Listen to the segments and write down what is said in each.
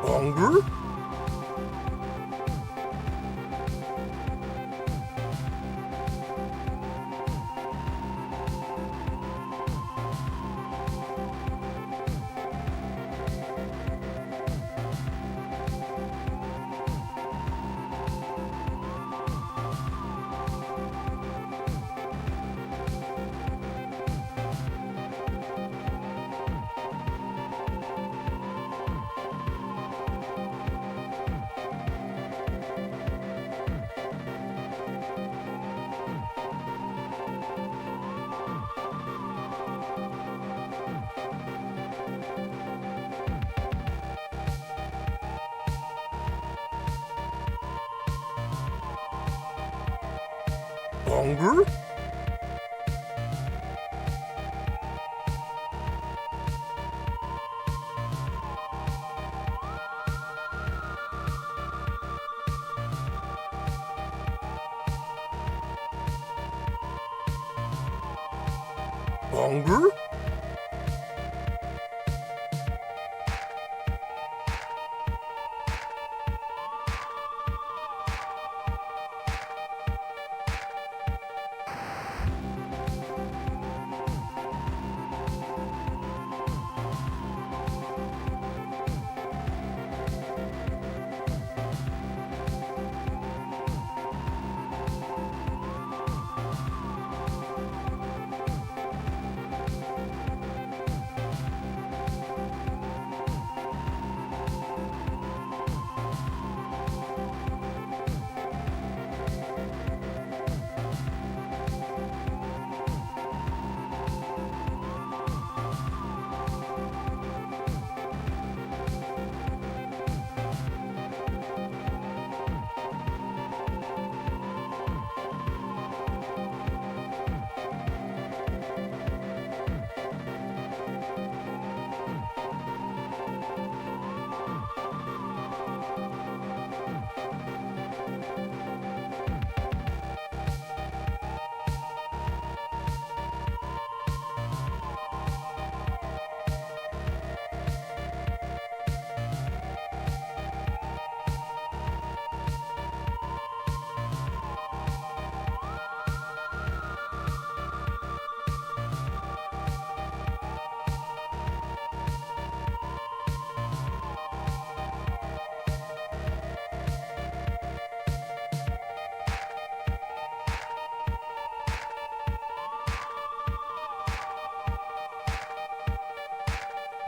Longer? Longer? Longer?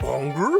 Longer?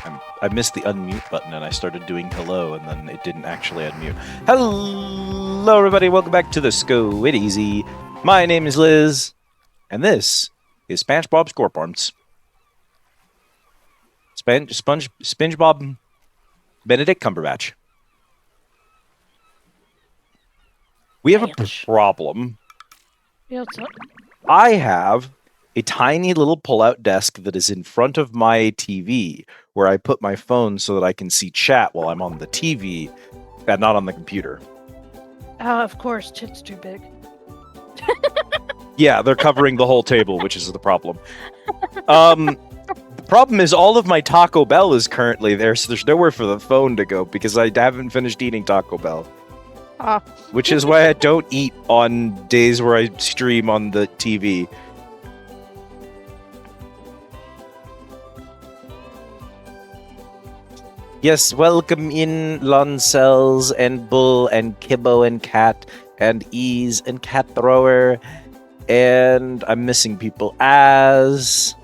I missed the unmute button and I started doing hello and then it didn't actually unmute. Hello everybody, welcome back to the Sco It Easy. My name is Liz, and this is SpongeBob SquarePants. SpongeBob Benedict Cumberbatch. We have a problem. Yeah, what's up? I have a tiny little pull-out desk that is in front of my TV, where I put my phone so that I can see chat while I'm on the TV, and not on the computer. Of course, tit's too big. Yeah, they're covering the whole table, which is the problem. The problem is all of my Taco Bell is currently there, so there's nowhere for the phone to go because I haven't finished eating Taco Bell. Which is why I don't eat on days where I stream on the TV. Yes, welcome in Loncels and Bull and Kibbo and Cat and Ease and Cat Thrower. And I'm missing people as...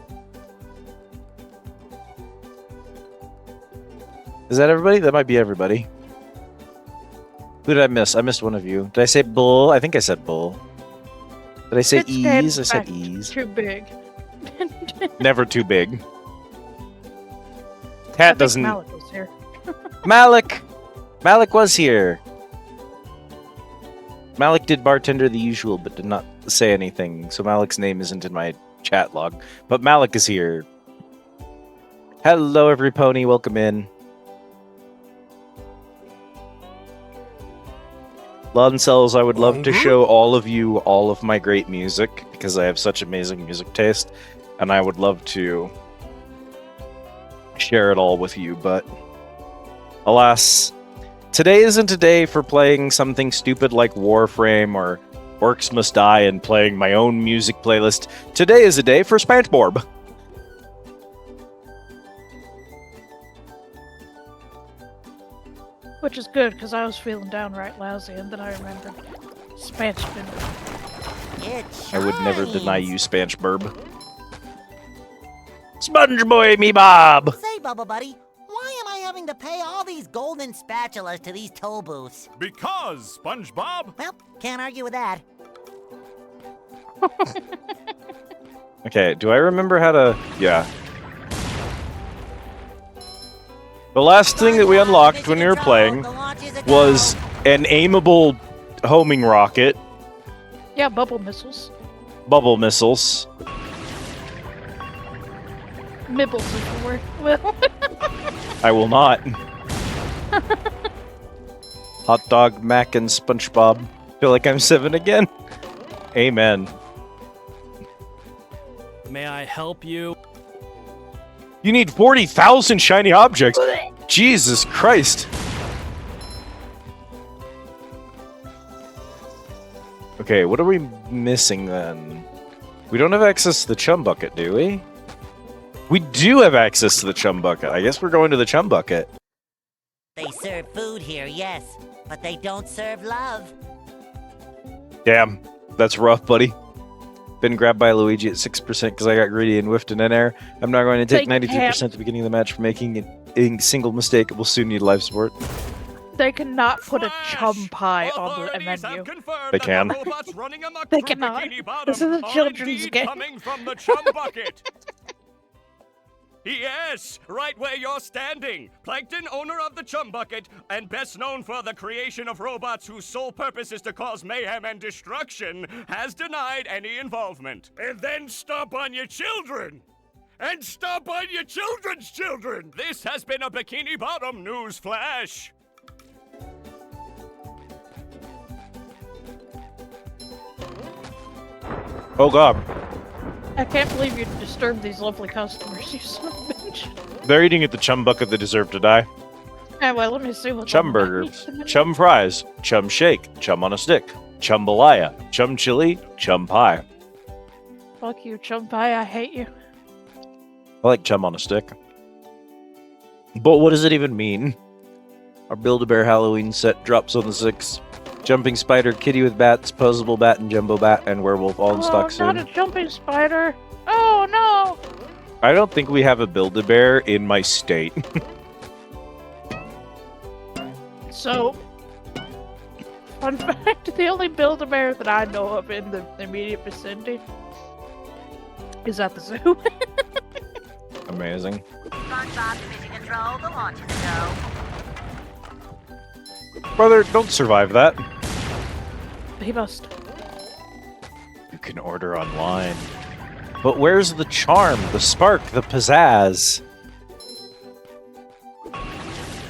Is that everybody? That might be everybody. Who did I miss? I missed one of you. Did I say Bull? I think I said Bull. Did I say Ease? I said Ease. Too big. Never too big. Cat doesn't... Malik was here. Malik! Malik was here. Malik did bartender the usual, but did not say anything, so Malik's name isn't in my chat log. But Malik is here. Hello, every pony. Welcome in. Loncels, I would love to show all of you all of my great music, because I have such amazing music taste, and I would love to share it all with you, but alas, today isn't a day for playing something stupid like Warframe or Orcs Must Die and playing my own music playlist. Today is a day for SpongeBob. Which is good, because I was feeling downright lousy, and then I remembered SpongeBob. I would never deny you, SpongeBob. SpongeBoy me Bob! Say, Bubba Buddy, why am I having to pay all these golden spatulas to these toll booths? Because, SpongeBob. Well, can't argue with that. Okay, do I remember how to... Yeah. The last thing that we unlocked when we were playing was an aimable homing rocket. Yeah, bubble missiles. Bubble missiles. Mibbles is the word. Well, I will not. Hot dog, Mac, and SpongeBob. Feel like I'm 7 again. Amen. May I help you? You need 40,000 shiny objects. Jesus Christ. Okay, what are we missing then? We don't have access to the chum bucket, do we? We do have access to the chum bucket. I guess we're going to the chum bucket. They serve food here, yes, but they don't serve love. Damn, that's rough, buddy. Been grabbed by Luigi at 6% because I got greedy and whiffed an N-air. I'm not going to take 93% at the beginning of the match for making a single mistake. We'll soon need life support. they cannot put a chum pie on the menu. They can. They cannot. This is a children's game. Coming from the chum bucket. Yes, right where you're standing. Plankton, owner of the Chum Bucket, and best known for the creation of robots whose sole purpose is to cause mayhem and destruction, has denied any involvement. And then stomp on your children! And stomp on your children's children! This has been a Bikini Bottom news flash. Oh god. I can't believe you disturbed these lovely customers, you son of a bitch. They're eating at the chum bucket that deserve to die. Yeah, well, let me see what Chum burger, chum fries, chum shake, chum on a stick, chumbalaya, chum chili, chum pie. Fuck you, chum pie, I hate you. I like chum on a stick. But what does it even mean? Our Build-A-Bear Halloween set drops on the 6th. Jumping spider, kitty with bats, posable bat and jumbo bat, and werewolf all in stock soon. Not a jumping spider! Oh no! I don't think we have a Build-A-Bear in my state. So, fun fact, the only Build-A-Bear that I know of in the immediate vicinity is at the zoo. Amazing. SpongeBob to mission control, the launch is go. Brother, don't survive that. He must. You can order online. But where's the charm, the spark, the pizzazz?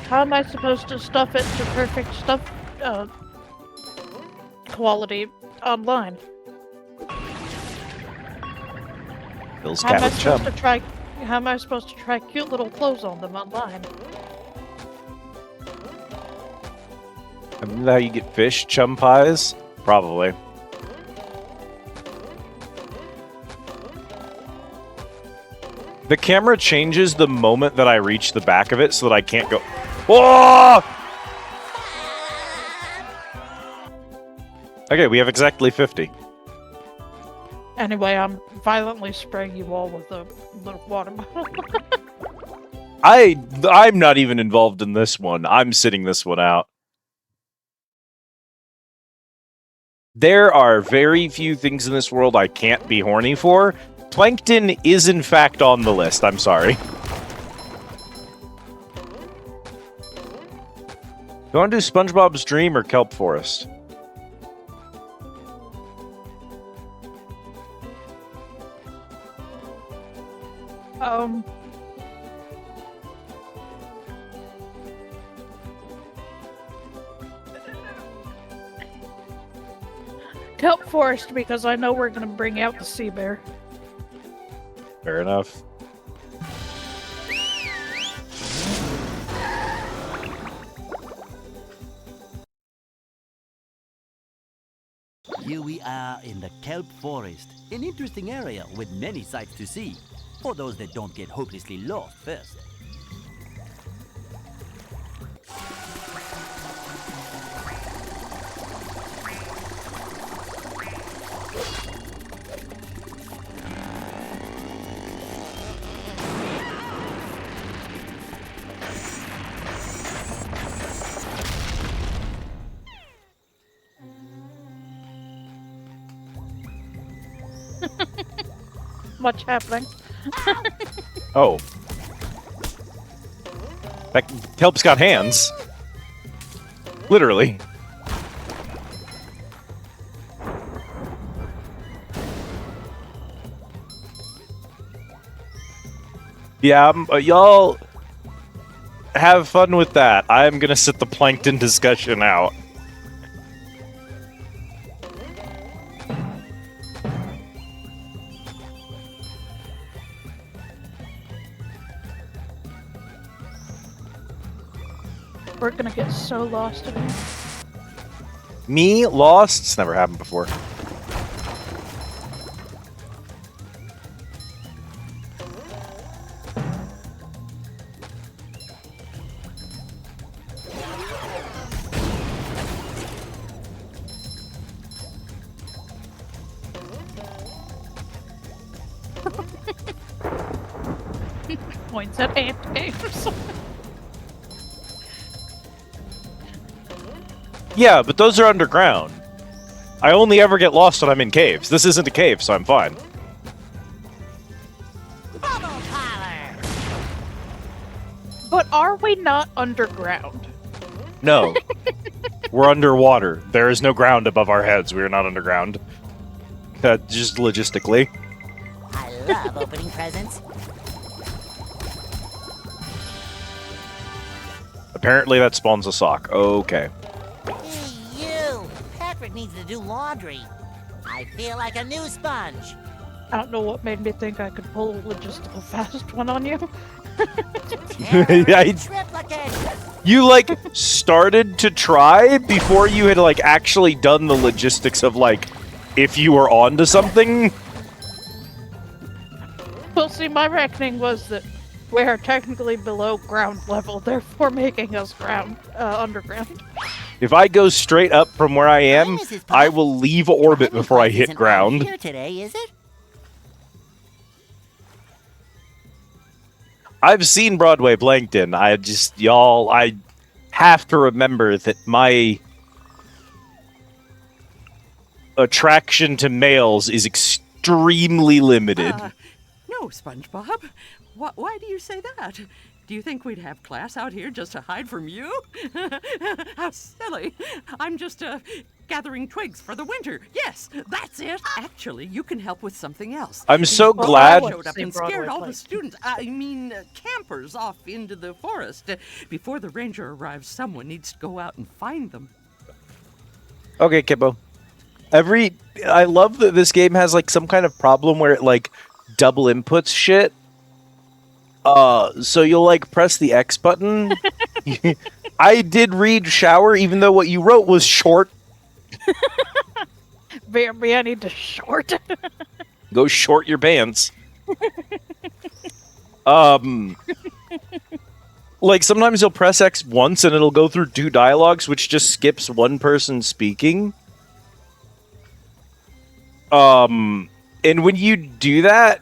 How am I supposed to stuff it to perfect stuff quality online? Bill's How am cat I with chum. supposed to try? How am I supposed to try cute little clothes on them online? Isn't that how you get fish chum pies? Probably. The camera changes the moment that I reach the back of it so that I can't go. Whoa! Okay, we have exactly 50. Anyway, I'm violently spraying you all with a little water bottle. I'm not even involved in this one. I'm sitting this one out. There are very few things in this world I can't be horny for. Plankton is in fact on the list. I'm sorry. You want to do SpongeBob's Dream or Kelp Forest? Kelp Forest, because I know we're gonna bring out the sea bear. Fair enough. Here we are in the Kelp Forest, an interesting area with many sights to see, for those that don't get hopelessly lost first. Much happening. Oh. That Kelp's got hands. Literally. Yeah, y'all have fun with that. I'm gonna sit the plankton discussion out. We're gonna get so lost in here. Me lost? It's never happened before. Points at ant games. Yeah, but those are underground. I only ever get lost when I'm in caves. This isn't a cave, so I'm fine. Bubble parlor. But are we not underground? No. We're underwater. There is no ground above our heads. We are not underground. Just logistically. I love opening presents. Apparently that spawns a sock. Okay. Hey, you! Patrick needs to do laundry. I feel like a new sponge. I don't know what made me think I could pull a logistical fast one on you. Yeah, Triplicate! you, like, started to try before you had, like, actually done the logistics of, like, if you were onto something. Well, see, my reckoning was that we're technically below ground level, therefore making us underground. If I go straight up from where I am, Hi, Mrs. Puff. I will leave orbit before I hit Isn't ground. here today, is it? I've seen Broadway Plankton. I have to remember that my attraction to males is extremely limited. No, SpongeBob. Why do you say that? Do you think we'd have class out here just to hide from you? How silly. I'm just gathering twigs for the winter. Yes, that's it. Actually, you can help with something else. I'm so These glad- boys showed up and scared all the students. Campers off into the forest. Before the ranger arrives, someone needs to go out and find them. Okay, Kippo. I love that this game has like some kind of problem where it like double inputs shit. So you'll like press the X button. I did read shower, even though what you wrote was short. Maybe I need to short. Go short your pants. Like sometimes you'll press X once and it'll go through 2 dialogues, which just skips one person speaking. And when you do that,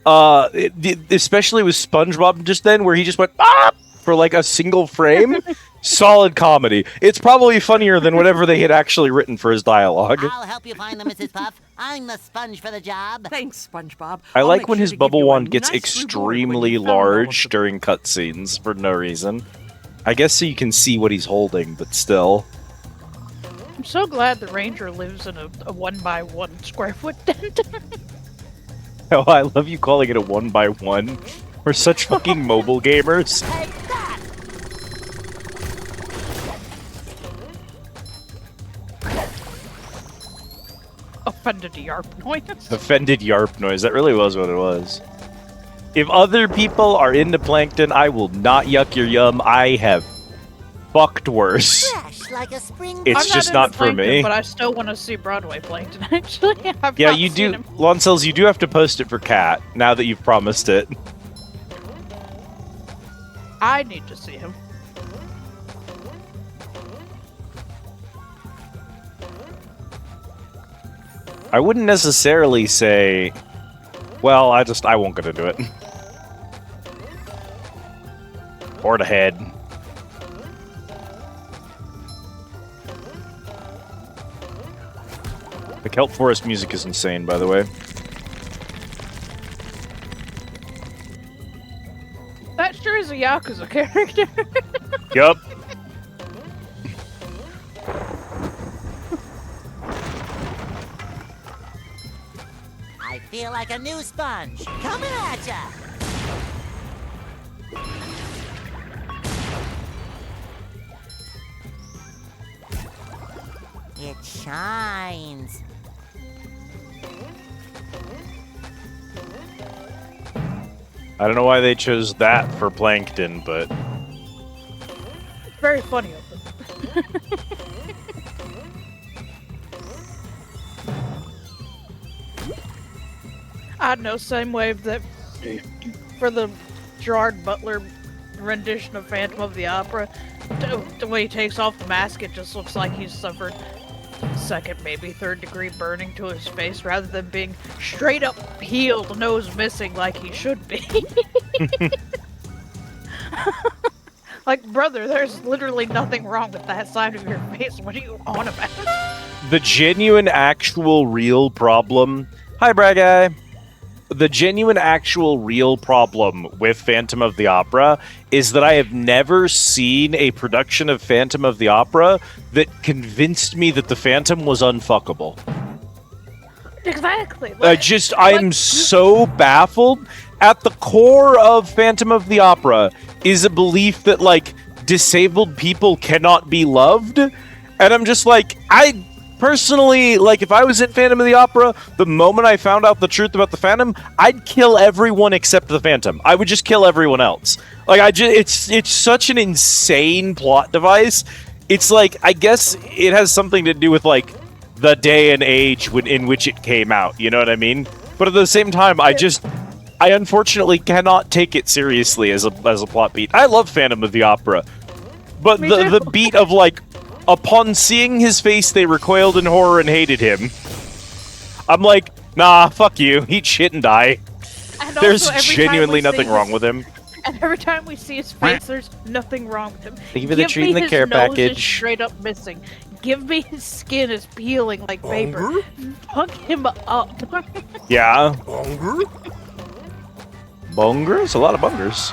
especially with SpongeBob just then, where he just went ah! for like a single frame, solid comedy. It's probably funnier than whatever they had actually written for his dialogue. I'll help you find them, Mrs. Puff. I'm the sponge for the job. Thanks, SpongeBob. I I'll like make when sure his to give bubble you a wand gets nice reward when extremely you found all of large them. during cutscenes for no reason. I guess so you can see what he's holding, but still. I'm so glad the ranger lives in a 1x1 square foot tent. Oh, I love you calling it a 1x1. We're such fucking mobile gamers. Take that! Offended yarp noise. Offended yarp noise. That really was what it was. If other people are into plankton, I will not yuck your yum. I have fucked worse. Fresh like a spring. It's I'm just not not into for Plankton, me. but I still want to see Broadway Plankton. Actually, I've Yeah, not you seen do. him. Lonsels, you do have to post it for Cat now that you've promised it. I need to see him. I wouldn't necessarily say. Well, I won't get into it. Or the head. The Kelp Forest music is insane, by the way. That sure is a Yakuza character. Yup. I feel like a new sponge. Coming at ya! It shines. I don't know why they chose that for Plankton, but Very funny of them. I know, same wave that for the Gerard Butler rendition of Phantom of the Opera, the way he takes off the mask, it just looks like he's suffered second, maybe third degree burning to his face rather than being straight up peeled, nose missing like he should be. Like, brother, there's literally nothing wrong with that side of your face. What are you on about? the genuine, actual, real problem. Hi, Brad Guy. The genuine, actual, real problem with Phantom of the Opera is that I have never seen a production of Phantom of the Opera that convinced me that the Phantom was unfuckable. Exactly. I'm so baffled. At the core of Phantom of the Opera is a belief that, like, disabled people cannot be loved. And I'm just like, I personally, like, if I was in Phantom of the Opera, the moment I found out the truth about the Phantom, I'd kill everyone except the Phantom. I would just kill everyone else. Like, it's such an insane plot device. It's like, I guess it has something to do with, like, the day and age in which it came out, you know what I mean? But at the same time, I unfortunately cannot take it seriously as a plot beat. I love Phantom of the Opera, but the beat of, like, upon seeing his face, they recoiled in horror and hated him. I'm like, nah, fuck you, eat shit and die. And There's also, every time genuinely we nothing see wrong his- with him. And every time we see his face, there's nothing wrong with him. Thank you for the treat and the his care nose is package. straight up missing. Give me his skin is peeling like paper. Fuck him up. Yeah. Bonger? Bongers? A lot of bongers.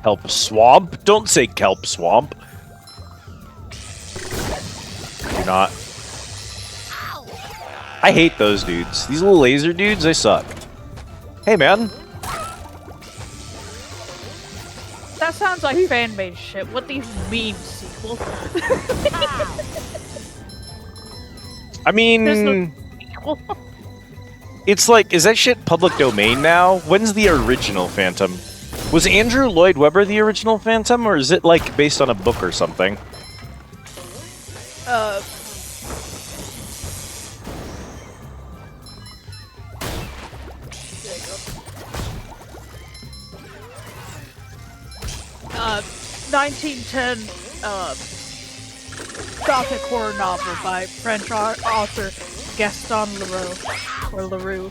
Kelp swamp? Don't say kelp swamp. Do not. I hate those dudes. These little laser dudes, they suck. Hey, man. That sounds like fan-made shit. What these memes sequel? I mean, There's no sequel. it's like, is that shit public domain now? When's the original Phantom? Was Andrew Lloyd Webber the original Phantom, or is it like based on a book or something? 1910 gothic horror novel by French author Gaston Leroux.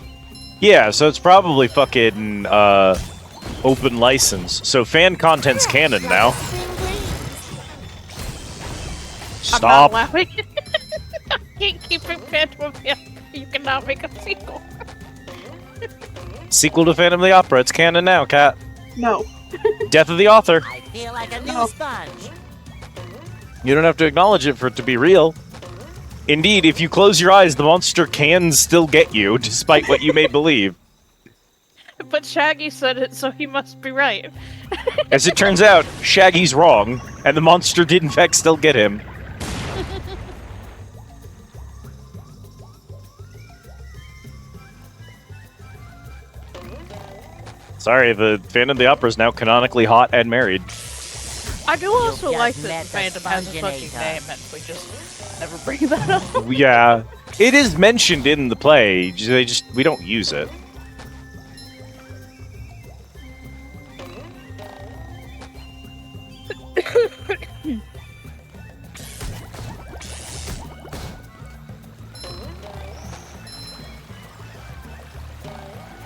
Yeah, so it's probably fucking open license. So fan content's canon now. I'm not Stop. laughing. I can't keep it Phantom of the Opera. You cannot make a sequel. Sequel to Phantom of the Opera. It's canon now, Cat. No. Death of the author. I feel like a new sponge. You don't have to acknowledge it for it to be real. Indeed, if you close your eyes, the monster can still get you, despite what you may believe. But Shaggy said it, so he must be right. As it turns out, Shaggy's wrong, and the monster did in fact still get him. Sorry, the Phantom of the Opera is now canonically hot and married. I do also just like met that the Phantom has a fucking Sponginator. name, and we just never bring that up. Yeah, it is mentioned in the play. We don't use it.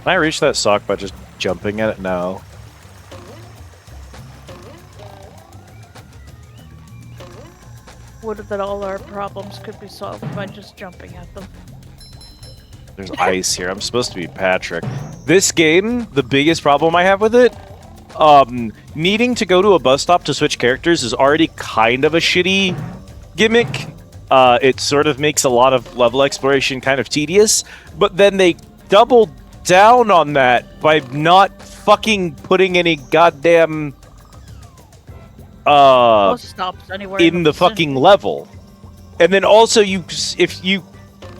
Can I reach that sock by just jumping at it? No. Would that all our problems could be solved by just jumping at them. There's ice here. I'm supposed to be Patrick. This game, the biggest problem I have with it, needing to go to a bus stop to switch characters is already kind of a shitty gimmick. It sort of makes a lot of level exploration kind of tedious, but then they doubled down on that by not fucking putting any goddamn Bus stops anywhere in the fucking level. And then also if you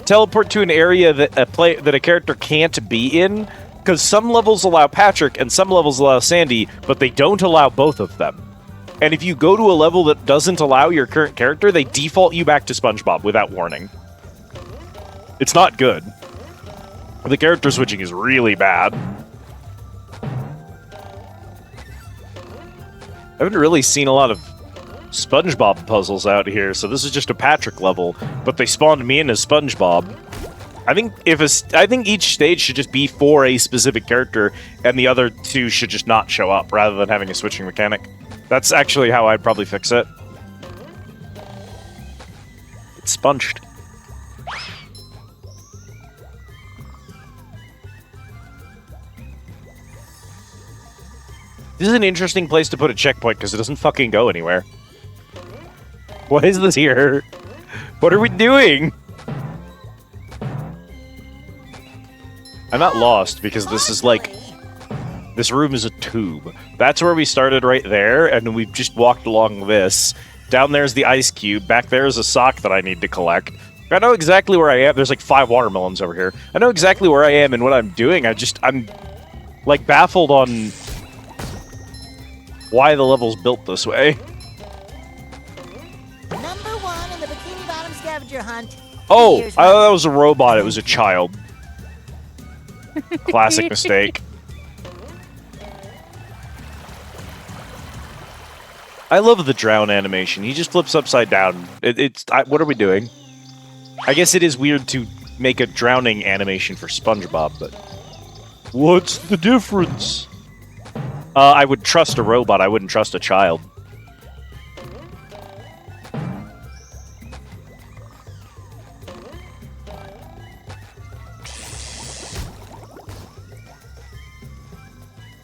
teleport to an area that a character can't be in, because some levels allow Patrick and some levels allow Sandy, but they don't allow both of them. And if you go to a level that doesn't allow your current character, they default you back to SpongeBob without warning. It's not good. The character switching is really bad. I haven't really seen a lot of SpongeBob puzzles out here, so this is just a Patrick level, but they spawned me in as SpongeBob. I think each stage should just be for a specific character, and the other two should just not show up, rather than having a switching mechanic. That's actually how I'd probably fix it. It's sponged. This is an interesting place to put a checkpoint, because it doesn't fucking go anywhere. What is this here? What are we doing? I'm not lost, because this is like... This room is a tube. That's where we started right there, and we've just walked along this. Down there's the ice cube. Back there is a sock that I need to collect. I know exactly where I am. There's like 5 watermelons over here. I know exactly where I am and what I'm doing. I'm like baffled on why the level's built this way. Number 1 in the Bikini Bottom scavenger hunt. Oh, Here's I thought one. that was a robot. It was a child. Classic mistake. I love the drown animation. He just flips upside down. What are we doing? I guess it is weird to make a drowning animation for SpongeBob, but what's the difference? I would trust a robot. I wouldn't trust a child.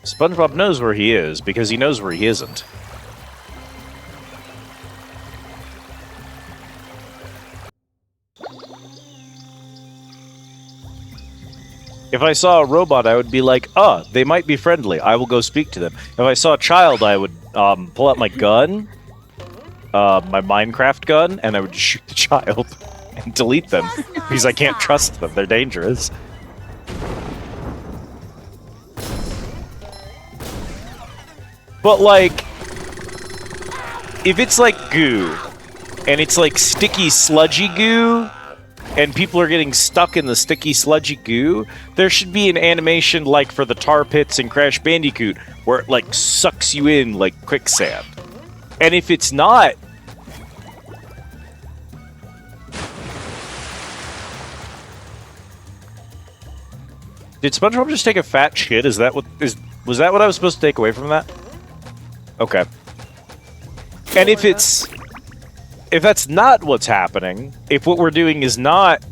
SpongeBob knows where he is because he knows where he isn't. If I saw a robot, I would be like, they might be friendly. I will go speak to them. If I saw a child, I would pull out my gun, my Minecraft gun, and I would shoot the child and delete them because I can't trust them. They're dangerous. But, like, if it's like goo, and it's like sticky, sludgy goo, and people are getting stuck in the sticky, sludgy goo, there should be an animation like for the tar pits in Crash Bandicoot, where it, like, sucks you in like quicksand. And if it's not... Did SpongeBob just take a fat shit? Was that what I was supposed to take away from that? Okay. And if that's not what's happening, if what we're doing is not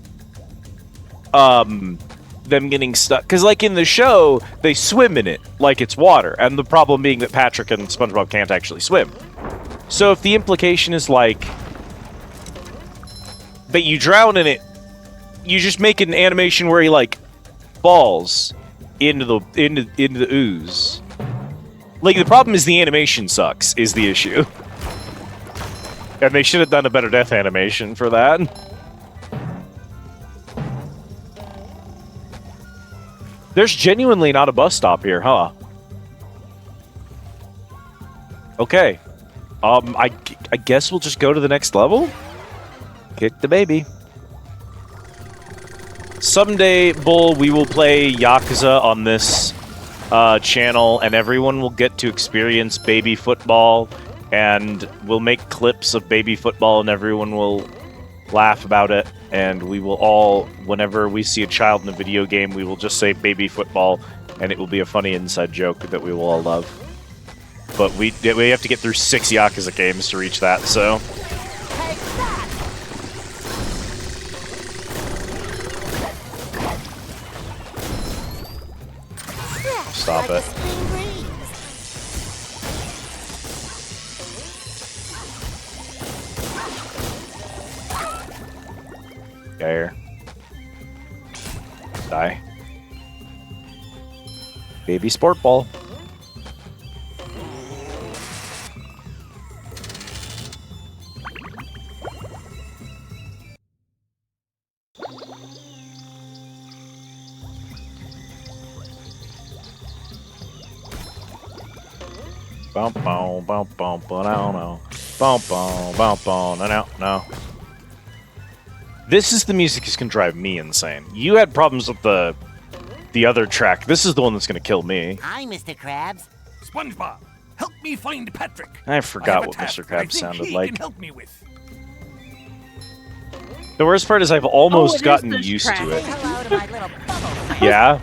them getting stuck, because like in the show, they swim in it like it's water, and the problem being that Patrick and SpongeBob can't actually swim. So if the implication is like that you drown in it, you just make an animation where he like falls into the ooze. Like, the problem is the animation sucks, is the issue. And they should have done a better death animation for that. There's genuinely not a bus stop here, huh? Okay. I guess we'll just go to the next level? Kick the baby. Someday, Bull, we will play Yakuza on this channel, and everyone will get to experience baby football, and we'll make clips of baby football, and everyone will laugh about it, and we will all, whenever we see a child in a video game, we will just say baby football, and it will be a funny inside joke that we will all love. But we have to get through 6 Yakuza games to reach that, so... Stop it. There. Die. Baby sport ball. Bum bum bum bum no. Bum bum bum bum no. This is the music that can drive me insane. You had problems with the other track. This is the one that's gonna kill me. Hi, Mr. Krabs. SpongeBob, help me find Patrick. I forgot what Mr. Krabs sounded like. Can help me with. The worst part is I've almost it is gotten this used track. to Say it. hello to my little bubble. Yeah.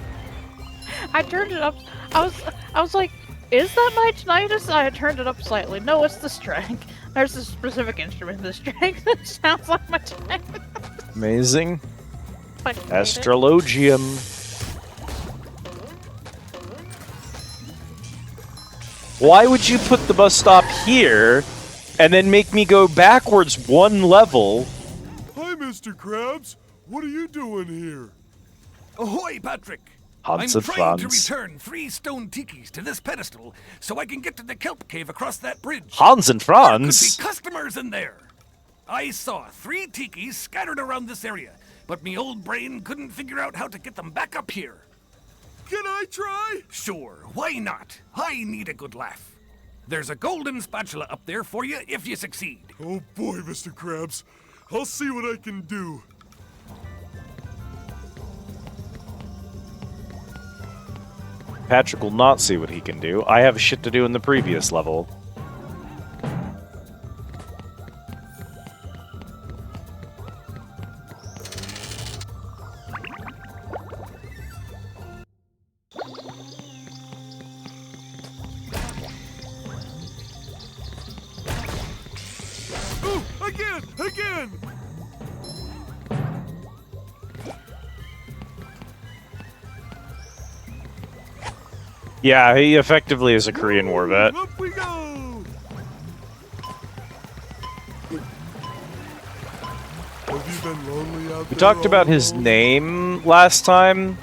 I turned it up. I was like, is that my tinnitus? I turned it up slightly. No, it's the string. There's a specific instrument in the string that sounds like my tinnitus. Amazing. I hate it. Astrologium. Why would you put the bus stop here and then make me go backwards 1 level? Hi, Mr. Krabs. What are you doing here? Ahoy, Patrick! Hans I'm and trying to Franz. return 3 stone tikis to this pedestal so I can get to the kelp cave across that bridge. Hans and There Franz? could be customers in there. I saw 3 tikis scattered around this area, but me old brain couldn't figure out how to get them back up here. Can I try? Sure, why not? I need a good laugh. There's a golden spatula up there for you if you succeed. Oh boy, Mr. Krabs. I'll see what I can do. Patrick will not see what he can do. I have shit to do in the previous level. Again! Yeah, he effectively is a Korean war vet. Up we go! Have you been lonely out We there talked about all his alone? name last time.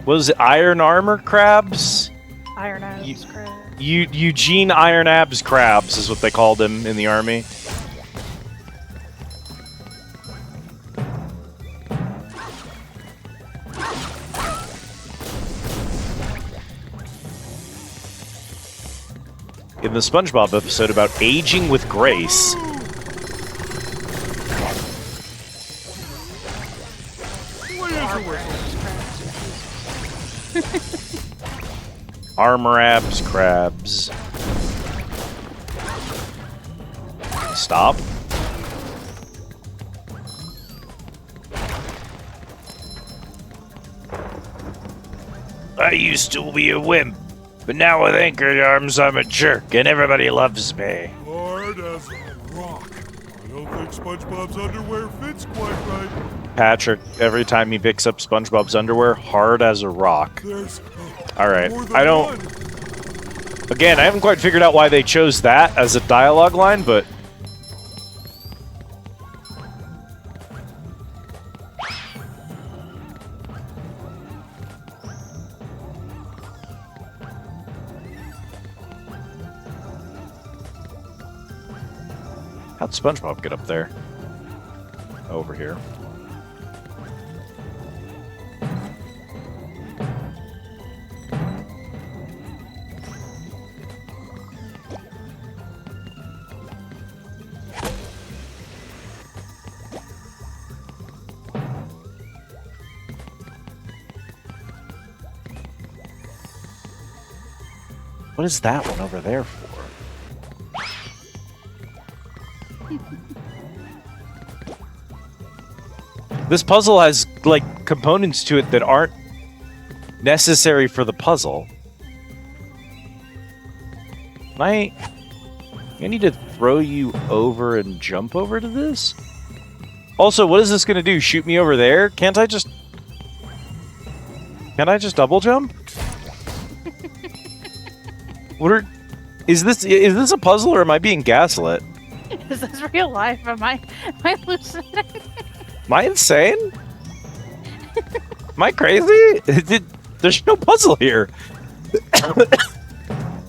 Was it Iron Armor Crabs? Iron Abs crab. Eugene Iron Abs Crabs is what they called him in the army. In the SpongeBob episode about aging with grace. Armor Abs Crabs. Stop. I used to be a wimp, but now with anchored arms I'm a jerk and everybody loves me. Hard as a rock. I don't think SpongeBob's underwear fits quite right. Patrick, every time he picks up SpongeBob's underwear, hard as a rock. There's Alright, more than I don't... one. Again, I haven't quite figured out why they chose that as a dialogue line, but... How'd SpongeBob get up there? Over here. What is that one over there for? This puzzle has, like, components to it that aren't necessary for the puzzle. I need to throw you over and jump over to this? Also, what is this gonna do? Shoot me over there? Can't I just double jump? Is this a puzzle or am I being gaslit? Is this real life? Am I hallucinating? Am I insane? Am I crazy? There's no puzzle here.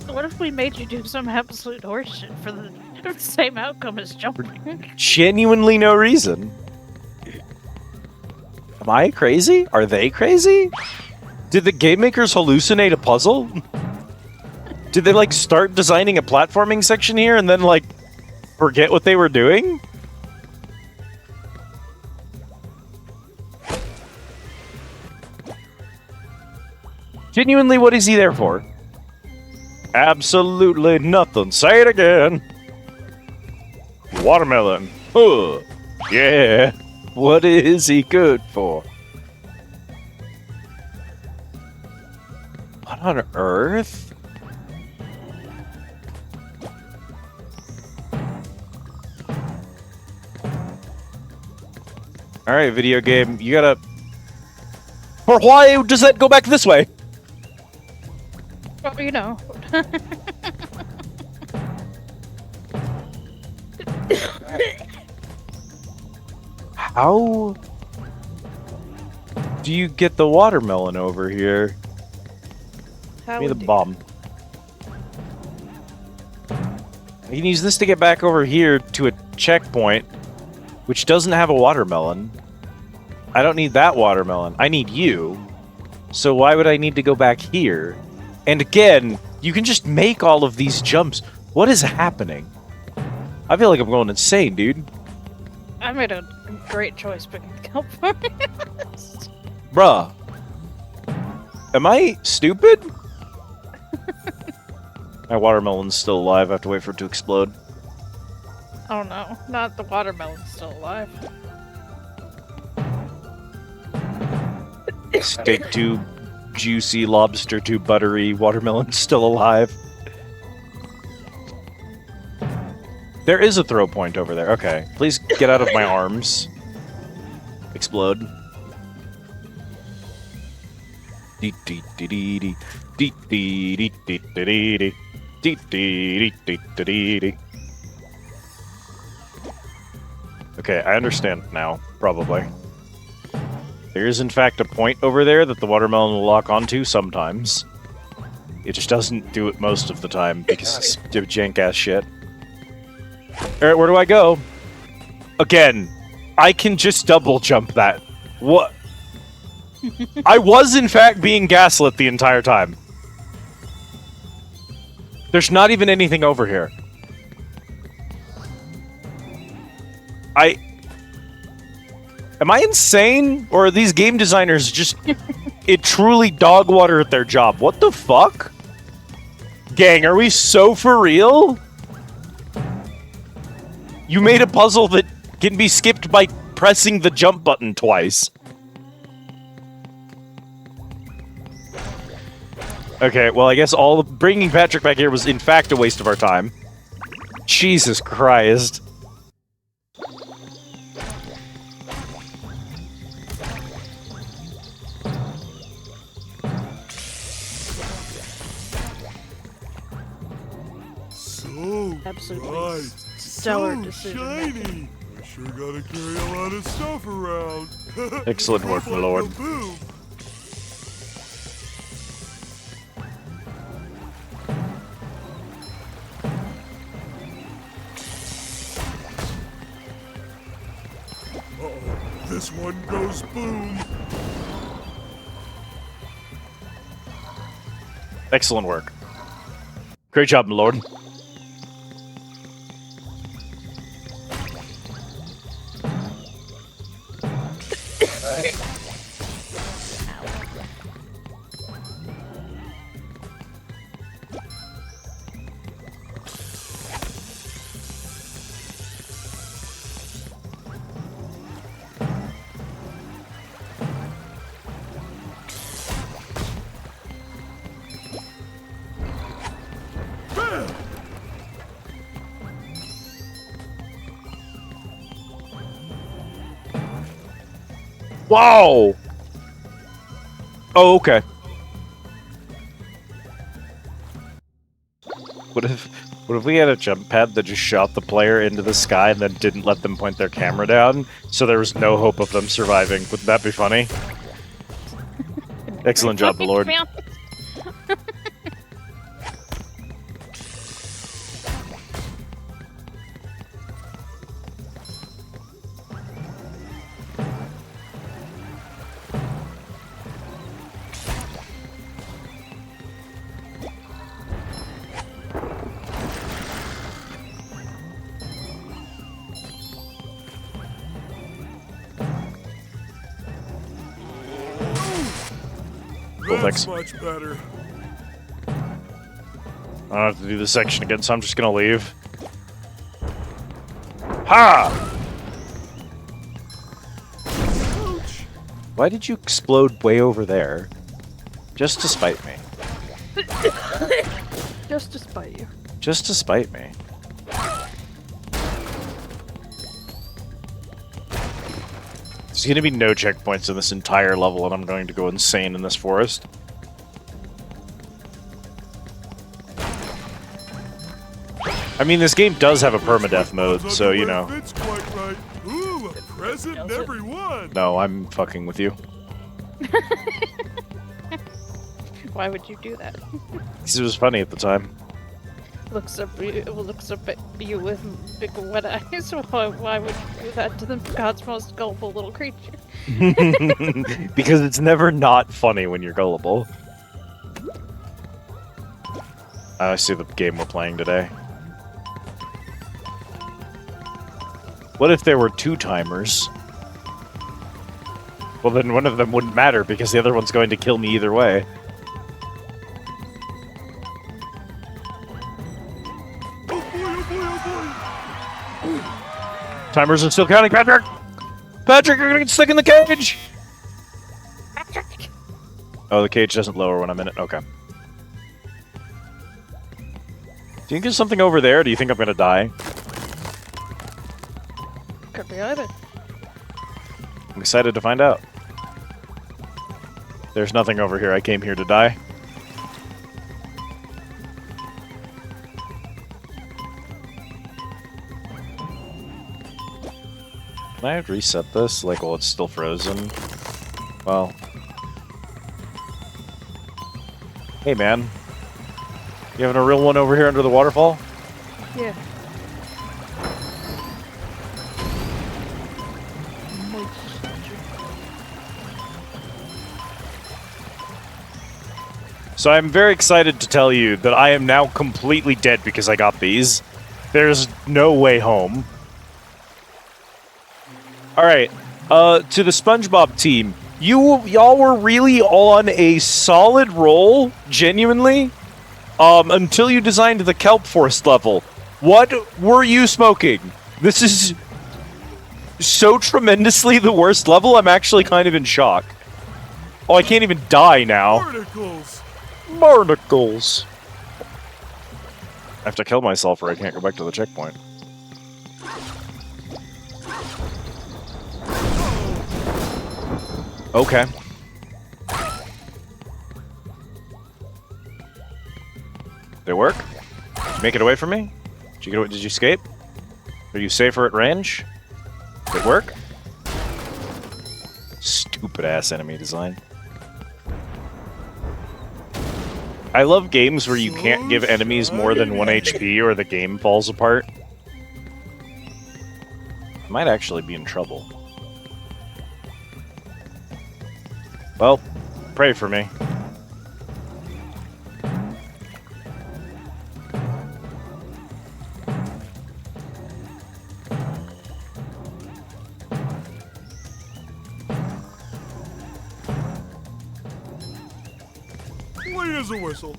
What if we made you do some absolute horseshit for the same outcome as jumping? Genuinely no reason. Am I crazy? Are they crazy? Did the game makers hallucinate a puzzle? Did they, like, start designing a platforming section here and then, like, forget what they were doing? Genuinely, what is he there for? Absolutely nothing. Say it again. Watermelon. Huh. Yeah. What is he good for? What on earth? Alright, video game, you gotta... Or why does that go back this way? Well, you know. How do you get the watermelon over here? How Give me the would you- bomb. You can use this to get back over here to a checkpoint, which doesn't have a watermelon. I don't need that watermelon. I need you. So why would I need to go back here? And again, you can just make all of these jumps. What is happening? I feel like I'm going insane, dude. I made a great choice picking California. Bruh. Am I stupid? My watermelon's still alive. I have to wait for it to explode. Oh no, not the watermelon's still alive. Steak too juicy, lobster too buttery, watermelon still alive. There is a throw point over there. Okay. Please get out of my arms. Explode. Okay, I understand now, probably. There is in fact a point over there that the watermelon will lock onto sometimes. It just doesn't do it most of the time because it's jank-ass shit. Alright, where do I go? Again, I can just double jump that. What? I was in fact being gaslit the entire time. There's not even anything over here. Am I insane? Or are these game designers just truly dog water at their job? What the fuck? Gang, are we so for real? You made a puzzle that can be skipped by pressing the jump button twice. Okay, well, I guess bringing Patrick back here was in fact a waste of our time. Jesus Christ. So Absolutely bright, stellar so decision shiny. making. We sure gotta carry a lot of stuff around. Excellent work, my lord. Boom. Uh-oh, this one goes boom. Excellent work. Great job, my lord. Wow! Oh, okay. What if we had a jump pad that just shot the player into the sky and then didn't let them point their camera down, so there was no hope of them surviving? Wouldn't that be funny? Excellent job, my lord. That's much better. I don't have to do this section again, so I'm just gonna leave. Ha! Ouch. Why did you explode way over there? Just to spite me. Just to spite you. Just to spite me. There's gonna be no checkpoints in this entire level, and I'm going to go insane in this forest. I mean, this game does have a permadeath mode, so, you know. Fits quite right. Ooh, a present in every one. No, I'm fucking with you. Why would you do that? Because it was funny at the time. Looks up at you with big wet eyes. Why would you do that to the God's most gullible little creature? Because it's never not funny when you're gullible. I see the game we're playing today. What if there were 2 timers? Well, then one of them wouldn't matter because the other one's going to kill me either way. Timers are still counting, Patrick! Patrick, you're gonna get stuck in the cage! Patrick! Oh, the cage doesn't lower when I'm in it. Okay. Do you think there's something over there, or do you think I'm gonna die? either. I'm excited to find out. There's nothing over here. I came here to die. Can I reset this, like, while it's still frozen? Well... Hey, man. You having a real one over here under the waterfall? Yeah. So I'm very excited to tell you that I am now completely dead because I got these. There's no way home. Alright, to the SpongeBob team, y'all were really on a solid roll, genuinely, until you designed the kelp forest level. What were you smoking? This is so tremendously the worst level, I'm actually kind of in shock. Oh, I can't even die now. Barnacles! Barnacles! I have to kill myself or I can't go back to the checkpoint. Okay. Did it work? Did you make it away from me? Did you get away? Did you escape? Are you safer at range? Did it work? Stupid ass enemy design. I love games where you can't give enemies more than 1 HP or the game falls apart. I might actually be in trouble. Well, pray for me. Clean as a whistle.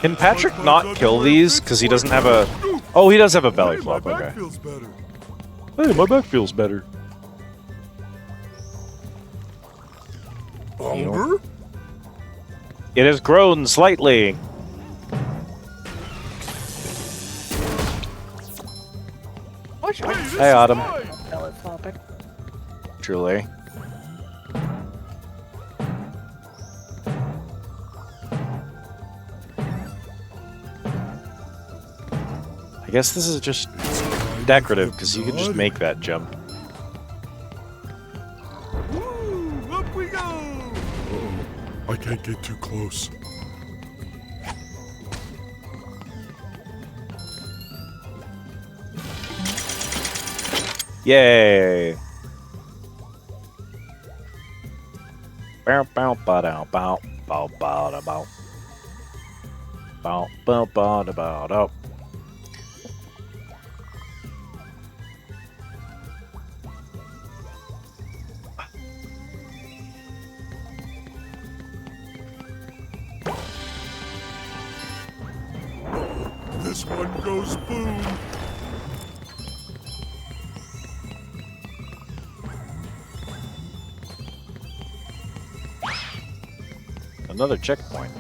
Can Patrick not kill these? Because he doesn't have a... Oh, he does have a belly flop, My back okay. feels better. Hey, my back feels better. Hunger? It has grown slightly. Which one? Hey, Autumn. Belly flopping. Truly. I guess this is just decorative, because you can just make that jump. Woo! Up we go! Uh-oh. I can't get too close. Yay! Bow bow ba dow bow bow bow da bow bow bow bow da bow da. This one goes boom. Another checkpoint.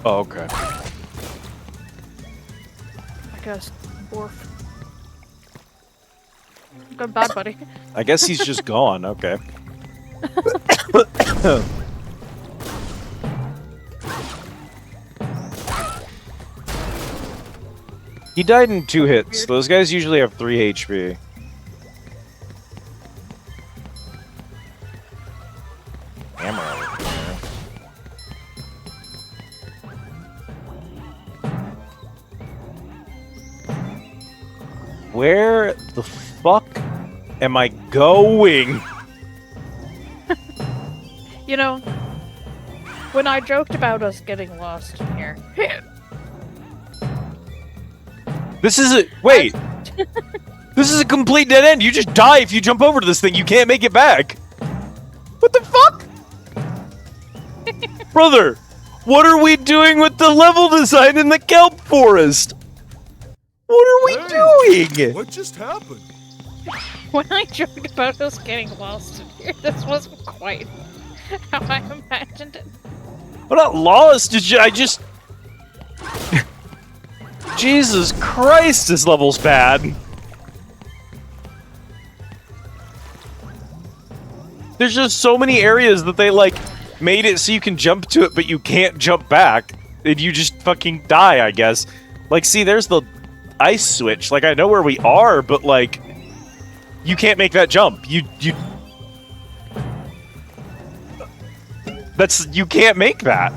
Oh, okay. I guess. Orf. Goodbye, buddy. I guess he's just gone, okay. He died in 2 hits. Those guys usually have 3 HP. Hammer over here. Where the fuck am I going? You know, when I joked about us getting lost in here, This is a wait. This is a complete dead end. You just die if you jump over to this thing. You can't make it back. What the fuck? Brother, what are we doing with the level design in the kelp forest? What are we doing? What just happened? When I joked about us getting lost in here, this wasn't quite how I imagined it. I'm not lost. I just... Jesus Christ, this level's bad. There's just so many areas that they, like, made it so you can jump to it, but you can't jump back. And you just fucking die, I guess. Like, see, there's the ice switch. Like, I know where we are, but, like, you can't make that jump. You can't make that.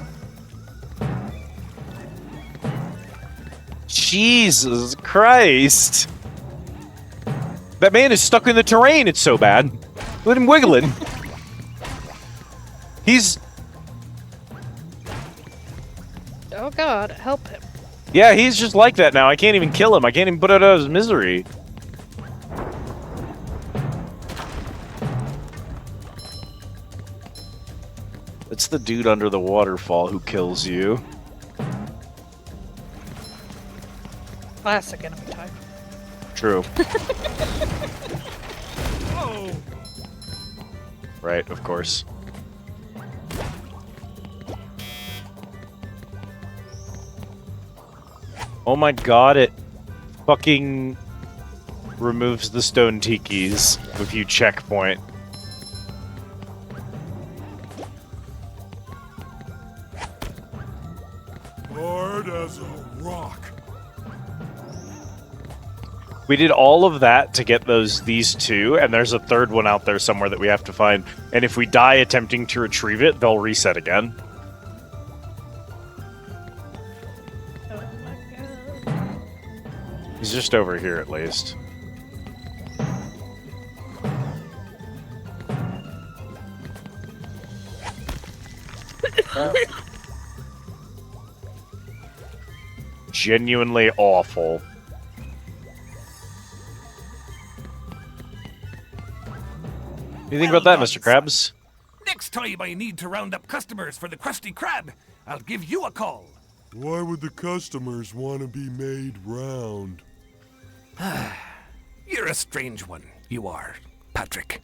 Jesus Christ. That man is stuck in the terrain, it's so bad. Let him wiggle it. He's... Oh god, help him. Yeah, he's just like that now. I can't even kill him. I can't even put out of his misery. It's the dude under the waterfall who kills you. Classic enemy type. True. Right, of course. Oh my god, it fucking removes the stone tikis if you checkpoint. Hard as a rock. We did all of that to get these two, and there's a third one out there somewhere that we have to find. And if we die attempting to retrieve it, they'll reset again. Oh my god. He's just over here at least. Genuinely awful. What do you think about that, Mr. Krabs? Next time I need to round up customers for the Krusty Krab, I'll give you a call. Why would the customers want to be made round? You're a strange one, you are, Patrick.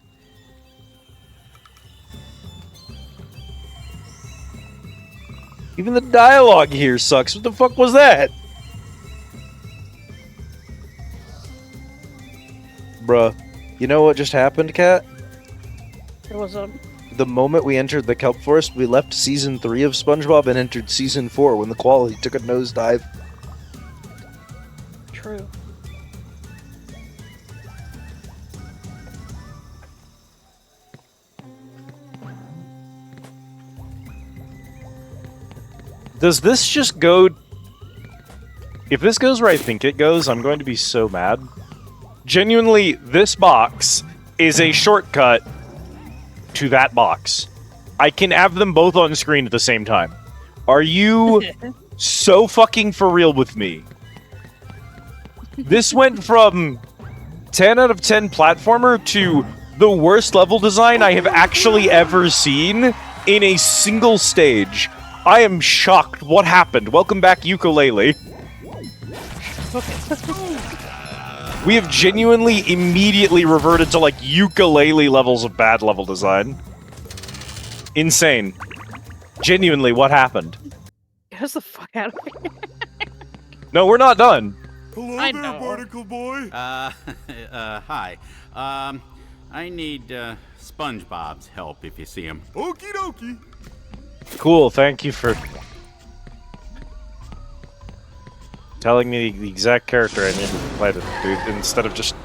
Even the dialogue here sucks. What the fuck was that? Bruh. You know what just happened, Kat? There was a... The moment we entered the kelp forest, we left Season 3 of SpongeBob and entered Season 4 when the quality took a nosedive. True. Does this just go... If this goes where I think it goes, I'm going to be so mad. Genuinely, this box is a shortcut to that box. I can have them both on screen at the same time. Are you so fucking for real with me? This went from 10 out of 10 platformer to the worst level design I have actually ever seen in a single stage. I am shocked. What happened? Welcome back, Ukulele. We have genuinely immediately reverted to, like, ukulele levels of bad level design. Insane. Genuinely, what happened? Get us the fuck out of here. No, we're not done. Hello I there, know. Barnacle Boy. Hi. I need SpongeBob's help if you see him. Okie dokie. Cool, thank you for telling me the exact character I need to play to, dude, instead of just...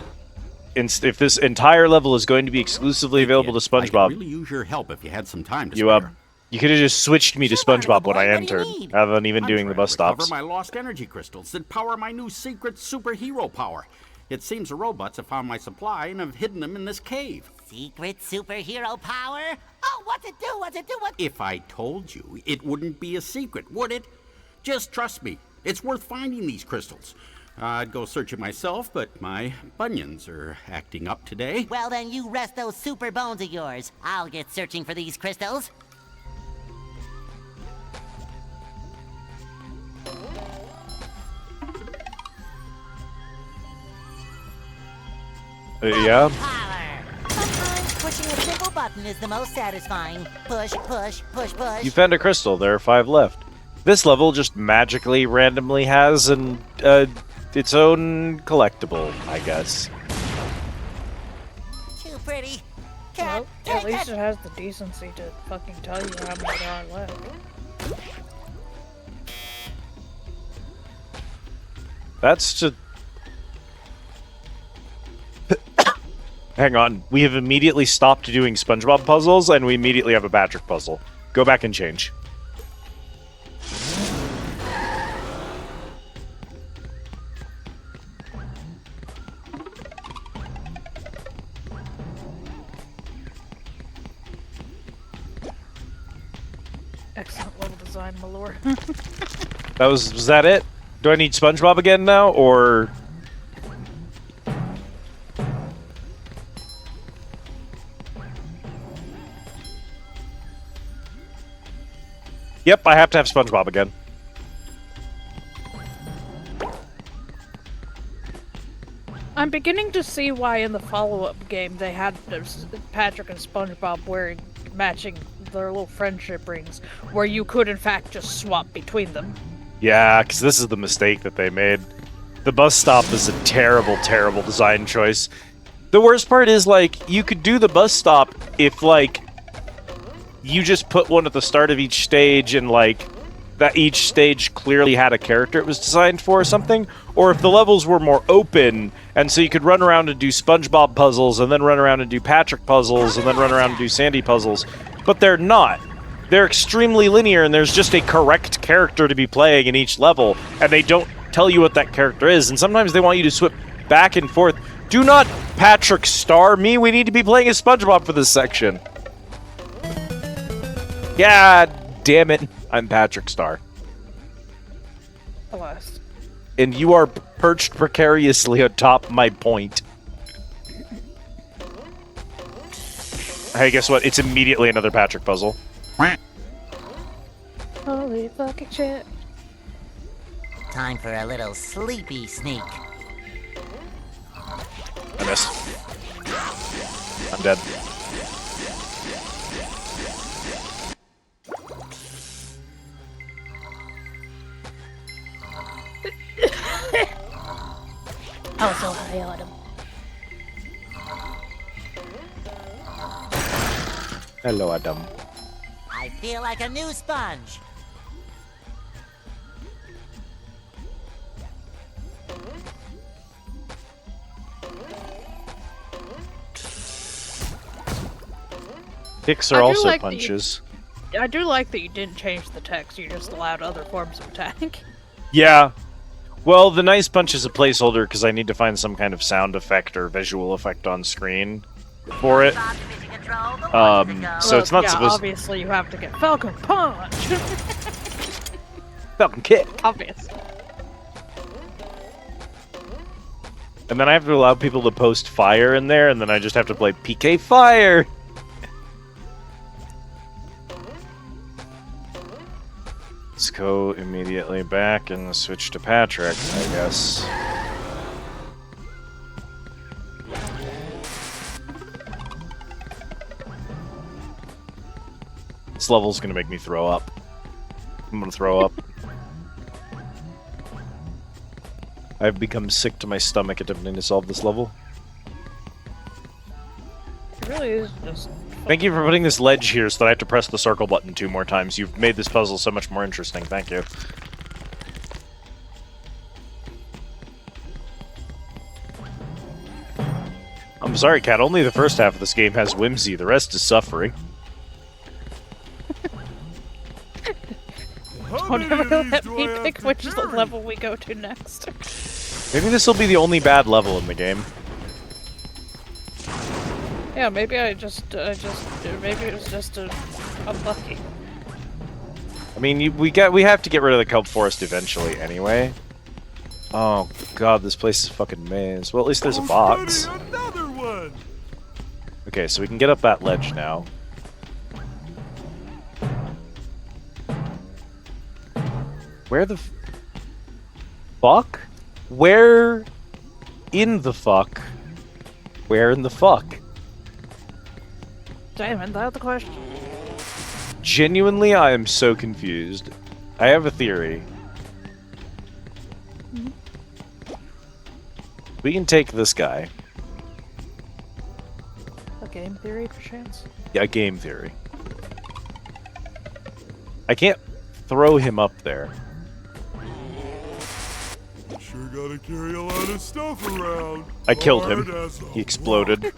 if this entire level is going to be exclusively available to I could SpongeBob, really use your help if you had some time to spare. you could have just switched me to Sure, SpongeBob Barnacle when I Boy, what do you entered, need? rather than even I'm doing trying the to bus recover stops. my lost energy crystals that power my new secret superhero power. It seems the robots have found my supply and have hidden them in this cave. Secret superhero power? Oh, what's it do? What's it do? What? If I told you, it wouldn't be a secret, would it? Just trust me. It's worth finding these crystals. I'd go searching myself, but my bunions are acting up today. Well, then you rest those super bones of yours. I'll get searching for these crystals. Yeah? Power. Sometimes pushing a simple button is the most satisfying. Push, push, push, push. You found a crystal. There are 5 left. This level just magically randomly has its own collectible, I guess. Too pretty. Well, Cat, at least it has the decency to fucking tell you how many there are left. That's just... Hang on. We have immediately stopped doing SpongeBob puzzles, and we immediately have a Patrick puzzle. Go back and change. Excellent level design, my lord. Was that it? Do I need SpongeBob again now, or... Yep, I have to have SpongeBob again. I'm beginning to see why in the follow-up game they had Patrick and SpongeBob wearing matching their little friendship rings, where you could in fact just swap between them. Yeah, because this is the mistake that they made. The bus stop is a terrible, terrible design choice. The worst part is, like, you could do the bus stop if, like, you just put one at the start of each stage and, like, that each stage clearly had a character it was designed for or something, or if the levels were more open, and so you could run around and do SpongeBob puzzles, and then run around and do Patrick puzzles, and then run around and do Sandy puzzles. But they're not. They're extremely linear, and there's just a correct character to be playing in each level, and they don't tell you what that character is, and sometimes they want you to swip back and forth. Do not Patrick Star me, we need to be playing as SpongeBob for this section. God damn it, I'm Patrick Star. Alas. And you are perched precariously atop my point. Hey, guess what? It's immediately another Patrick puzzle. Holy fucking shit. Time for a little sleepy sneak. I missed. I'm dead. I was so high on him. Hello, Adam. I feel like a new sponge. Kicks are also punches. I do like that you didn't change the text, you just allowed other forms of attack. Yeah. Well, the nice punch is a placeholder because I need to find some kind of sound effect or visual effect on screen for it. So it's not supposed. Obviously, you have to get Falcon Punch. Falcon Kick. Obvious. And then I have to allow people to post fire in there, and then I just have to play PK Fire. Let's go immediately back and switch to Patrick, I guess. This level's gonna make me throw up. I'm gonna throw up. I've become sick to my stomach attempting to solve this level. It really is just... Thank you for putting this ledge here so that I have to press the circle button 2 more times. You've made this puzzle so much more interesting. Thank you. I'm sorry, Kat. Only the first half of this game has whimsy. The rest is suffering. Don't ever let me pick which level we go to next. Maybe this will be the only bad level in the game. Yeah, maybe maybe it was just unlucky. I mean, we have to get rid of the kelp forest eventually anyway. Oh god, this place is a fucking maze. Well, at least there's a box. Another one. Okay, so we can get up that ledge now. Where the fuck? Where in the fuck? Where in the fuck? Damn, isn't that the question? Genuinely, I am so confused. I have a theory. We can take this guy. A game theory, perchance? Yeah, game theory. I can't throw him up there. Sure gotta carry a lot of stuff around. I killed him. Hard as a He exploded.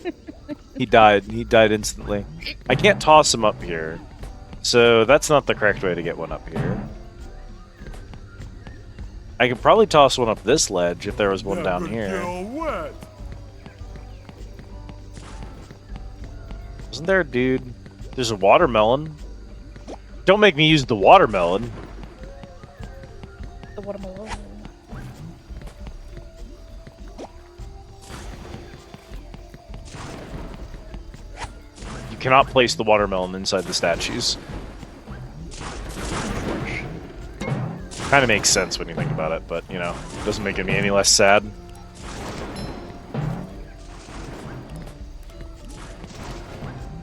He died. He died instantly. I can't toss him up here. So that's not the correct way to get one up here. I could probably toss one up this ledge if there was one down That would get here. all wet. Wasn't there a dude? There's a watermelon. Don't make me use the watermelon. The watermelon. You cannot place the watermelon inside the statues. Kind of makes sense when you think about it, but, you know, it doesn't make me any less sad.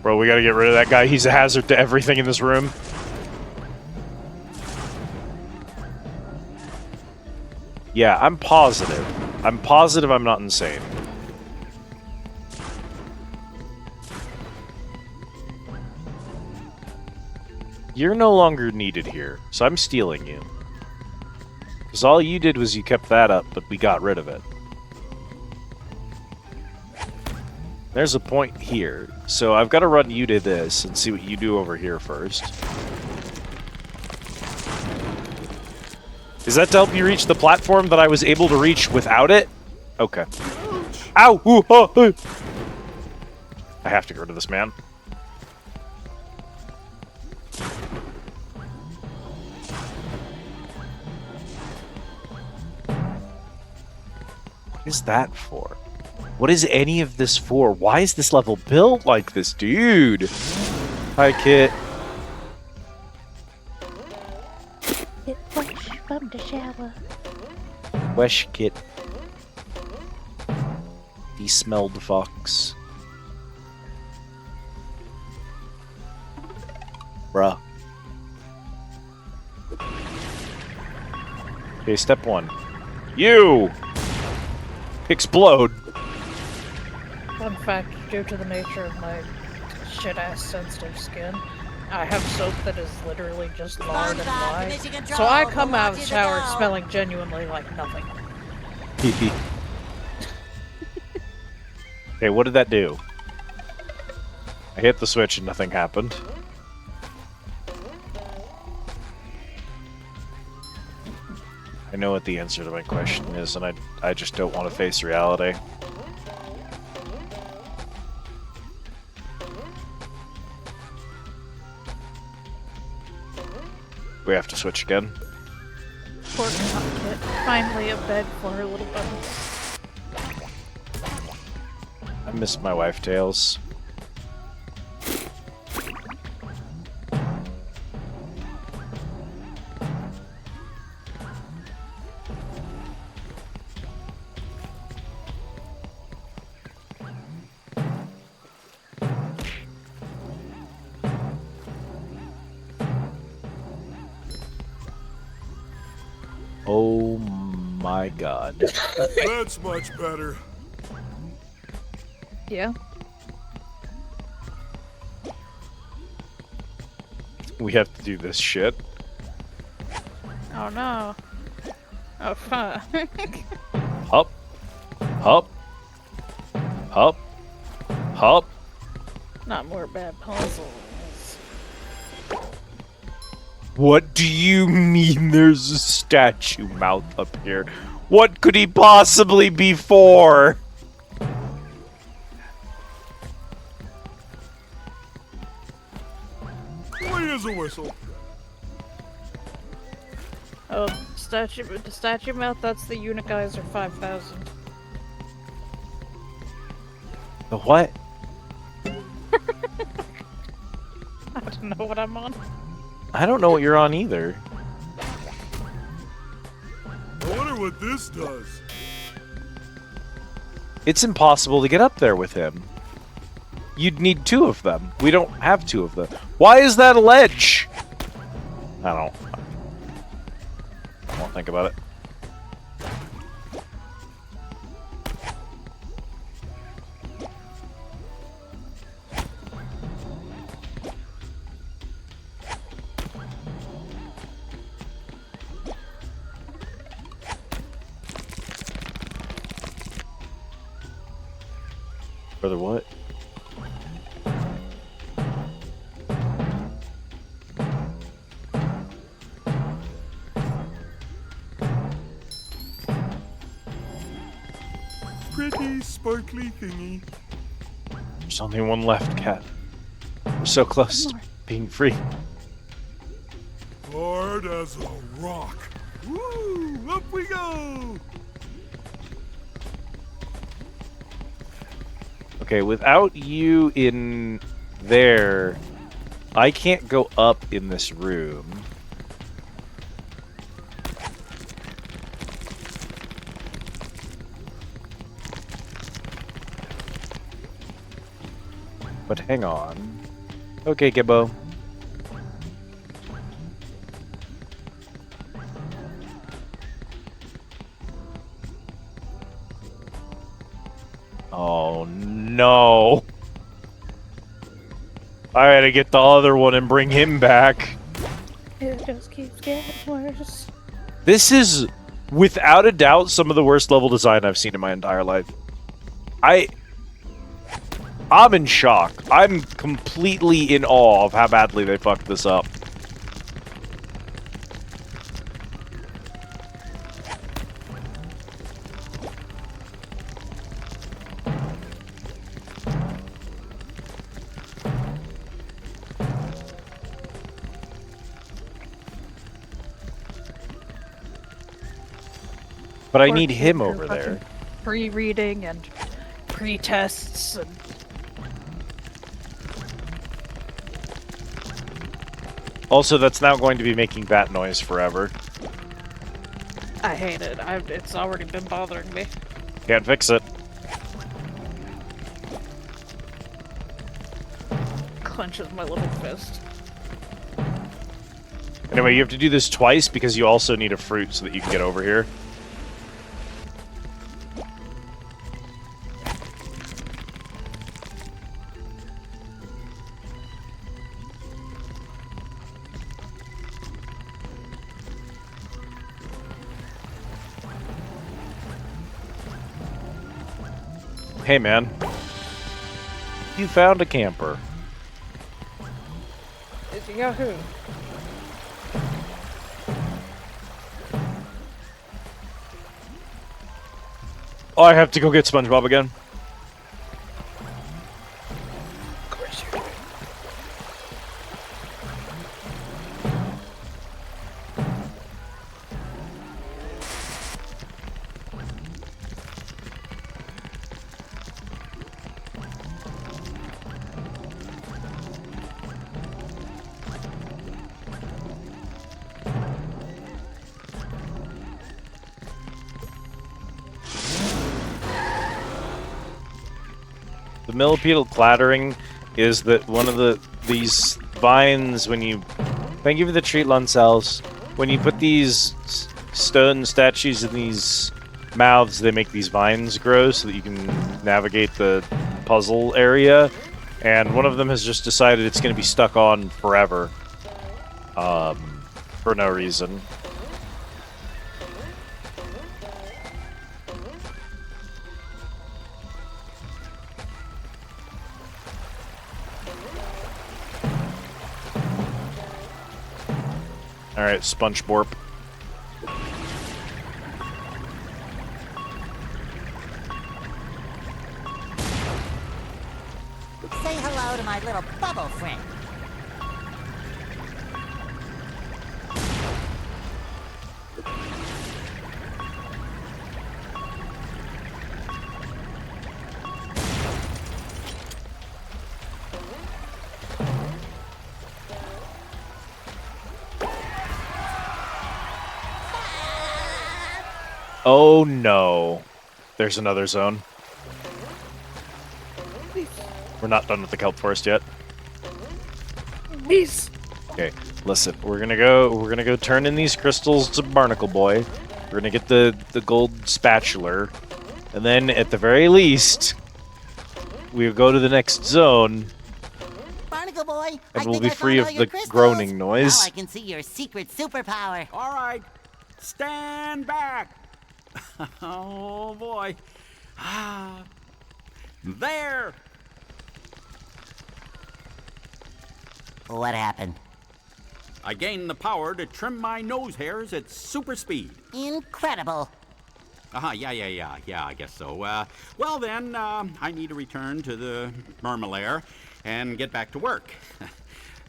Bro, we gotta get rid of that guy. He's a hazard to everything in this room. Yeah, I'm positive. I'm positive I'm not insane. You're no longer needed here, so I'm stealing you. Because all you did was you kept that up, but we got rid of it. There's a point here, so I've got to run you to this and see what you do over here first. Is that to help you reach the platform that I was able to reach without it? Okay. Ow! Ooh, oh, oh. I have to get rid of this man. What is that for? What is any of this for? Why is this level built like this, dude? Hi, Kit. Get fresh from the shower. Wesh, Kit. The smelled fox. Bruh. Okay, step one. You! Explode! Fun fact, due to the nature of my shit-ass sensitive skin, I have soap that is literally just lard and lye. So I come out of the shower smelling genuinely like nothing. Okay, what did that do? I hit the switch and nothing happened. I know what the answer to my question is, and I just don't want to face reality. We have to switch again. Poor Kit. Finally a bed for her little bunny. I miss my wife, Tails. Oh my god. That's much better. Yeah. We have to do this shit. Oh no. Oh fuck. Hop. Hop. Hop. Hop. Not more bad puzzles. What do you mean there's a statue mouth up here? What could he possibly be for? Clean as a whistle. Oh, statue mouth, that's the Unikizer 5000. The what? I don't know what I'm on. I don't know what you're on either. I wonder what this does. It's impossible to get up there with him. You'd need 2 of them. We don't have 2 of them. Why is that a ledge? I won't think about it. Brother, what? Pretty sparkly thingy. There's only one left, Cat. We're so close to being free. Hard as a rock. Woo! Up we go! Okay, without you in there, I can't go up in this room. But hang on. Okay, Gibbo. Oh no. I gotta get the other one and bring him back. It just keeps getting worse. This is, without a doubt, some of the worst level design I've seen in my entire life. I'm in shock. I'm completely in awe of how badly they fucked this up. But I need him over there. Pre-reading and pre-tests and... Also, that's now going to be making that noise forever. I hate it. It's already been bothering me. Can't fix it. Clenches my little fist. Anyway, you have to do this twice because you also need a fruit so that you can get over here. Hey man, you found a camper. It's a Yahoo. Oh, I have to go get SpongeBob again. Of course you do. The millipede clattering is that one of these vines, when you... Thank you for the treat, Luncels. When you put these stone statues in these mouths, they make these vines grow so that you can navigate the puzzle area. And one of them has just decided it's going to be stuck on forever. For no reason. Alright, SpongeBorp. Say hello to my little bubble friend. Oh no. There's another zone. We're not done with the kelp forest yet. Please. Okay, listen. We're gonna go turn in these crystals to Barnacle Boy. We're gonna get the gold spatula. And then at the very least, we'll go to the next zone. Barnacle Boy, And I we'll think be I free found of all your the crystals. groaning noise. Now I can see your secret superpower. All right, stand back. Oh boy. Ah, there. What happened? I gained the power to trim my nose hairs at super speed. Incredible. Yeah, I guess so. Well then, I need to return to the Murmelair and get back to work.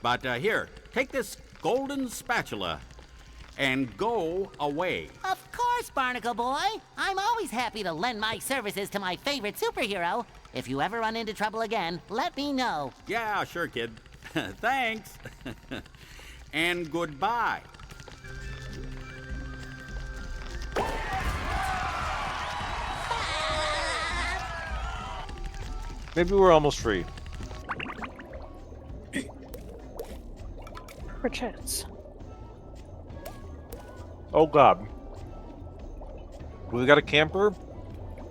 But here, take this golden spatula and go away. Of course, Barnacle Boy. I'm always happy to lend my services to my favorite superhero. If you ever run into trouble again, let me know. Yeah, sure, kid. Thanks. And goodbye. Maybe we're almost free. Perchance. Oh god. We got a camper,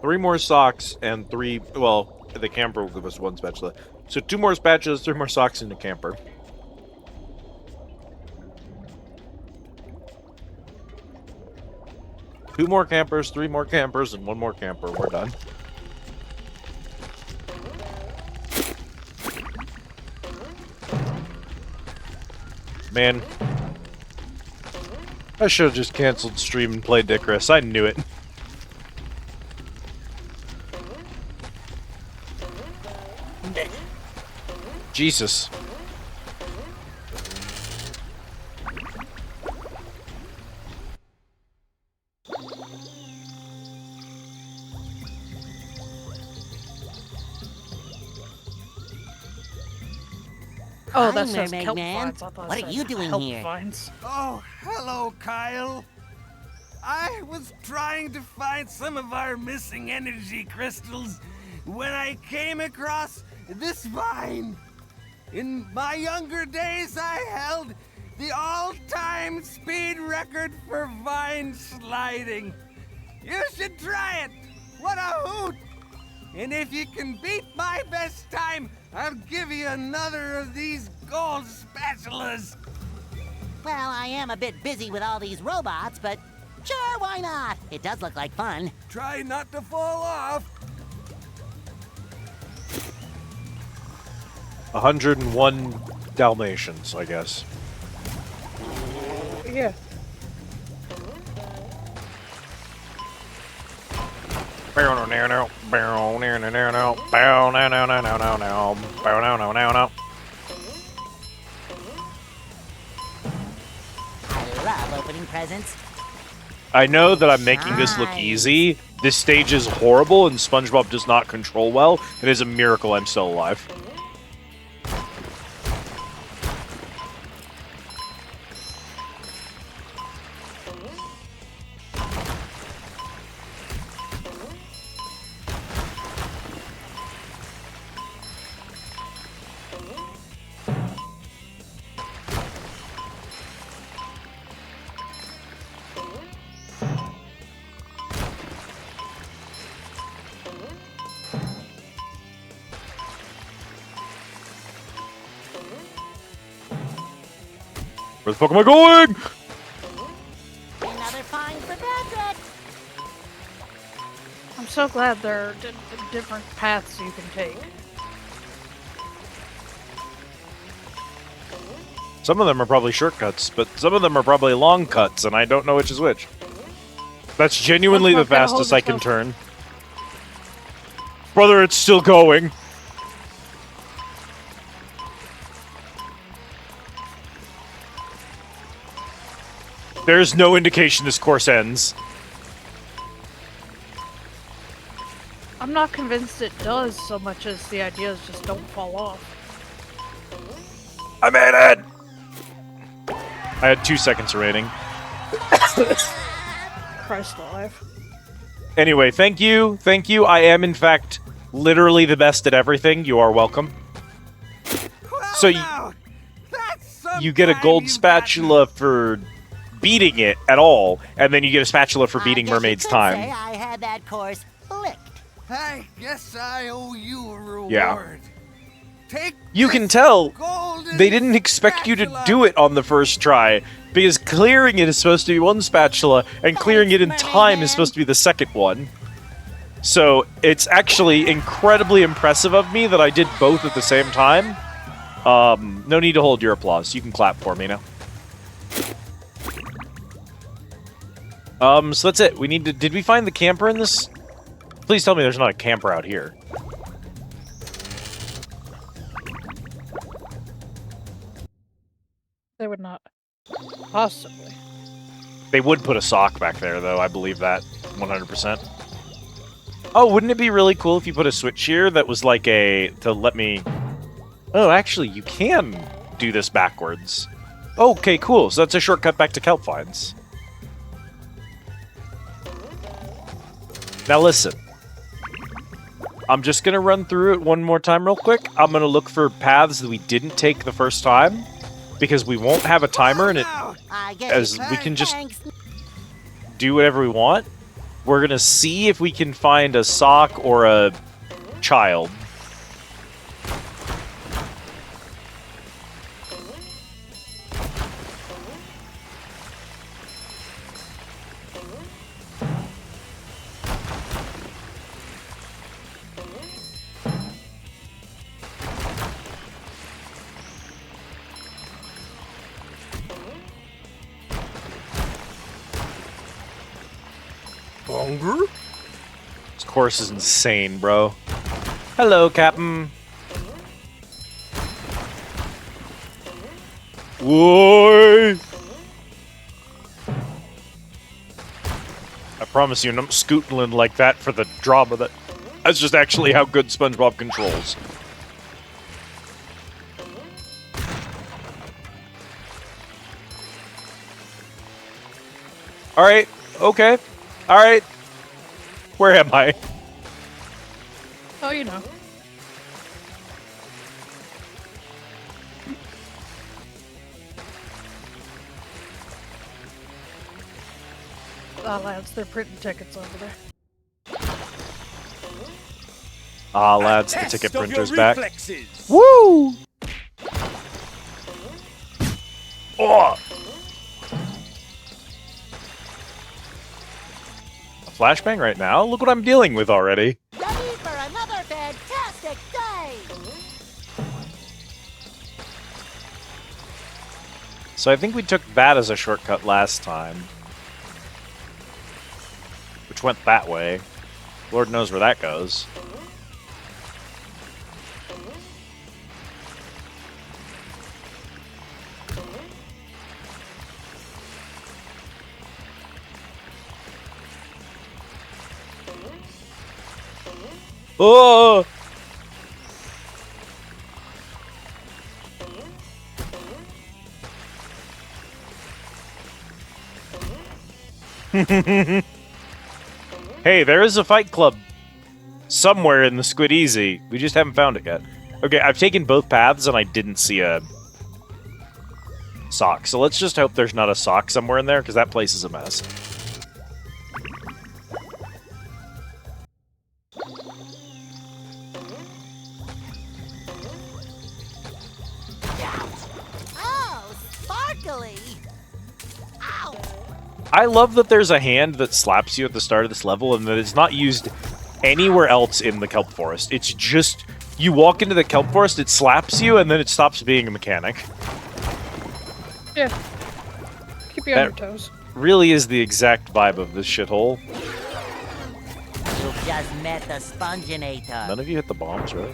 3 more socks, and 3... Well, the camper will give us 1 spatula. So 2 more spatulas, 3 more socks in the camper. Two more campers, 3 more campers, and 1 more camper. We're done. Man. I should have just canceled stream and played Icarus. I knew it. Jesus. Oh, Hi, that says Mermaid kelp Man. vines. I thought it What are said you doing help here? Vines. Oh, hello, Kyle. I was trying to find some of our missing energy crystals when I came across this vine. In my younger days, I held the all-time speed record for vine sliding. You should try it. What a hoot! And if you can beat my best time, I'll give you another of these gold spatulas. Well, I am a bit busy with all these robots, but sure, why not? It does look like fun. Try not to fall off. 101 Dalmatians, I guess. Yeah. I love opening presents. I know that I'm making this look Nice. easy. This stage is horrible and SpongeBob does not control well. It is a miracle I'm still alive. Where the fuck am I going? Another find for Patrick. I'm so glad there are different paths you can take. Some of them are probably shortcuts, but some of them are probably long cuts, and I don't know which is which. That's genuinely the SpongeBob, gotta hold fastest I can yourself. turn. Brother, it's still going. There's no indication this course ends. I'm not convinced it does so much as the idea is just don't fall off. I made it! I had 2 seconds remaining. Christ alive. Anyway, thank you. Thank you. I am, in fact, literally the best at everything. You are welcome. So you get a gold spatula for beating it at all, and then you get a spatula for beating Mermaid's time. Say I had that course licked. I guess I owe you a reward. Yeah. Take You can tell golden they didn't expect you to do it on the first try, because clearing it is supposed to be one spatula, and clearing it in time is supposed to be the second one. So it's actually incredibly impressive of me that I did both at the same time. No need to hold your applause. You can clap for me now. So that's it. We need to... Did we find the camper in this? Please tell me there's not a camper out here. They would not. Possibly. They would put a sock back there, though. I believe that 100%. Oh, wouldn't it be really cool if you put a switch here that was like a... to let me... Oh, actually, you can do this backwards. Okay, cool. So that's a shortcut back to kelp finds. Now listen. I'm just going to run through it one more time real quick. I'm going to look for paths that we didn't take the first time, because we won't have a timer, and as we can just do whatever we want. We're going to see if we can find a sock or a child. Hunger? This course is insane, bro. Hello, Captain. Whoa! I promise you, I'm scootling like that for the drama. That's just actually how good SpongeBob controls. All right. Okay. All right. Where am I? Oh, you know. Ah, lads, they're printing tickets over there. Ah, lads, the ticket printer's back. Reflexes. Woo! Oh! A flashbang right now? Look what I'm dealing with already. Ready for another fantastic day! So I think we took that as a shortcut last time. Which went that way. Lord knows where that goes. Oh! Hey, there is a fight club somewhere in the Squid Easy. We just haven't found it yet. Okay, I've taken both paths and I didn't see a sock. So let's just hope there's not a sock somewhere in there, because that place is a mess. Oh, sparkly! Ow! I love that there's a hand that slaps you at the start of this level and that it's not used anywhere else in the kelp forest. It's just, you walk into the kelp forest, it slaps you, and then it stops being a mechanic. Yeah. Keep you on your toes. Really is the exact vibe of this shithole. You've just met the Sponginator. None of you hit the bombs, really?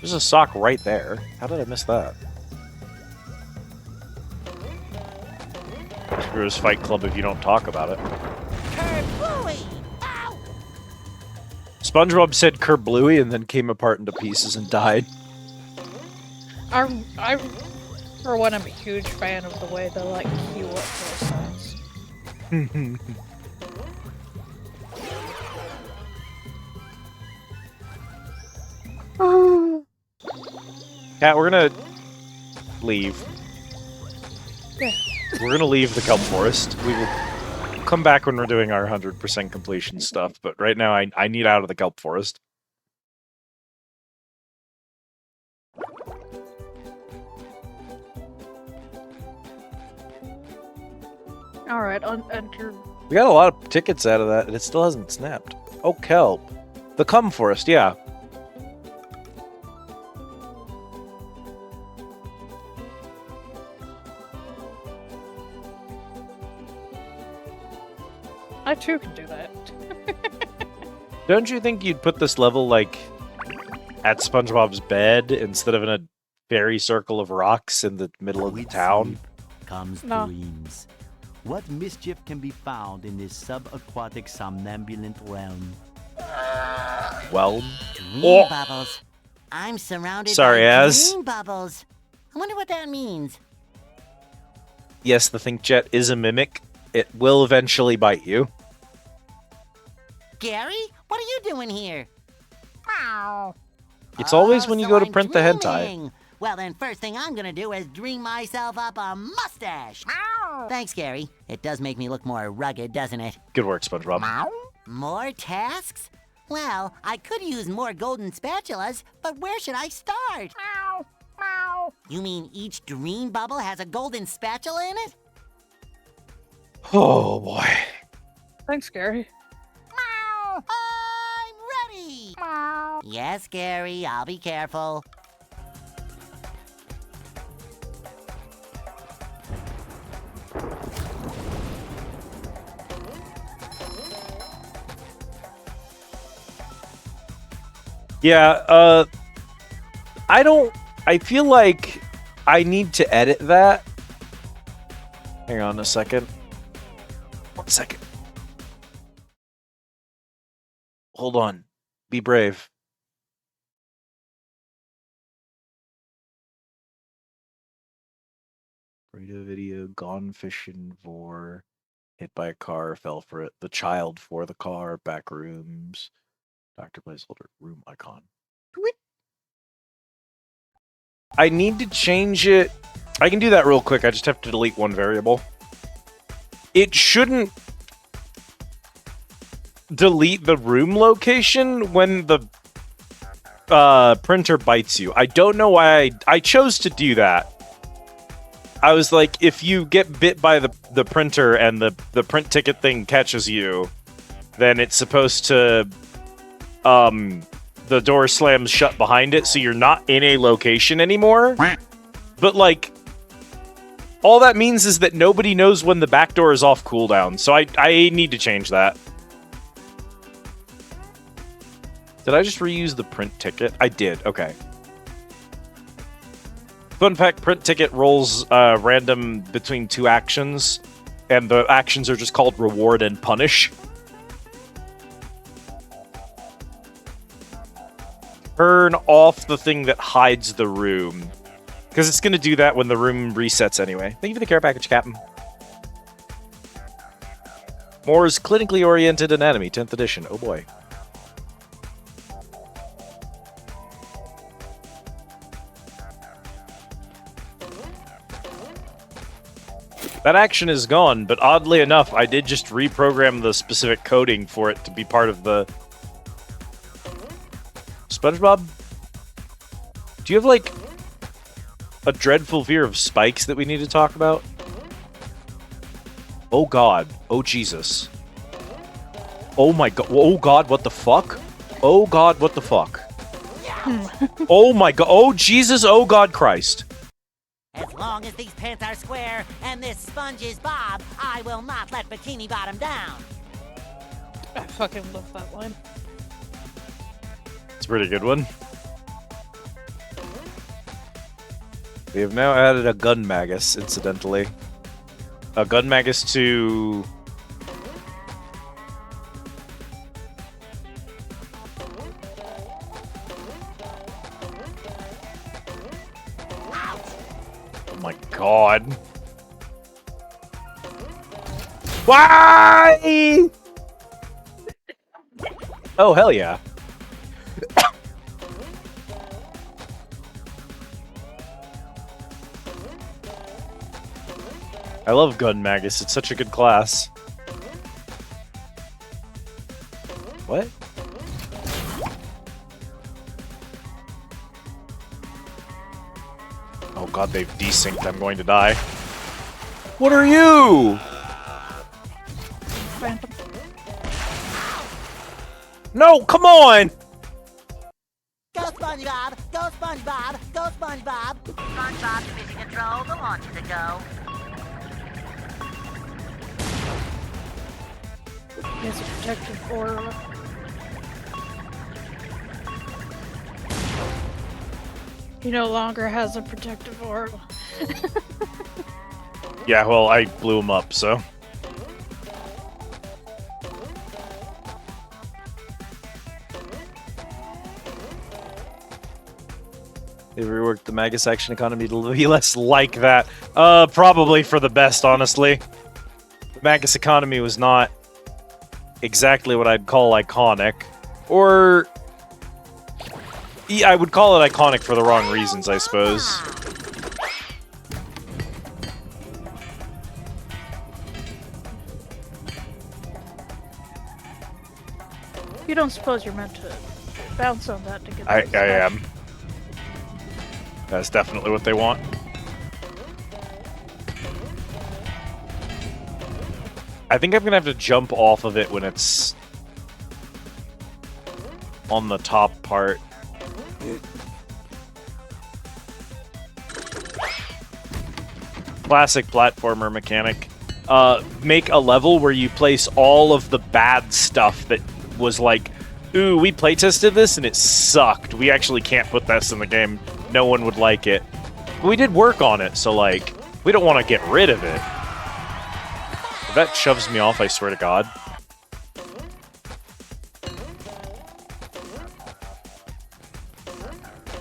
There's a sock right there. How did I miss that? Screw this fight club if you don't talk about it. Kerblooey! Ow! SpongeBob said kerblooey and then came apart into pieces and died. I, for one, am a huge fan of the way they like queue up those songs. Cat, we're gonna leave. Yeah. We're gonna leave the kelp forest. We will come back when we're doing our 100% completion stuff, but right now I need out of the kelp forest. Alright, enter. We got a lot of tickets out of that, and it still hasn't snapped. Oh, kelp. The cum forest, yeah. I too can do that. Don't you think you'd put this level, like, at SpongeBob's bed instead of in a fairy circle of rocks in the middle of the town? Comes No. dreams. What mischief can be found in this subaquatic somnambulant realm? Well, Dream bubbles. I'm surrounded Sorry, by Az. dream bubbles. I wonder what that means. yes, the Think Jet is a mimic. It will eventually bite you. Gary, what are you doing here? It's always Oh, when you so go to I'm print the hentai. dreaming. Well, then first thing I'm gonna do is dream myself up a mustache. Thanks, Gary. It does make me look more rugged, doesn't it? Good work, SpongeBob. More tasks? Well, I could use more golden spatulas, but where should I start? You mean each dream bubble has a golden spatula in it? Oh, boy. Thanks, Gary. I'm ready! Yes, Gary, I'll be careful. Yeah, I feel like I need to edit that. Hang on a second. 1 second. Hold on. Be brave. Burrito video, gone fishing for, hit by a car, fell for it. The child for the car, back rooms. Dr. Placeholder, room icon. I need to change it. I can do that real quick. I just have to delete one variable. It shouldn't delete the room location when the printer bites you. I don't know why I chose to do that. I was like, if you get bit by the printer and the print ticket thing catches you, then it's supposed to the door slams shut behind it, so you're not in a location anymore. But like, all that means is that nobody knows when the back door is off cooldown, so I need to change that. Did I just reuse the print ticket? I did, okay. Fun fact, print ticket rolls random between 2 actions, and the actions are just called reward and punish. Turn off the thing that hides the room, because it's going to do that when the room resets anyway. Thank you for the care package, Captain. Moore's Clinically Oriented Anatomy, 10th edition. Oh boy. That action is gone, but oddly enough, I did just reprogram the specific coding for it to be part of the... SpongeBob? Do you have, like, a dreadful fear of spikes that we need to talk about? Oh god. Oh Jesus. Oh my god. Oh god, what the fuck? Oh god, what the fuck? Oh my god. Oh Jesus, oh God Christ. As long as these pants are square and this sponge is Bob, I will not let Bikini Bottom down. I fucking love that line. It's a pretty good one. We have now added a gun magus, incidentally. A gun magus to... Oh my god. Why? Oh, hell yeah. I love Gun Magus. It's such a good class. What? Oh god, they've desynced. I'm going to die. What are you? Phantom. No, come on! Go SpongeBob! Go SpongeBob! Go SpongeBob! SpongeBob's mission control, the launch is a go. He has a protective aura. He no longer has a protective aura. Yeah, well, I blew him up, so... They reworked the Magus action economy to be less like that. Probably for the best, honestly. The Magus economy was not exactly what I'd call iconic. Or... yeah, I would call it iconic for the wrong reasons, I suppose. You don't suppose you're meant to bounce on that to get I that am. That's definitely what they want. I think I'm gonna have to jump off of it when it's on the top part. Classic platformer mechanic. Make a level where you place all of the bad stuff that was like, ooh, we playtested this and it sucked. We actually can't put this in the game. No one would like it. But we did work on it, so like, we don't want to get rid of it. If that shoves me off, I swear to God.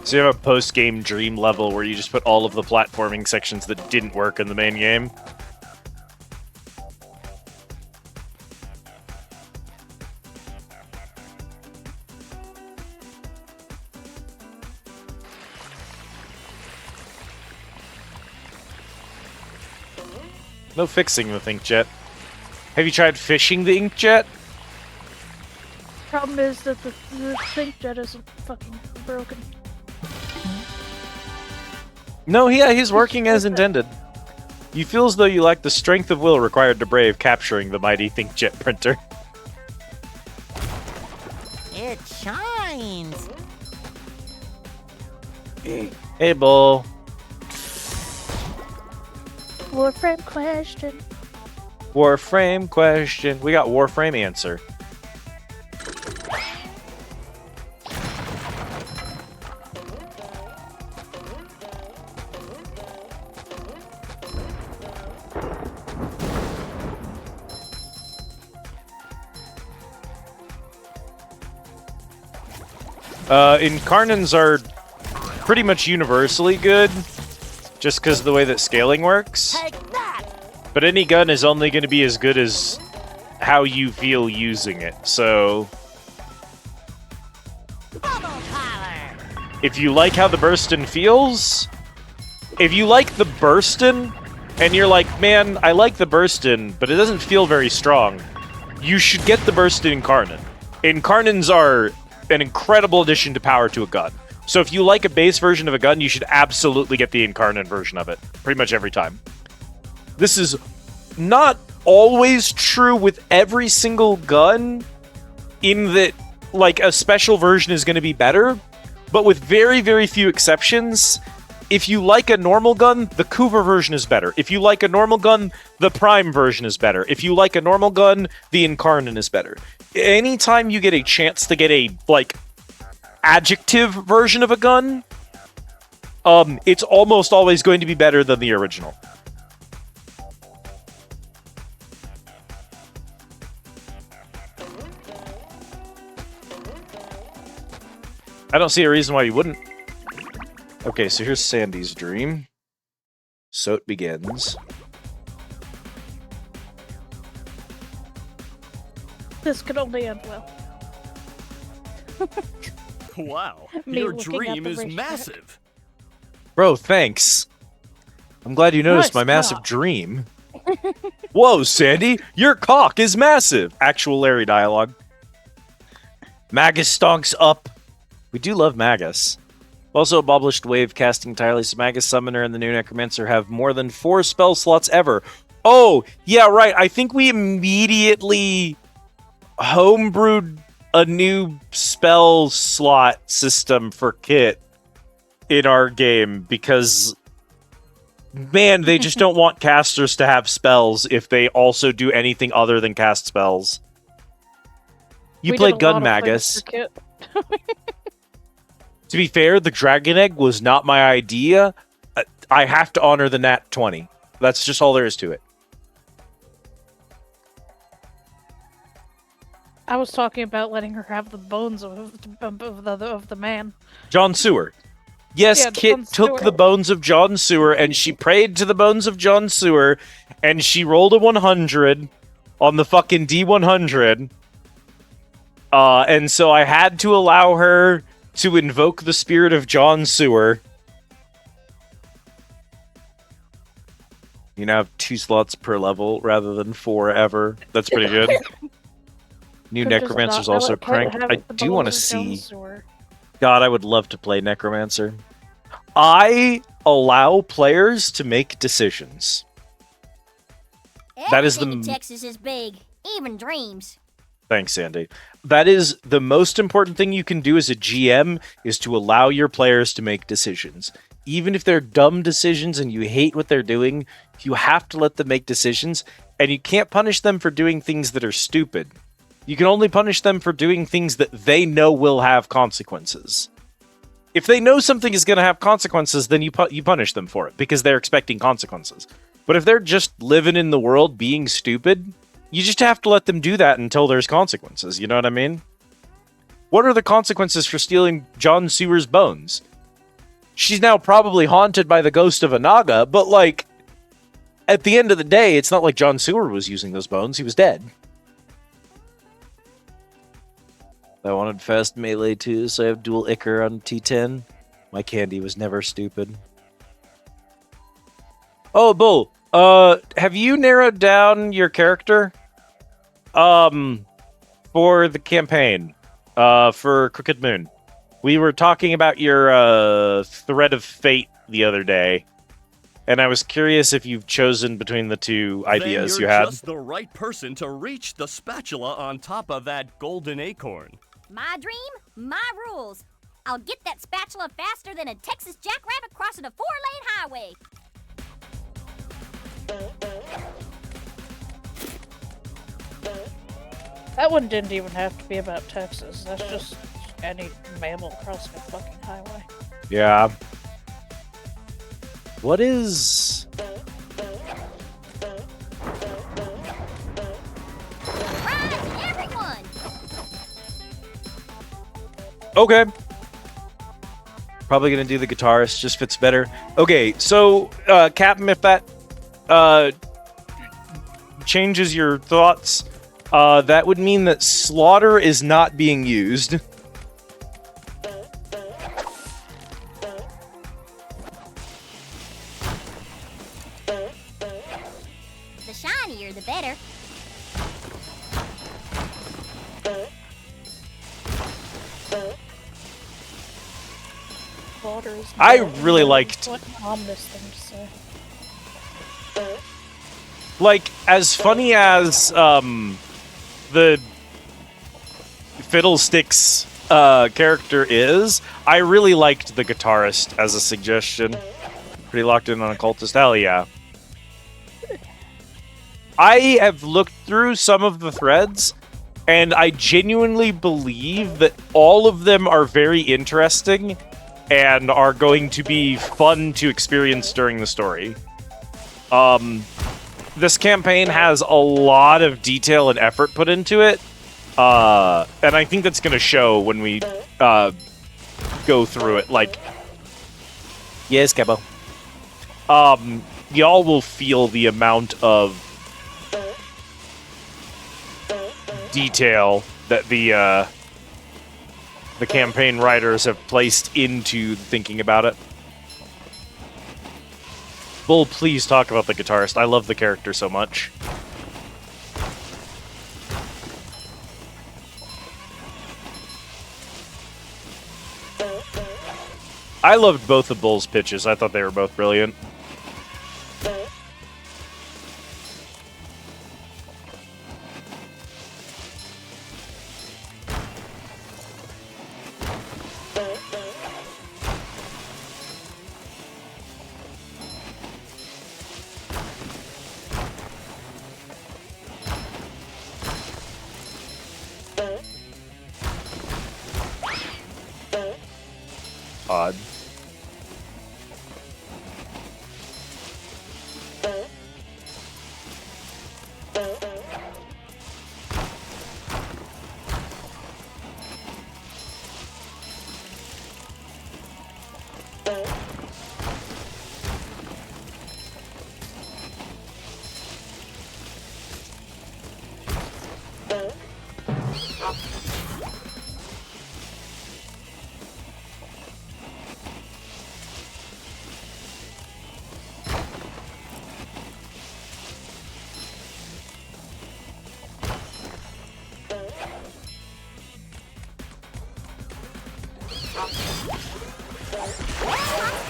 So you have a post-game dream level where you just put all of the platforming sections that didn't work in the main game. No fixing the inkjet. Have you tried fishing the inkjet? Problem is that the inkjet isn't fucking broken. No, yeah, he's working as intended. You feel as though you lack the strength of will required to brave capturing the mighty inkjet printer. It shines. Hey, Bull. Warframe question. Warframe question. We got Warframe answer. Incarnans are pretty much universally good, just because of the way that scaling works. But any gun is only going to be as good as how you feel using it, so... If you like how the Burstin feels, if you like the Burstin, and you're like, man, I like the Burstin, but it doesn't feel very strong, you should get the Burstin Incarnate. Incarnans are an incredible addition to power to a gun. So if you like a base version of a gun, you should absolutely get the Incarnate version of it. Pretty much every time. This is not always true with every single gun, in that, like, a special version is going to be better, but with very, very few exceptions, if you like a normal gun, the Cougar version is better. If you like a normal gun, the Prime version is better. If you like a normal gun, the Incarnate is better. Anytime you get a chance to get a, like, adjective version of a gun, it's almost always going to be better than the original. I don't see a reason why you wouldn't. Okay, so here's Sandy's dream. So it begins. This could only end well. Wow, Me your looking at dream the is racetrack. massive. Bro, thanks. I'm glad you noticed Nice my massive cock. dream. Whoa, Sandy, your cock is massive. Actual Larry dialogue. Magus stonks up. We do love Magus. Also, Boblished Wave casting entirely, so Magus Summoner and the new Necromancer have more than 4 spell slots ever. Oh, yeah, right. I think we immediately homebrewed a new spell slot system for Kit in our game because, man, they just don't want casters to have spells if they also do anything other than cast spells. You We played did a lot Gun of things Magus. for Kit. To be fair, the Dragon Egg was not my idea. I have to honor the Nat 20. That's just all there is to it. I was talking about letting her have the bones of the man. John Sewer. Yes, Yeah, Kit John took Sewer. the bones of John Sewer and she prayed to the bones of John Sewer and she rolled a 100 on the fucking D100. And so I had to allow her to invoke the spirit of John Sewer. You now have 2 slots per level rather than 4 ever. That's pretty good. New Could just Necromancer's not also let Kit cranked. have I the do want to bones of John see... Sewer. God, I would love to play Necromancer. I allow players to make decisions. That is Everything in the... Texas is big, even dreams. Thanks, Sandy. That is the most important thing you can do as a GM, is to allow your players to make decisions. Even if they're dumb decisions and you hate what they're doing, you have to let them make decisions, and you can't punish them for doing things that are stupid. You can only punish them for doing things that they know will have consequences. If they know something is going to have consequences, then you punish them for it, because they're expecting consequences. But if they're just living in the world being stupid, you just have to let them do that until there's consequences, you know what I mean? What are the consequences for stealing John Sewer's bones? She's now probably haunted by the ghost of a Naga, but, like, at the end of the day, it's not like John Sewer was using those bones, he was dead. I wanted fast melee too, so I have dual Ichor on T10. My candy was never stupid. Oh, Bull, have you narrowed down your character? For the campaign, for Crooked Moon. We were talking about your, Thread of Fate the other day, and I was curious if you've chosen between the two ideas then you you're had. just the right person to reach the spatula on top of that golden acorn. My dream, my rules. I'll get that spatula faster than a Texas jackrabbit crossing a 4-lane highway. That one didn't even have to be about Texas. That's just any mammal crossing a fucking highway. Yeah. What is... Right, everyone! Okay. Probably gonna do the guitarist, just fits better. Okay, so, Captain, if that, changes your thoughts, that would mean that Slaughter is not being used. The shinier, the better. Water is I dead. really liked... What an ominous thing to say. Like, as funny as, the Fiddlesticks, character is, I really liked the guitarist as a suggestion. Pretty locked in on Occultist, hell yeah. I have looked through some of the threads, and I genuinely believe that all of them are very interesting and are going to be fun to experience during the story. This campaign has a lot of detail and effort put into it, and I think that's going to show when we go through it. Like, yes, Kebo. Y'all will feel the amount of detail that the campaign writers have placed into thinking about it. Bull, please talk about the guitarist. I love the character so much. I loved both of Bull's pitches. I thought they were both brilliant. Odd.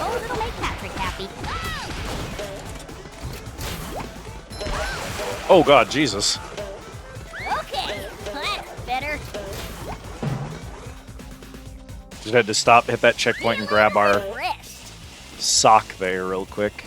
Oh, it'll make Patrick happy. Oh god, Jesus. Okay, that's better. Just had to stop, hit that checkpoint, and grab our Rest. sock there real quick.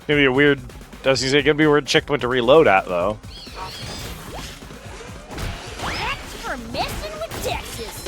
Gonna be a weird. Does he say gonna be a weird checkpoint to reload at though? That's for messing with Texas.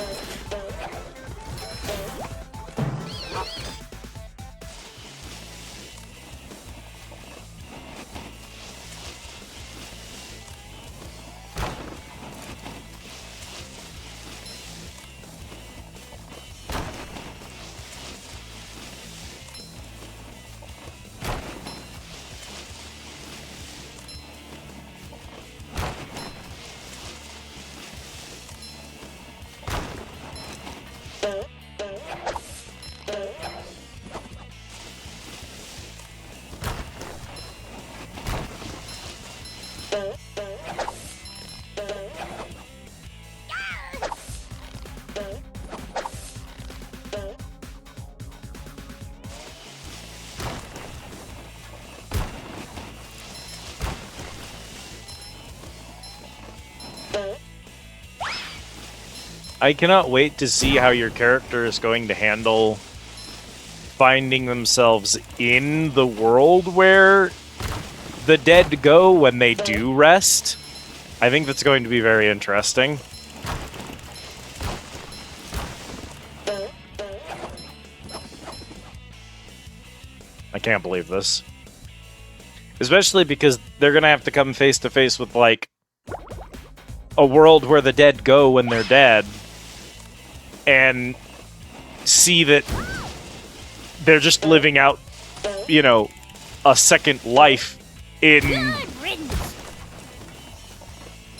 I cannot wait to see how your character is going to handle finding themselves in the world where the dead go when they do rest. I think that's going to be very interesting. I can't believe this. Especially because they're going to have to come face to face with, like, a world where the dead go when they're dead. And see that they're just living out, you know, a second life in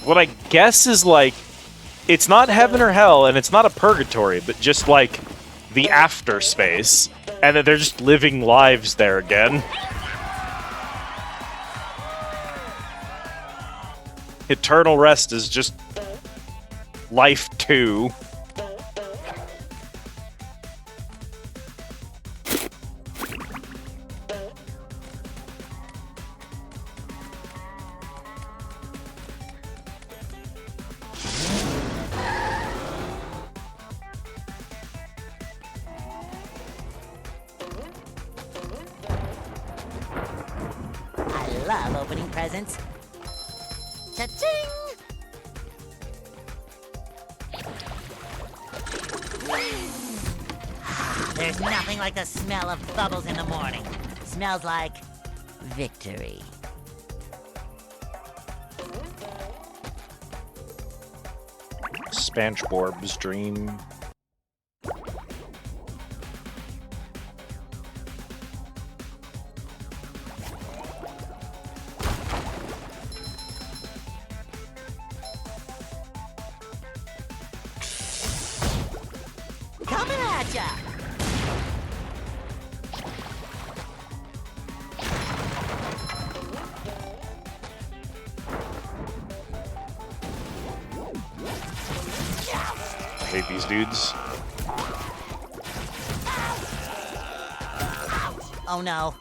what I guess is like, it's not heaven or hell, and it's not a purgatory, but just like the after space, and that they're just living lives there again. Eternal rest is just life 2. I love opening presents. Cha-ching! There's nothing like the smell of bubbles in the morning. Smells like victory. SpongeBob's dream. Gotcha! I hate these dudes. Oh no.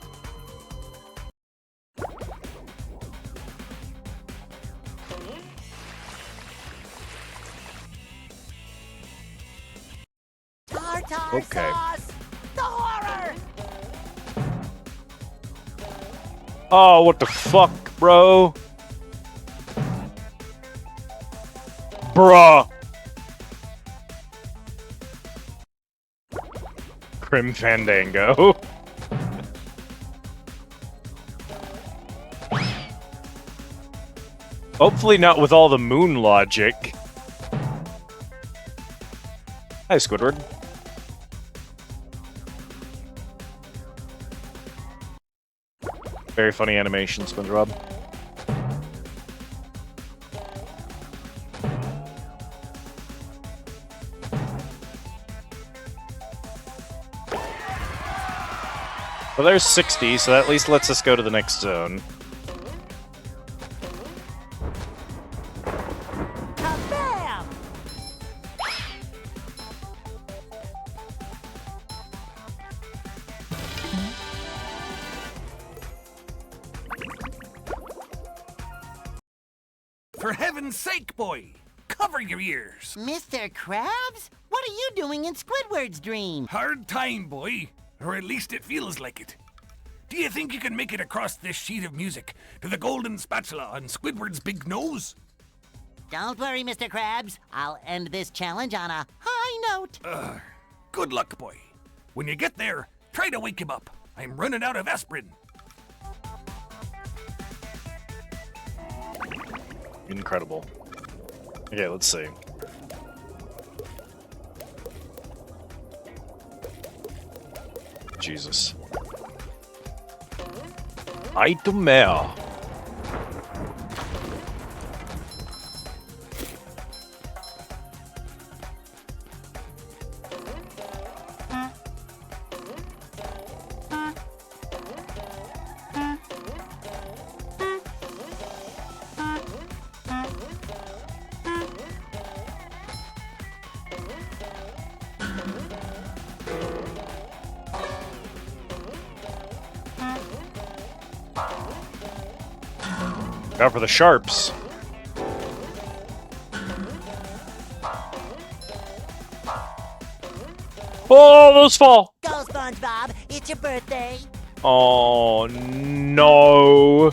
Tartar Okay. sauce! The horror! Oh, what the fuck, bro? Bruh. Crim Fandango. Hopefully not with all the moon logic. Hi, Squidward. Very funny animation, SpongeBob. Well, there's 60, so that at least lets us go to the next zone. Kabam! For heaven's sake, boy! Cover your ears! Mr. Krabs? What are you doing in Squidward's dream? Hard time, boy. Or at least it feels like it. Do you think you can make it across this sheet of music to the golden spatula on Squidward's big nose? Don't worry, Mr. Krabs. I'll end this challenge on a high note. Good luck, boy. When you get there, try to wake him up. I'm running out of aspirin. Incredible. Okay, let's see. Jesus. Nightmare. Out for the sharps. Oh, those fall. Go, SpongeBob. It's your birthday. Oh, no.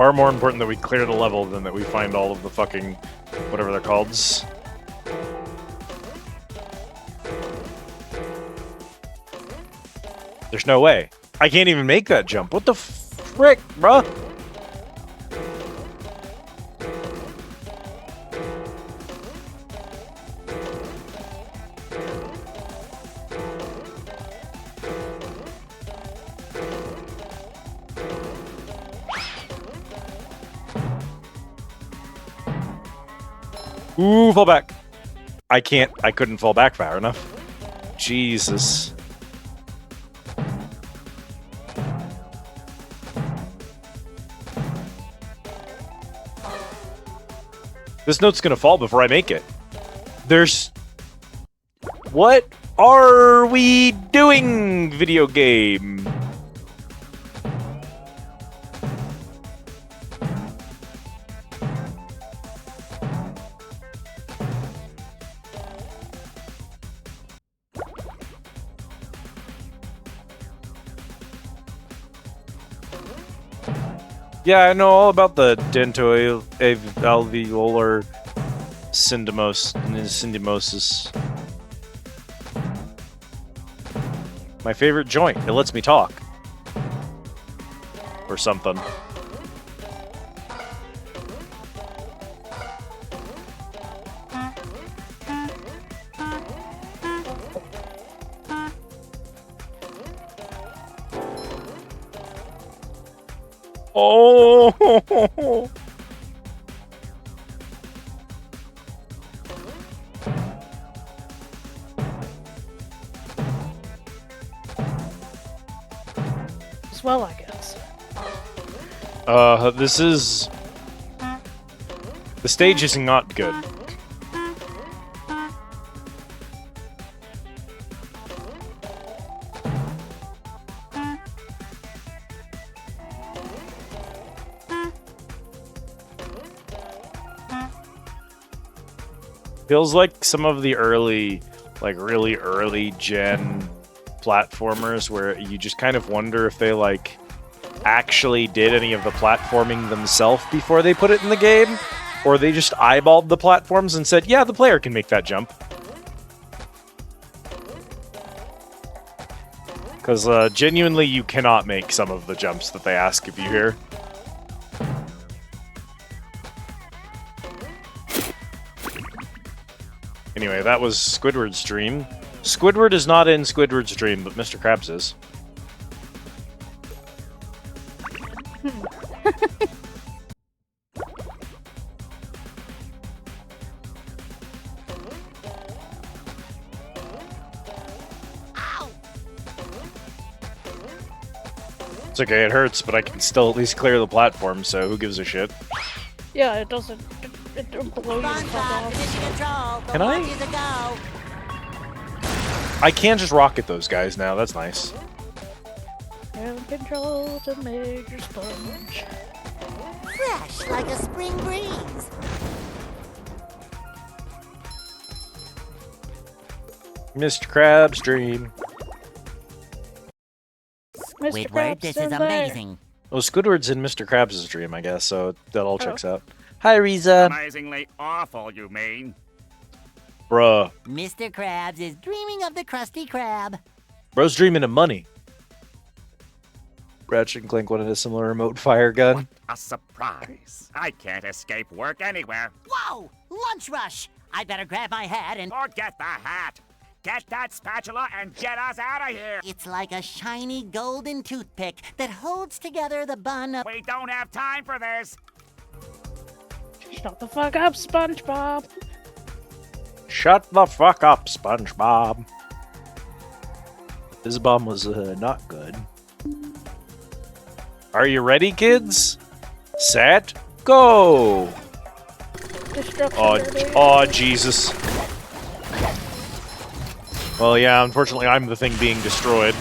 Far more important that we clear the level than that we find all of the fucking whatever they're called. There's no way. I can't even make that jump. What the frick, bruh? Ooh, fall back. I couldn't fall back far enough. Jesus. This note's gonna fall before I make it. What are we doing, video game? Yeah, I know all about the dentoalveolar syndesmosis. My favorite joint. It lets me talk. Or something. Oh! As well, I guess. This is... The stage is not good. Feels like some of the early, like really early gen platformers where you just kind of wonder if they like actually did any of the platforming themselves before they put it in the game, or they just eyeballed the platforms and said, yeah, the player can make that jump. Because genuinely you cannot make some of the jumps that they ask of you here. Anyway, that was Squidward's dream. Squidward is not in Squidward's dream, but Mr. Krabs is. It's okay, it hurts, but I can still at least clear the platform, so who gives a shit? Yeah, it doesn't. It blows the fuck off. Can I? I can just rocket those guys now, that's nice. Have control to Major Sponge. Fresh like a spring breeze. Mr. Krabs' dream. Squidward, this is amazing. Well, Squidward's in Mr. Krabs' dream, I guess, so that all checks out. Hi, Riza. Amazingly awful, you mean? Bruh. Mr. Krabs is dreaming of the Krusty Krab. Bro's dreaming of money. Ratchet and Clank wanted a similar remote fire gun. What a surprise. I can't escape work anywhere. Whoa! Lunch rush! I better grab my hat and... Forget the hat. Get that spatula and get us out of here. It's like a shiny golden toothpick that holds together the bun of... We don't have time for this. Shut the fuck up, SpongeBob. Shut the fuck up, SpongeBob. This bomb was not good. Are you ready, kids? Set, go! Oh, Jesus. Well, yeah, unfortunately, I'm the thing being destroyed.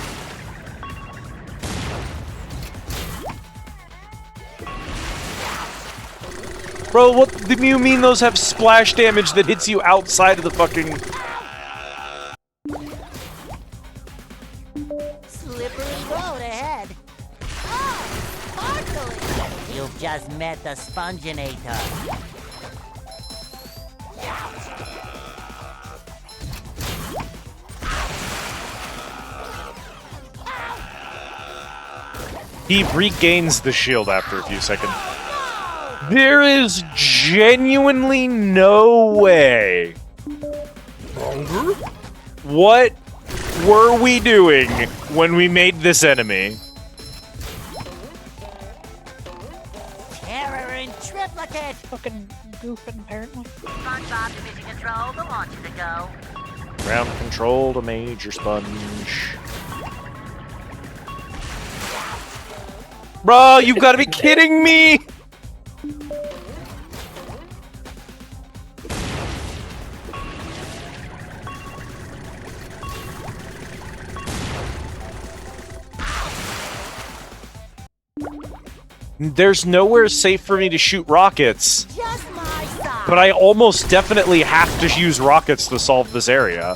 Bro, what do you mean those have splash damage that hits you outside of the fucking... Slippery road ahead. Oh, sparkling! You've just met the Sponginator. He regains the shield after a few seconds. There is genuinely no way. What were we doing when we made this enemy? Terror in triplicate! Fucking goofing, apparently. SpongeBob Division Control, the launch is a go. Ground control to Major Sponge. Bro, you've got to be kidding me! There's nowhere safe for me to shoot rockets. Just my side. But I almost definitely have to use rockets to solve this area.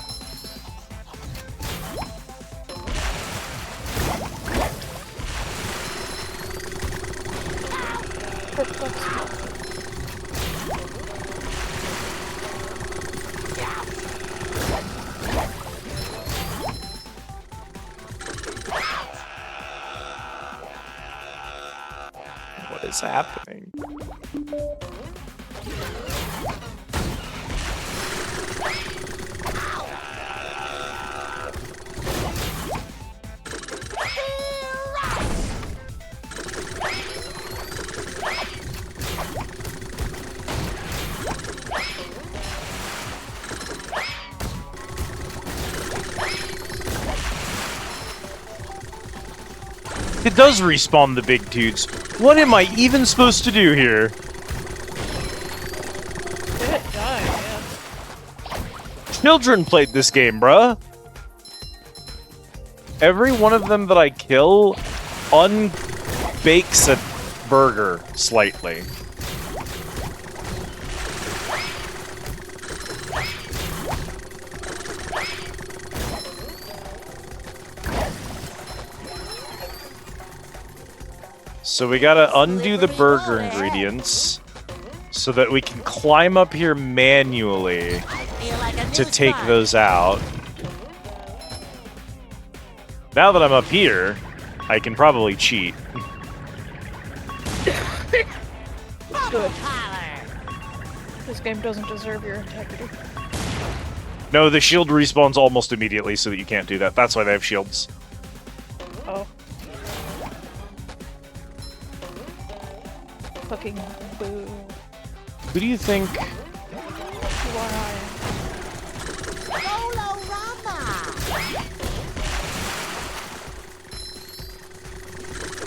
What is happening? It does respawn the big dudes. What am I even supposed to do here? Good die, yeah. Children played this game, bruh. Every one of them that I kill unbakes a burger slightly. So we gotta undo the burger ingredients so that we can climb up here manually to take those out. Now that I'm up here, I can probably cheat. Good. This game doesn't deserve your integrity. No, the shield respawns almost immediately so that you can't do that. That's why they have shields. Oh. Fucking boo. Who do you think... Why?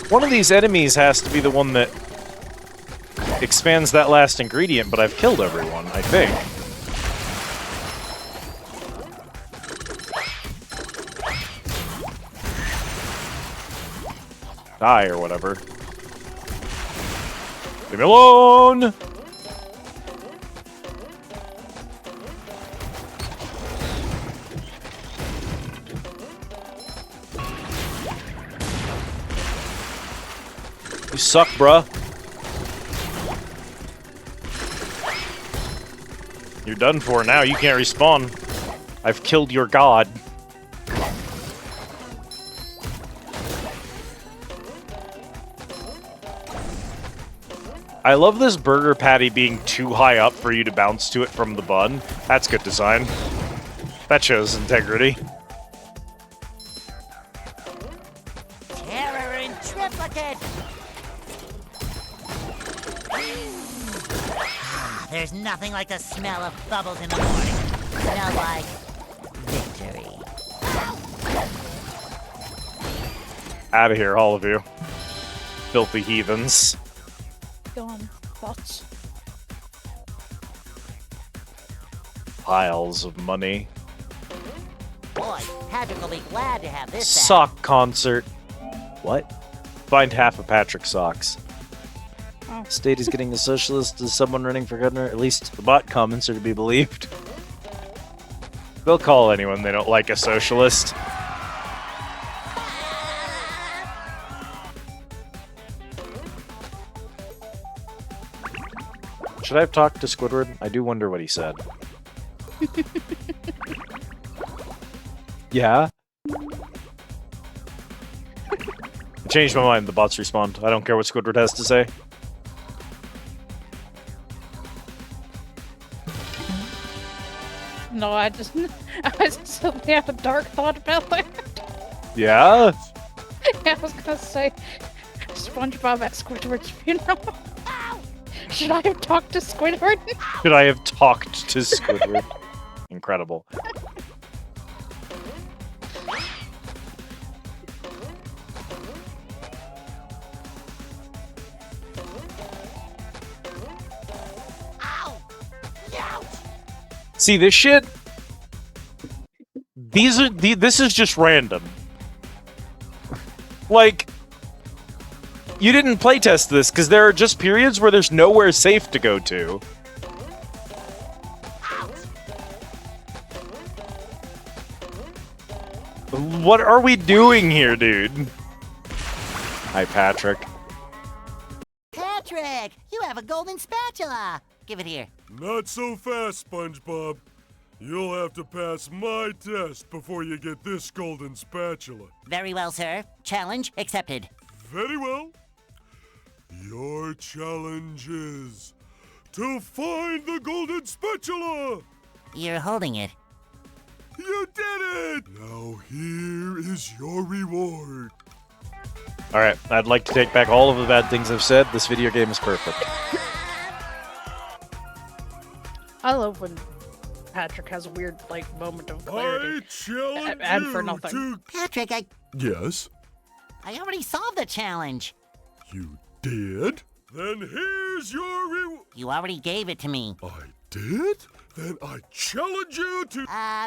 One of these enemies has to be the one that expands that last ingredient, but I've killed everyone, I think. Die or whatever. Leave me alone! You suck, bruh. You're done for now. You can't respawn. I've killed your god. I love this burger patty being too high up for you to bounce to it from the bun. That's good design. That shows integrity. Terror in triplicate! There's nothing like the smell of bubbles in the morning. Smells like victory. Out of here, all of you. Filthy heathens. Gone. Thoughts? Piles of money. Boy, Patrick will be glad to have this back. Sock concert. What? Find half of Patrick's socks. Oh. State is getting a socialist. Is someone running for governor? At least the bot comments are to be believed. They'll call anyone they don't like a socialist. Should I have talked to Squidward? I do wonder what he said. Yeah? I changed my mind. The bots respond. I don't care what Squidward has to say. No, I just suddenly have a dark thought about that. Yeah? Yeah, I was gonna say, SpongeBob at Squidward's funeral? Should I have talked to Squidward? Should I have talked to Squidward? Incredible. See this shit? This is just random. Like, you didn't playtest this because there are just periods where there's nowhere safe to go to. What are we doing here, dude? Hi, Patrick. Patrick, you have a golden spatula. Give it here. Not so fast, SpongeBob. You'll have to pass my test before you get this golden spatula. Very well, sir. Challenge accepted. Very well. Your challenge is to find the golden spatula. You're holding it. You did it! Now here is your reward. Alright, I'd like to take back all of the bad things I've said. This video game is perfect. I love when Patrick has a weird, like, moment of clarity. I challenge and you for nothing. to... Patrick, Yes? I already solved the challenge. You did? Then here's your reward. You already gave it to me. I did? Then I challenge you to...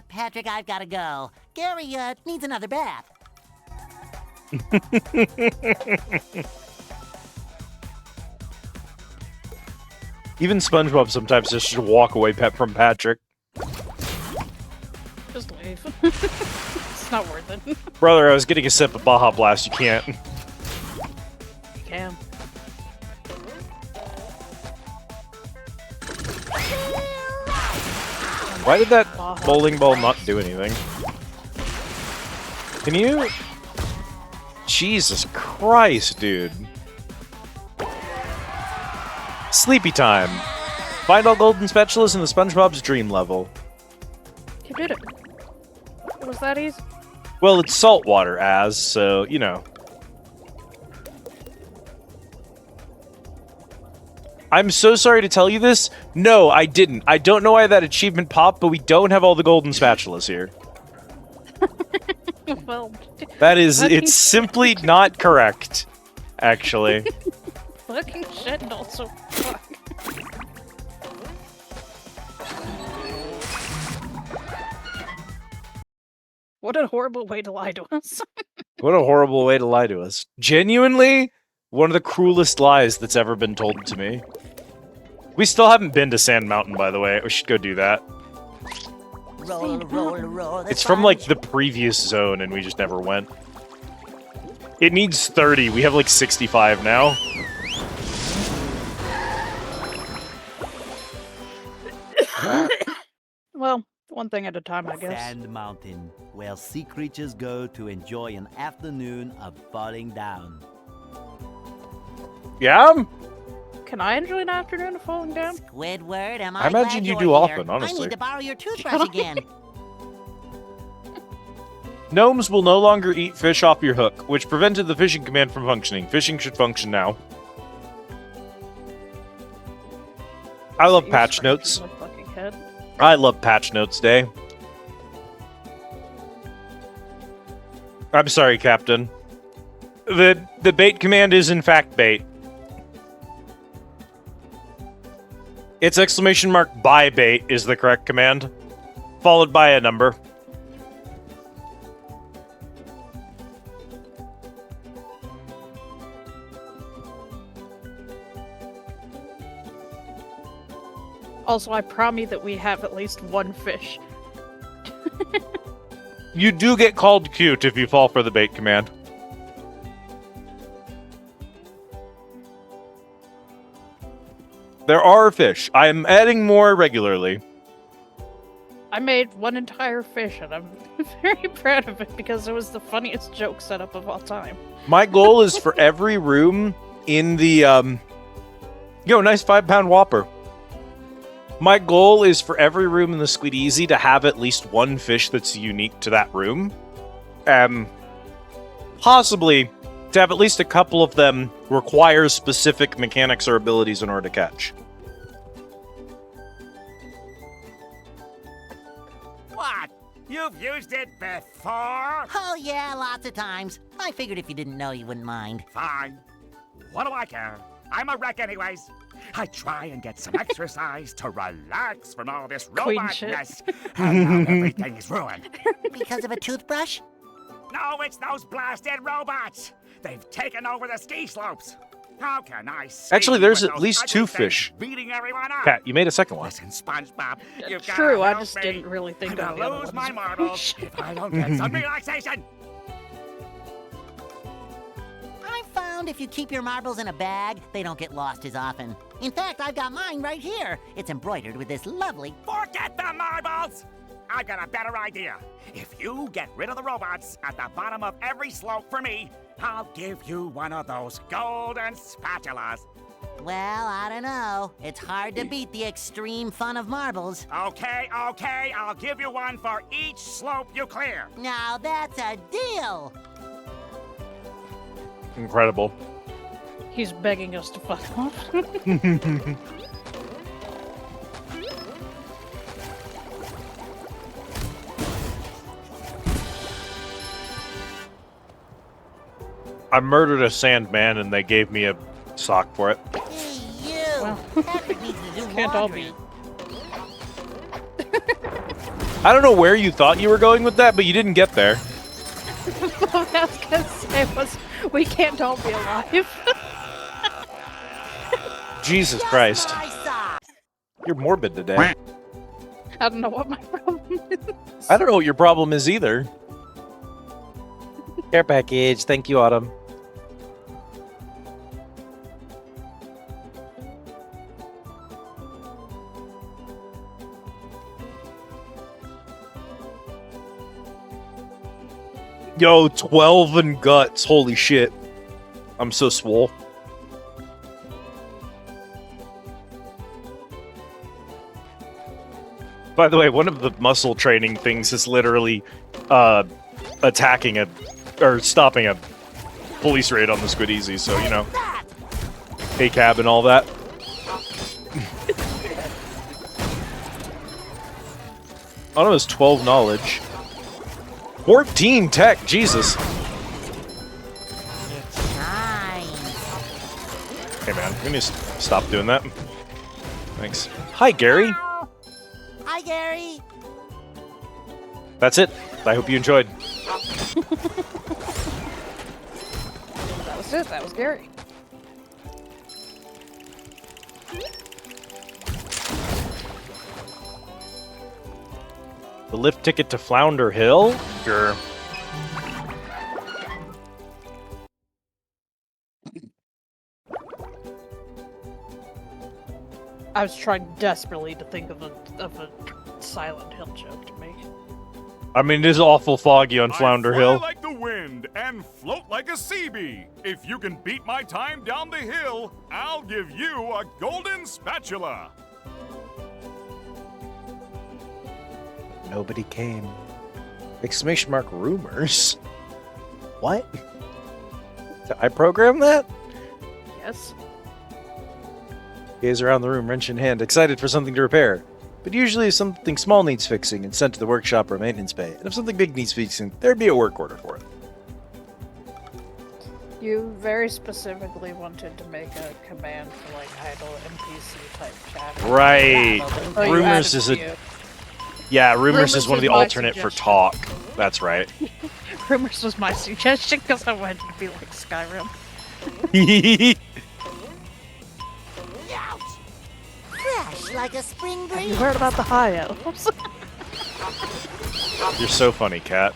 Patrick, I've got to go. Gary, needs another bath. Even SpongeBob sometimes just should walk away from Patrick. Just leave. It's not worth it. Brother, I was getting a sip of Baja Blast. You can't. You can. Why did that bowling ball not do anything? Can you? Jesus Christ, dude. Sleepy time. Find all golden spatulas in the SpongeBob's dream level. You did it. Was that easy? Well, it's saltwater, so, you know. I'm so sorry to tell you this. No, I didn't. I don't know why that achievement popped, but we don't have all the golden spatulas here. Well, That is, it's simply not correct, actually. fucking shit, and also fuck. What a horrible way to lie to us. What a horrible way to lie to us. Genuinely, one of the cruelest lies that's ever been told to me. We still haven't been to Sand Mountain, by the way. We should go do that. Roll, roll, roll. It's from, like, the previous zone, and we just never went. It needs 30. We have, like, 65 now. Well, one thing at a time, I guess. Sand Mountain, where sea creatures go to enjoy an afternoon of falling down. Yeah? Can I enjoy an afternoon of falling down? Squidward, am I imagine glad you you're do here. often, I honestly. need to borrow your toothbrush again. Gnomes will no longer eat fish off your hook, which prevented the fishing command from functioning. Fishing should function now. I love patch notes. My fucking head. I love patch notes day. I'm sorry, Captain. The bait command is in fact bait. It's ! by bait is the correct command, followed by a number. Also, I promise that we have at least one fish. You do get called cute if you fall for the bait command. There are fish. I am adding more regularly. I made one entire fish, and I'm very proud of it because it was the funniest joke setup of all time. My goal is for every room in the, nice 5-pound Whopper. My goal is for every room in the Squid Easy to have at least one fish that's unique to that room. Possibly to have at least a couple of them requires specific mechanics or abilities in order to catch. What? You've used it before? Oh, yeah, lots of times. I figured if you didn't know, you wouldn't mind. Fine. What do I care? I'm a wreck anyways. I try and get some exercise to relax from all this Queen shit. robotness. And now everything is ruined. Because of a toothbrush? No, it's those blasted robots. They've taken over the ski slopes. How can I ski Actually, there's with at those least ugly 2 things fish. beating everyone up? Cat, you made a second one. Listen, SpongeBob, you've True, gotta I help just me. didn't really think I'm about the gonna other lose ones. my marbles if I don't get some relaxation. I found if you keep your marbles in a bag, they don't get lost as often. In fact, I've got mine right here. It's embroidered with this lovely... Forget the marbles! I've got a better idea. If you get rid of the robots at the bottom of every slope for me, I'll give you one of those golden spatulas. Well, I don't know. It's hard to beat the extreme fun of marbles. Okay, I'll give you one for each slope you clear. Now that's a deal! Incredible. He's begging us to fuck off. I murdered a Sandman and they gave me a sock for it. Hey, you! Well, Patrick needs to do can't all laundry. be. I don't know where you thought you were going with that, but you didn't get there. What I was gonna say was, we can't all be alive. Jesus Christ. My sock. You're morbid today. I don't know what my problem is. I don't know what your problem is either. Care package. Thank you, Autumn. Yo, 12 and guts. Holy shit. I'm so swole. By the way, one of the muscle training things is literally attacking a or stopping a police raid on the Squid Easy, so you know. A-cab and all that. Autumn has 12 knowledge. 14 tech, Jesus. It's time. Hey man, we need to stop doing that. Thanks. Hi, Gary. Hi, Gary. That's it. I hope you enjoyed. That was it. That was Gary. The lift ticket to Flounder Hill? Sure. I was trying desperately to think of a Silent Hill joke to make. I mean, it is awful foggy on Flounder I Hill. fly like the wind and float like a sea bee. If you can beat my time down the hill, I'll give you a golden spatula. Nobody came. Exclamation mark rumors? What? Did I program that? Yes. Gaze around the room, wrench in hand, excited for something to repair. But usually if something small needs fixing, it's sent to the workshop or maintenance bay. And if something big needs fixing, there'd be a work order for it. You very specifically wanted to make a command for like idle NPC type chat. Right. Oh, you Rumors added is a a... few. Yeah, Rumors is one of the my alternate for suggestion. talk. That's right. Rumors was my suggestion because I wanted it to be like Skyrim. Fresh like a spring You breeze. heard about the high elves? You're so funny, Cat.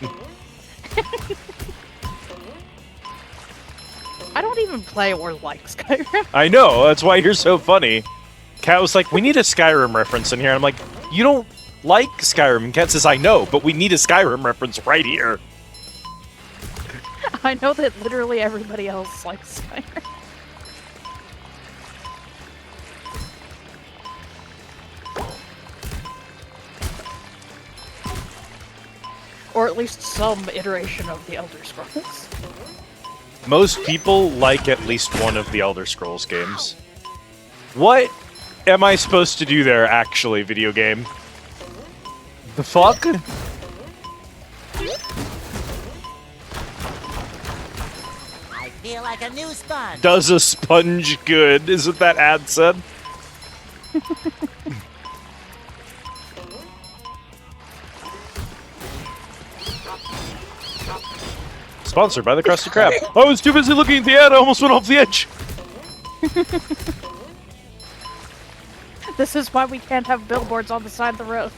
I don't even play or like Skyrim. I know, that's why you're so funny. Cat was like, we need a Skyrim reference in here. I'm like, you don't like Skyrim. And Cat says, I know, but we need a Skyrim reference right here. I know that literally everybody else likes Skyrim. Or at least some iteration of the Elder Scrolls. Most people like at least one of the Elder Scrolls games. What am I supposed to do there, actually, video game? The fuck? I feel like a new sponge. Does a sponge good? Isn't that ad said? Sponsored by the Krusty Krab. I was too busy looking at the ad, I almost went off the edge. This is why we can't have billboards on the side of the road.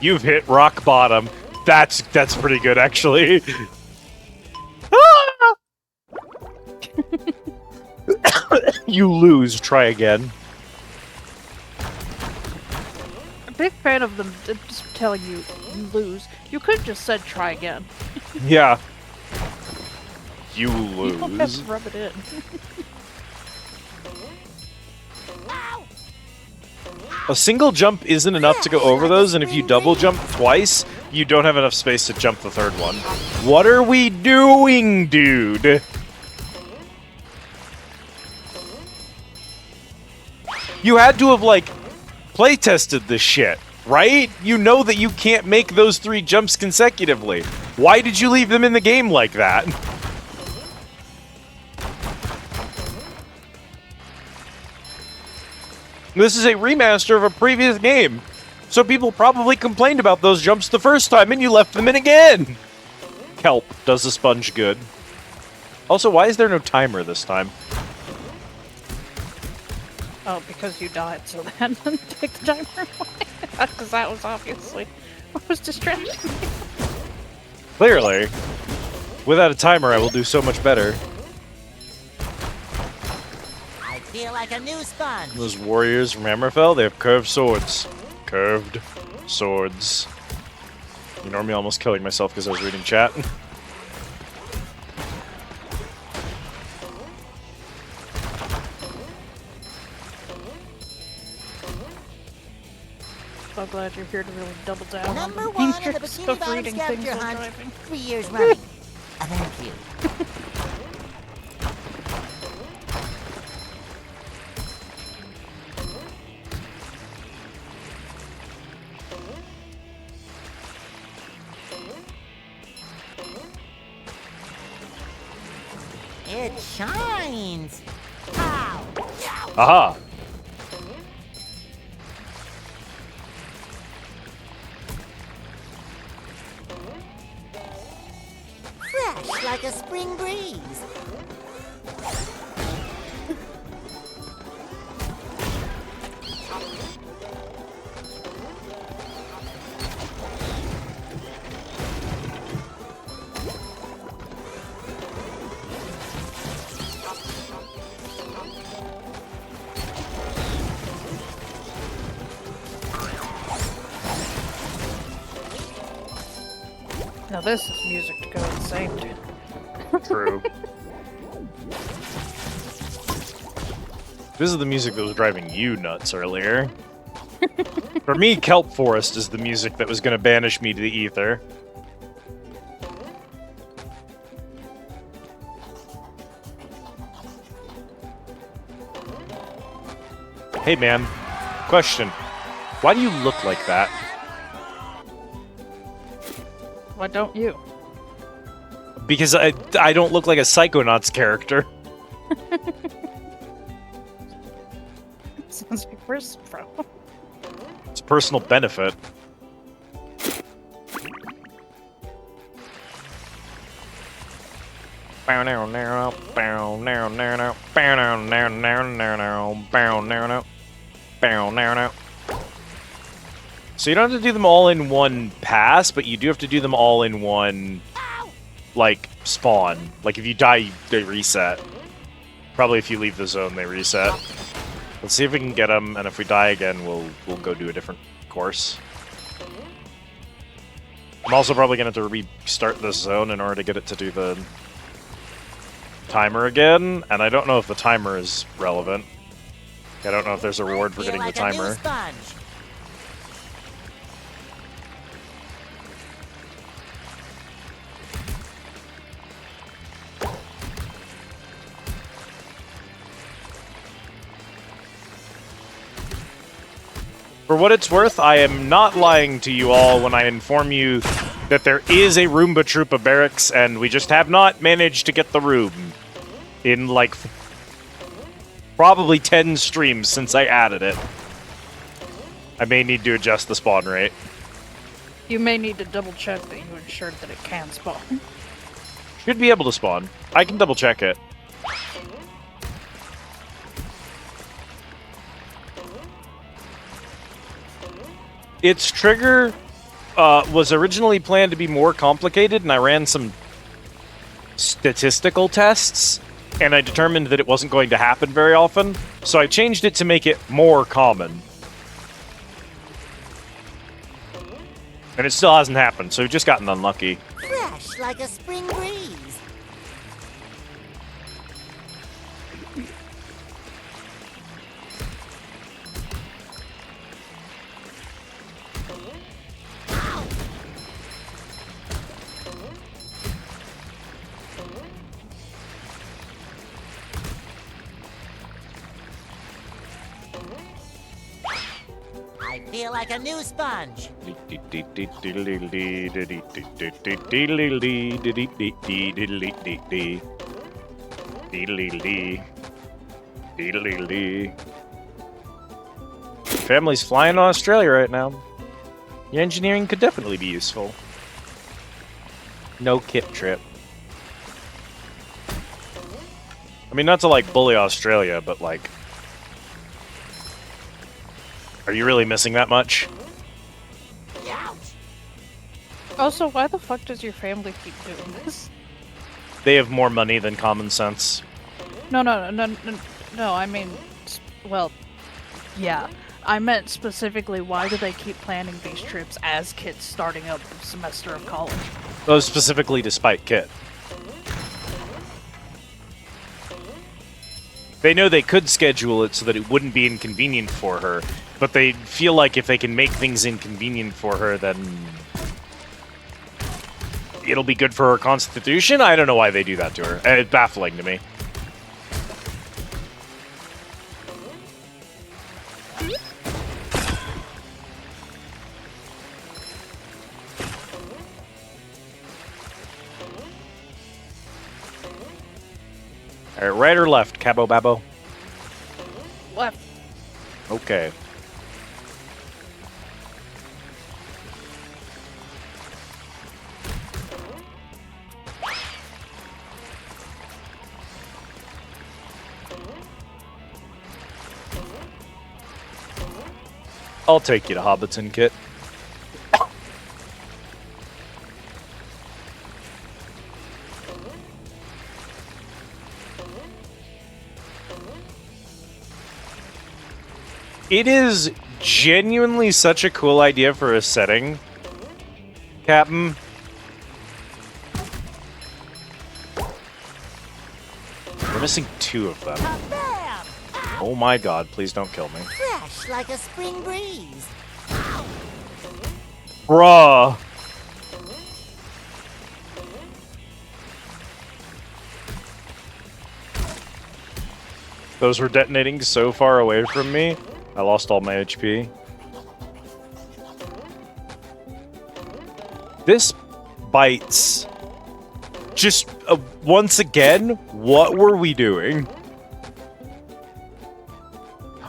You've hit rock bottom. That's pretty good, actually. You lose. Try again. A big fan of them just telling you lose. You could have just said try again. Yeah. You You don't have lose. to rub it in. A single jump isn't enough to go over those, and if you double jump twice, you don't have enough space to jump the third one. What are we doing, dude? You had to have, like, playtested this shit, right? You know that you can't make those 3 jumps consecutively. Why did you leave them in the game like that? This is a remaster of a previous game, so people probably complained about those jumps the first time and you left them in again! Kelp, does the sponge good? Also, why is there no timer this time? Oh, because you died, so then take the timer away. Because that was obviously what was distracting me. Clearly. Without a timer, I will do so much better. I feel like a new sponge. Those warriors from Hammerfell, they have curved swords. Curved swords. You know me almost killing myself because I was reading chat. So glad you're here to really double down Number on one in the the Bikini Bottom reading things scavenger while hunt. driving. 3 years running. Thank you. It shines. Ow. Aha! Fresh like a spring breeze. Now this is music to go insane to. True. This is the music that was driving you nuts earlier. For me, Kelp Forest is the music that was going to banish me to the ether. Hey man, question. Why do you look like that? Why don't you? Because I don't look like a Psychonauts character. Sounds like where's from? It's a personal benefit. So you don't have to do them all in one pass, but you do have to do them all in one, like, spawn. Like, if you die, they reset. Probably if you leave the zone, they reset. Let's see if we can get them, and if we die again, we'll go do a different course. I'm also probably going to have to restart this zone in order to get it to do the timer again, and I don't know if the timer is relevant. I don't know if there's a reward for getting the timer. For what it's worth, I am not lying to you all when I inform you that there is a Roomba Troopa barracks, and we just have not managed to get the room in, like, probably 10 streams since I added it. I may need to adjust the spawn rate. You may need to double check that you ensured that it can spawn. Should be able to spawn. I can double check it. Its trigger was originally planned to be more complicated, and I ran some statistical tests, and I determined that it wasn't going to happen very often, so I changed it to make it more common. And it still hasn't happened, so we've just gotten unlucky. Fresh like a spring breeze. I feel like a new sponge. Family's flying to Australia right now. Your engineering could definitely be useful. No kit trip. I mean, not to, like, bully Australia, but, like... Are you really missing that much? Also, why the fuck does your family keep doing this? They have more money than common sense. No, I mean, well, yeah. I meant specifically, why do they keep planning these trips as kids starting up the semester of college? Oh, specifically to spite Kit. They know they could schedule it so that it wouldn't be inconvenient for her, but they feel like if they can make things inconvenient for her, then it'll be good for her constitution? I don't know why they do that to her. It's baffling to me. Alright, right or left, Cabo Babo? Left. Okay. I'll take you to Hobbiton, Kit. It is genuinely such a cool idea for a setting, Captain. We're missing 2 of them. Oh my god, please don't kill me. Fresh like a spring breeze. Bruh. Those were detonating so far away from me, I lost all my HP. This bites. Just, once again, what were we doing?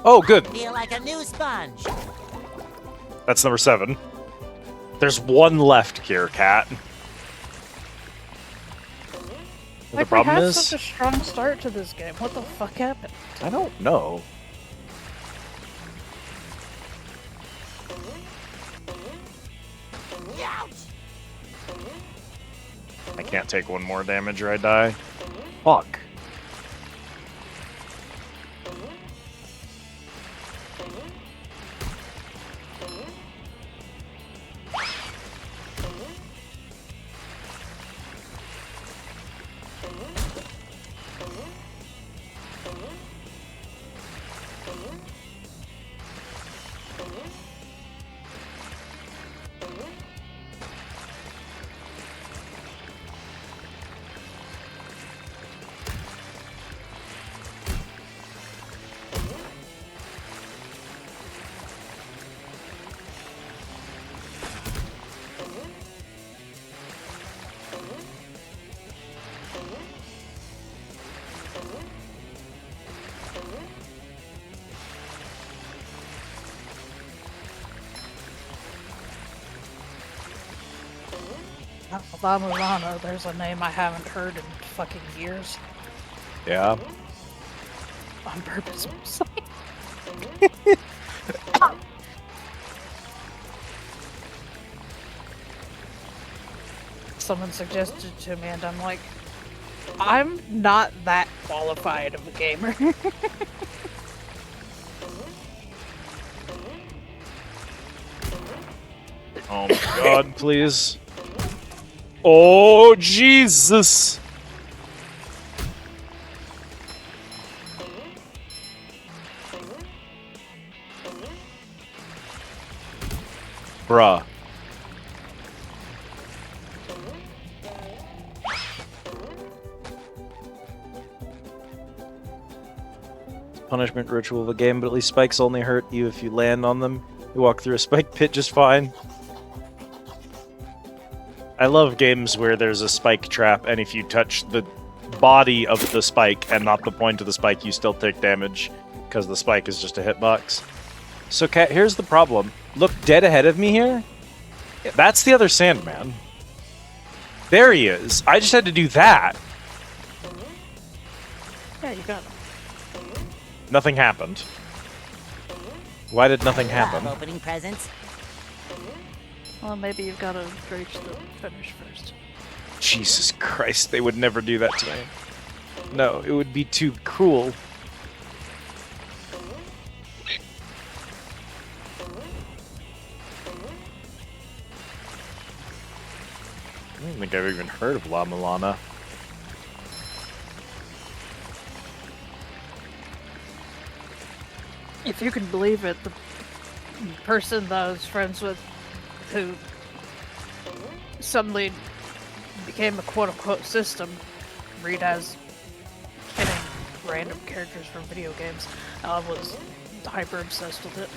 Oh, good. Feel like a new sponge. That's number 7. There's 1 left here, Cat. The Like, problem we had is... such a strong start to this game. What the fuck happened? I don't know. I can't take 1 more damage or I die. Fuck. Lamulana, there's a name I haven't heard in fucking years. Yeah. On purpose. Someone suggested it to me, and I'm like, I'm not that qualified of a gamer. Oh my god, please. Oh, Jesus! Bruh. Punishment ritual of a game, but at least spikes only hurt you if you land on them. You walk through a spike pit just fine. I love games where there's a spike trap, and if you touch the body of the spike and not the point of the spike, you still take damage, because the spike is just a hitbox. So, Kat, here's the problem. Look dead ahead of me here? That's the other Sandman. There he is. I just had to do that. Yeah, you got it. Nothing happened. Why did nothing happen? Opening presents. Well, maybe you've got to reach the finish first. Jesus Christ, they would never do that to me. No, it would be too cruel. I don't think I've even heard of Lamulana. If you can believe it, the person that I was friends with who suddenly became a quote-unquote system, read as killing random characters from video games, was hyper-obsessed with it.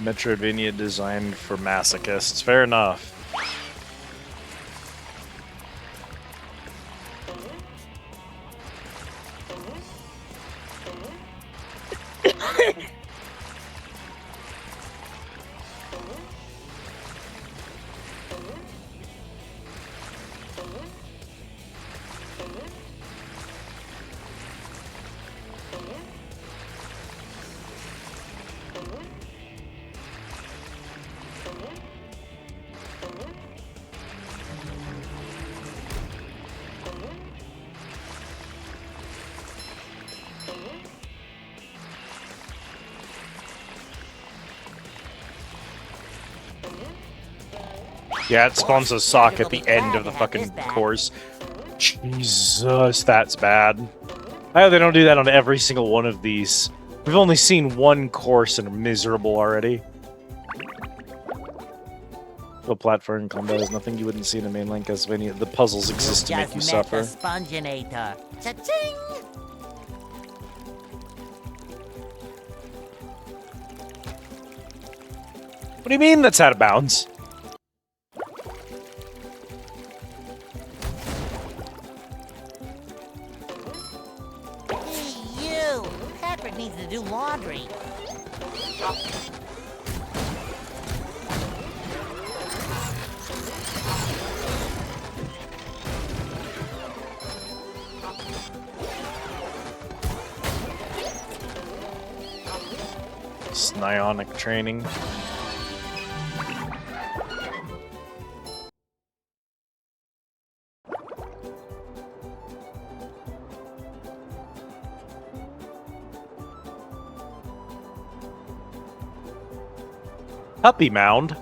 Metroidvania designed for masochists. Fair enough. Yeah, it spawns a sock at the end of the fucking course. Jesus, that's bad. I hope they don't do that on every single one of these. We've only seen one course and are miserable already. The platform combat is nothing you wouldn't see in a mainline Castlevania. The puzzles exist to make you suffer. Just met the Sponginator. Cha-ching! What do you mean that's out of bounds? Patrick needs to do laundry. Psionic training. Puppy Mound.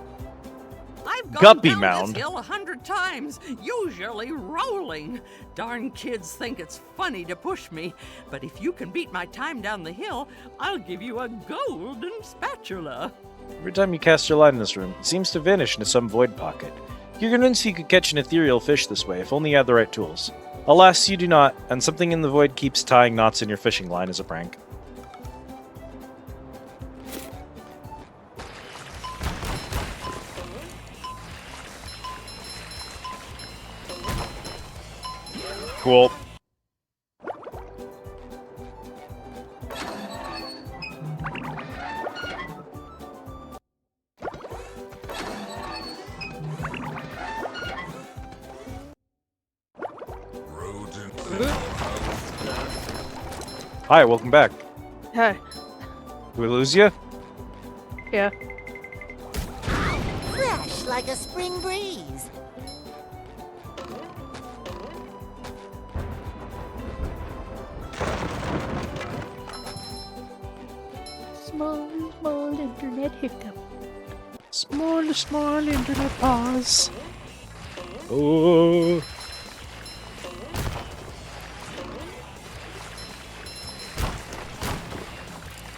I've gone Guppy down Mound. this hill 100 times, usually rolling. Darn kids think it's funny to push me, but if you can beat my time down the hill, I'll give you a golden spatula. Every time you cast your line in this room, it seems to vanish into some void pocket. You're convinced you could catch an ethereal fish this way, if only you had the right tools. Alas, you do not, and something in the void keeps tying knots in your fishing line as a prank. Hi, welcome back. Hey. Did we lose you? Yeah. Fresh like a spring breeze. Small internet hiccup. Small internet pause. Oh.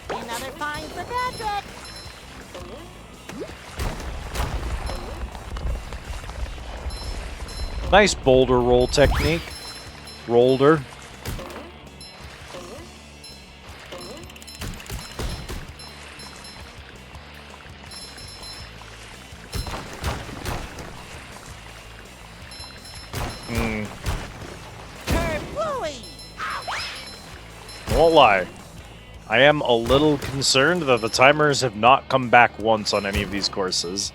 Another find for Patrick. Nice boulder roll technique. Rolled. Won't lie. I am a little concerned that the timers have not come back once on any of these courses.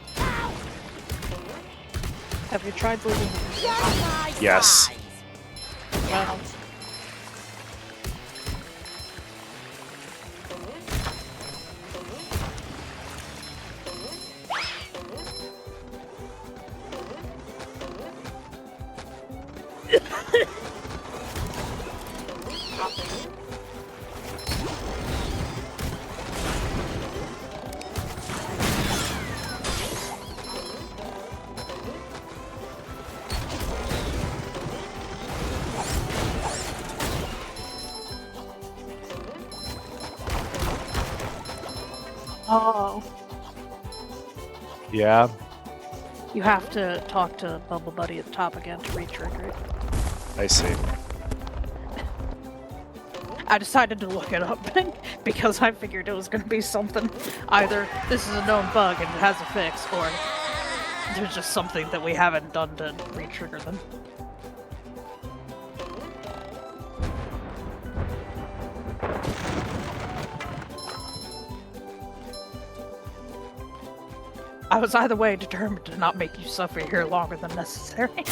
Have you tried moving? Yes. Well, oh. Yeah. You have to talk to Bubble Buddy at the top again to re-trigger it. I see. I decided to look it up because I figured it was going to be something. Either this is a known bug and it has a fix, or there's just something that we haven't done to re-trigger them. I was either way determined to not make you suffer here longer than necessary.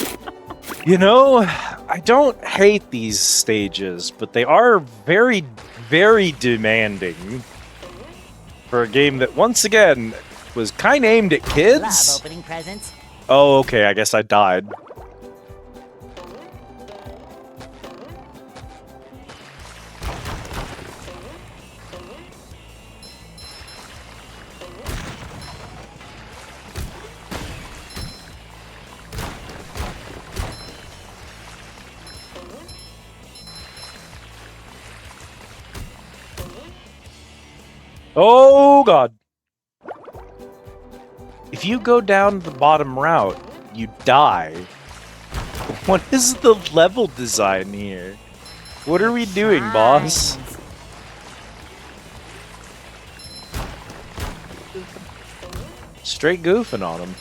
You know, I don't hate these stages, but they are very, very demanding for a game that, once again, was kind of aimed at kids. Love opening presents. Oh, okay, I guess I died. Oh, God. If you go down the bottom route, you die. What is the level design here? What are we doing, boss? Straight goofing on him.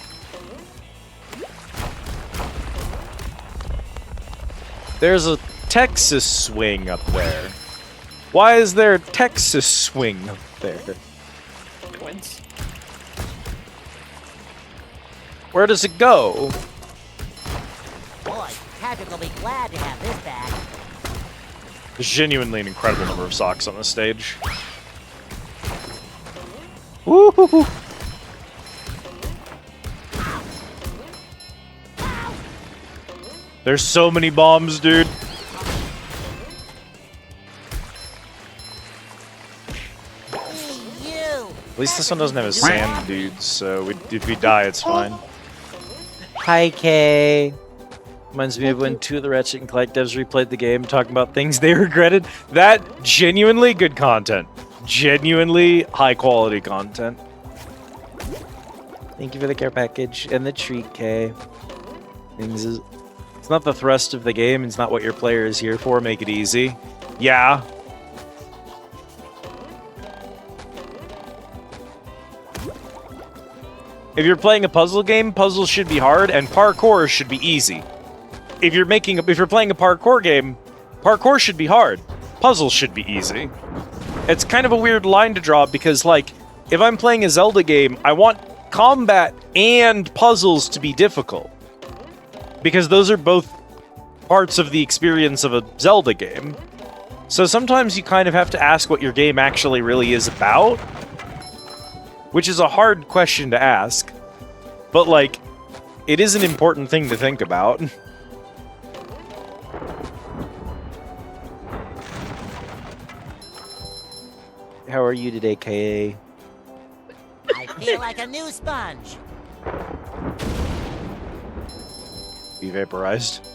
There's a Texas swing up there. Why is there a Texas swing up there? Twins. Where does it go? Boy, Patrick will be glad to have this back. There's genuinely an incredible number of socks on this stage. Woo-hoo-hoo. There's so many bombs, dude. At least this one doesn't have a sand dude, so if we die, it's fine. Hi, Kay. Reminds me of when two of the Ratchet & Clank devs replayed the game, talking about things they regretted. That, genuinely good content. Genuinely high-quality content. Thank you for the care package and the treat, Kay. It's not the thrust of the game, it's not what your player is here for, make it easy. Yeah. If you're playing a puzzle game, puzzles should be hard, and parkour should be easy. If you're playing a parkour game, parkour should be hard. Puzzles should be easy. It's kind of a weird line to draw because, like, if I'm playing a Zelda game, I want combat and puzzles to be difficult. Because those are both parts of the experience of a Zelda game. So sometimes you kind of have to ask what your game actually really is about, which is a hard question to ask, but like, it is an important thing to think about. How are you today, K.A.? I feel like a new sponge. Be vaporized.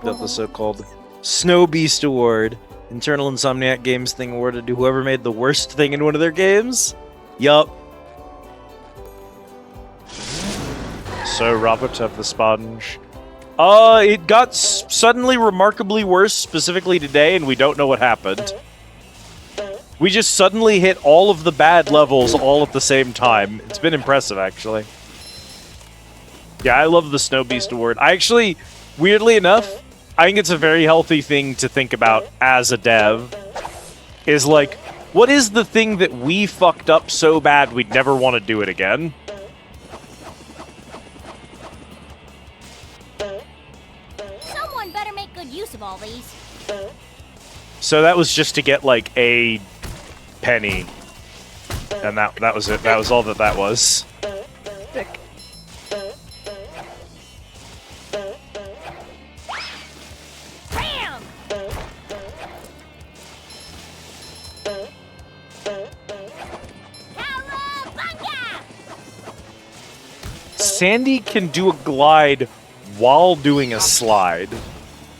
Got the so-called Snow Beast Award. Internal Insomniac Games thing awarded to whoever made the worst thing in one of their games? Yup. So, Robert, have the sponge. It got suddenly remarkably worse, specifically today, and we don't know what happened. We just suddenly hit all of the bad levels all at the same time. It's been impressive, actually. Yeah, I love the Snow Beast Award. I actually, weirdly enough, I think it's a very healthy thing to think about as a dev. Is like, what is the thing that we fucked up so bad we'd never want to do it again? Someone better make good use of all these. So that was just to get, like, a penny. And that was it. That was all that was. Sick. Bam! Cowabunga! Sandy can do a glide while doing a slide.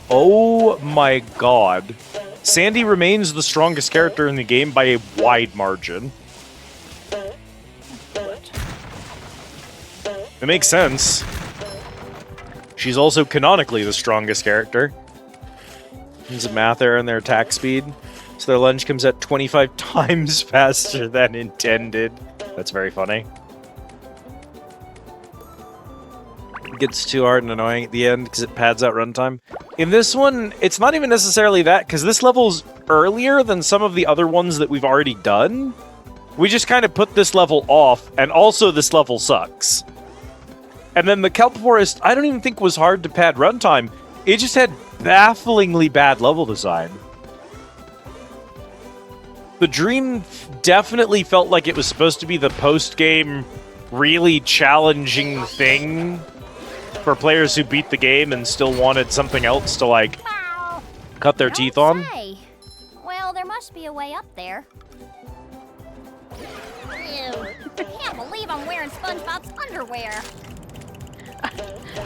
Oh my god. Sandy remains the strongest character in the game by a wide margin. It makes sense. She's also canonically the strongest character. There's a math error in their attack speed. So their lunge comes at 25 times faster than intended. That's very funny. It gets too hard and annoying at the end because it pads out runtime. In this one, it's not even necessarily that, because this level's earlier than some of the other ones that we've already done. We just kind of put this level off, and also this level sucks. And then the Kelp Forest, I don't even think was hard to pad runtime. It just had bafflingly bad level design. The Dream definitely felt like it was supposed to be the post-game, really challenging thing for players who beat the game and still wanted something else to, like, cut their teeth on. Say. Well, there must be a way up there. Ew. Can't believe I'm wearing SpongeBob's underwear.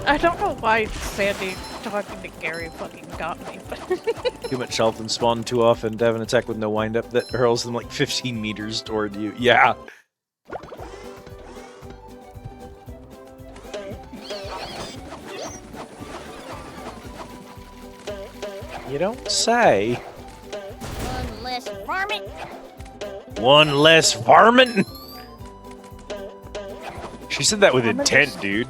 I don't know why Sandy talking to Gary fucking got me, but... Too much health and spawn too often to have an attack with no wind-up that hurls them like 15 meters toward you. Yeah. You don't say. One less varmint. One less varmint? She said that with intent, dude.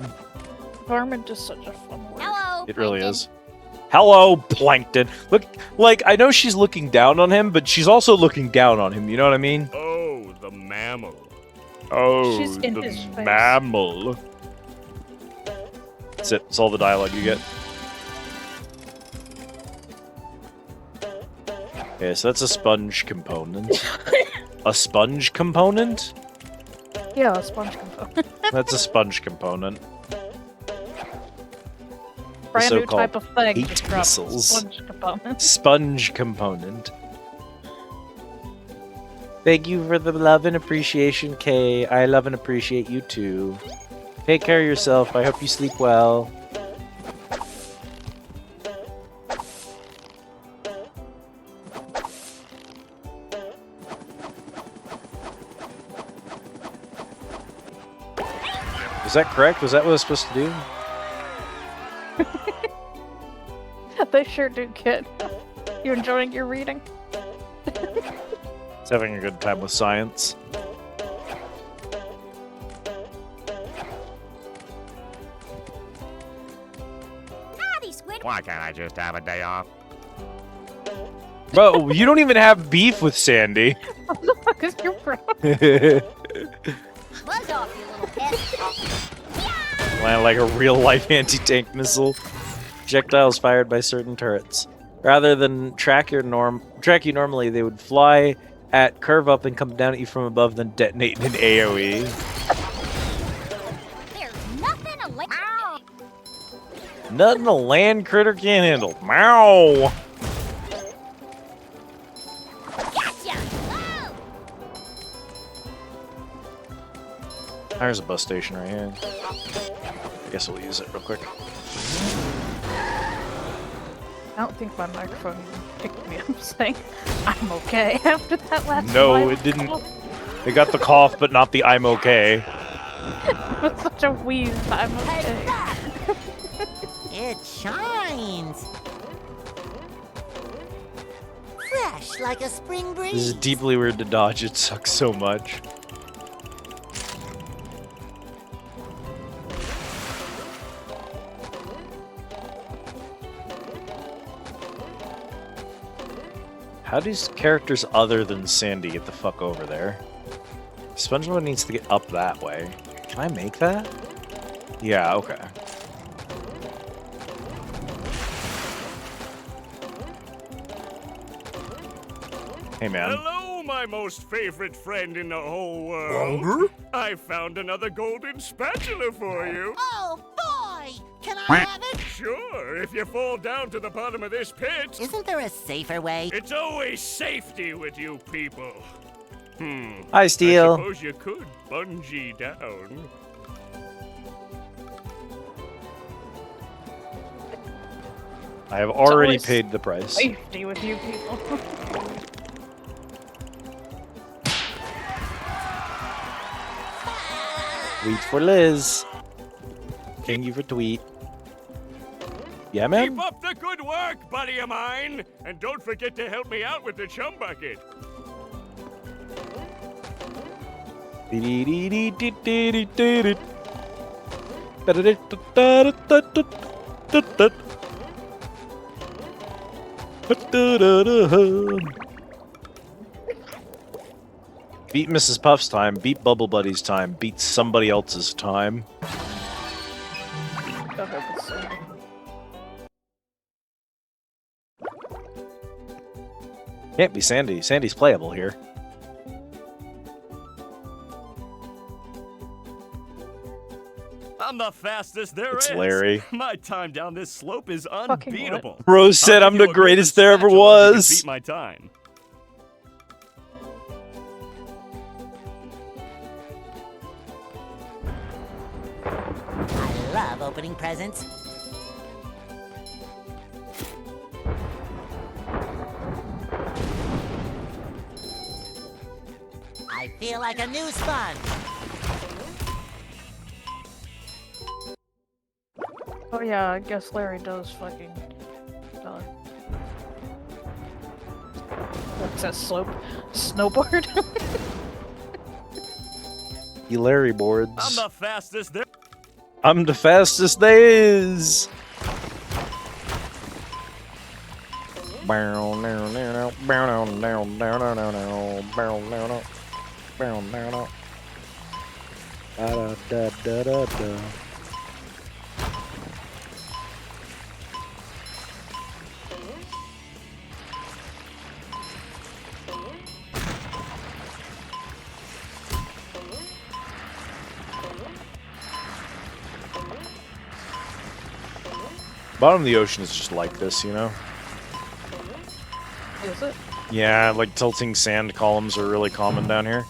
Varmint is such a fun word. Hello, It really Plankton. is. Hello, Plankton. Look, like, I know she's looking down on him, but she's also looking down on him, you know what I mean? Oh, the mammal. Oh, She's in the his face. mammal. That's it. That's all the dialogue you get. Okay, so that's a sponge component. A sponge component? Yeah, a sponge component. That's a sponge component. Brand new so-called type of thing. heat Just dropped. missiles. Sponge component. Sponge component. Thank you for the love and appreciation, Kay. I love and appreciate you too. Take care of yourself. I hope you sleep well. Was that correct? Was that what I was supposed to do? They sure do, kid. You enjoying your reading? It's having a good time with science. Howdy, Squid. Why can't I just have a day off? Bro, you don't even have beef with Sandy. What the fuck is your problem? Buzz off, you little pet. Land like a real-life anti-tank missile. projectiles fired by certain turrets. Rather than track you normally, they would fly at, curve up, and come down at you from above, then detonate in an AoE. There's nothing a Nothing a land critter can't handle. Meow! Gotcha! Whoa! There's a bus station right here. I guess we'll use it real quick. I don't think my microphone even picked me up saying I'm okay after that last No, time. it didn't. It got the cough, but not the I'm okay. It was such a wheeze, I'm okay. It shines. Fresh like a spring breeze. This is deeply weird to dodge. It sucks so much. How do these characters other than Sandy get the fuck over there? SpongeBob needs to get up that way. Can I make that? Yeah, okay. Hey, man. Hello, my most favorite friend in the whole world. Bunger? I found another golden spatula for you. Oh boy! Can I have it? Sure, if you fall down to the bottom of this pit. Isn't there a safer way? It's always safety with you people. Hi, Steel. I suppose you could bungee down. I have already always paid the price. Safety with you people. Tweet for Liz. Thank you for tweet. Yeah, man? Keep up the good work, buddy of mine. And don't forget to help me out with the chum bucket. Beat Mrs. Puff's time, beat Bubble Buddy's time, beat somebody else's time. Can't be Sandy. Sandy's playable here. I'm the fastest there is. It's Larry. My time down this slope is unbeatable. Rose said I'll I'm give you the a greatest golden there ever spatula if you was. can beat my time. I love opening presents. I feel like a new sponge. Oh yeah, I guess Larry does fucking what's that slope? Snowboard? You Larry boards. I'm the fastest there. I'm the fastest there is. Bottom of the ocean is just like this, you know? Is it? Yeah, like tilting sand columns are really common down here.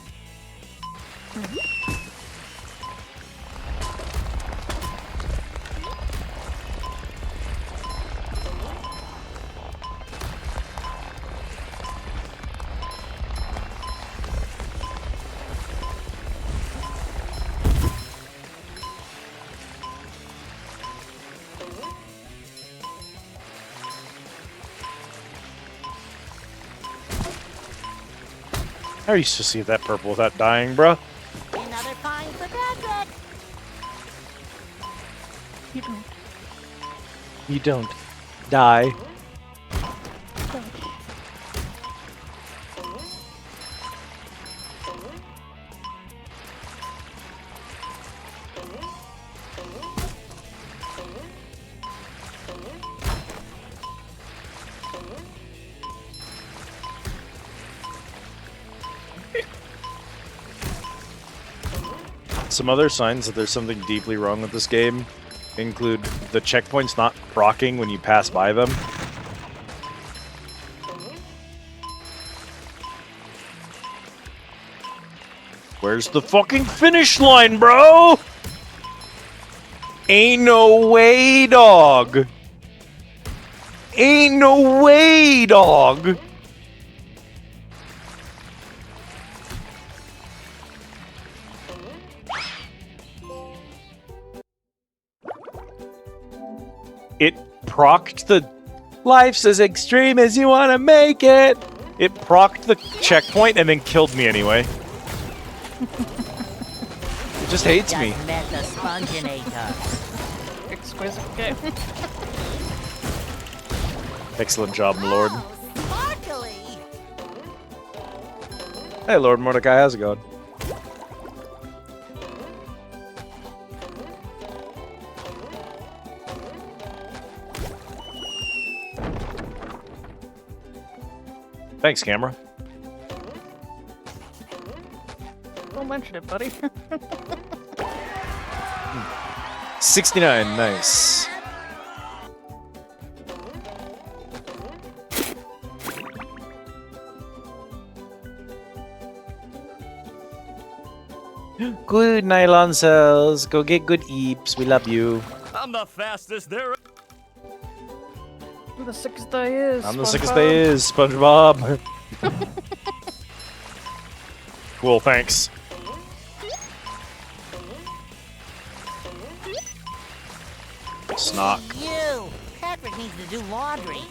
I used to see that purple without dying, bruh. Another find for Patrick. You don't. You don't die. Some other signs that there's something deeply wrong with this game include the checkpoints not proccing when you pass by them. Where's the fucking finish line, bro? Ain't no way, dog. Ain't no way, dog. It procced the life's as extreme as you want to make it. It procced the checkpoint and then killed me anyway. It just hates me. Just met the Sponginator. Exquisite game. Excellent job, my lord. Sparkly! Hey, Lord Mordecai, how's it going? Thanks, camera. Don't mention it, buddy. 69, nice. Good nylon cells. Go get good eeps. We love you. I'm the fastest there. The sickest day is. I'm the sickest day is, SpongeBob. Cool, thanks. Snock. Hey, you! Patrick needs to do laundry.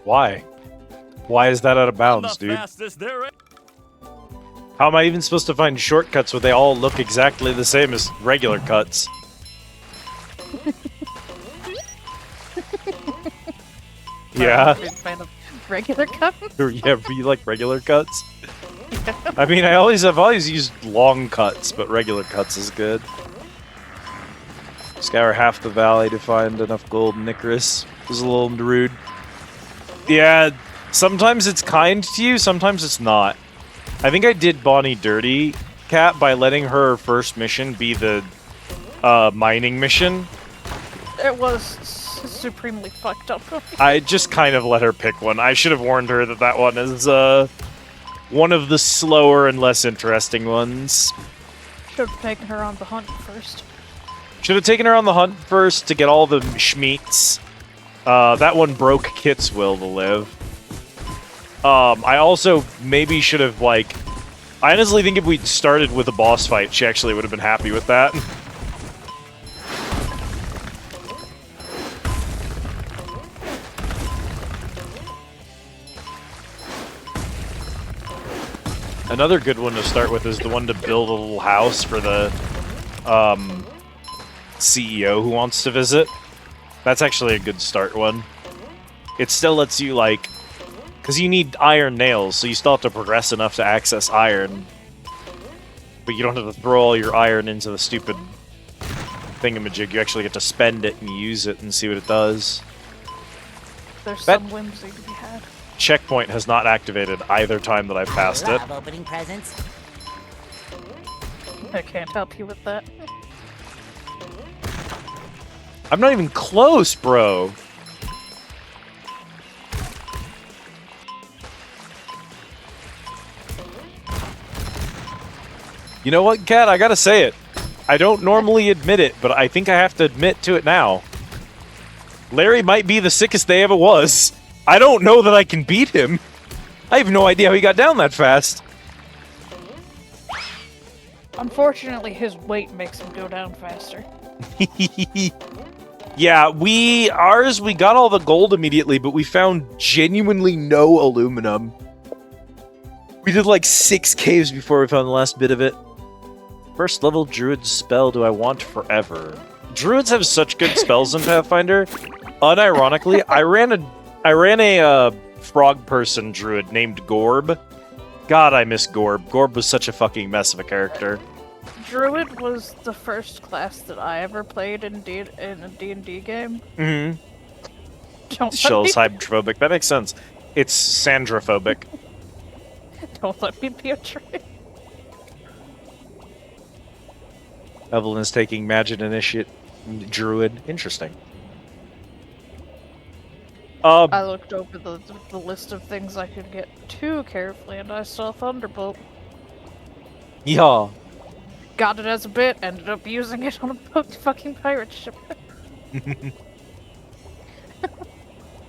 Why? Why is that out of bounds, dude? How am I even supposed to find shortcuts where they all look exactly the same as regular cuts? Yeah. Big fan of regular cuts. Yeah, you like regular cuts? I mean, I've always used long cuts, but regular cuts is good. Scour half the valley to find enough gold and Icarus. It was a little rude. Yeah, sometimes it's kind to you, sometimes it's not. I think I did Bonnie dirty, Cat, by letting her first mission be the mining mission. It was supremely fucked up. I just kind of let her pick one. I should have warned her that that one is one of the slower and less interesting ones. Should have taken her on the hunt first. Should have taken her on the hunt first to get all the schmeats. That one broke Kit's will to live. I also maybe should have, like... I honestly think if we'd started with a boss fight, she actually would have been happy with that. Another good one to start with is the one to build a little house for the CEO who wants to visit. That's actually a good start one. It still lets you, like... Because you need iron nails, so you still have to progress enough to access iron. But you don't have to throw all your iron into the stupid thingamajig. You actually get to spend it and use it and see what it does. There's That- some whimsy to be had. Checkpoint has not activated either time that I've passed it. Love opening presents. I can't help you with that. I'm not even close, bro. You know what, Kat? I gotta say it. I don't normally admit it, but I think I have to admit to it now. Larry might be the sickest they ever was. I don't know that I can beat him. I have no idea how he got down that fast. Unfortunately, his weight makes him go down faster. Yeah, we got all the gold immediately, but we found genuinely no aluminum. We did like 6 caves before we found the last bit of it. First level druid spell do I want forever? Druids have such good spells in Pathfinder. Unironically, I ran a frog person druid named Gorb. God, I miss Gorb. Gorb was such a fucking mess of a character. Druid was the first class that I ever played in a D&D game. Mm-hmm. Don't hydrophobic. That makes sense. It's sandrophobic. Don't let me be a druid. Evelyn is taking magic initiate druid. Interesting. I looked over the list of things I could get too carefully, and I saw Thunderbolt. Yeah. Got it as a bit, ended up using it on a fucking pirate ship.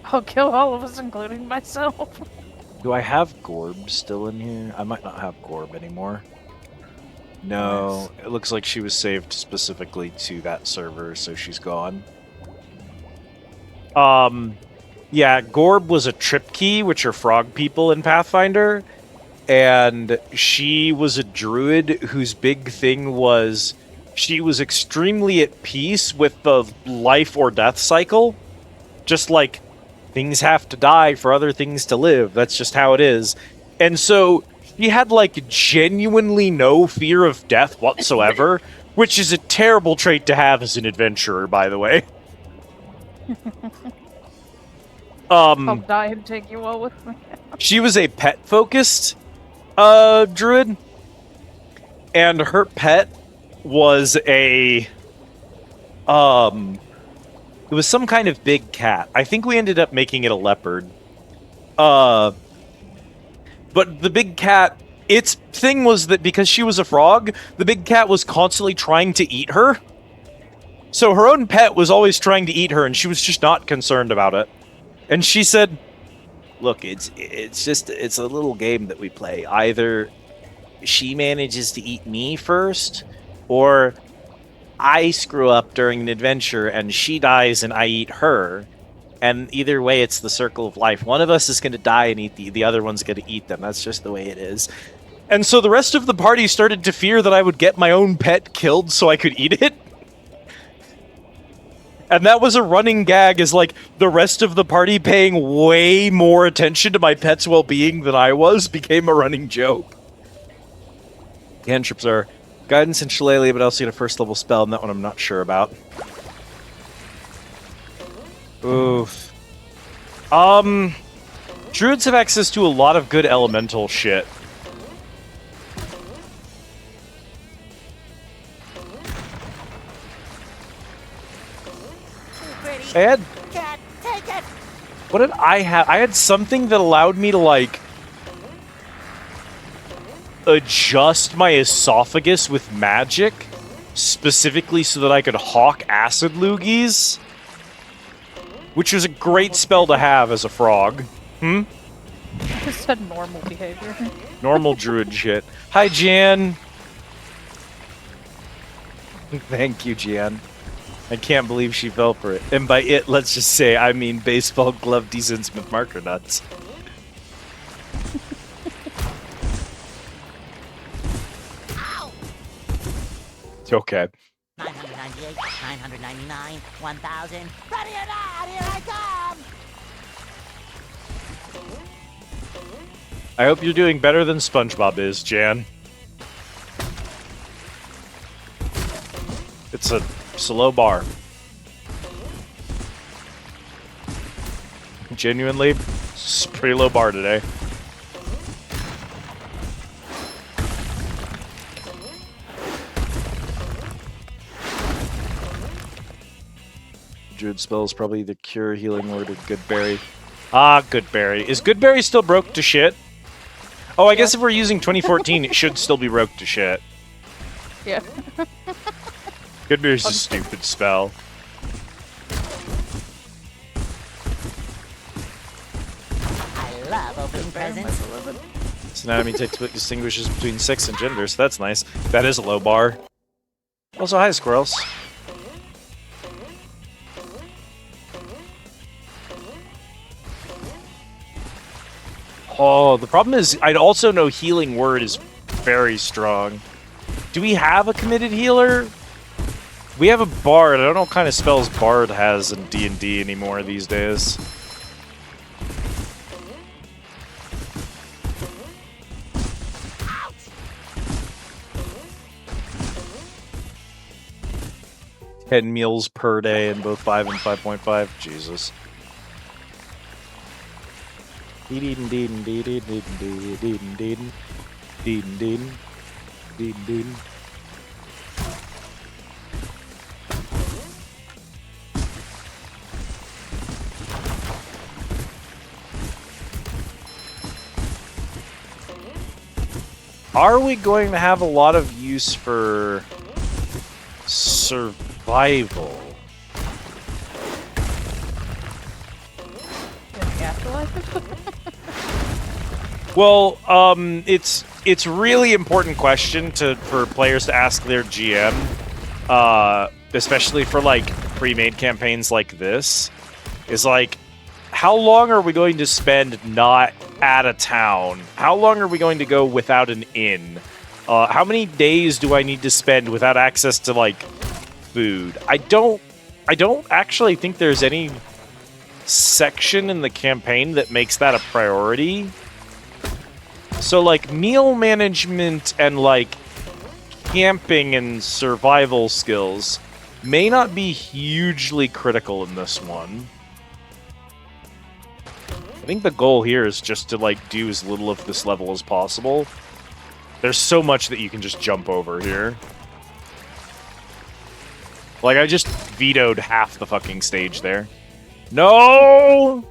I'll kill all of us, including myself. Do I have Gorb still in here? I might not have Gorb anymore. No, it looks like she was saved specifically to that server, so she's gone. Yeah, Gorb was a trip key, which are frog people in Pathfinder, and she was a druid whose big thing was she was extremely at peace with the life or death cycle. Just like, things have to die for other things to live. That's just how it is. And so she had, like, genuinely no fear of death whatsoever, which is a terrible trait to have as an adventurer, by the way. I'll die and take you all with me. She was a pet-focused druid, and her pet was a it was some kind of big cat. I think we ended up making it a leopard. But the big cat, its thing was that because she was a frog, the big cat was constantly trying to eat her. So her own pet was always trying to eat her, and she was just not concerned about it. And she said, look, it's a little game that we play. Either she manages to eat me first, or I screw up during an adventure and she dies and I eat her. And either way, it's the circle of life. One of us is going to die and eat the other one's going to eat them. That's just the way it is. And so the rest of the party started to fear that I would get my own pet killed so I could eat it. And that was a running gag, is like the rest of the party paying way more attention to my pet's well-being than I was became a running joke. Cantrips are guidance and shillelagh, but I also get a first level spell, and that one I'm not sure about. Oof. Druids have access to a lot of good elemental shit. I had... Cat, take it! What did I have? I had something that allowed me to, like, adjust my esophagus with magic, specifically so that I could hawk acid loogies, which was a great spell to have as a frog. I said normal behavior. Normal druid shit. Hi, Jan. Thank you, Jan. I can't believe she fell for it. And by it, let's just say, I mean baseball glove decents with marker nuts. Okay. 998, 999, 1,000. Ready or not, here I come! I hope you're doing better than SpongeBob is, Jan. It's a slow bar. Genuinely, it's a pretty low bar today. Druid spell is probably the cure, healing word of Goodberry. Ah, Goodberry. Is Goodberry still broke to shit? Oh, I guess if we're using 2014, it should still be broke to shit. Yeah. Goodberry's a stupid spell. I love opening presents. This anatomy textbook distinguishes between sex and gender, so that's nice. That is a low bar. Also, hi, squirrels. Oh, the problem is I also know Healing Word is very strong. Do we have a committed healer? We have a Bard. I don't know what kind of spells Bard has in D&D anymore these days. Ouch! 10 meals per day in both 5 and 5.5. Jesus. Are we going to have a lot of use for survival? Well, it's really important question for players to ask their GM, especially for like pre-made campaigns like this, is like, how long are we going to spend not at a town? How long are we going to go without an inn? How many days do I need to spend without access to like food? I don't actually think there's any section in the campaign that makes that a priority. So like meal management and like camping and survival skills may not be hugely critical in this one. I think the goal here is just to like do as little of this level as possible. There's so much that you can just jump over here. Like I just vetoed half the fucking stage there. No!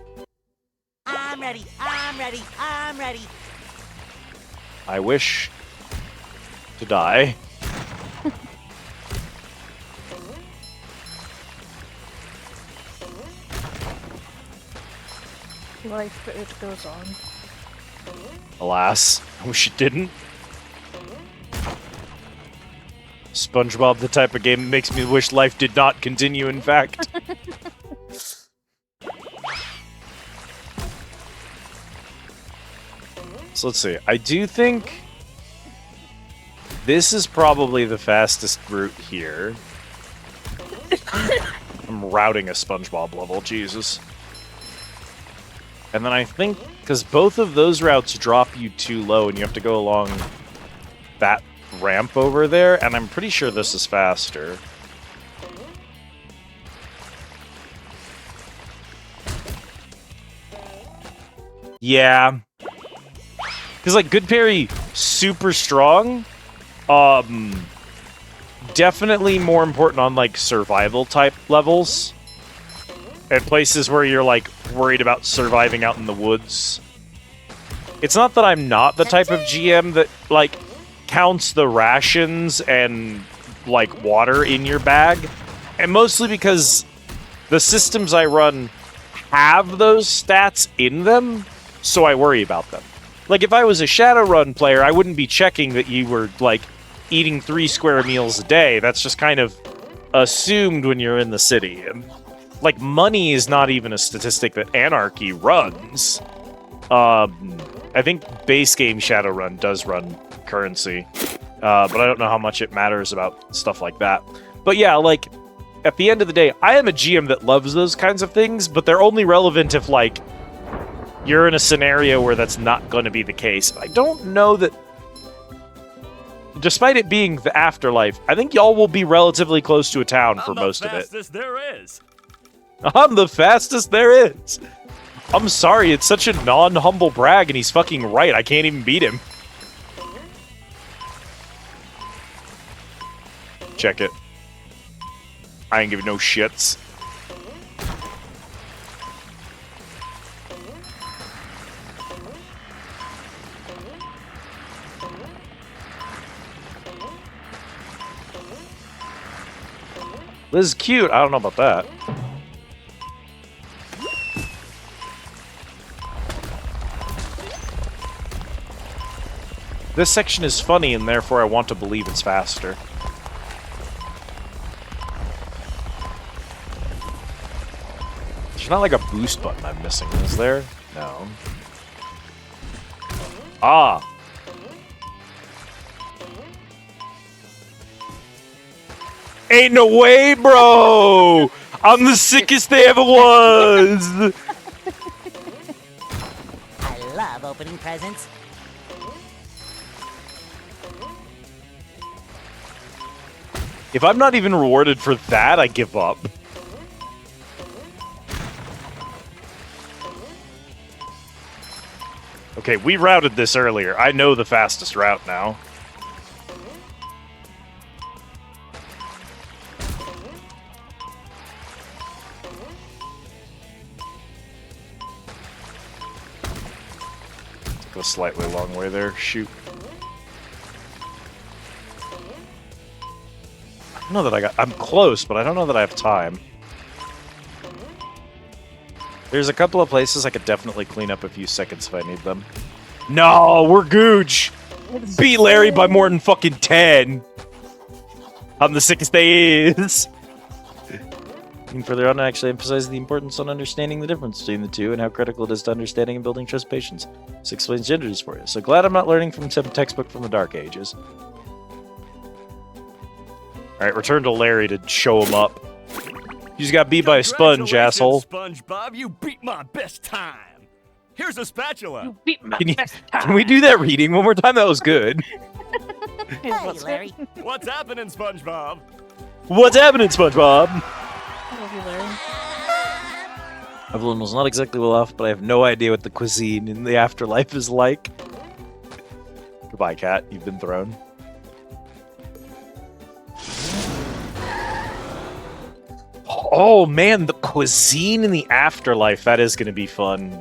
I'm ready, I'm ready, I'm ready. I wish to die. Life, it goes on. Alas, I wish it didn't. SpongeBob, the type of game that makes me wish life did not continue, in fact. So let's see. I do think this is probably the fastest route here. I'm routing a SpongeBob level, Jesus. And then I think, because both of those routes drop you too low and you have to go along that ramp over there, and I'm pretty sure this is faster. Yeah. Because, like, Good Parry, super strong. Definitely more important on, like, survival-type levels. At places where you're, like, worried about surviving out in the woods. It's not that I'm not the type of GM that, like, counts the rations and, like, water in your bag. And mostly because the systems I run have those stats in them, so I worry about them. Like, if I was a Shadowrun player, I wouldn't be checking that you were, like, eating 3 square meals a day. That's just kind of assumed when you're in the city. And, like, money is not even a statistic that Anarchy runs. I think base game Shadowrun does run currency. But I don't know how much it matters about stuff like that. But yeah, like, at the end of the day, I am a GM that loves those kinds of things, but they're only relevant if, like, you're in a scenario where that's not going to be the case. I don't know that... Despite it being the afterlife, I think y'all will be relatively close to a town for most of it. I'm the fastest there is. I'm the fastest there is. I'm sorry, it's such a non-humble brag, and he's fucking right. I can't even beat him. Check it. I ain't giving no shits. This is cute. I don't know about that. This section is funny, and therefore I want to believe it's faster. There's not like a boost button I'm missing, is there? No. Ah. Ain't no way, bro! I'm the sickest they ever was! I love opening presents. If I'm not even rewarded for that, I give up. Okay, we routed this earlier. I know the fastest route now. Go a slightly long way there. Shoot. I don't know that I'm close, but I don't know that I have time. There's a couple of places I could definitely clean up a few seconds if I need them. No, we're gooch! Beat Larry by more than fucking 10! I'm the sickest they is! And further on, I actually emphasize the importance on understanding the difference between the two and how critical it is to understanding and building trust patience. This explains genders for you. So glad I'm not learning from some textbook from the Dark Ages. Alright, return to Larry to show him up. You just got beat by a sponge, asshole. SpongeBob, you beat my best time. Here's a spatula. You beat my best time. Can we do that reading one more time? That was good. Hey, Larry. What's happening, SpongeBob? What's happening, SpongeBob? I love you, Larry. Evelyn was not exactly well off, but I have no idea what the cuisine in the afterlife is like. Goodbye, cat. You've been thrown. Oh man, the cuisine in the afterlife. That is going to be fun.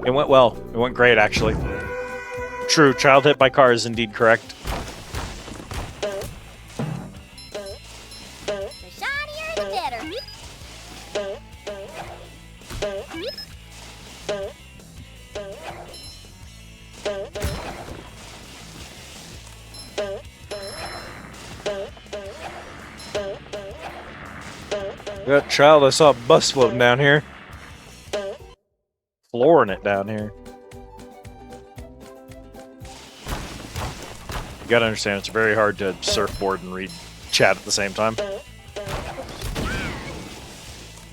It went well. It went great, actually. True, child hit by car is indeed correct. The shinier, the better. That child, I saw a bus floating down here. Flooring it down here. You gotta understand, it's very hard to surfboard and read chat at the same time.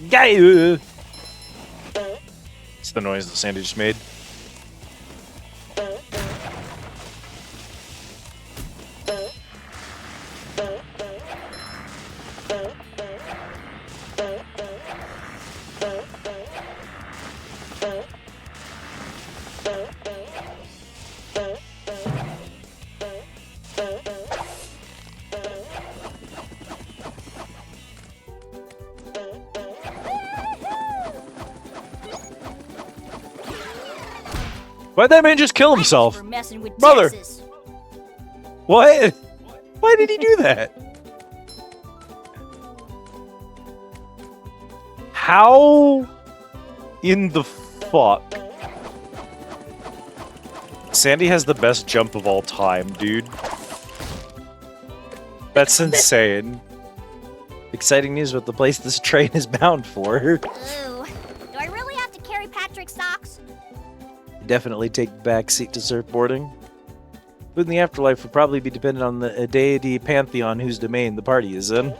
Gah! It's the noise that Sandy just made. Why'd that man just kill himself? For messing with Mother! Texas. What? Why did he do that? How in the fuck? Sandy has the best jump of all time, dude. That's insane. Exciting news with the place this train is bound for. Ooh. Do I really have to carry Patrick's socks? Definitely take back seat to surfboarding. Food in the afterlife would probably be dependent on the deity pantheon whose domain the party is in.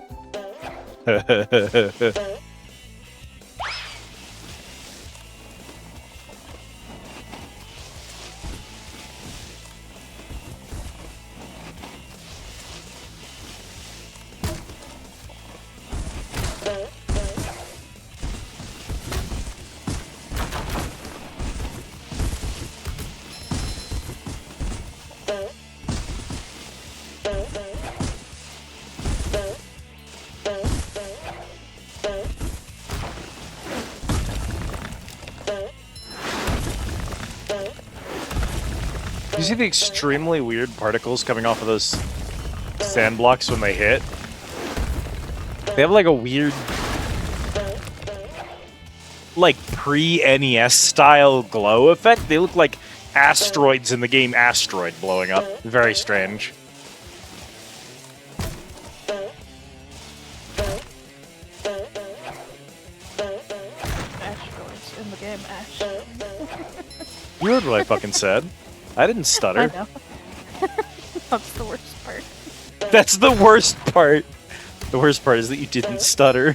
You see the extremely weird particles coming off of those sand blocks when they hit? They have like a weird, like pre-NES style glow effect. They look like asteroids in the game Asteroid blowing up. Very strange. You heard what I fucking said. I didn't I stutter. know. That's the worst part. That's the worst part. The worst part is that you didn't stutter.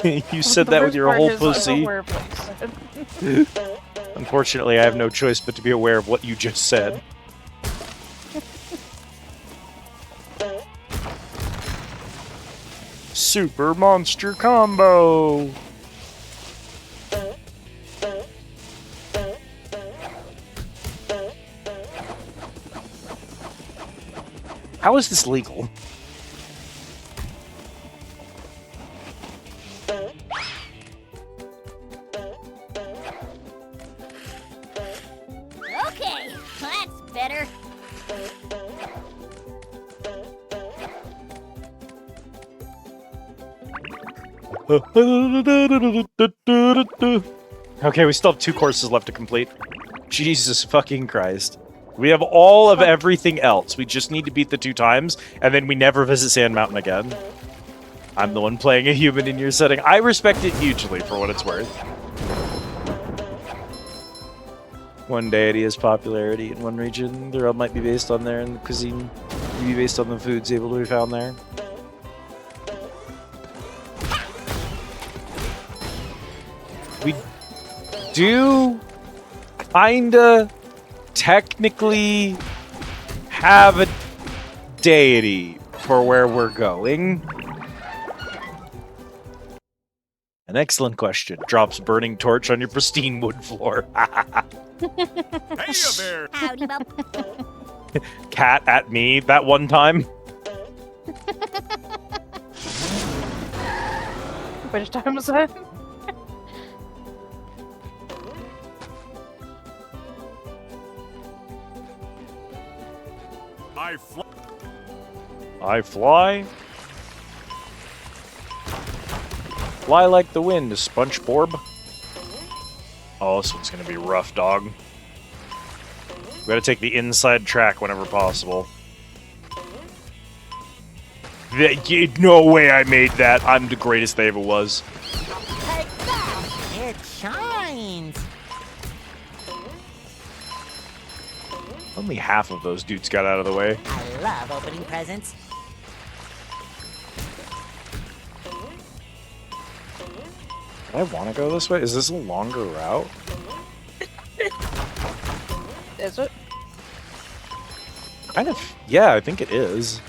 You said The that with worst your part whole is I'm pussy. aware of what you said. Unfortunately, I have no choice but to be aware of what you just said. Super monster combo! How is this legal? Okay, that's better. Okay, we still have 2 courses left to complete. Jesus fucking Christ. We have all of everything else. We just need to beat the 2 times, and then we never visit Sand Mountain again. I'm the one playing a human in your setting. I respect it hugely for what it's worth. One deity has popularity in one region. Their all might be based on there, and the cuisine may be based on the foods able to be found there. We do kinda technically have a deity for where we're going. An excellent question. Drops burning torch on your pristine wood floor. Hey there! Howdy, bub. Cat at me that one time. Which time was that? I fly. Fly like the wind, SpongeBob. Oh, this one's gonna be rough, dog. We gotta take the inside track whenever possible. No way I made that. I'm the greatest they ever was. Take that! It shines! Only half of those dudes got out of the way. I love opening presents. Do I want to go this way? Is this a longer route? Is it? Kind of. Yeah, I think it is.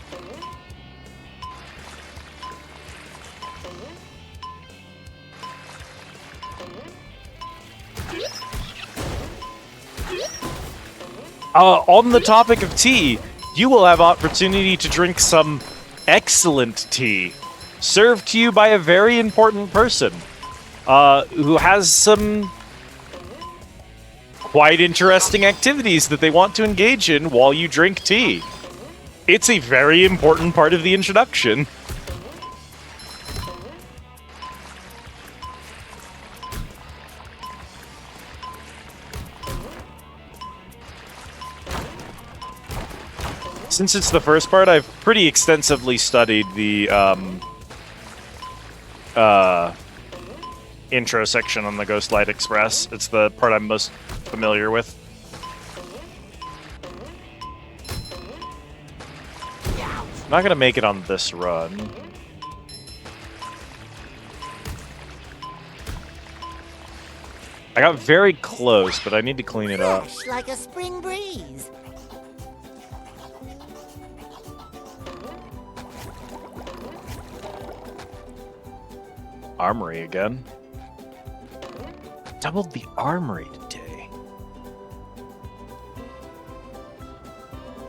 On the topic of tea, you will have opportunity to drink some excellent tea, served to you by a very important person, who has some quite interesting activities that they want to engage in while you drink tea. It's a very important part of the introduction. Since it's the first part, I've pretty extensively studied the intro section on the Ghost Light Express. It's the part I'm most familiar with. I'm not gonna make it on this run. I got very close, but I need to clean it up. Fresh like a spring breeze. Armory again. Doubled the armory today.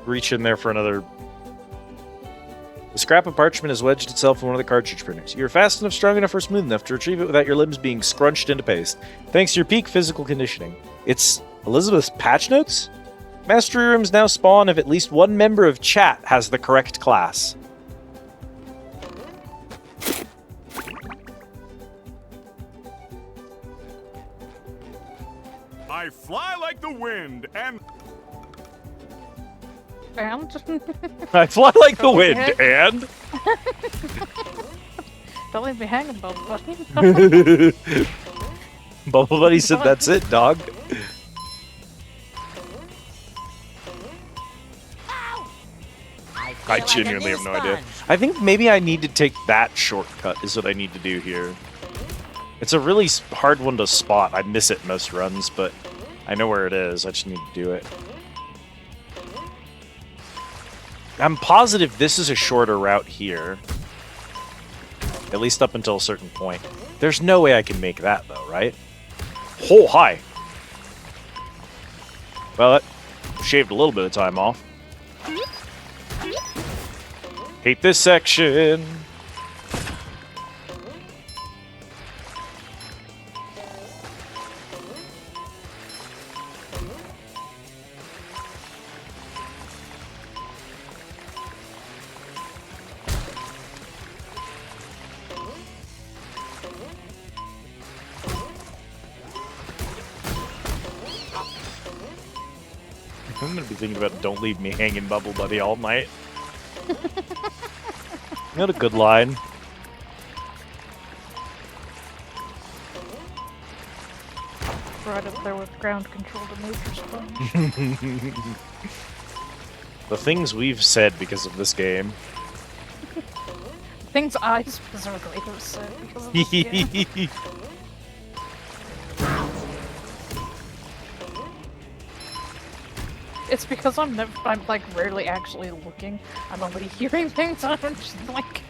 Reach in there for another. The scrap of parchment has wedged itself in one of the cartridge printers. You're fast enough, strong enough, or smooth enough to retrieve it without your limbs being scrunched into paste, thanks to your peak physical conditioning. It's Elizabeth's patch notes? Mastery rooms now spawn if at least one member of chat has the correct class. I fly like the wind and... I fly like the wind, and... Don't leave me hanging, Bubble Buddy. Bubble Buddy said that's it, dog. I genuinely have no idea. I think maybe I need to take that shortcut is what I need to do here. It's a really hard one to spot. I miss it most runs, but I know where it is. I just need to do it. I'm positive this is a shorter route here. At least up until a certain point. There's no way I can make that, though, right? Oh, hi! Well, that shaved a little bit of time off. Hate this section! I'm gonna be thinking about "Don't leave me hanging, Bubble Buddy" all night. Not a good line. Right up there with ground control to nature sponge. The things we've said because of this game. Things I specifically have said because of this game. It's because I'm like rarely actually looking. I'm only hearing things. I'm just like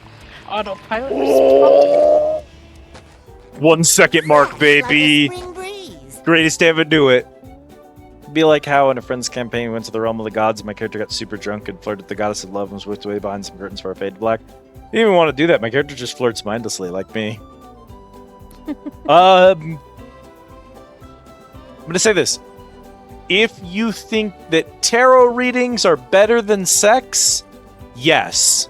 autopilot. Oh! 1 second mark, baby. Greatest to ever do it. Be like how in a friend's campaign we went to the realm of the gods, my character got super drunk and flirted with the goddess of love and was whipped away behind some curtains for a fade to black. Didn't even want to do that. My character just flirts mindlessly, like me. I'm gonna say this. If you think that tarot readings are better than sex, yes.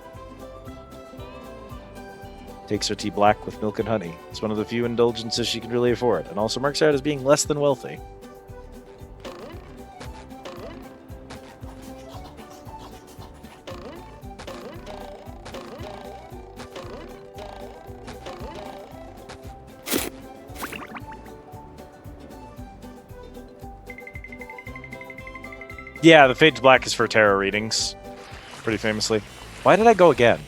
Takes her tea black with milk and honey. It's one of the few indulgences she can really afford, and also marks her out as being less than wealthy. Yeah, the Fade to Black is for tarot readings. Pretty famously. Why did I go again?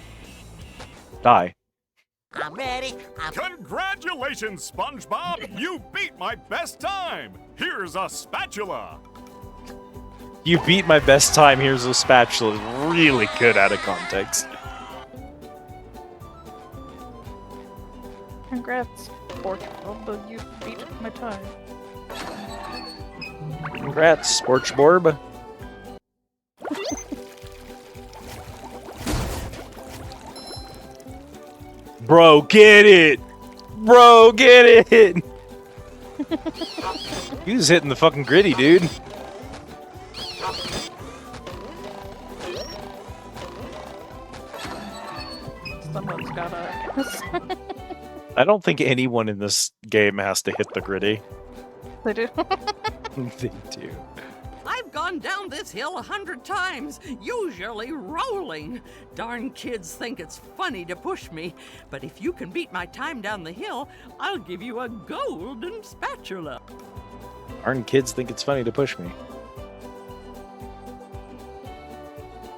Die. I'm ready. Congratulations, SpongeBob! You beat my best time! Here's a spatula! You beat my best time, here's a spatula. Really good out of context. Congrats, Portugal, but you beat my time. Congrats, Sporchborb. Bro, get it! Bro, get it! He was hitting the fucking gritty, dude. Someone's gotta, I guess. I don't think anyone in this game has to hit the gritty. They do. They do. I've gone down this hill 100 times, usually rolling. Darn kids think it's funny to push me, but if you can beat my time down the hill, I'll give you a golden spatula. Darn kids think it's funny to push me.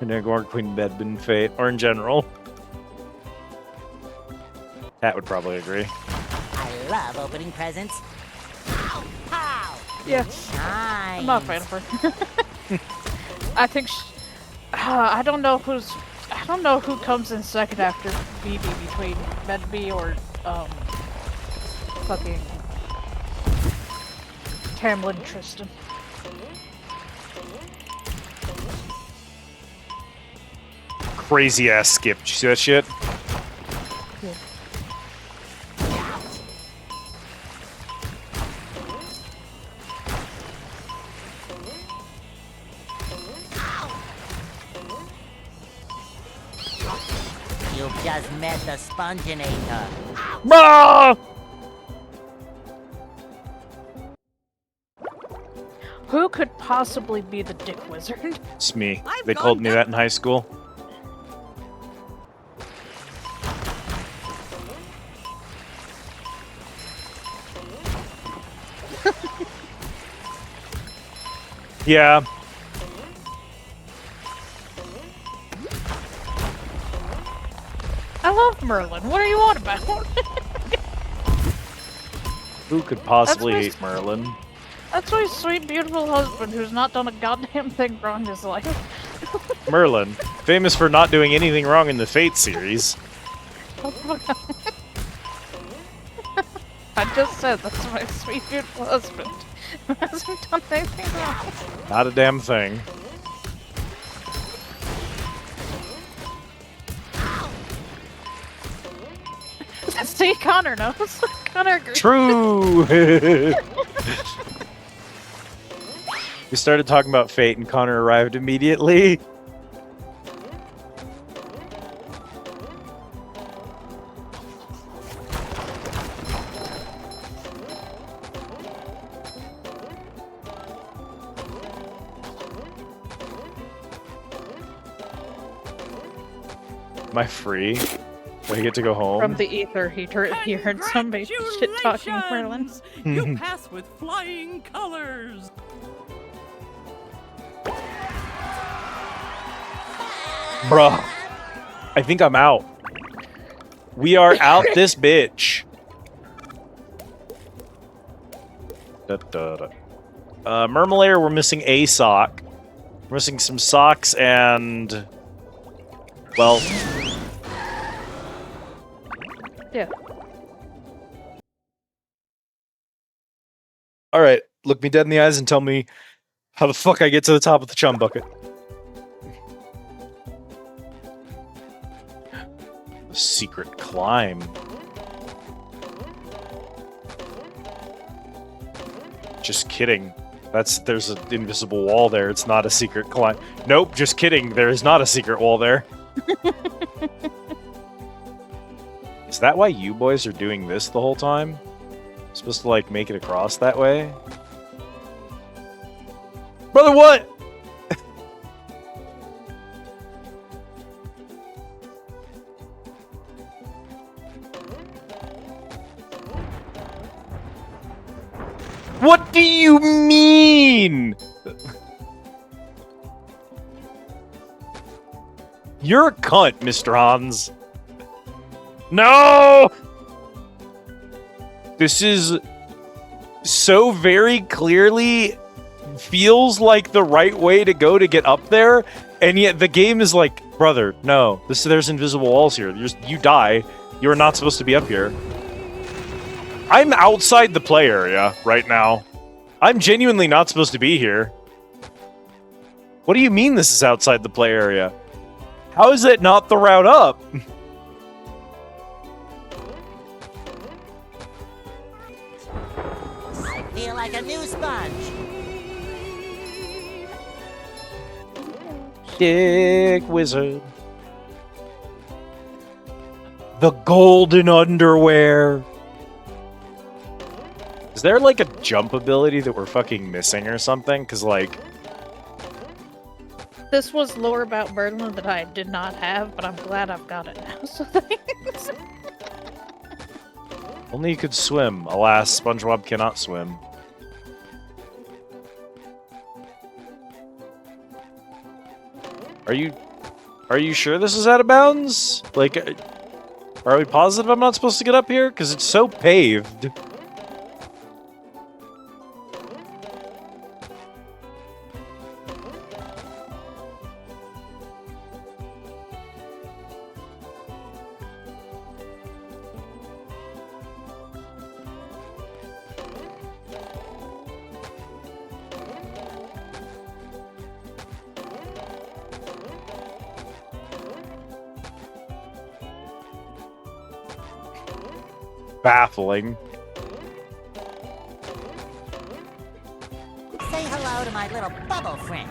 And or Queen Bedbin Fate, or in general. Pat would probably agree. I love opening presents. Pow! Pow! Yeah. Nice. I'm not a fan of her. I think I don't know who comes in second after BB between Medbee or fucking Tamlin Tristan. Crazy ass skip. Did you see that shit? Yeah. You've just met the Sponginator. Ah! Who could possibly be the Dick Wizard? It's me. They called me that in high school. Yeah. I love Merlin. What are you on about? Who could possibly That's hate Merlin? That's my sweet, beautiful husband who's not done a goddamn thing wrong in his life. Merlin, famous for not doing anything wrong in the Fate series. I just said that's my sweet, beautiful husband who hasn't done anything wrong. Not a damn thing. See, Connor knows. Connor agrees. True! We started talking about Fate and Connor arrived immediately. Am I free? Do I get to go home? From the ether, he heard somebody shit-talking Merlin. You pass with flying colors. Bruh. I think I'm out. We are out this bitch. Mermalair, we're missing a sock. We're missing some socks and... well... yeah. Alright, look me dead in the eyes and tell me how the fuck I get to the top of the chum bucket. A secret climb. Just kidding. There's an invisible wall there. It's not a secret climb. Nope, just kidding. There is not a secret wall there. Is that why you boys are doing this the whole time? Supposed to, like, make it across that way? Brother, what? What do you mean? You're a cunt, Mr. Hans. No! This is so very clearly feels like the right way to go to get up there, and yet the game is like, brother, no. There's invisible walls here. You die. You're not supposed to be up here. I'm outside the play area right now. I'm genuinely not supposed to be here. What do you mean this is outside the play area? How is it not the route up? I feel like a new sponge. Dick wizard. The golden underwear. Is there like a jump ability that we're fucking missing or something? Because like... This was lore about Merlin that I did not have, but I'm glad I've got it now, so thanks. Only you could swim. Alas, SpongeBob cannot swim. Are you sure this is out of bounds? Like, are we positive I'm not supposed to get up here? Because it's so paved. Baffling. Say hello to my little bubble friend.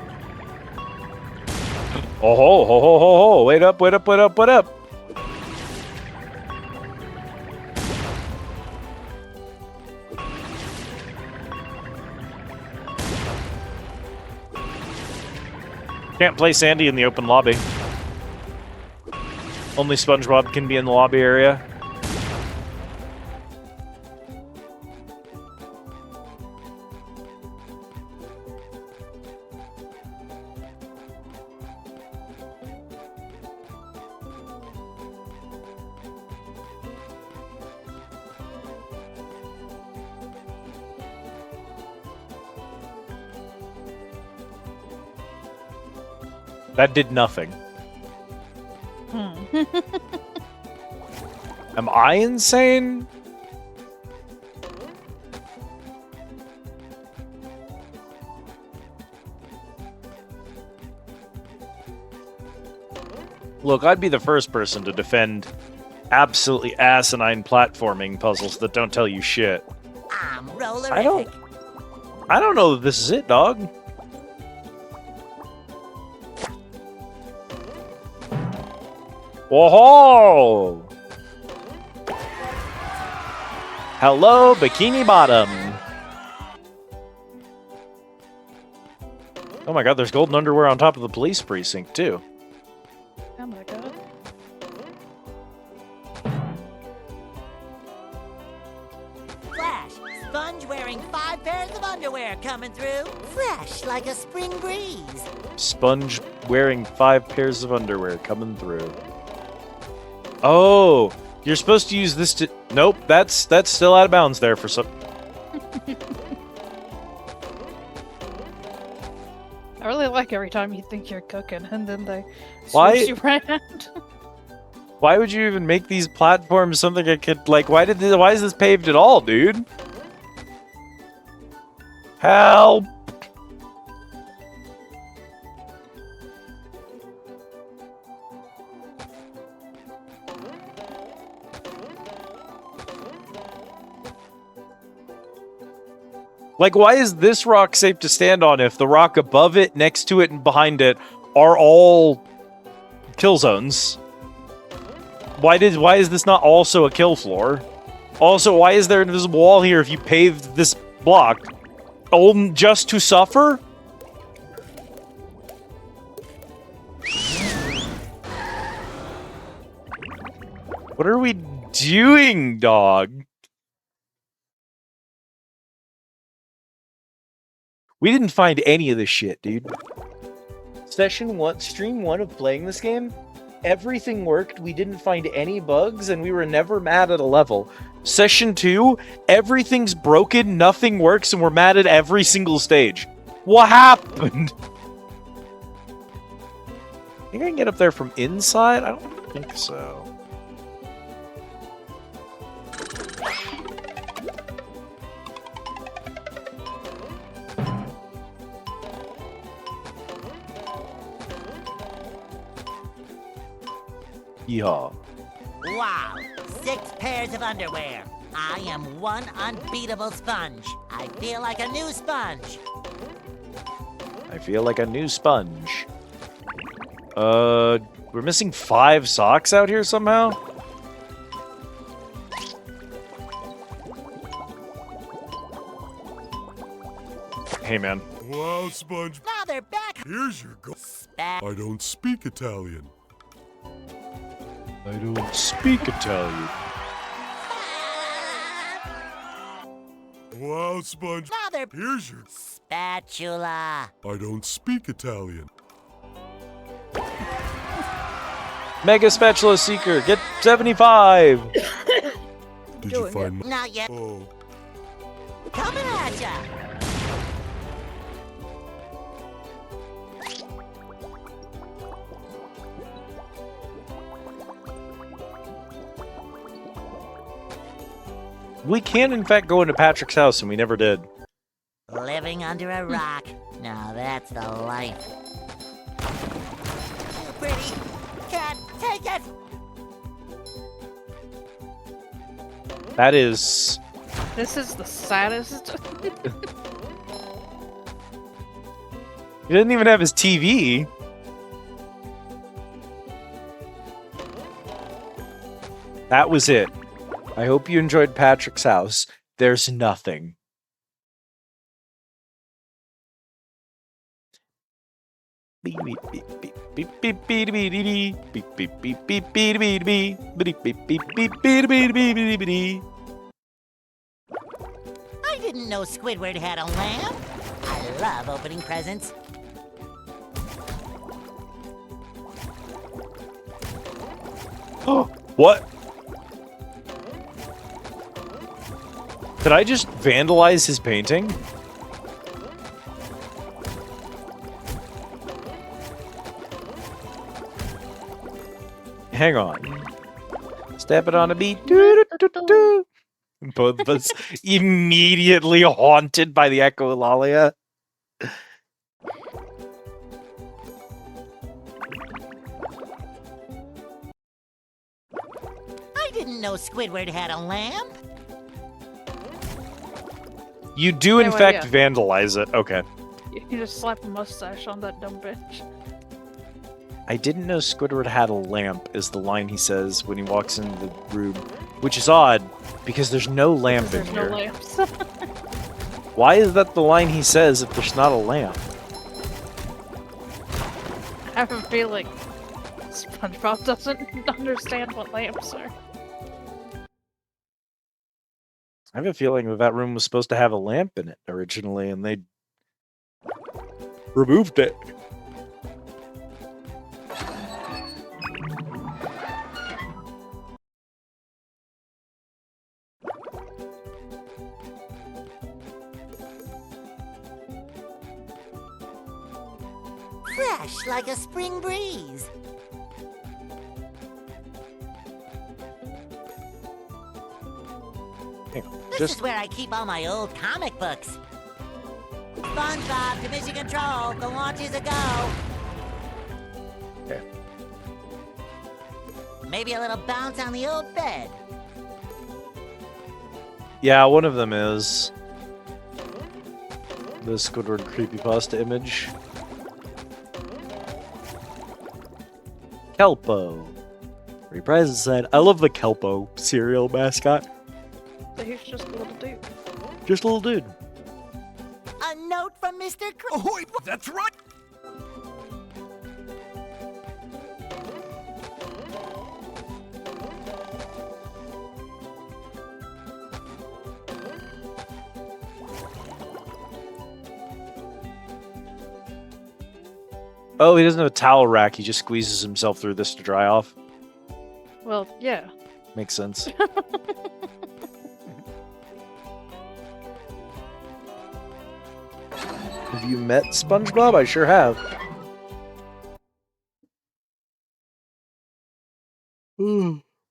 Oh ho ho ho ho ho! Wait up! Wait up! Wait up! Wait up! Can't play Sandy in the open lobby. Only SpongeBob can be in the lobby area. That did nothing. Am I insane? Look, I'd be the first person to defend absolutely asinine platforming puzzles that don't tell you shit. I'm rollerific. I don't know that this is it, dog. Whoa! Hello, Bikini Bottom. Oh my god, there's golden underwear on top of the police precinct, too. Oh my god. Flash, sponge wearing 5 pairs of underwear coming through. Fresh like a spring breeze. Sponge wearing 5 pairs of underwear coming through. Oh, you're supposed to use this to... Nope, that's still out of bounds there for some... I really like every time you think you're cooking and then they Why- switch you around. Why would you even make these platforms something I could... Like, why is this paved at all, dude? Help! Like, why is this rock safe to stand on if the rock above it, next to it, and behind it are all kill zones? Why is this not also a kill floor? Also, why is there an invisible wall here if you paved this block? Oh, just to suffer? What are we doing, dog? We didn't find any of this shit, dude. Stream 1 of playing this game, everything worked, we didn't find any bugs, and we were never mad at a level. Session 2, everything's broken, nothing works, and we're mad at every single stage. What happened? Think I can get up there from inside? I don't think so. Yeehaw. Wow, 6 pairs of underwear. I am one unbeatable sponge. I feel like a new sponge. I feel like a new sponge. We're missing 5 socks out here somehow? Hey, man. Wow, Sponge. Now they're back. Here's your go. I don't speak Italian. I don't speak Italian. Wow, Sponge. Now they're... Here's your... Spatula. I don't speak Italian. Mega Spatula Seeker, get 75! Did you find my... Not yet. Oh. Coming at ya. We can, in fact, go into Patrick's house, and we never did. Living under a rock. Now that's the life. Too pretty. Can't take it. That is... This is the saddest. He didn't even have his TV. That was it. I hope you enjoyed Patrick's house. There's nothing. I didn't know Squidward had a lamp. I love opening presents. What? Did I just vandalize his painting? hang on. Step it on a beat. Doo-doo-doo-doo-doo. Both of us immediately haunted by the echolalia. I didn't know Squidward had a lamp. You do, in Anyway, fact, yeah. vandalize it. Okay. You just slap a mustache on that dumb bitch. I didn't know Squidward had a lamp, is the line he says when he walks into the room. Which is odd, because there's no lamp in There's here. no lamps. Why is that the line he says if there's not a lamp? I have a feeling SpongeBob doesn't understand what lamps are. I have a feeling that room was supposed to have a lamp in it originally, and they removed it. Fresh like a spring breeze. Hang on, This is where I keep all my old comic books. SpongeBob to mission control. The launch is a go. Okay. Maybe a little bounce on the old bed. Yeah, one of them is the Squidward creepypasta image. Kelpo. Reprise said, I love the Kelpo cereal mascot. So he's just a little dude. Just a little dude. A note from Mr. Oh, that's right. Oh, he doesn't have a towel rack. He just squeezes himself through this to dry off. Well, yeah. Makes sense. Have you met SpongeBob? I sure have.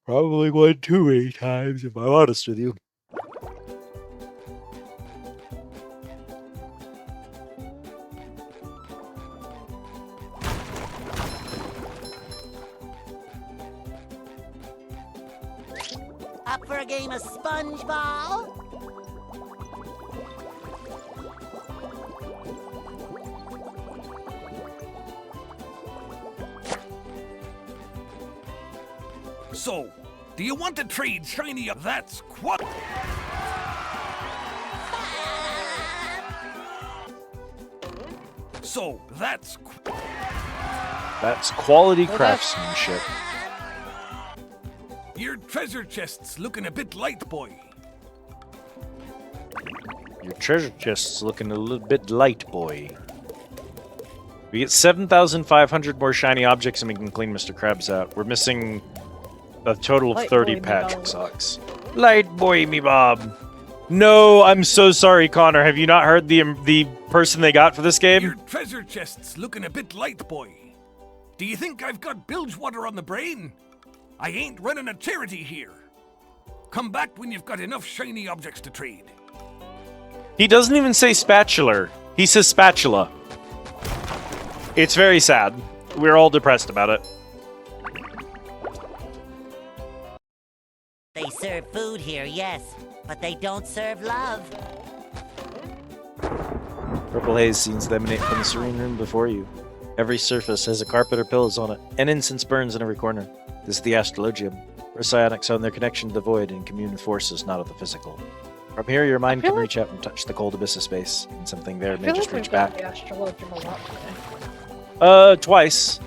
Probably 1 too many times, if I'm honest with you. Up for a game of SpongeBob? So, do you want to trade shiny? That's what. So, that's quality craftsmanship. Your treasure chest's looking a bit light, boy. Your treasure chest's looking a little bit light, boy. We get 7,500 more shiny objects and we can clean Mr. Krabs out. We're missing a total of Light 30 boy, me Patrick Bob. socks. Light boy, me Bob. No, I'm so sorry, Connor. Have you not heard the person they got for this game? Your treasure chest's looking a bit light, boy. Do you think I've got bilge water on the brain? I ain't running a charity here. Come back when you've got enough shiny objects to trade. He doesn't even say spatula. He says spatula. It's very sad. We're all depressed about it. They serve food here, yes, but they don't serve love. Purple haze seems to emanate from the serene room before you. Every surface has a carpet or pillows on it, and incense burns in every corner. This is the astrologium, where psionics own their connection to the void and commune with forces not of the physical. From here, your mind can reach out and touch the cold abyss of space, and something there I may feel just like we've reach done back. the astrologium a lot today. Twice.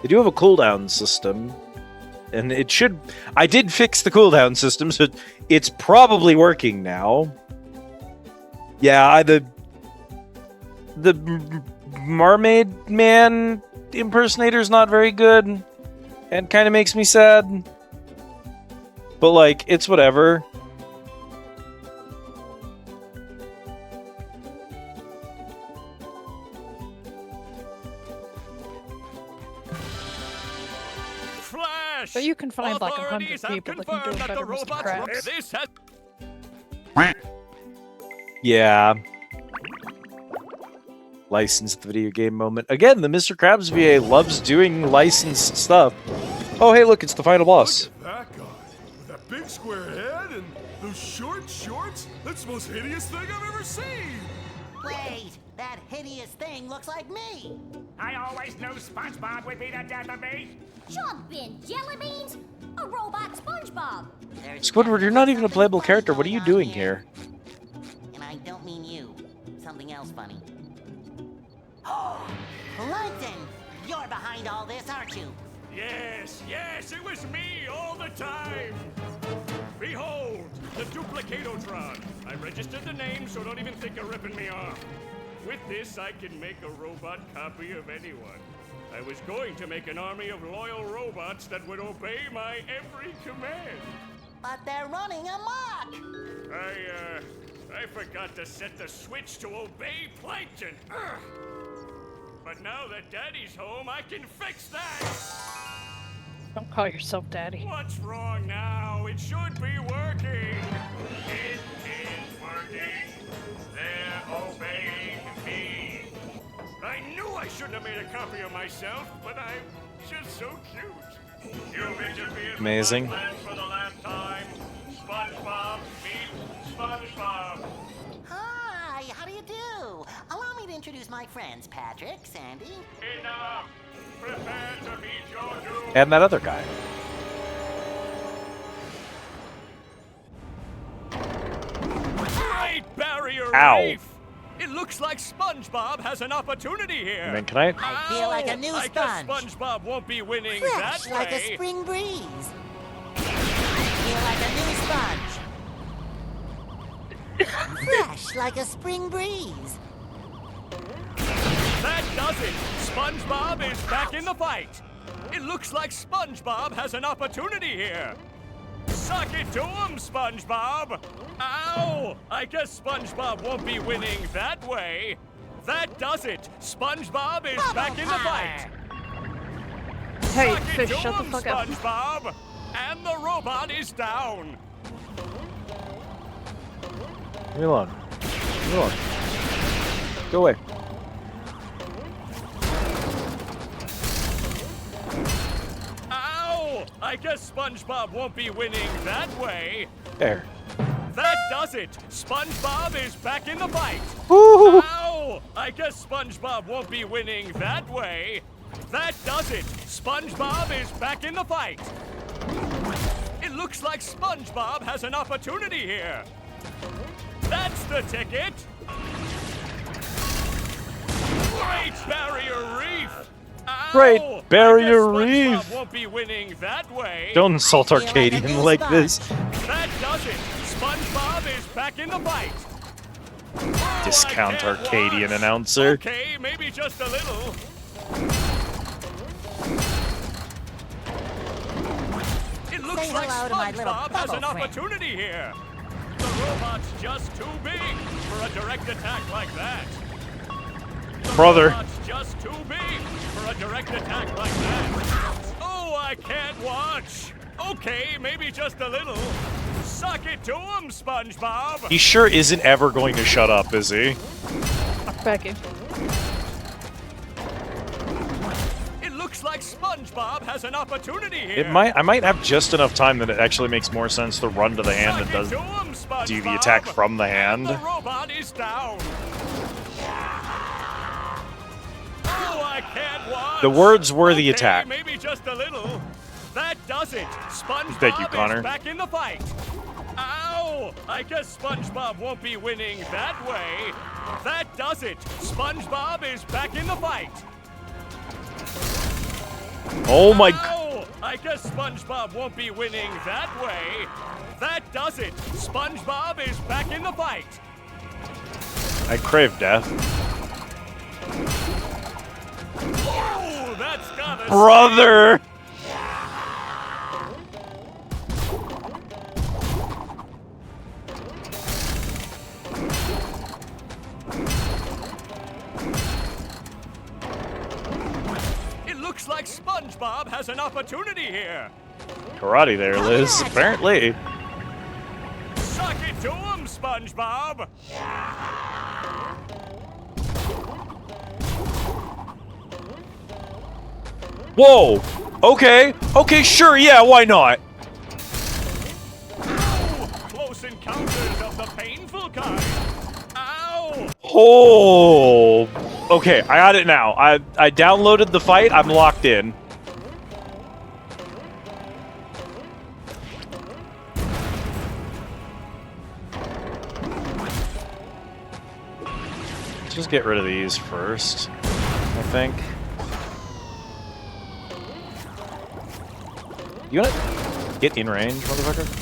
They do have a cooldown system, and it should... I did fix the cooldown system, so it's probably working now. Yeah, the mermaid man impersonator's not very good, and kind of makes me sad. But, like, it's whatever. smash! But you can find like Authorities 100 people have that can do confirmed it that better the than Mr. robots were... Krabs. This has... Yeah. Licensed video game moment. Again, the Mr. Krabs VA loves doing licensed stuff. Oh, hey, look, it's the final boss. Look at that guy with that big square head and those short shorts. That's the most hideous thing I've ever seen. Wait, that hideous thing looks like me. I always knew SpongeBob would be the death of me. Chug bin jelly beans? A robot SpongeBob. Squidward, you're not even a playable character. What are you doing here? And I don't mean you. Something else funny. Plankton! You're behind all this, aren't you? Yes, yes, it was me all the time! Behold, the Duplicatotron. I registered the name, so don't even think of ripping me off. With this, I can make a robot copy of anyone. I was going to make an army of loyal robots that would obey my every command. But they're running amok! I forgot to set the switch to obey Plankton. Ugh. But now that Daddy's home, I can fix that! Don't call yourself daddy. What's wrong now? It should be working! It is working! They're obeying me! I knew I shouldn't have made a copy of myself, but I'm just so cute! You've interfered Amazing. with my plans for the last time! SpongeBob, meet SpongeBob! Hi, how do you do? Allow me to introduce my friends, Patrick, Sandy. Enough! Prepare to meet your doom! And that other guy. Great Barrier Ow. Reef! It looks like SpongeBob has an opportunity here. Man, can I? I feel like a new I guess sponge. SpongeBob won't be winning Fresh that like way. a spring breeze. I feel like a new sponge. Fresh like a spring breeze. That does it. SpongeBob is back in the fight. It looks like SpongeBob has an opportunity here. Suck it to him, SpongeBob. Ow! I guess SpongeBob won't be winning that way. That does it. SpongeBob is back in the fight. Hey, Suck it fish, to shut the him, fuck up. SpongeBob. And the robot is down. Leave me alone. Leave me alone. Go away. Ow! I guess SpongeBob won't be winning that way. There. That does it! SpongeBob is back in the fight! Woo! Ow! I guess SpongeBob won't be winning that way. That does it! SpongeBob is back in the fight! It looks like SpongeBob has an opportunity here. That's the ticket! Great Barrier Reef! Ow! Great Barrier I guess SpongeBob Reef! won't be winning that way. Don't insult Arcadian like this. That does it! SpongeBob is back in the fight! Discount I can't Arcadian watch. announcer. Okay, maybe just a little. It looks Say like hello to my little SpongeBob has bubble an friend. opportunity here. The robot's just too big for a direct attack like that. Brother. The robot's just too big for a direct attack like that. Oh, I can't watch. Okay, maybe just a little. Suck it to him, SpongeBob. He sure isn't ever going to shut up, is he? Back in. It looks like SpongeBob has an opportunity here. It might. I might have just enough time that it actually makes more sense to run to the hand and Suck does it to him, SpongeBob. do the attack from the hand. The robot is down. Oh, I can't watch. The words were the Okay, attack. Maybe just a little. That does it. SpongeBob Thank you, Connor. is back in the fight. Ow! I guess SpongeBob won't be winning that way. That does it. SpongeBob is back in the fight. Oh my! Ow! I guess SpongeBob won't be winning that way. That does it. SpongeBob is back in the fight. I crave death. Oh, that's gotta Brother! It looks like SpongeBob has an opportunity here. Karate there, Liz. Apparently. Suck it to him, SpongeBob! Whoa! Okay. Okay, sure, yeah, why not? Close encounters of the painful kind. Ow! Oh! Okay, I got it now. I downloaded the fight. I'm locked in. Let's just get rid of these first, I think. You wanna get in range, motherfucker?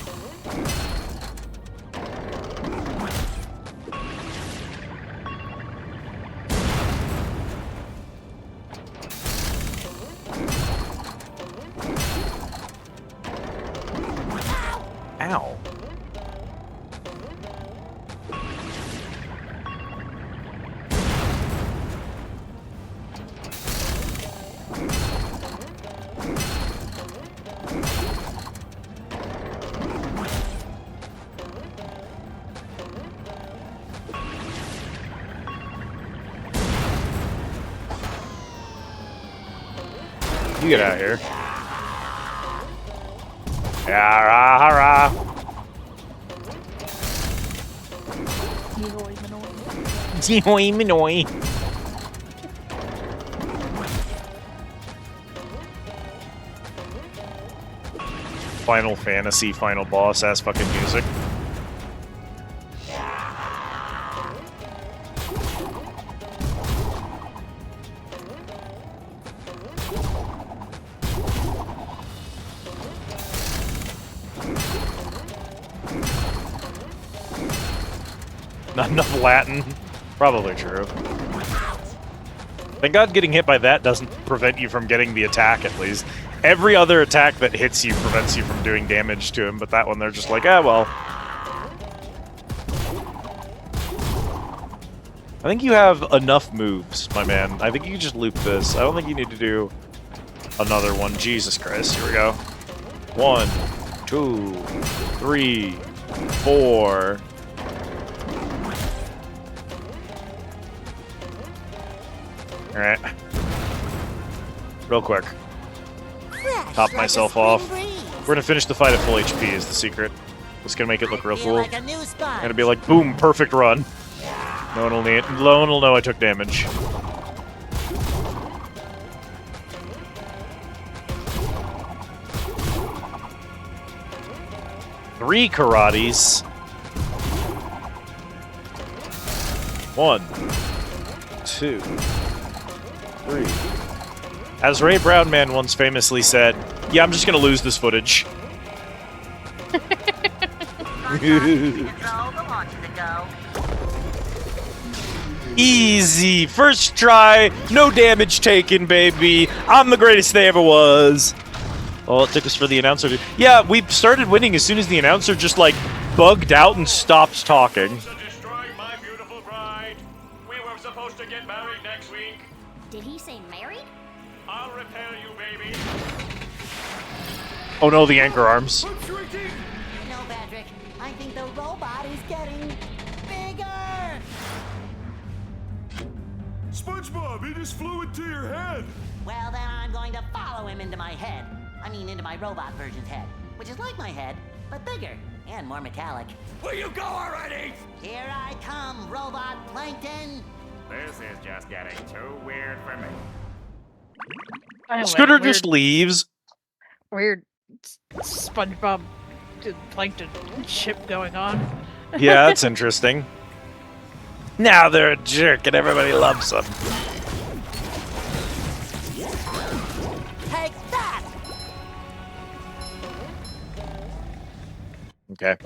Ow. You get out of here. Yara, Minoi. Final Fantasy, final boss ass fucking music. Not enough Latin. Probably true. Thank God getting hit by that doesn't prevent you from getting the attack, at least. Every other attack that hits you prevents you from doing damage to him, but that one they're just like, ah, well. I think you have enough moves, my man. I think you can just loop this. I don't think you need to do another one. Jesus Christ, here we go. 1, 2, 3, 4... Alright. Real quick. Top myself off. We're gonna finish the fight at full HP is the secret. It's gonna make it look real cool. Like a new sponge. Gonna be like, boom, perfect run. No one will know I took damage. Three karates. 1, 2, 3. As Ray Brownman once famously said, yeah, I'm just gonna lose this footage. Easy. First try, no damage taken, baby. I'm the greatest they ever was. All it took us for the announcer to... Yeah, we started winning as soon as the announcer just, like, bugged out and stopped talking. My beautiful bride. We were supposed to get married next week. Did he say married? I'll repair you, baby. Oh no, the anchor arms. No, Patrick. I think the robot is getting bigger. SpongeBob, he just flew into your head. Well, then I'm going to follow him into my head. I mean, into my robot version's head, which is like my head, but bigger and more metallic. Will you go already? Here I come, robot plankton. This is just getting too weird for me. Anyway, Scooter just leaves. Weird SpongeBob plankton ship going on. Yeah, that's interesting. Now they're a jerk and everybody loves them. Take that! Okay.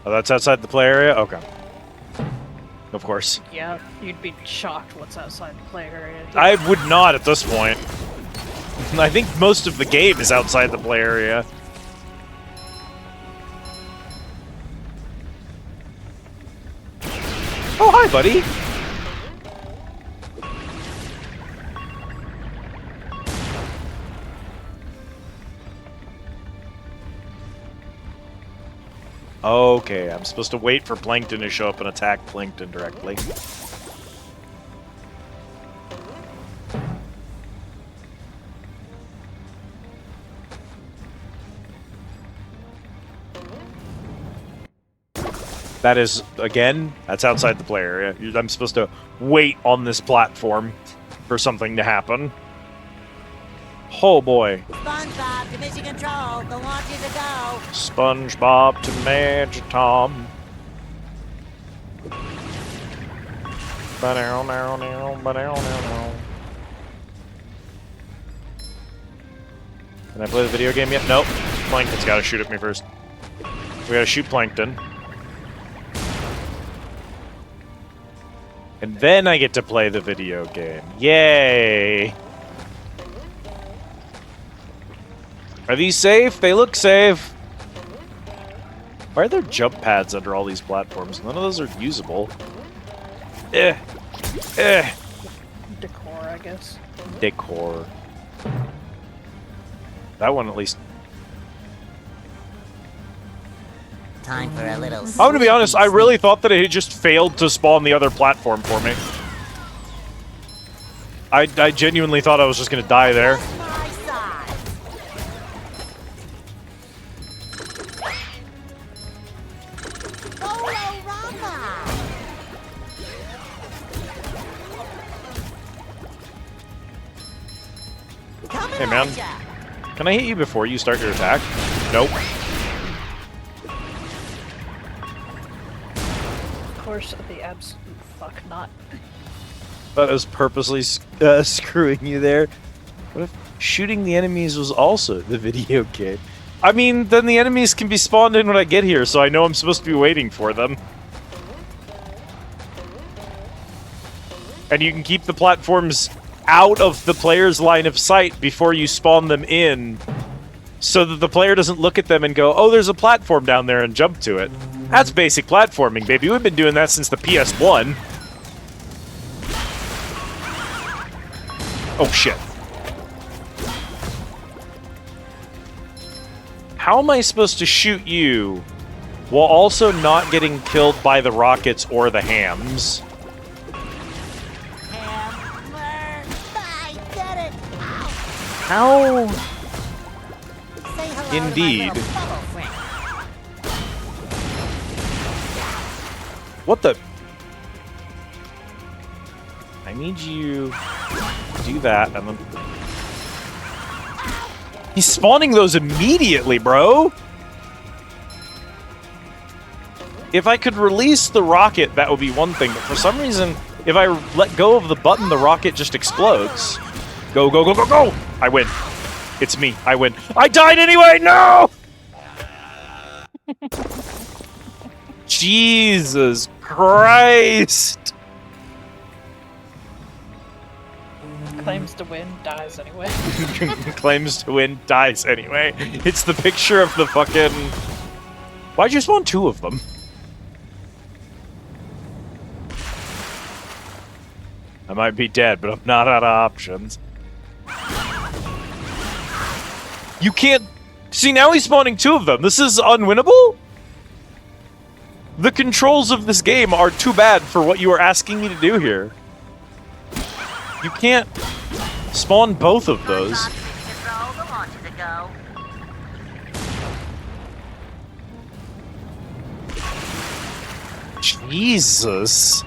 Oh, that's outside the play area? Okay. Of course. Yeah, you'd be shocked what's outside the play area. I would not at this point. I think most of the game is outside the play area. Oh, hi, buddy. Okay, I'm supposed to wait for Plankton to show up and attack Plankton directly. That is, again, that's outside the play area. I'm supposed to wait on this platform for something to happen. Oh boy. SpongeBob to mission control. The launch is a go. SpongeBob to Magic Tom. Can I play the video game yet? Nope. Plankton's gotta shoot at me first. We gotta shoot Plankton. And then I get to play the video game. Yay! Are these safe? They look safe. Why are there jump pads under all these platforms? None of those are usable. Decor, I guess. Decor. That one at least. Time for a little. I'm gonna be honest, I really thought that it had just failed to spawn the other platform for me. I genuinely thought I was just gonna die there. Hey man, can I hit you before you start your attack? Nope. Of course, the absolute fuck not. That was purposely screwing you there. What if shooting the enemies was also the video game? I mean, then the enemies can be spawned in when I get here, so I know I'm supposed to be waiting for them. And you can keep the platforms out of the player's line of sight before you spawn them in, so that the player doesn't look at them and go, oh, there's a platform down there, and jump to it. That's basic platforming, baby. We've been doing that since the PS1. Oh, shit. How am I supposed to shoot you while also not getting killed by the rockets or the hams? How? Indeed. What the? I need you to do that, and then... He's spawning those immediately, bro! If I could release the rocket, that would be one thing, but for some reason, if I let go of the button, the rocket just explodes. Go, go, go, go, go! I win. It's me. I win. I died anyway! No! Jesus Christ! Claims to win, dies anyway. Claims to win, dies anyway. It's the picture of the fucking... Why'd you spawn two of them? I might be dead, but I'm not out of options. You can't... See, now he's spawning two of them. This is unwinnable? The controls of this game are too bad for what you are asking me to do here. You can't spawn both of those. Jesus.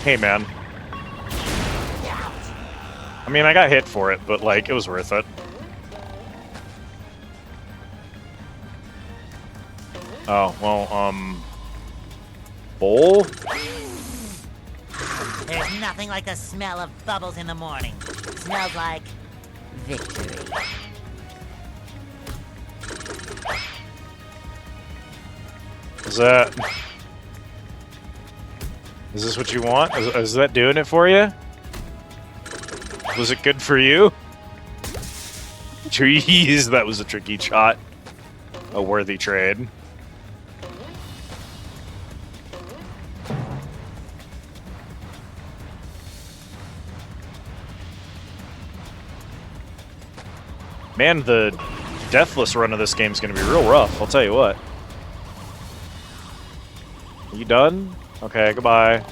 Hey, man. I mean, I got hit for it, but, like, it was worth it. Oh, well, bowl? There's nothing like the smell of bubbles in the morning. Smells like victory. Is this what you want? Is that doing it for you? Was it good for you? Jeez, that was a tricky shot. A worthy trade. Man, the deathless run of this game is going to be real rough, I'll tell you what. You done? Okay, goodbye.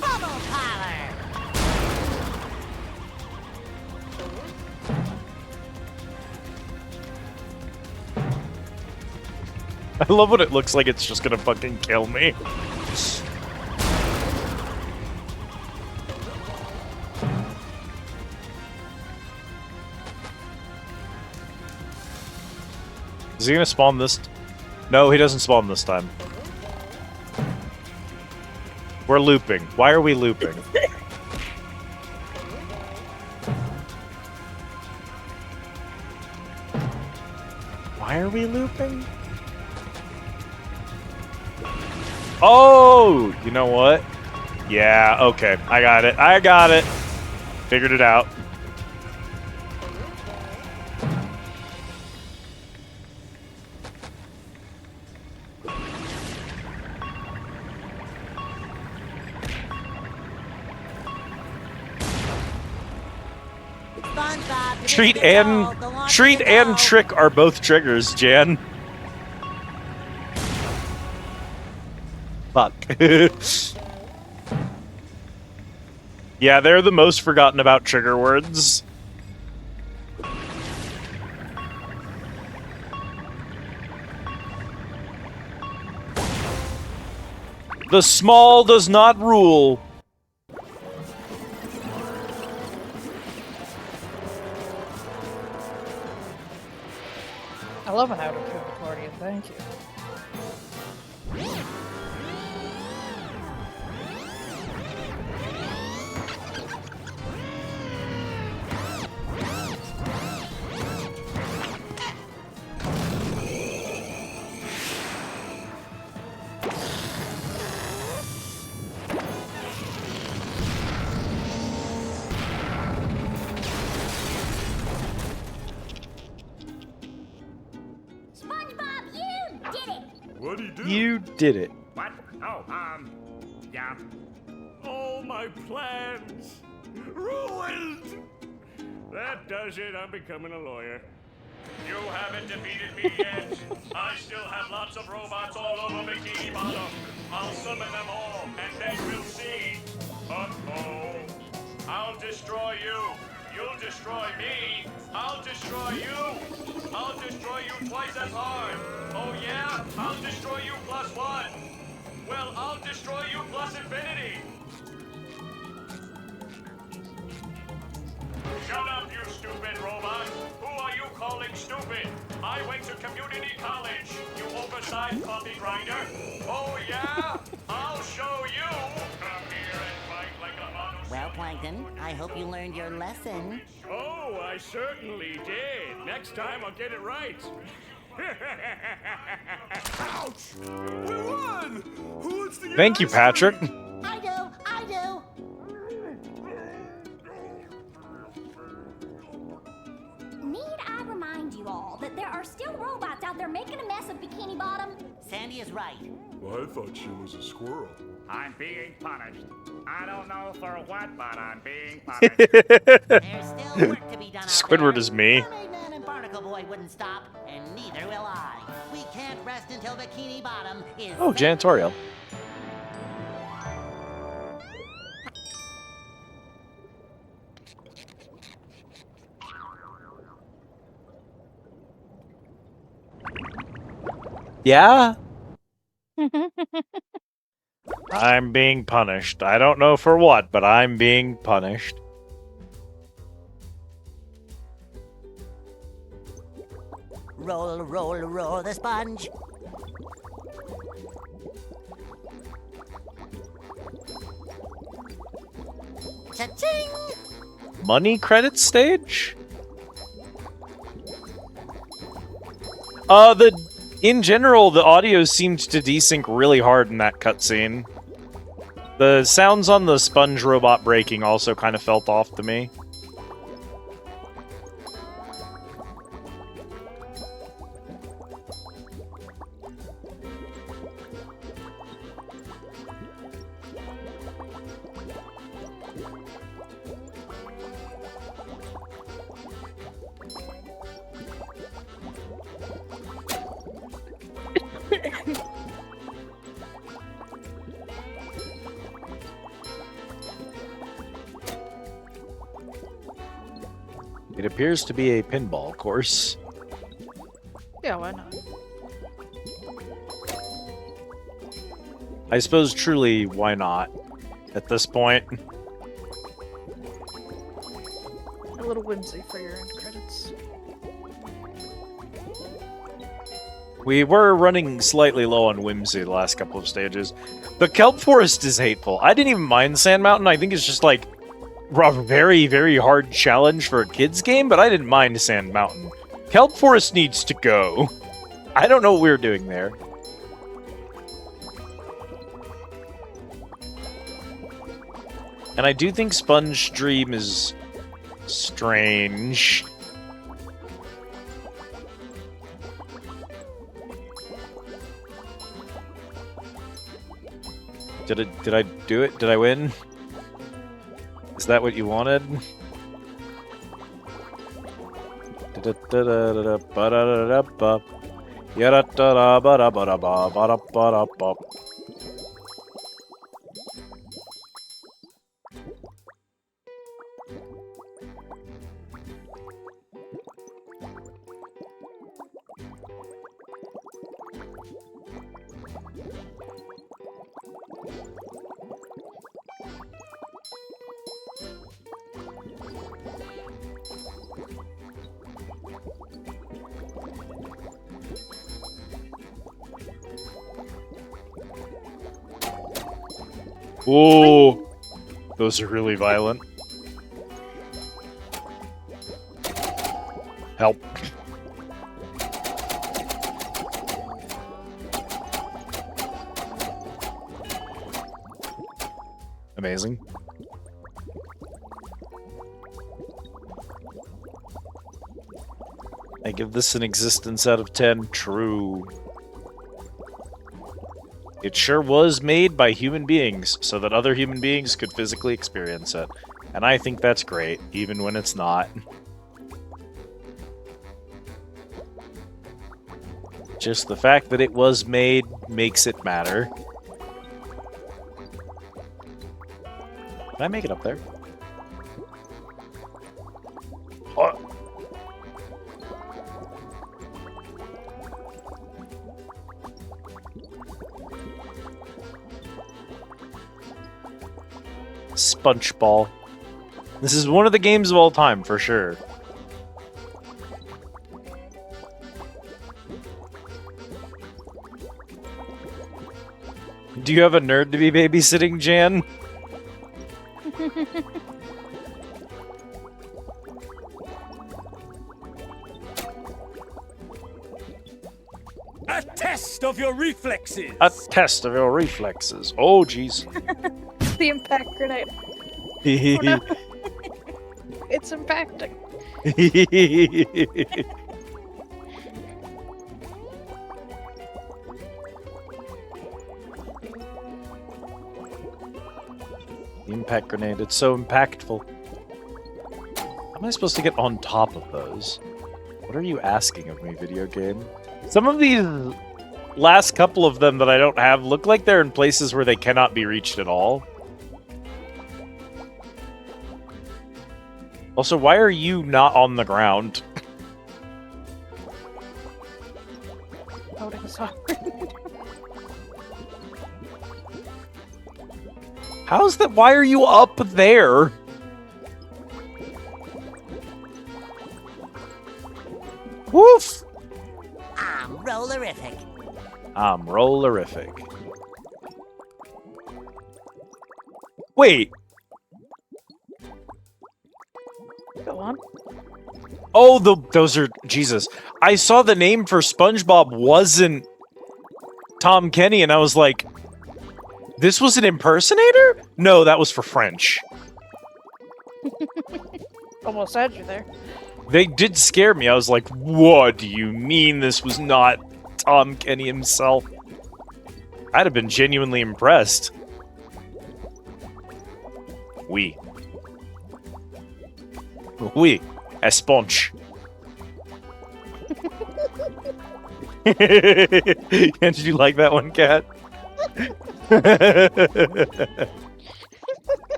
Bubble power! I love what it looks like it's just gonna fucking kill me. Is he gonna spawn this? No, he doesn't spawn this time. We're looping. Why are we looping? Why are we looping? Oh, you know what? Yeah, okay. I got it. I got it. Figured it out. SpongeBob, Treat and Trick are both triggers, Jan. Fuck. Yeah, they're the most forgotten about trigger words. The small does not rule. I love an out-of-tune accordion, thank you. SpongeBob, you did it! What'd he do? You did it. What? Oh, yeah. All my plans ruined. That does it. I'm becoming a lawyer. You haven't defeated me yet. I still have lots of robots all over Bikini Bottom. I'll summon them all, and then we'll see. Uh-oh. I'll destroy you. You'll destroy me. I'll destroy you. I'll destroy you twice as hard. Oh yeah? I'll destroy you +1. Well, I'll destroy you plus infinity. Shut up, you stupid robot. Who are you calling stupid? I went to community college, you oversized coffee grinder. Oh yeah? I'll show you. Come here and fight like a mono. Well, Plankton, I hope you learned your lesson. Oh, I certainly did. Next time I'll get it right. Ouch! We won! Who wants to get Thank you, ice Patrick. cream? I do! I do! Need I remind you all that there are still robots out there making a mess of Bikini Bottom? Sandy is right. Well, I thought she was a squirrel. I'm being punished. I don't know for what, but I'm being punished. There's still work to be done out Squidward there. is me. Mermaid Man and Barnacle Boy wouldn't stop, and neither will I. We can't rest until Bikini Bottom is Oh, safe. janitorial. Yeah? I'm being punished. I don't know for what, but I'm being punished. Roll, roll, roll the sponge. Cha-ching! Money credit stage? In general, the audio seemed to desync really hard in that cutscene. The sounds on the sponge robot breaking also kind of felt off to me. It appears to be a pinball course. Yeah, why not? I suppose truly, why not? At this point. A little whimsy for your end credits. We were running slightly low on whimsy the last couple of stages. The kelp forest is hateful. I didn't even mind Sand Mountain. I think it's just like a very, very hard challenge for a kid's game, but I didn't mind Sand Mountain. Kelp Forest needs to go. I don't know what we were doing there. And I do think Sponge Dream is strange. Did I do it? Did I win? Is that what you wanted? Oh, those are really violent. Help. Amazing. I give this an existence out of 10. True. It sure was made by human beings, so that other human beings could physically experience it. And I think that's great, even when it's not. Just the fact that it was made makes it matter. Can I make it up there? Oh. Sponge Ball. This is one of the games of all time, for sure. Do you have a nerd to be babysitting, Jan? A test of your reflexes. A test of your reflexes. Oh, jeez. The impact grenade. It's impacting. Impact grenade. It's so impactful. How am I supposed to get on top of those? What are you asking of me, video game? Some of these last couple of them that I don't have look like they're in places where they cannot be reached at all. Also, why are you not on the ground? Holding a sovereign. How's that? Why are you up there? Woof! I'm rollerific. I'm rollerific. Wait. Go on. Oh, those are Jesus. I saw the name for SpongeBob wasn't Tom Kenny, and I was like, this was an impersonator? No, that was for French. Almost had you there. They did scare me. I was like, what do you mean this was not Tom Kenny himself? I'd have been genuinely impressed. Oui. Oui. A sponge. Did you like that one, Kat?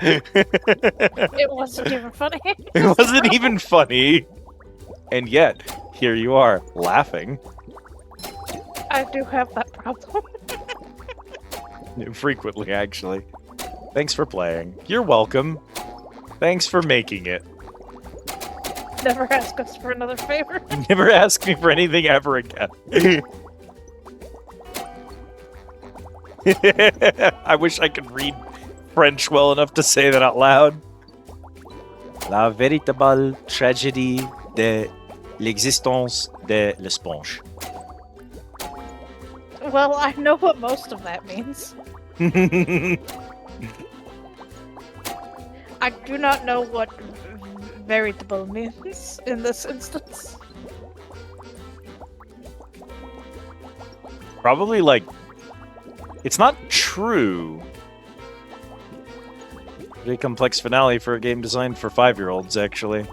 It wasn't even funny. It wasn't even funny. And yet, here you are, laughing. I do have that problem. Frequently, actually. Thanks for playing. You're welcome. Thanks for making it. Never ask us for another favor. Never ask me for anything ever again. I wish I could read French well enough to say that out loud. La véritable tragédie de l'existence de l'esponge. Well, I know what most of that means. I do not know what veritable means in this instance. Probably like, it's not true. Pretty complex finale for a game designed for 5-year-olds, actually.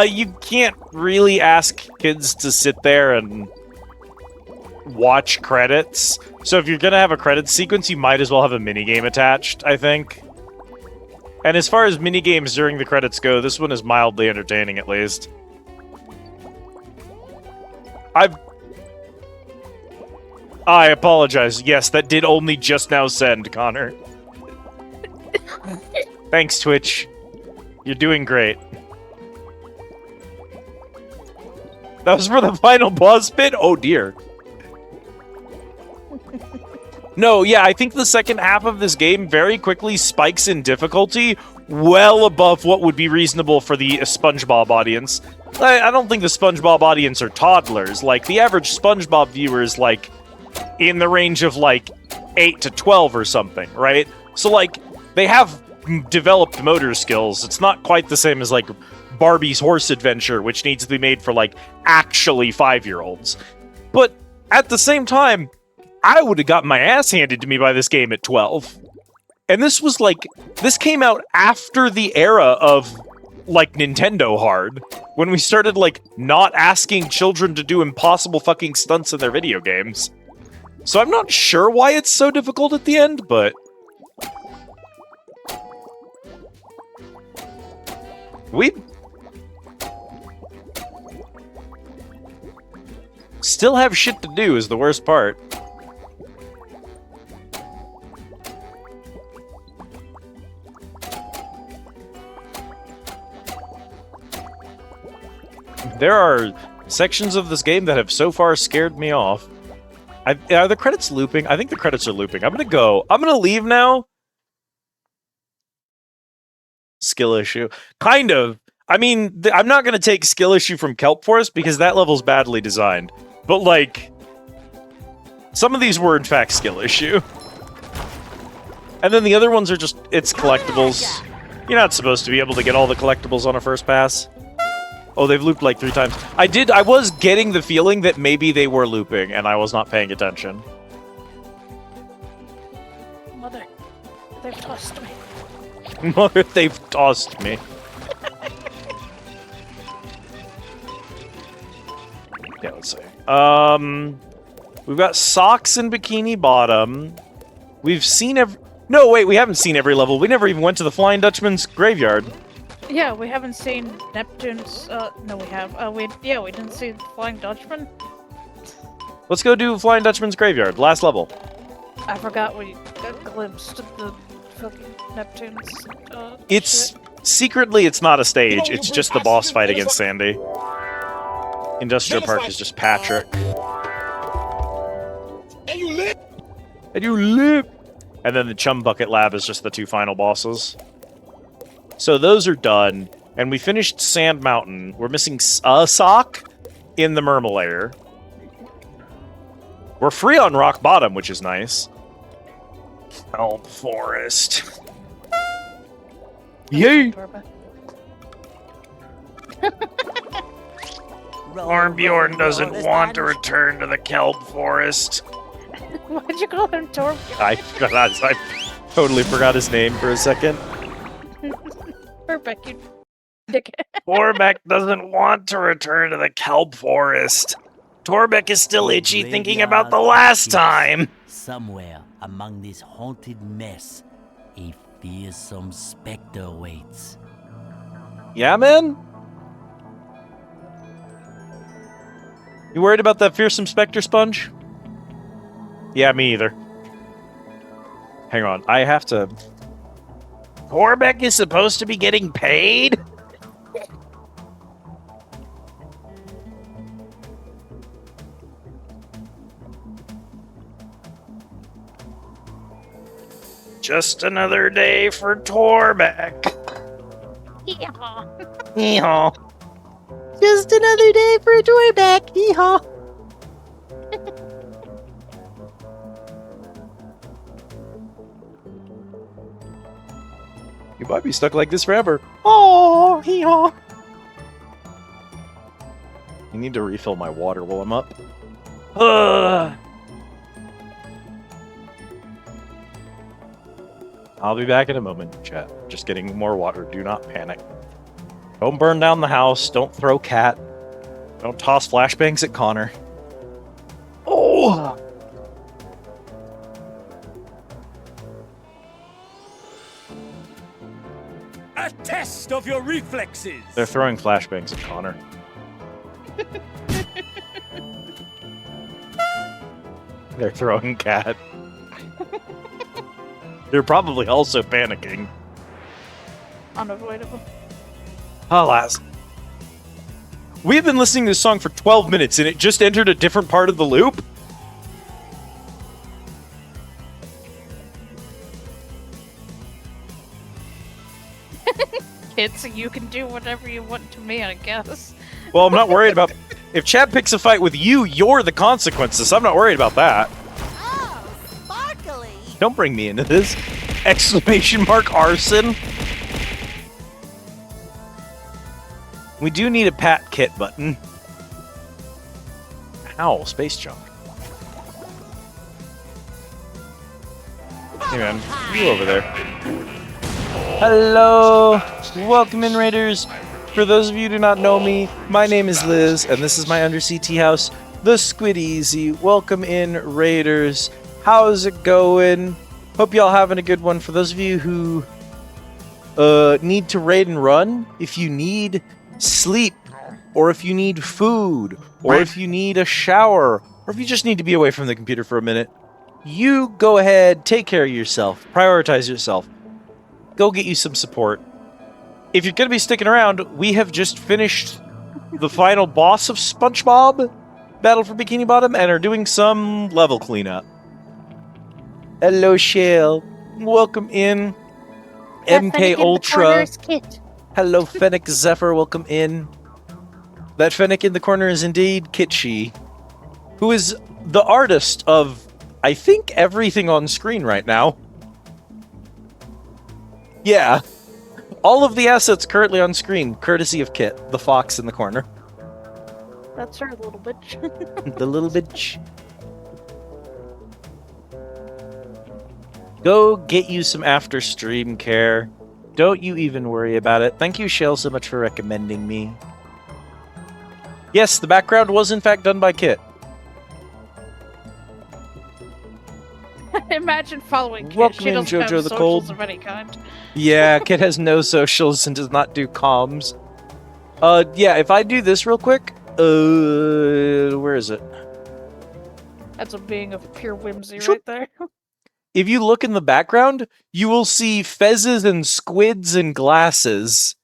You can't really ask kids to sit there and watch credits. So if you're gonna have a credits sequence, you might as well have a minigame attached, I think. And as far as minigames during the credits go, this one is mildly entertaining, at least. I apologize. Yes, that did only just now send, Connor. Thanks, Twitch. You're doing great. That was for the final boss bit? Oh, dear. No, yeah, I think the second half of this game very quickly spikes in difficulty well above what would be reasonable for the SpongeBob audience. I don't think the SpongeBob audience are toddlers. Like, the average SpongeBob viewer is, like, in the range of, like, 8 to 12 or something, right? So, like, they have developed motor skills. It's not quite the same as, like, Barbie's Horse Adventure, which needs to be made for, like, actually 5-year-olds. But at the same time, I would have gotten my ass handed to me by this game at 12. And this was like, this came out after the era of, like, Nintendo Hard, when we started, like, not asking children to do impossible fucking stunts in their video games. So I'm not sure why it's so difficult at the end, but... we still have shit to do is the worst part. There are sections of this game that have so far scared me off. Are the credits looping? I think the credits are looping. I'm gonna leave now. Skill issue. Kind of. I mean, I'm not gonna take skill issue from Kelp Forest because that level's badly designed. But, like, some of these were, in fact, skill issue. And then the other ones are just, it's collectibles. You're not supposed to be able to get all the collectibles on a first pass. Oh, they've looped like 3 times. I was getting the feeling that maybe they were looping, and I was not paying attention. Mother, they've tossed me. Mother, they've tossed me. Yeah, let's see. We've got socks in Bikini Bottom. We've seen No, wait, we haven't seen every level. We never even went to the Flying Dutchman's graveyard. Yeah, we haven't seen Neptune's, no we have. We didn't see Flying Dutchman. Let's go do Flying Dutchman's graveyard. Last level. I forgot we glimpsed the fucking Neptune's, It's... secretly, it's not a stage. It's just the boss fight against Sandy. Industrial Park is just Patrick. And you live! And then the Chum Bucket Lab is just the 2 final bosses. So those are done, and we finished Sand Mountain. We're missing a sock in the Murmelair. We're free on Rock Bottom, which is nice. Kelp Forest. Yay! Torbjorn doesn't want to return to the Kelp Forest. Why'd you call him Torbjorn? I totally forgot his name for a second. Perfect, you dickhead. Torbeck doesn't want to return to the Kelp Forest. Torbeck is still itchy thinking about the last time. Somewhere among this haunted mess, a fearsome specter waits. Yeah, man? You worried about that fearsome specter, Sponge? Yeah, me either. Hang on, I have to... Torbeck is supposed to be getting paid? Just another day for Torbeck. Yeehaw. Yeehaw. Just another day for Torbeck. Yeehaw. You might be stuck like this forever. Oh, hee-haw. I need to refill my water while I'm up. I'll be back in a moment, chat. Just getting more water. Do not panic. Don't burn down the house. Don't throw Cat. Don't toss flashbangs at Connor. Oh! A test of your reflexes. They're throwing flashbangs at Connor. They're throwing Cat. They're probably also panicking. Unavoidable. Alas. We've been listening to this song for 12 minutes and it just entered a different part of the loop? Kids, you can do whatever you want to me, I guess. Well, I'm not worried about... If Chad picks a fight with you, you're the consequences. I'm not worried about that. Oh, sparkly! Don't bring me into this. Exclamation mark arson. We do need a pat kit button. Ow, space jump. Hey man, you over there. Hello! Welcome in, Raiders! For those of you who do not know me, my name is Liz, and this is my undersea tea house, the Squid Easy. Welcome in, Raiders. How's it going? Hope y'all having a good one. For those of you who need to raid and run, if you need sleep, or if you need food, or if you need a shower, or if you just need to be away from the computer for a minute, you go ahead, take care of yourself, prioritize yourself, go get you some support. If you're going to be sticking around, we have just finished the final boss of SpongeBob Battle for Bikini Bottom and are doing some level cleanup. Hello, Shale. Welcome in. MK Ultra. Hello, Fennec Zephyr. Welcome in. That Fennec in the corner is indeed Kitschy, who is the artist of, I think, everything on screen right now. Yeah. All of the assets currently on screen, courtesy of Kit, the fox in the corner. That's her little bitch. The little bitch. Go get you some after stream care. Don't you even worry about it. Thank you, Shell, so much for recommending me. Yes, the background was in fact done by Kit. Imagine following Kit. Welcome She in, doesn't Jojo have the socials Cold. of any kind. Yeah, Kit has no socials and does not do comms. Yeah, if I do this real quick, where is it? That's a being of pure whimsy right there. If you look in the background, you will see fezzes and squids and glasses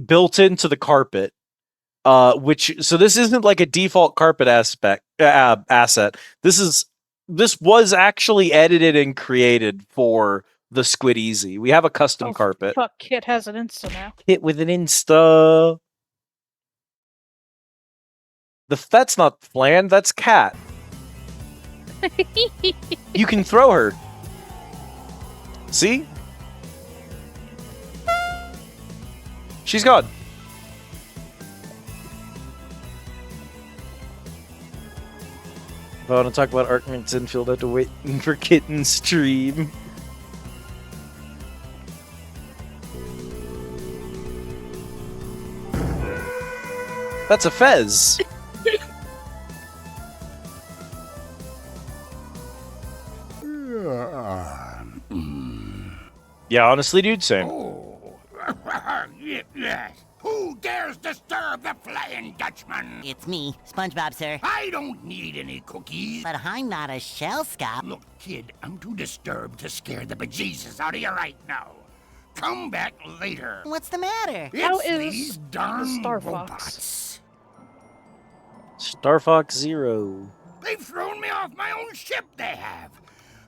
built into the carpet. So this isn't like a default carpet asset. This was actually edited and created for the Squid Easy. We have a custom carpet. Fuck, Kit has an Insta now. Hit with an Insta. That's not Flan, that's Cat. You can throw her. See? She's gone. If I want to talk about Arkman's infield, I have to wait for Kitten's stream. That's a Fez. Yeah, honestly, dude, same. Yes. Who dares disturb the Flying Dutchman? It's me, SpongeBob, sir. I don't need any cookies. But I'm not a shell scop. Look, kid, I'm too disturbed to scare the bejesus out of you right now. Come back later. What's the matter? How It's is these darn Star Fox? robots. Star Fox Zero. They've thrown me off my own ship, they have.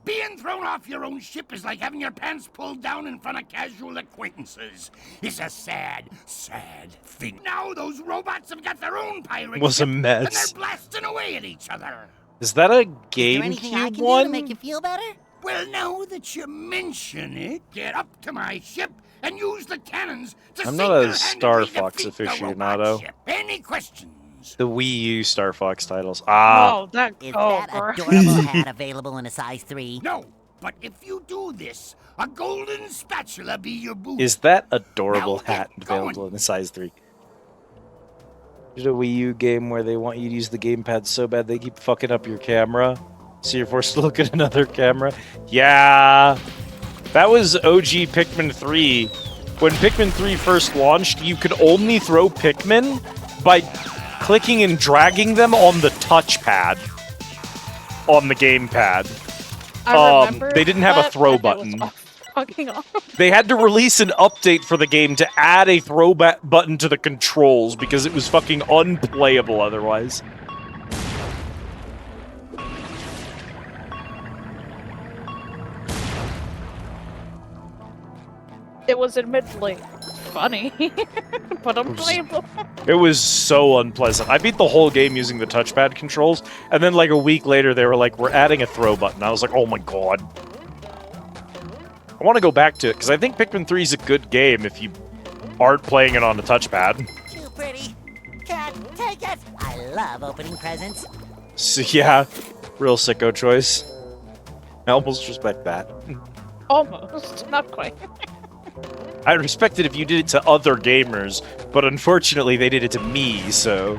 Being thrown off your own ship is like having your pants pulled down in front of casual acquaintances. It's a sad, sad thing. Now those robots have got their own pirate Was a ship, and they're mess. blasting away at each other. Is that a Is there anything I GameCube can do to one? make you feel better? Well, now that you mention it, get up to my ship and use the cannons to I'm not a single-handedly Star Fox defeat the robot aficionado. ship. Any questions? The Wii U Star Fox titles. Ah. Oh, that. Is Oh, that gross. adorable hat available in a size 3? No, but if you do this, a golden spatula be your boot. Is that adorable Now hat get going. available in a size 3? There's a Wii U game where they want you to use the gamepad so bad they keep fucking up your camera, so you're forced to look at another camera. Yeah, that was OG Pikmin 3. When Pikmin 3 first launched, you could only throw Pikmin by clicking and dragging them on the touchpad on the gamepad. I remember they didn't have a that, throw and it was button. fucking awful. They had to release an update for the game to add a throw button to the controls because it was fucking unplayable otherwise. It was admittedly funny, but unplayable. It was so unpleasant. I beat the whole game using the touchpad controls, and then like a week later they were like, we're adding a throw button. I was like, oh my god. I want to go back to it, because I think Pikmin 3 is a good game if you aren't playing it on a touchpad. Too pretty. Cat, take it. I love opening presents. So yeah, real sicko choice. I almost respect that. Almost, not quite. I'd respect it if you did it to other gamers, but unfortunately they did it to me, so...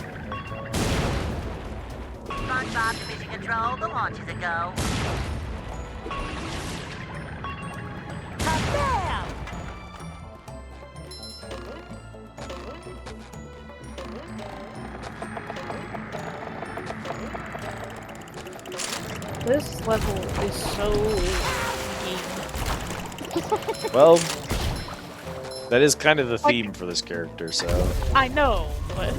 SpongeBob to mission control, the launch is a go. Kabam! This level is so Well, that is kind of the theme for this character, so... I know, but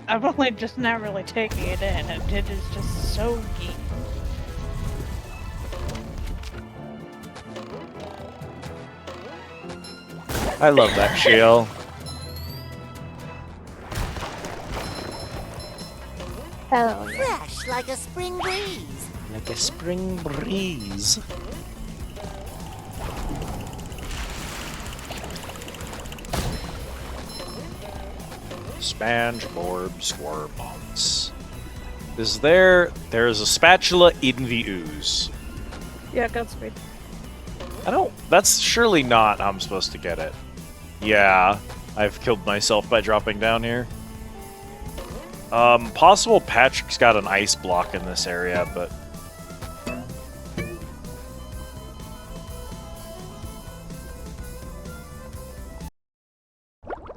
I'm only just not really taking it in, and it is just so geek. I love that shell. Hell yeah. Fresh like a spring breeze. Like a spring breeze. SpongeBob SquarePants. There's a spatula in the ooze. Yeah, Godspeed. That's surely not how I'm supposed to get it. Yeah, I've killed myself by dropping down here. Possible Patrick's got an ice block in this area, but...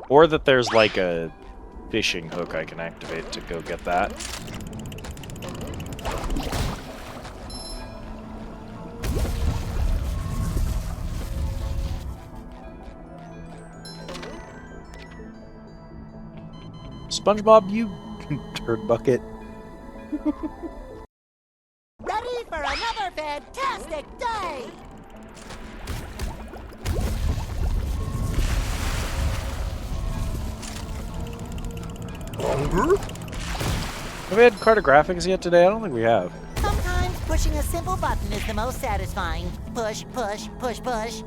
Or that there's like a fishing hook I can activate to go get that. SpongeBob, you turd bucket. Ready for another fantastic day! Have we had cartographics yet today? I don't think we have. Sometimes pushing a simple button is the most satisfying. Push, push, push, push.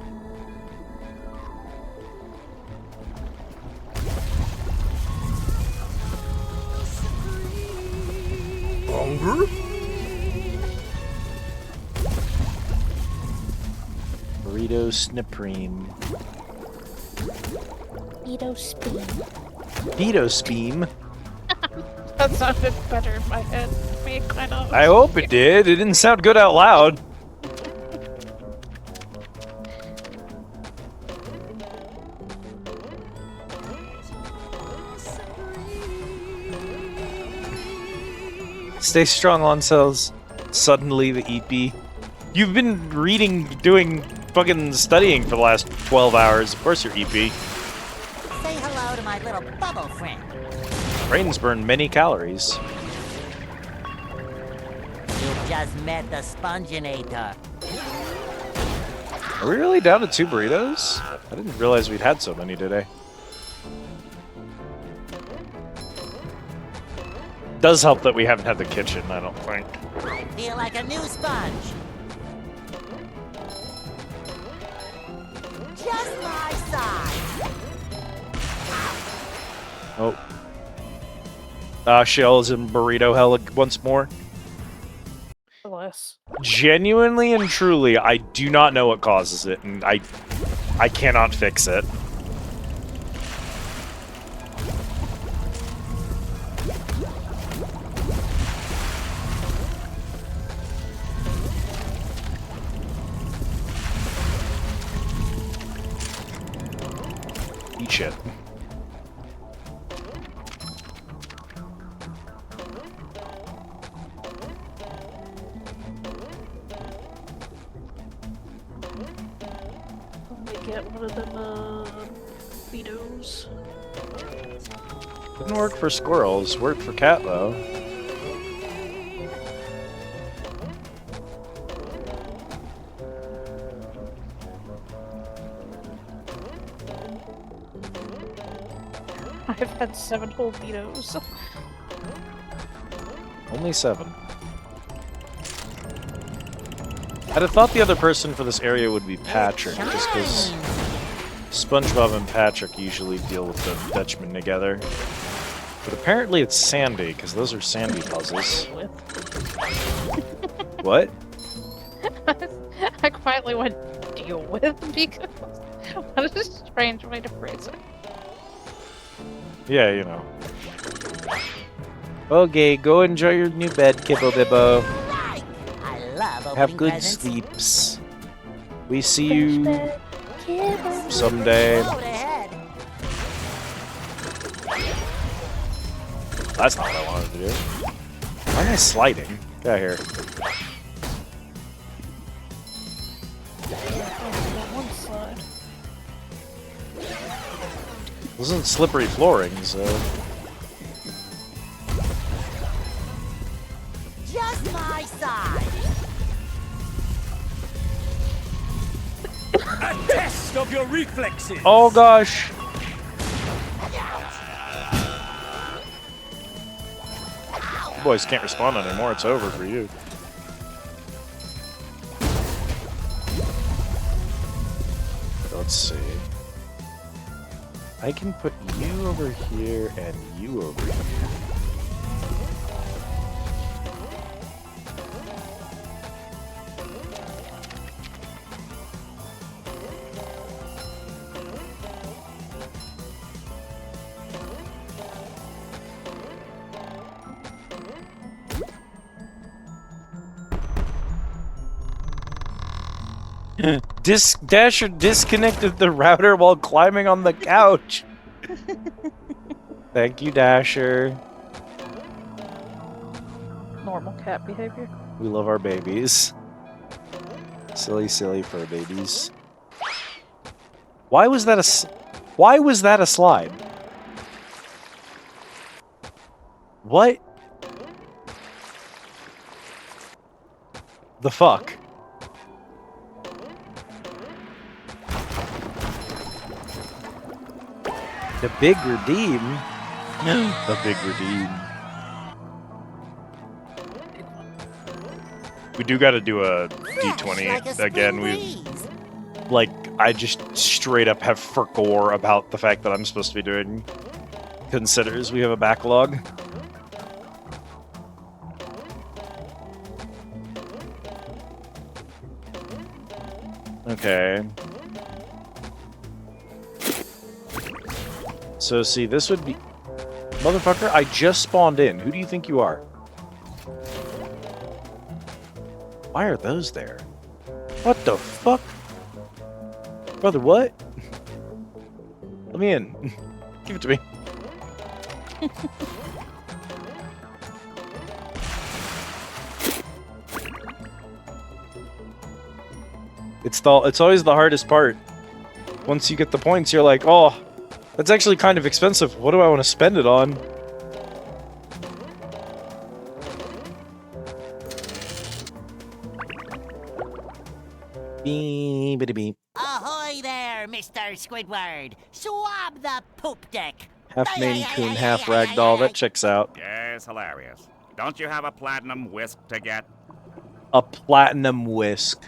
Burrito Snipreme. Burrito Speed. Burrito Speem. That sounded better in my head. Being quite honest. I hope it did. It didn't sound good out loud. Stay strong, on cells. Suddenly the EP. You've been reading, doing fucking studying for the last 12 hours. Of course you're EP. Say hello to my little bubble friend. Brains burn many calories. You've just met the Sponginator. Are we really down to 2 burritos? I didn't realize we'd had so many today. Does help that we haven't had the kitchen, I don't think. I feel like a new sponge. Just my size. Oh. Shells and burrito hell once more. Bless. Genuinely and truly, I do not know what causes it, and I cannot fix it. Eat shit. Get one of them, Betos. Didn't work for squirrels, worked for cat though. I've had 7 whole Betos. Only 7. I'd have thought the other person for this area would be Patrick, just because SpongeBob and Patrick usually deal with the Dutchman together. But apparently it's Sandy, because those are Sandy puzzles. What? I quietly went deal with because that is a strange way to phrase it. Yeah, you know. Okay, go enjoy your new bed, Kibbo Bibbo. Have good presents. sleeps. We see you someday. That's not what I wanted to do. Why am I sliding? Get out here. One side. This isn't slippery flooring, so... Just my size. A test of your reflexes. Oh gosh! You boys can't respond anymore, it's over for you. Let's see. I can put you over here and you over here. Dasher disconnected the router while climbing on the couch. Thank you, Dasher. Normal cat behavior. We love our babies. Silly, silly fur babies. Why was that a slide? The fuck? The big redeem? The big redeem. We do gotta do a D20 again. I just straight up have forgore about the fact that I'm supposed to be doing considers we have a backlog. Okay. So see, this would be... Motherfucker, I just spawned in. Who do you think you are? Why are those there? What the fuck? Brother, what? Let me in. Give it to me. It's always the hardest part. Once you get the points, you're like, oh, that's actually kind of expensive. What do I want to spend it on? Beep. Ahoy there, Mr. Squidward! Swab the poop deck! Half Maine Coon, half Ragdoll. That checks out. Yes, hilarious. Don't you have a platinum whisk to get? A platinum whisk.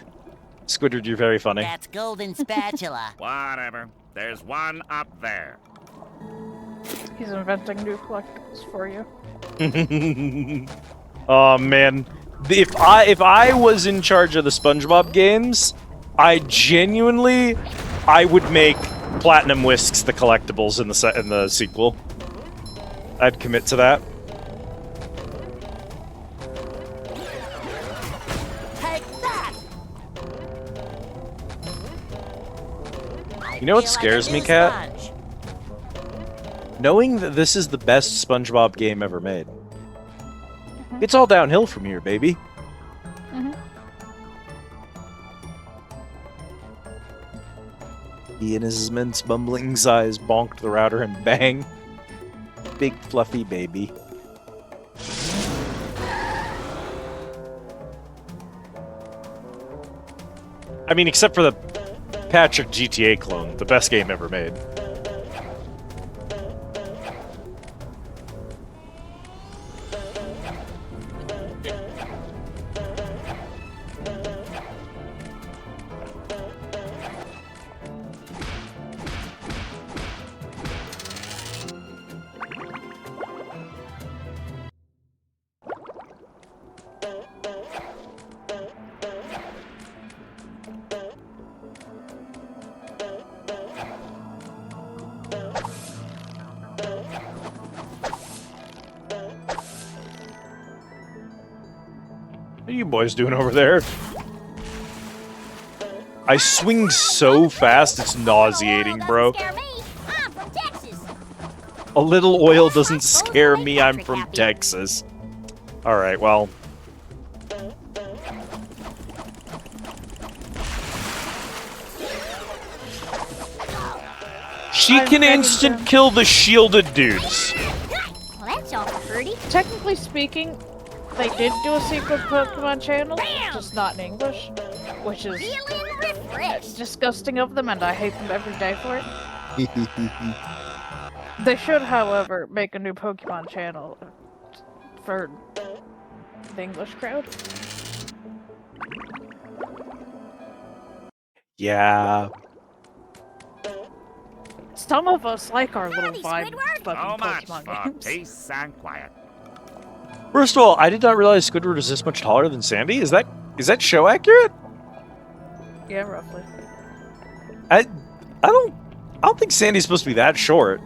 Squidward, you're very funny. That's golden spatula. Whatever. There's one up there. He's inventing new collectibles for you. Oh man, if I was in charge of the SpongeBob games, I would make platinum whisks the collectibles in the sequel. I'd commit to that. You know what scares me, Kat? Knowing that this is the best SpongeBob game ever made. It's all downhill from here, baby. He and his immense bumbling size bonked the router and bang. Big fluffy baby. I mean, except for the Patrick GTA clone, the best game ever made. What are you boys doing over there? I swing so fast, it's nauseating, bro. A little oil doesn't scare me, I'm from Texas. Alright, well. She can instant kill the shielded dudes. Well, that's all pretty. Technically speaking, they did do a secret Pokemon channel, just not in English, which is disgusting of them, and I hate them every day for it. They should, however, make a new Pokemon channel for the English crowd. Yeah. Some of us like our little vibe So much Pokemon for games. peace and quiet. First of all, I did not realize Squidward is this much taller than Sandy. Is that show accurate? Yeah, roughly. I don't think Sandy's supposed to be that short.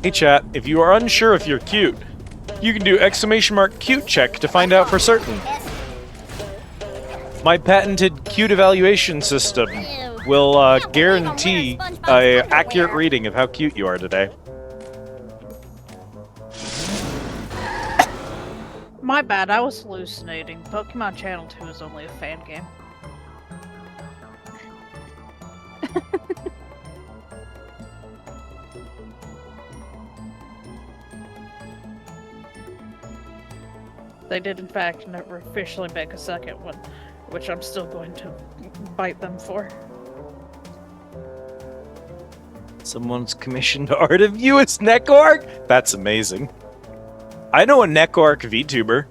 Hey chat, if you are unsure if you're cute, you can do !cute check to find out for certain. My patented cute evaluation system will guarantee an accurate reading of how cute you are today. My bad, I was hallucinating. Pokemon Channel 2 is only a fan game. they did in fact never officially make a second one, which I'm still going to bite them for. Someone's commissioned art of you as Nekork? That's amazing. I know a Nekork VTuber.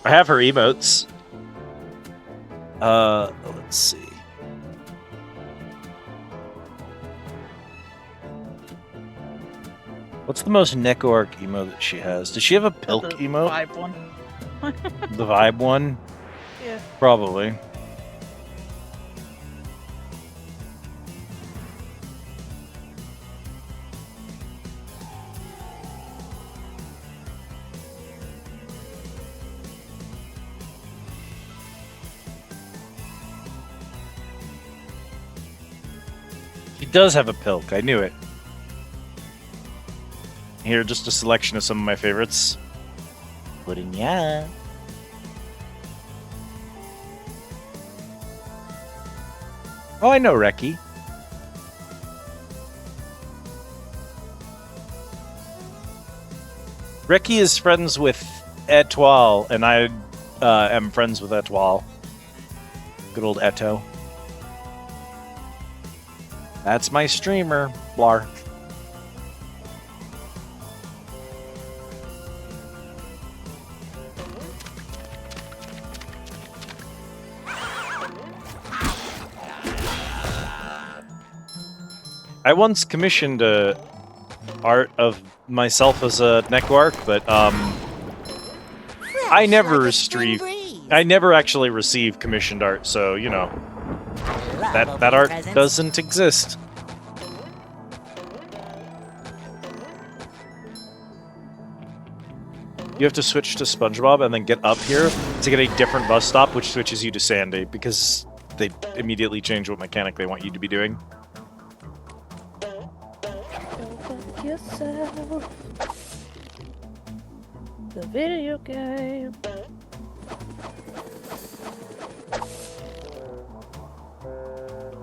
I have her emotes. Let's see. What's the most Nekork emote that she has? Does she have a Pilk emote? The vibe one. The vibe one? Yeah. Probably. He does have a Pilk, I knew it. Here, just a selection of some of my favorites. Pudding, yeah. Oh, I know Reki. Reki is friends with Etoile, and I am friends with Etoile. Good old Eto. That's my streamer, Blar. I once commissioned art of myself as a Nekork, but I never actually received commissioned art, so you know that art doesn't exist. You have to switch to SpongeBob and then get up here to get a different bus stop, which switches you to Sandy, because they immediately change what mechanic they want you to be doing. Yourself. The video game.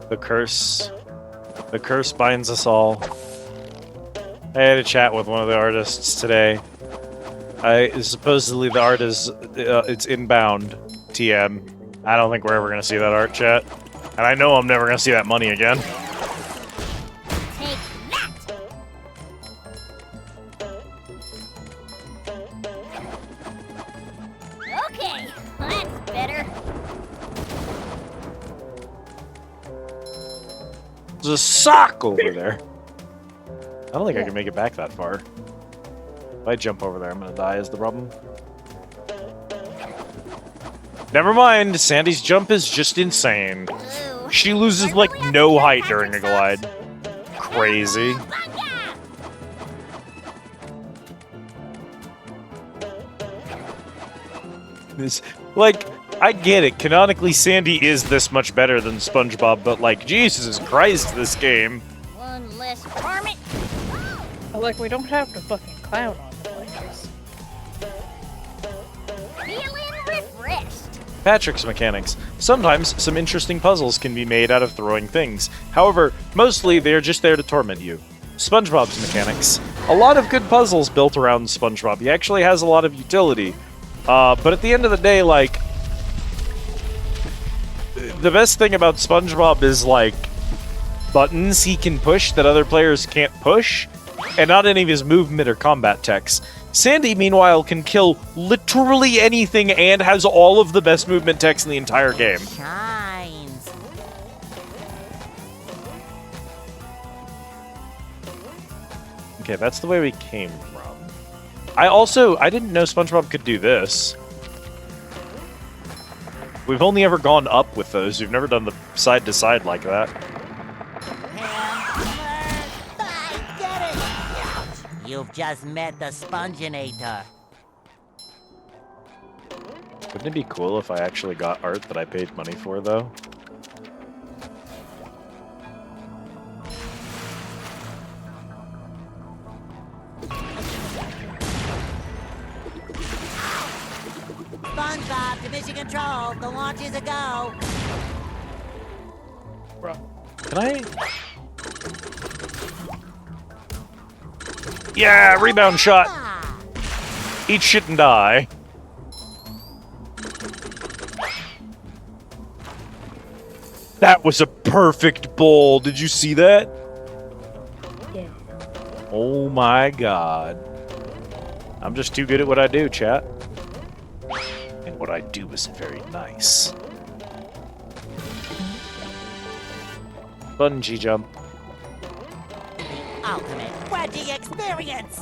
The curse binds us all. I had a chat with one of the artists today. Supposedly the art is it's inbound TM. I don't think we're ever gonna see that art, chat, and I know I'm never gonna see that money again. Take that! Okay, that's better. There's a sock over there. I don't think I can make it back that far. If I jump over there, I'm gonna die is the problem. Never mind, Sandy's jump is just insane. She loses like no height during a glide. Crazy. This, like, I get it. Canonically, Sandy is this much better than SpongeBob, but like, Jesus Christ, this game. One less varmint. Like, we don't have to fucking clown on them like this. Feeling refreshed. Patrick's mechanics. Sometimes some interesting puzzles can be made out of throwing things. However, mostly they are just there to torment you. SpongeBob's mechanics. A lot of good puzzles built around SpongeBob. He actually has a lot of utility. But at the end of the day, like, the best thing about SpongeBob is, like, buttons he can push that other players can't push, and not any of his movement or combat techs. Sandy, meanwhile, can kill literally anything and has all of the best movement techs in the entire game. Shines. Okay, that's the way we came from. I didn't know SpongeBob could do this. We've only ever gone up with those. We've never done the side-to-side like that. You've just met the Sponginator. Wouldn't it be cool if I actually got art that I paid money for, though? SpongeBob to mission control. The launch is a go. Bro. Can I? Yeah, rebound shot. Eat shit and die. That was a perfect bowl. Did you see that? Yeah. Oh my god. I'm just too good at what I do, chat. And what I do is very nice. Bungee jump. Ultimate wedgie experience!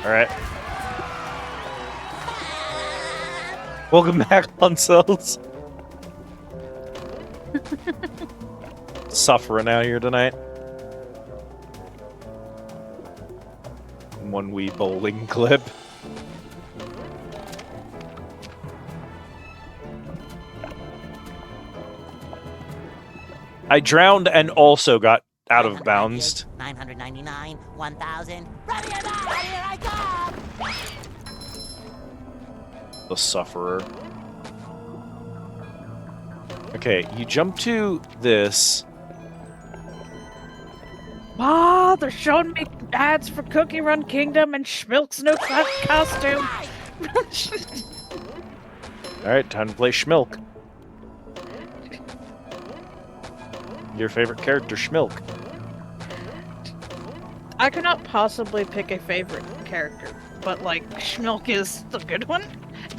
Alright. Welcome back, Cells. Suffering out here tonight. One wee bowling clip. I drowned and also got out of bounds. 999, 1,000. Ready or not, here I come! The sufferer. Okay, you jump to this. Ah, they're showing me ads for Cookie Run Kingdom and Schmilk's new costume. Alright, time to play Schmilk. Your favorite character, Schmilk. I cannot possibly pick a favorite character, but like, Schmilk is the good one.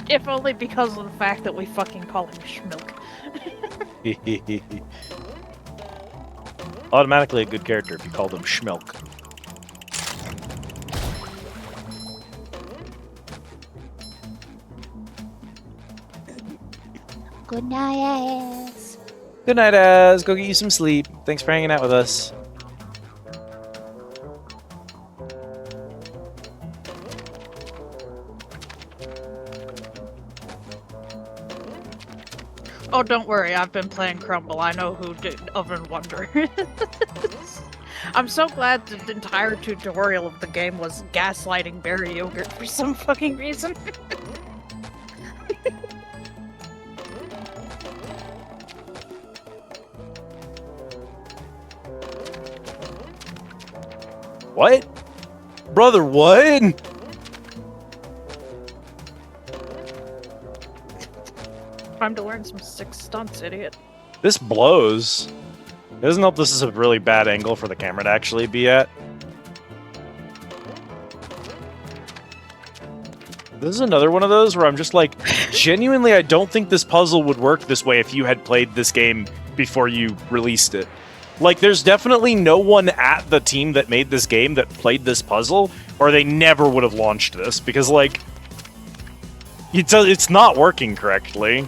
If only because of the fact that we fucking call him Schmilk. Automatically a good character if you called him Schmilk. Good night, ass. Good night, Az. Go get you some sleep. Thanks for hanging out with us. Oh, don't worry, I've been playing Crumble. I know who did Oven Wonder. I'm so glad the entire tutorial of the game was gaslighting berry yogurt for some fucking reason. What? Brother, what? Time to learn some sick stunts, idiot. This blows. It doesn't help this is a really bad angle for the camera to actually be at. This is another one of those where I'm just like, genuinely, I don't think this puzzle would work this way if you had played this game before you released it. Like, there's definitely no one at the team that made this game that played this puzzle, or they never would have launched this, because, like, it's not working correctly.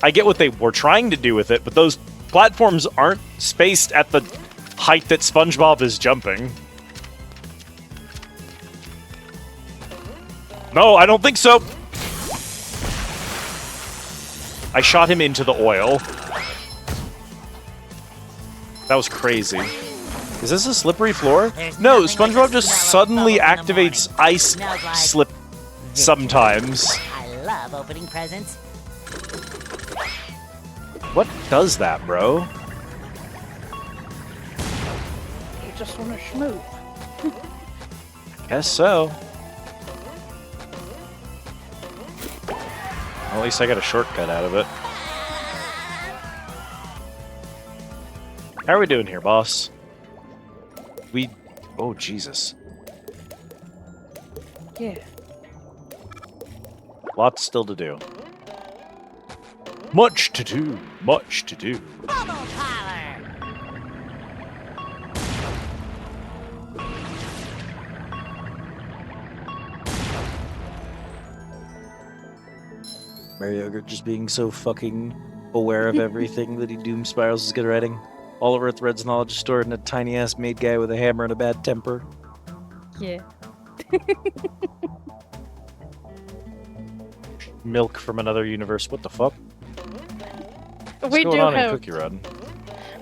I get what they were trying to do with it, but those platforms aren't spaced at the height that SpongeBob is jumping. No, I don't think so. I shot him into the oil. That was crazy. Is this a slippery floor? No, SpongeBob just suddenly activates ice slip sometimes. I love opening presents. What does that, bro? You just want to schmoop. Guess so. Well, at least I got a shortcut out of it. How are we doing here, boss? Oh, Jesus. Yeah. Lots still to do. Much to do. Much to do. Bubble power! Mario just being so fucking aware of everything that he doom spirals his good writing. All of Earthred's knowledge is stored in a tiny-ass maid guy with a hammer and a bad temper. Yeah. Milk from another universe. What the fuck? We What's going do on have in Cookie Run?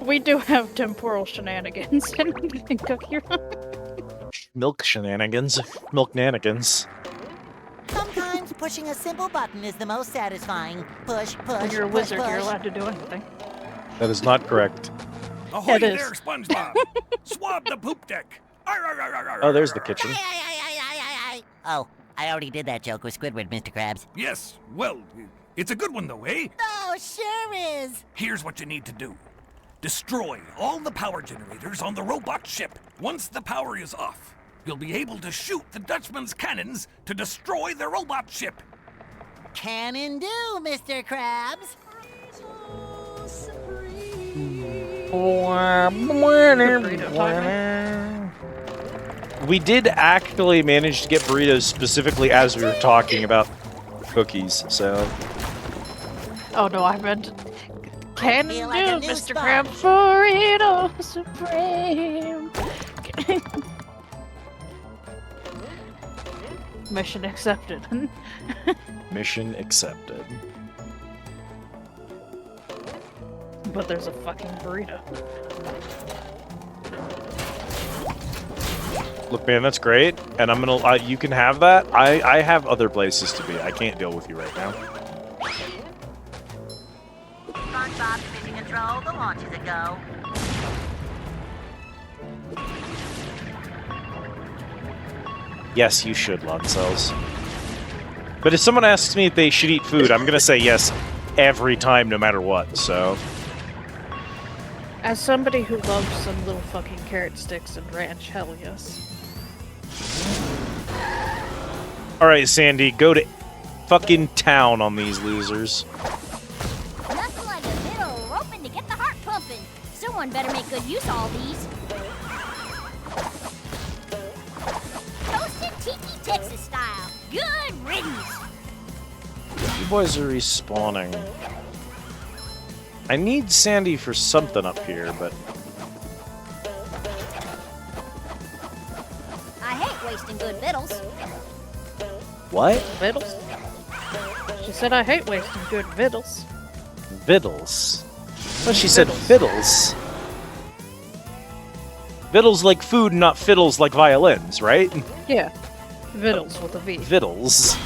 We do have temporal shenanigans in Cookie Run. Milk shenanigans. Milk nanigans. Sometimes pushing a simple button is the most satisfying. Push, push, When you're a push, wizard, push. you're allowed to do anything. That is not correct. Ahoy It is. there, SpongeBob! Swab the poop deck! Arr, arr, arr, arr, Oh, there's the kitchen. Oh, I already did that joke with Squidward, Mr. Krabs. Yes, well, it's a good one though, eh? Oh, sure is. Here's what you need to do. Destroy all the power generators on the robot ship. Once the power is off, you'll be able to shoot the Dutchman's cannons to destroy the robot ship. Cannon do, Mr. Krabs. We did actually manage to get burritos specifically as we were talking about cookies, so... Oh no, I meant... Can do, like a new Mr. sponge. Krabs Burrito Supreme. Mission accepted. Mission accepted. But there's a fucking burrito. Look, man, that's great, and I'm gonna... you can have that. I have other places to be. I can't deal with you right now. SpongeBob Mission Control, the launch is a go. Yes, you should, Loncells. But if someone asks me if they should eat food, I'm gonna say yes every time, no matter what, so... As somebody who loves some little fucking carrot sticks and ranch, hell yes. Alright, Sandy, go to fucking town on these losers. Nothing like a bit of roping to get the heart pumping. Someone better make good use of all these. Toasted Tiki Texas style. Good riddance. You boys are respawning. I need Sandy for something up here, but... I hate wasting good victuals. What? Vittles? She said I hate wasting good vittles. Vittles? Well, she said fiddles. Vittles like food, not fiddles like violins, right? Yeah. Vittles with a V. Vittles.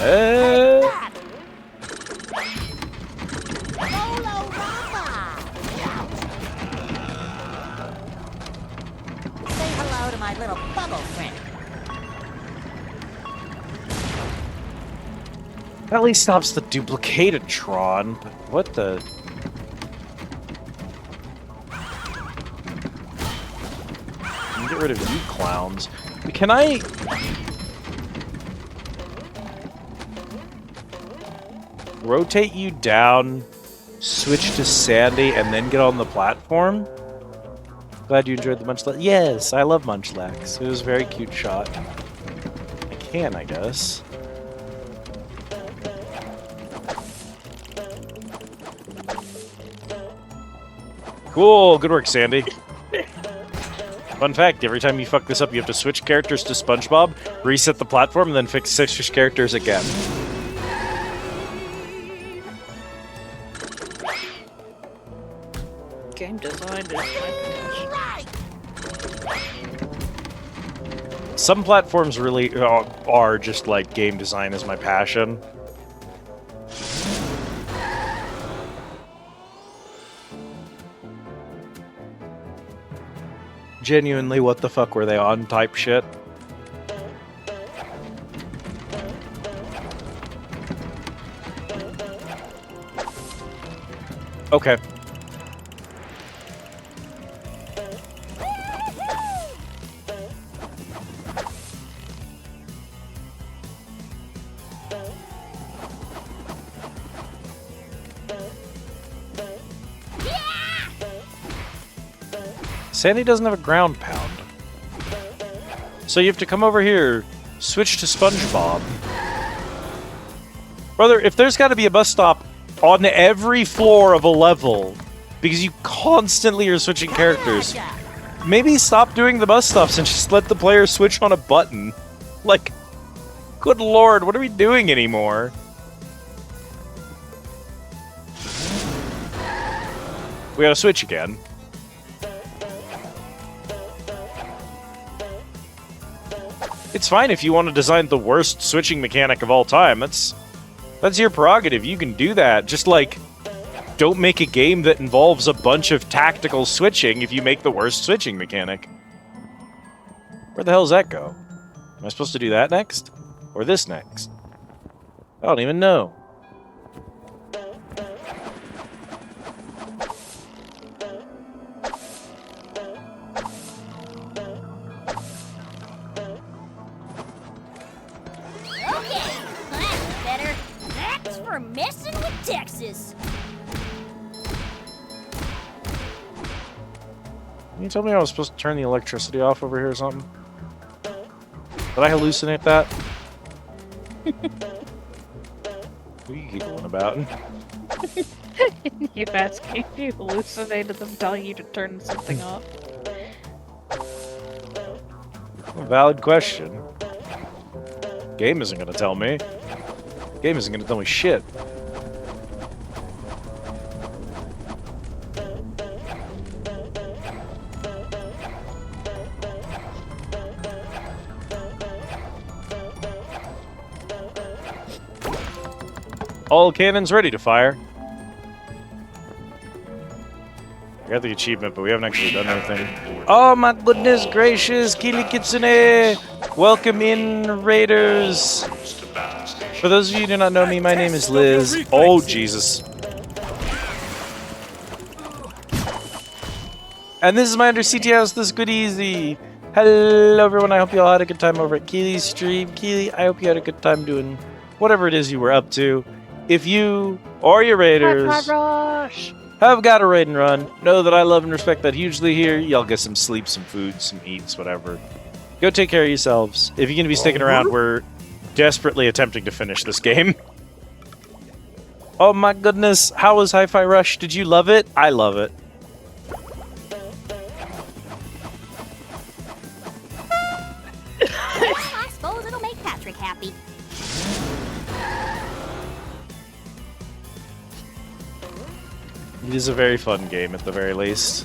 Say hello to my little bubble friend. At least stops the Duplicatatron, but what the... Get rid of you clowns. Can I... rotate you down, switch to Sandy, and then get on the platform? Glad you enjoyed the Munchlax. Yes, I love Munchlax. It was a very cute shot. I can, I guess. Cool, good work, Sandy. Fun fact, every time you fuck this up, you have to switch characters to SpongeBob, reset the platform, and then switch characters again. Game design is my Some platforms really are just like game design is my passion. Genuinely, what the fuck were they on type shit? Okay. Sandy doesn't have a ground pound. So you have to come over here, switch to SpongeBob. Brother, if there's got to be a bus stop on every floor of a level, because you constantly are switching characters, maybe stop doing the bus stops and just let the player switch on a button. Like, good lord, what are we doing anymore? We gotta switch again. It's fine if you want to design the worst switching mechanic of all time. That's your prerogative. You can do that. Just, like, don't make a game that involves a bunch of tactical switching if you make the worst switching mechanic. Where the hell does that go? Am I supposed to do that next? Or this next? I don't even know. Okay, that's better. That's for messing with Texas. Can you tell me I was supposed to turn the electricity off over here or something? Did I hallucinate that? What are you giggling about? You asking if you hallucinated them telling you to turn something off? A valid question. Game isn't gonna tell me. Game isn't gonna tell me shit. All cannons ready to fire. We got the achievement, but we haven't actually done anything. Oh my goodness gracious, Kili Kitsune! Welcome in, Raiders! For those of you who do not know me, my name is Liz. Oh, Jesus. And this is my under CT house, this good easy. Hello everyone, I hope you all had a good time over at Keely's stream. Keely, I hope you had a good time doing whatever it is you were up to. If you or your Raiders have got a raid and run, know that I love and respect that hugely here. Y'all get some sleep, some food, some eats, whatever. Go take care of yourselves. If you're going to be sticking around, we're desperately attempting to finish this game. Oh my goodness, how was Hi-Fi Rush? Did you love it? I love it. I suppose it'll make Patrick happy. It is a very fun game, at the very least.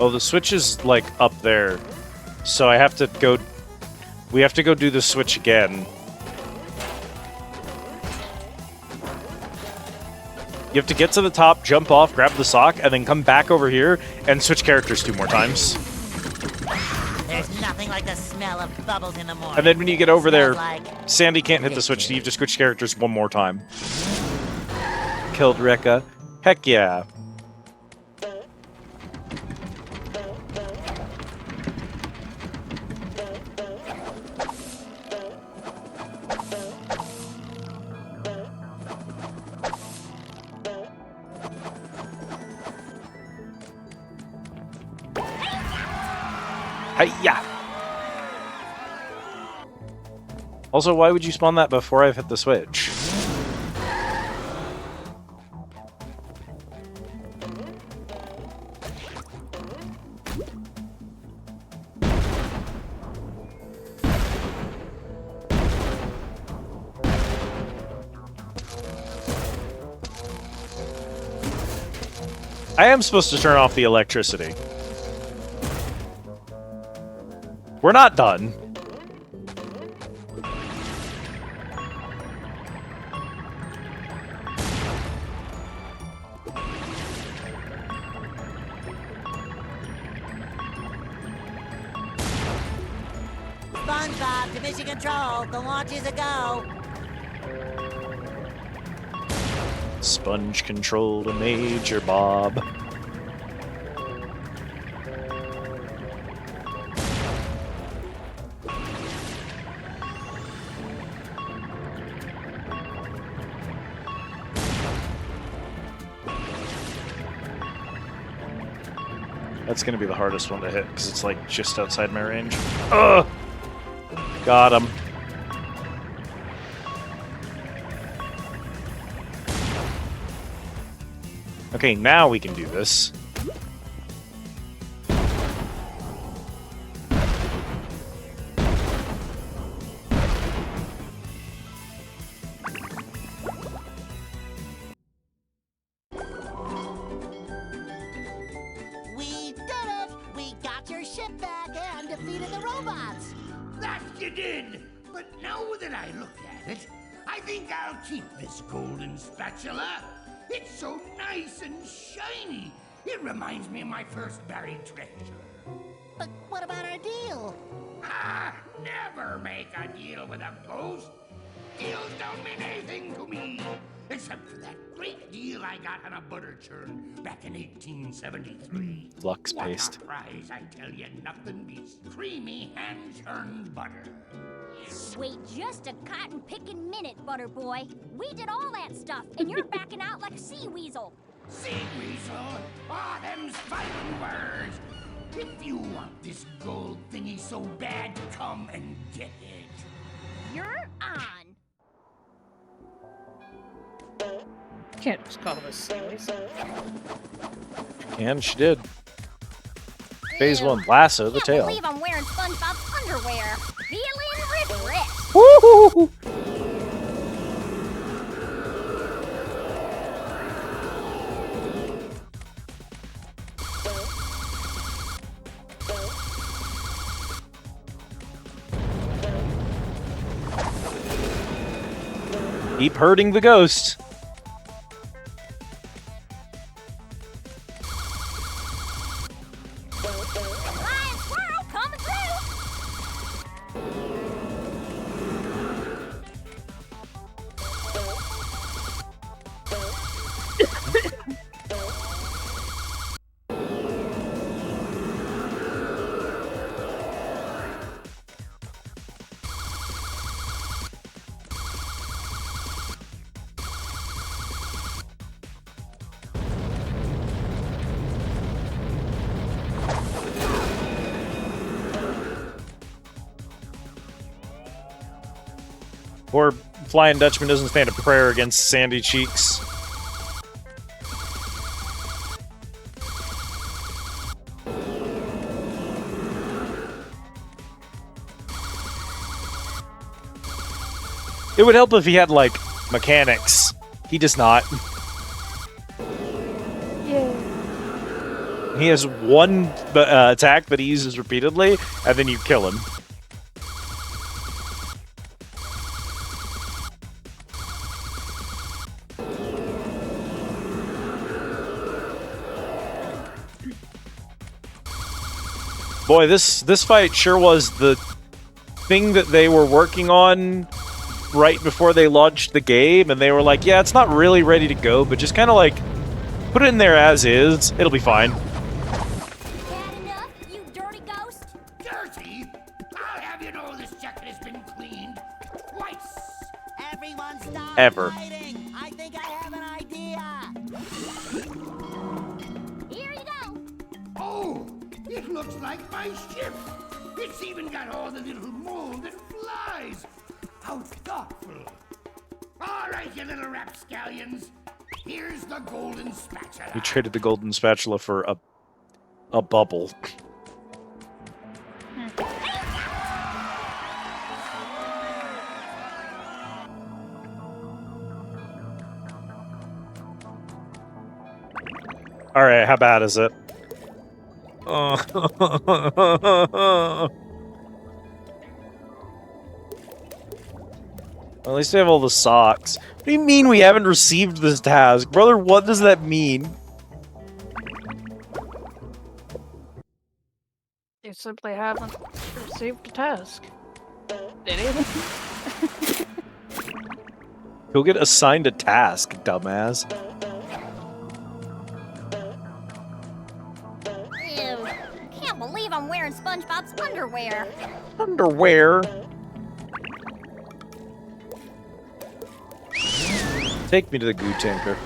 Oh, the switch is, like, up there. So I have to go... We have to go do the switch again. You have to get to the top, jump off, grab the sock, and then come back over here and switch characters 2 more times. There's nothing like the smell of bubbles in the morning. And then when you get over there, Like Sandy can't hit the switch, so you have to switch characters 1 more time. Killed Rekka. Heck yeah. Hiya! Also, why would you spawn that before I've hit the switch? I am supposed to turn off the electricity. We're not done. SpongeBob to mission control. The launch is a go. Sponge control to Major Bob. That's gonna be the hardest one to hit, because it's like just outside my range. Ugh! Got him. Okay, now we can do this. defeated the robots. That you did! But now that I look at it, I think I'll keep this golden spatula. It's so nice and shiny. It reminds me of my first buried treasure. But what about our deal? Ah, never make a deal with a ghost. Deals don't mean anything to me, except for that great deal I got on a butter churn back in 1873. Flux paste. What a prize, I tell you, nothing beats creamy hand-churned butter. Wait just a cotton-picking minute, Butter Boy. We did all that stuff, and you're backing out like a sea weasel. Sea weasel? Ah, them's fighting words. If you want this gold thingy so bad, come and get it. You're on. Can't just call him a sea weasel. And she did. Phase 1, lasso the Can't tail. believe I'm wearing SpongeBob's underwear. Feeling refreshed. Woo-hoo-hoo-hoo. Keep hurting the ghost. Lion squirrel coming through. Poor Flying Dutchman doesn't stand a prayer against Sandy Cheeks. It would help if he had, like, mechanics. He does not. He has one attack that he uses repeatedly, and then you kill him. Boy, this fight sure was the thing that they were working on right before they launched the game, and they were like, yeah, it's not really ready to go, but just kind of like put it in there as is. It'll be fine. Bad enough, you dirty ghost? Dirty? I'll have you know this jacket has been cleaned twice. Everyone stop Ever. fighting. I think I have an idea. Here you go. Oh, it looks like my ship. It's even got all the little mold that flies. How thoughtful. All right, you little rapscallions. Here's the golden spatula. We traded the golden spatula for a bubble. Alright, how bad is it? At least we have all the socks. What do you mean we haven't received this task? Brother, what does that mean? You simply haven't received a task. Did you? He'll get assigned a task, dumbass. Ew. Can't believe I'm wearing SpongeBob's underwear. Underwear? Take me to the goo tanker.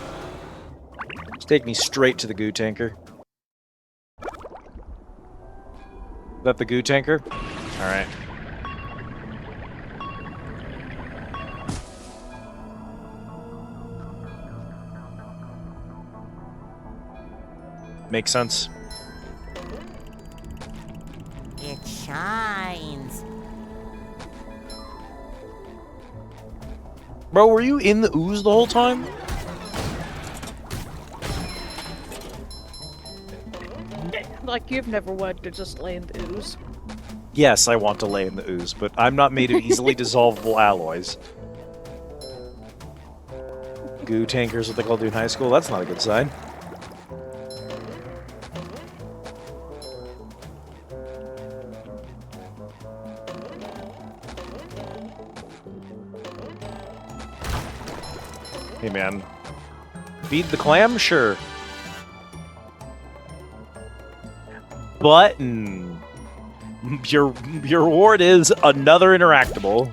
Just take me straight to the goo tanker. Is that the goo tanker? Alright. Makes sense. It shines. Bro, were you in the ooze the whole time? Like you've never wanted to just lay in the ooze. Yes, I want to lay in the ooze, but I'm not made of easily dissolvable alloys. Goo tankers, what they call do in high school? That's not a good sign. Hey man, feed the clam? Sure. Button. Your reward is another interactable.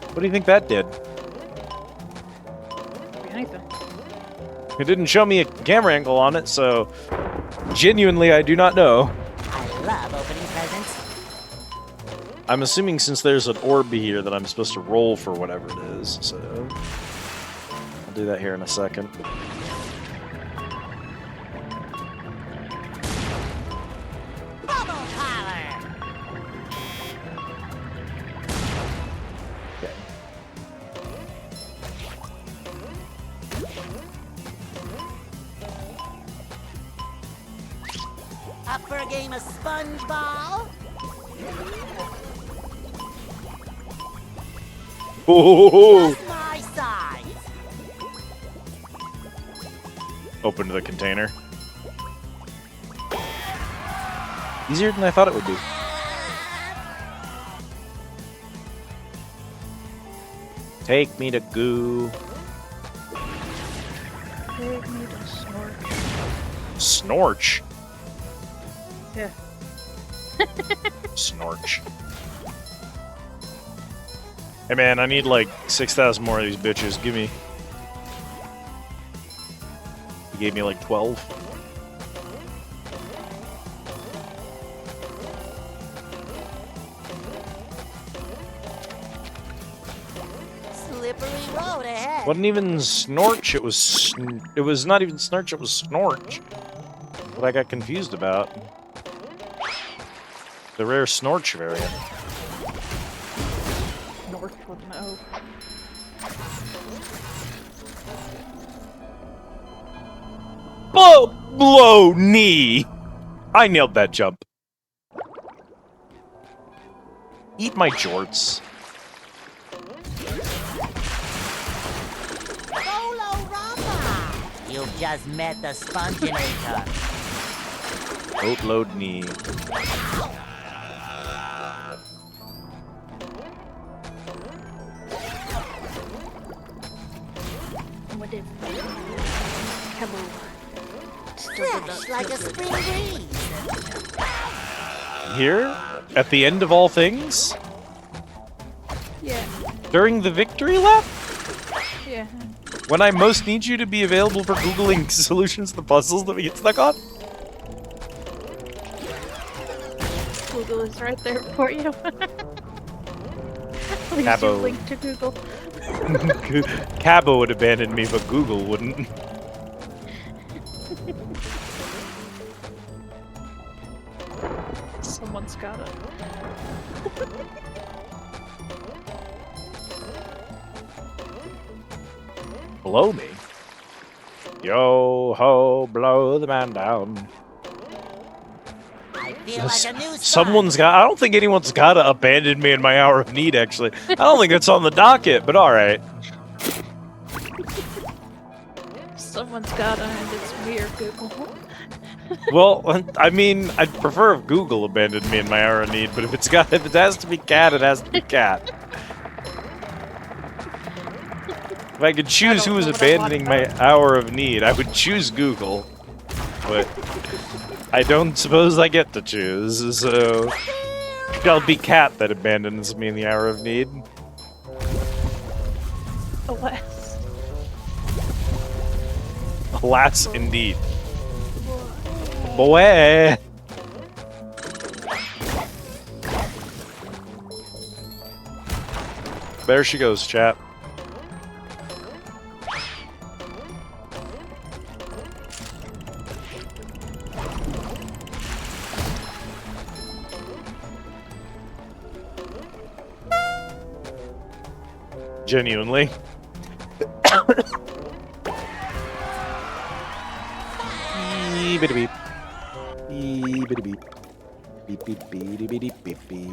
What do you think that did? Anything. It didn't show me a camera angle on it, so genuinely I do not know. I love opening presents. I'm assuming since there's an orb here that I'm supposed to roll for whatever it is, so I'll do that here in a second. Bubble collar. Okay. Up for a game of sponge ball? Oh! Just my size. Open the container. Easier than I thought it would be. Take me to goo. Take me to Snorch. Snorch? Yeah. Snorch. Hey man, I need like 6,000 more of these bitches. Give me. You gave me like 12. Slippery road ahead. Wasn't even Snorch, it was it was not even Snorch, it was Snorch. What I got confused about. The rare Snorch variant. North with an O. Blow knee! I nailed that jump. Eat my jorts. You've just met the Sponginator. Boatload knee. What if Pebble Fresh like a spring breeze. Here? At the end of all things? Yeah. During the victory lap? Yeah. When I most need you to be available for Googling solutions to the puzzles that we get stuck on? Google is right there for you. Please Cabo. do link to Google. Cabo would abandon me, but Google wouldn't. Someone's got it. Blow me? Yo ho, blow the man down. I feel like a new Someone's got. I don't think anyone's got to abandon me in my hour of need, actually. I don't think it's on the docket, but alright. Someone's got it, and it's me or Google. Well, I mean, I'd prefer if Google abandoned me in my hour of need, but if it has to be cat, it has to be cat. If I could choose who was abandoning my hour of need, I would choose Google. But I don't suppose I get to choose, so it'll be cat that abandons me in the hour of need. Alas. Alas, indeed. Boy! There she goes, chat. Genuinely. Beep-a-beep. Beep-a-beep.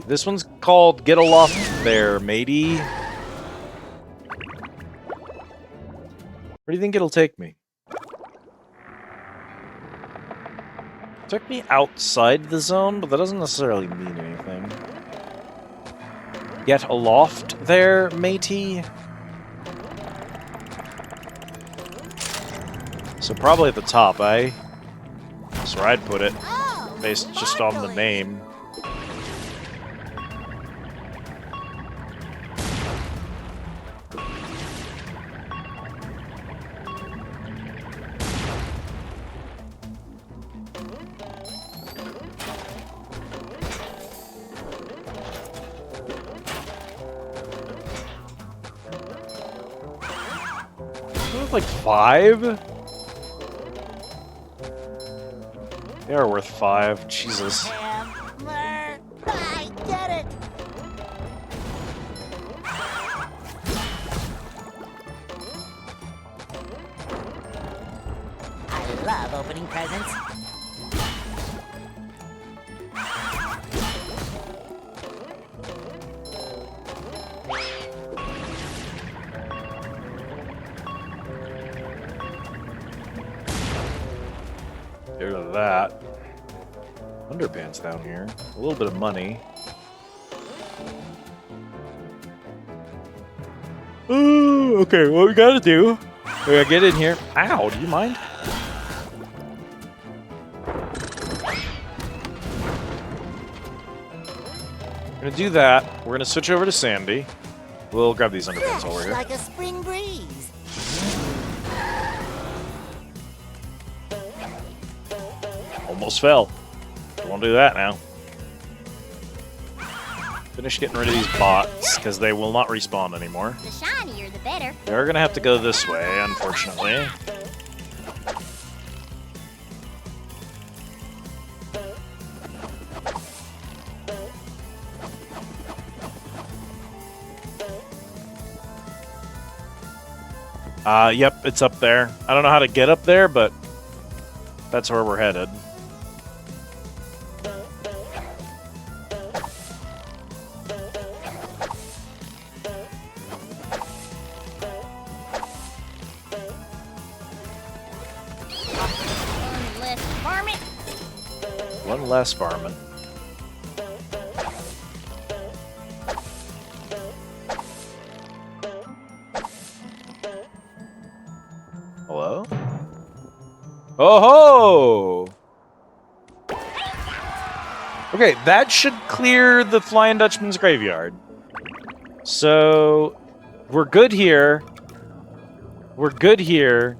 This one's called Get Aloft There, matey. Where do you think it'll take me? Took me outside the zone, but that doesn't necessarily mean anything. Get aloft there, matey. So probably at the top, eh? That's where I'd put it, based just on the name. Like 5? They are worth 5. Jesus. I get it. I love opening presents. Get rid of that. Underpants down here. A little bit of money. Ooh, okay, what we gotta do? We gotta get in here. Ow, do you mind? We're gonna do that. We're gonna switch over to Sandy. We'll grab these underpants while we're here. Like a spring breeze. Almost fell. Won't do that now. Finish getting rid of these bots, because they will not respawn anymore. The shinier, the better. They're gonna have to go this way, unfortunately. Yep, it's up there. I don't know how to get up there, but that's where we're headed. One less varmint. Hello? Oh ho! Okay, that should clear the Flying Dutchman's graveyard. So, we're good here. We're good here.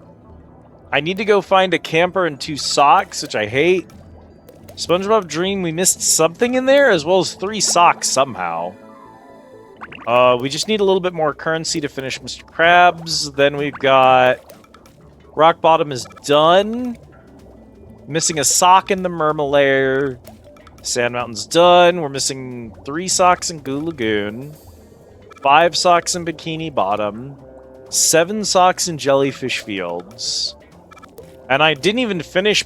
I need to go find a camper and 2 socks, which I hate. SpongeBob Dream, we missed something in there, as well as 3 socks somehow. We just need a little bit more currency to finish Mr. Krabs. Then we've got... Rock Bottom is done. Missing a sock in the Mermalair. Sand Mountain's done. We're missing 3 socks in Goo Lagoon. 5 socks in Bikini Bottom. 7 socks in Jellyfish Fields. And I didn't even finish...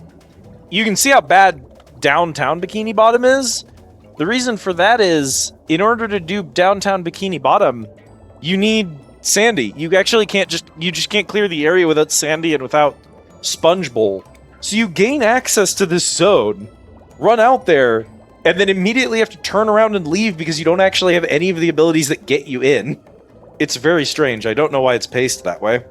You can see how bad downtown Bikini Bottom is. The reason for that is, in order to do downtown Bikini Bottom, you need Sandy. You actually can't just can't clear the area without Sandy and without Sponge Bowl. So you gain access to this zone, run out there, and then immediately have to turn around and leave because you don't actually have any of the abilities that get you in. It's very strange. I don't know why it's paced that way.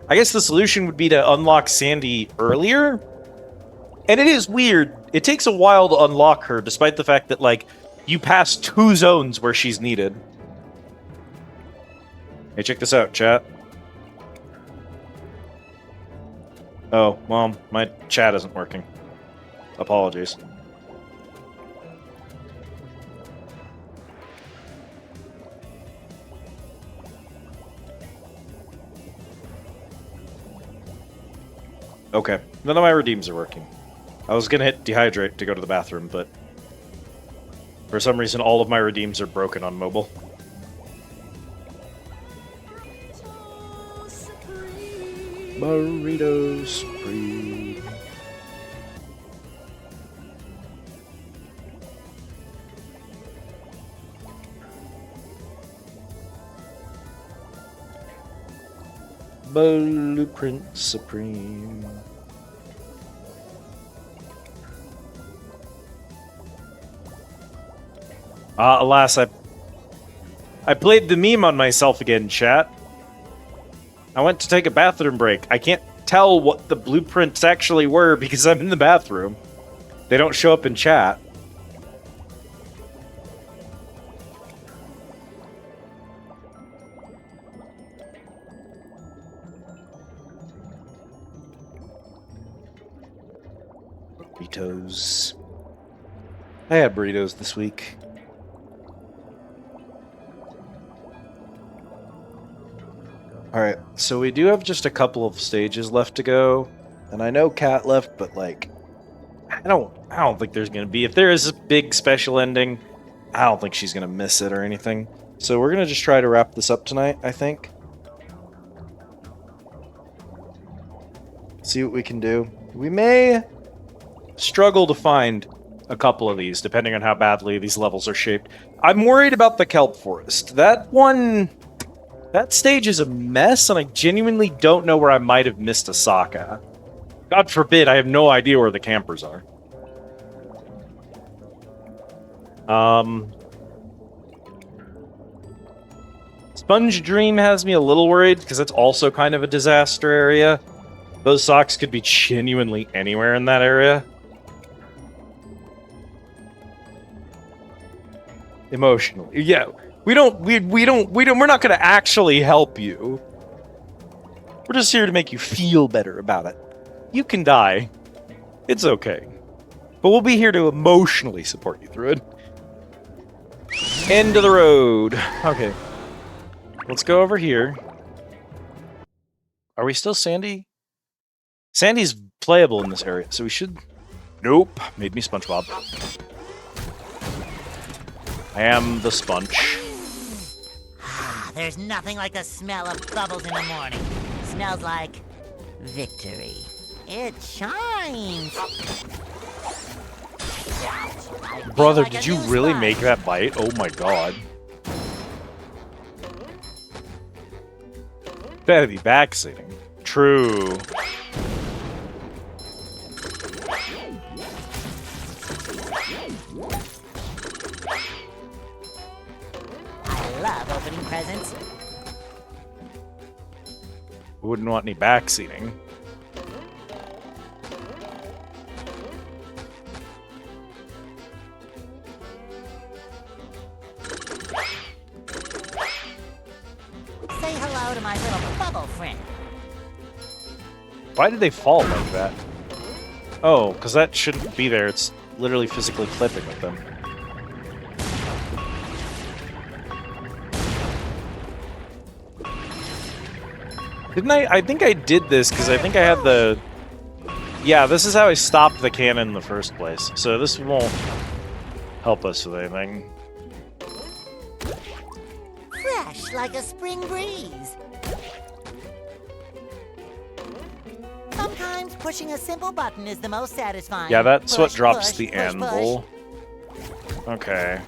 I guess the solution would be to unlock Sandy earlier. And it is weird. It takes a while to unlock her, despite the fact that, like, you pass 2 zones where she's needed. Hey, check this out, chat. Oh, well, my chat isn't working. Apologies. Okay, none of my redeems are working. I was gonna hit dehydrate to go to the bathroom, but for some reason all of my redeems are broken on mobile. Burrito Supreme. Blueprint Supreme. Alas, I played the meme on myself again, chat. I went to take a bathroom break. I can't tell what the blueprints actually were because I'm in the bathroom. They don't show up in chat. Burritos. I had burritos this week. Alright, so we do have just a couple of stages left to go. And I know Kat left, but like I don't think there's gonna be. If there is a big special ending, I don't think she's gonna miss it or anything. So we're gonna just try to wrap this up tonight, I think. See what we can do. We may struggle to find a couple of these, depending on how badly these levels are shaped. I'm worried about the kelp forest. That stage is a mess, and I genuinely don't know where I might have missed a Sokka. God forbid, I have no idea where the campers are. Sponge Dream has me a little worried, because it's also kind of a disaster area. Those socks could be genuinely anywhere in that area. Emotionally. Yeah, we're not gonna actually help you. We're just here to make you feel better about it. You can die. It's okay. But we'll be here to emotionally support you through it. End of the road. Okay. Let's go over here. Are we still Sandy? Sandy's playable in this area, so we should... Nope. Made me SpongeBob. I am the sponge. There's nothing like the smell of bubbles in the morning. Smells like victory. It shines. Brother, like did a you new really sponge. make that bite? Oh my god. Better be backseating. True. I love opening presents. Wouldn't want any backseating. Say hello to my little bubble friend. Why did they fall like that? Oh, because that shouldn't be there. It's literally physically clipping with them. Didn't I? I think I did this because I think I had the... Yeah, this is how I stopped the cannon in the first place. So this won't help us with anything. Fresh like a spring breeze. Sometimes pushing a simple button is the most satisfying. Yeah, that's what Push, drops push, the push, anvil. Okay.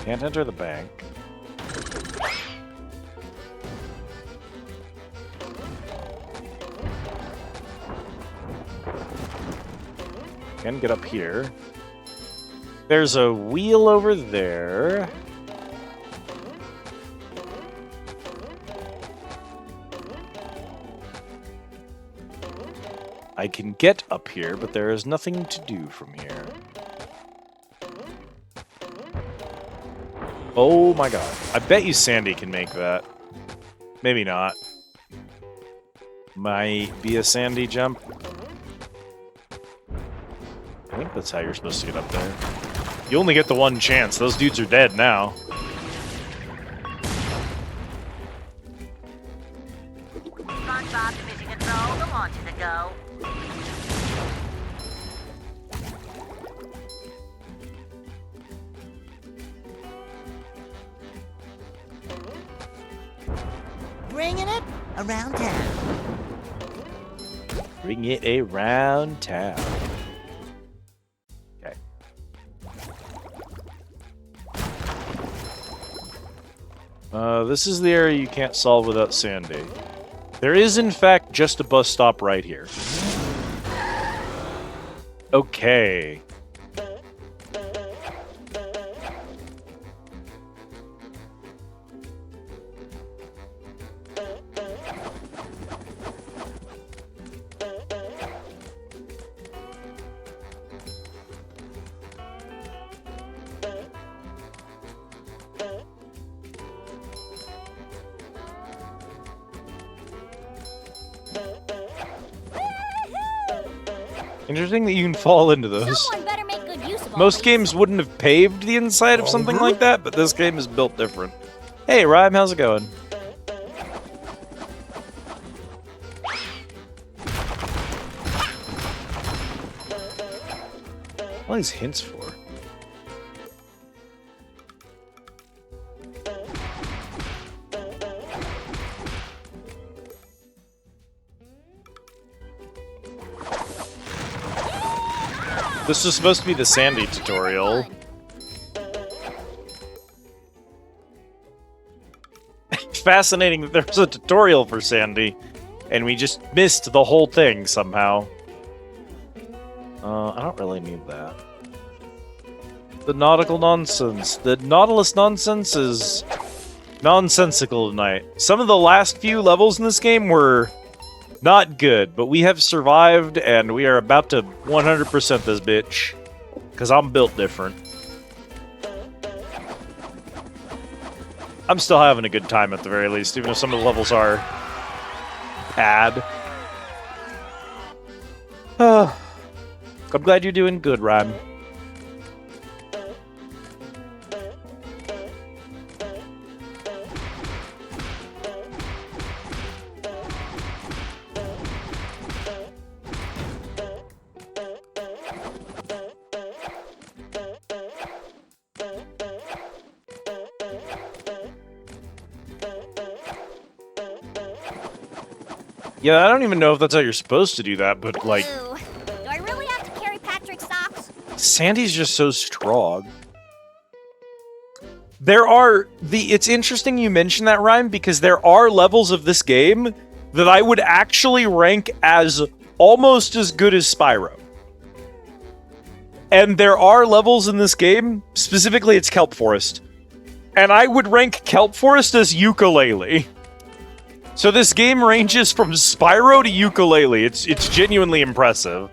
Can't enter the bank. Can get up here. There's a wheel over there. I can get up here, but there is nothing to do from here. Oh my god. I bet you Sandy can make that. Maybe not. Might be a Sandy jump. I think that's how you're supposed to get up there. You only get the one chance. Those dudes are dead now. SpongeBob to mission control. The launch is a go. Bringing it around town. Bring it around town. Okay. This is the area you can't solve without Sandy. There is, in fact, just a bus stop right here. Okay. Interesting that you can fall into those. Someone better make good use of all Most these. games wouldn't have paved the inside of something like that, but this game is built different. Hey, Rhyme, how's it going? What are these hints for? This was supposed to be the Sandy tutorial. Fascinating that there's a tutorial for Sandy, and we just missed the whole thing somehow. I don't really need that. The nautical nonsense. The Nautilus nonsense is nonsensical tonight. Some of the last few levels in this game were not good, but we have survived, and we are about to 100% this bitch. Because I'm built different. I'm still having a good time at the very least, even if some of the levels are bad. I'm glad you're doing good, Rhyme. Yeah, I don't even know if that's how you're supposed to do that, but like... Ooh. Do I really have to carry Patrick's socks? Sandy's just so strong. There are... It's interesting you mention that, Rhyme, because there are levels of this game that I would actually rank as almost as good as Spyro. And there are levels in this game, specifically it's Kelp Forest, and I would rank Kelp Forest as Ukulele. So this game ranges from Spyro to Ukulele. It's genuinely impressive.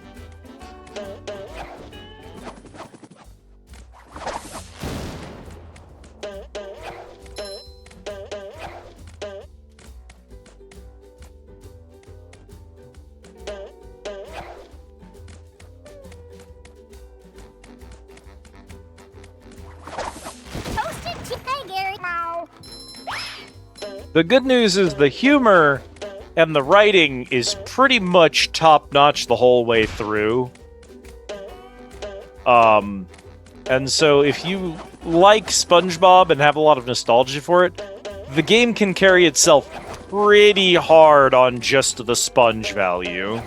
The good news is the humor and the writing is pretty much top-notch the whole way through. And so if you like SpongeBob and have a lot of nostalgia for it, the game can carry itself pretty hard on just the sponge value.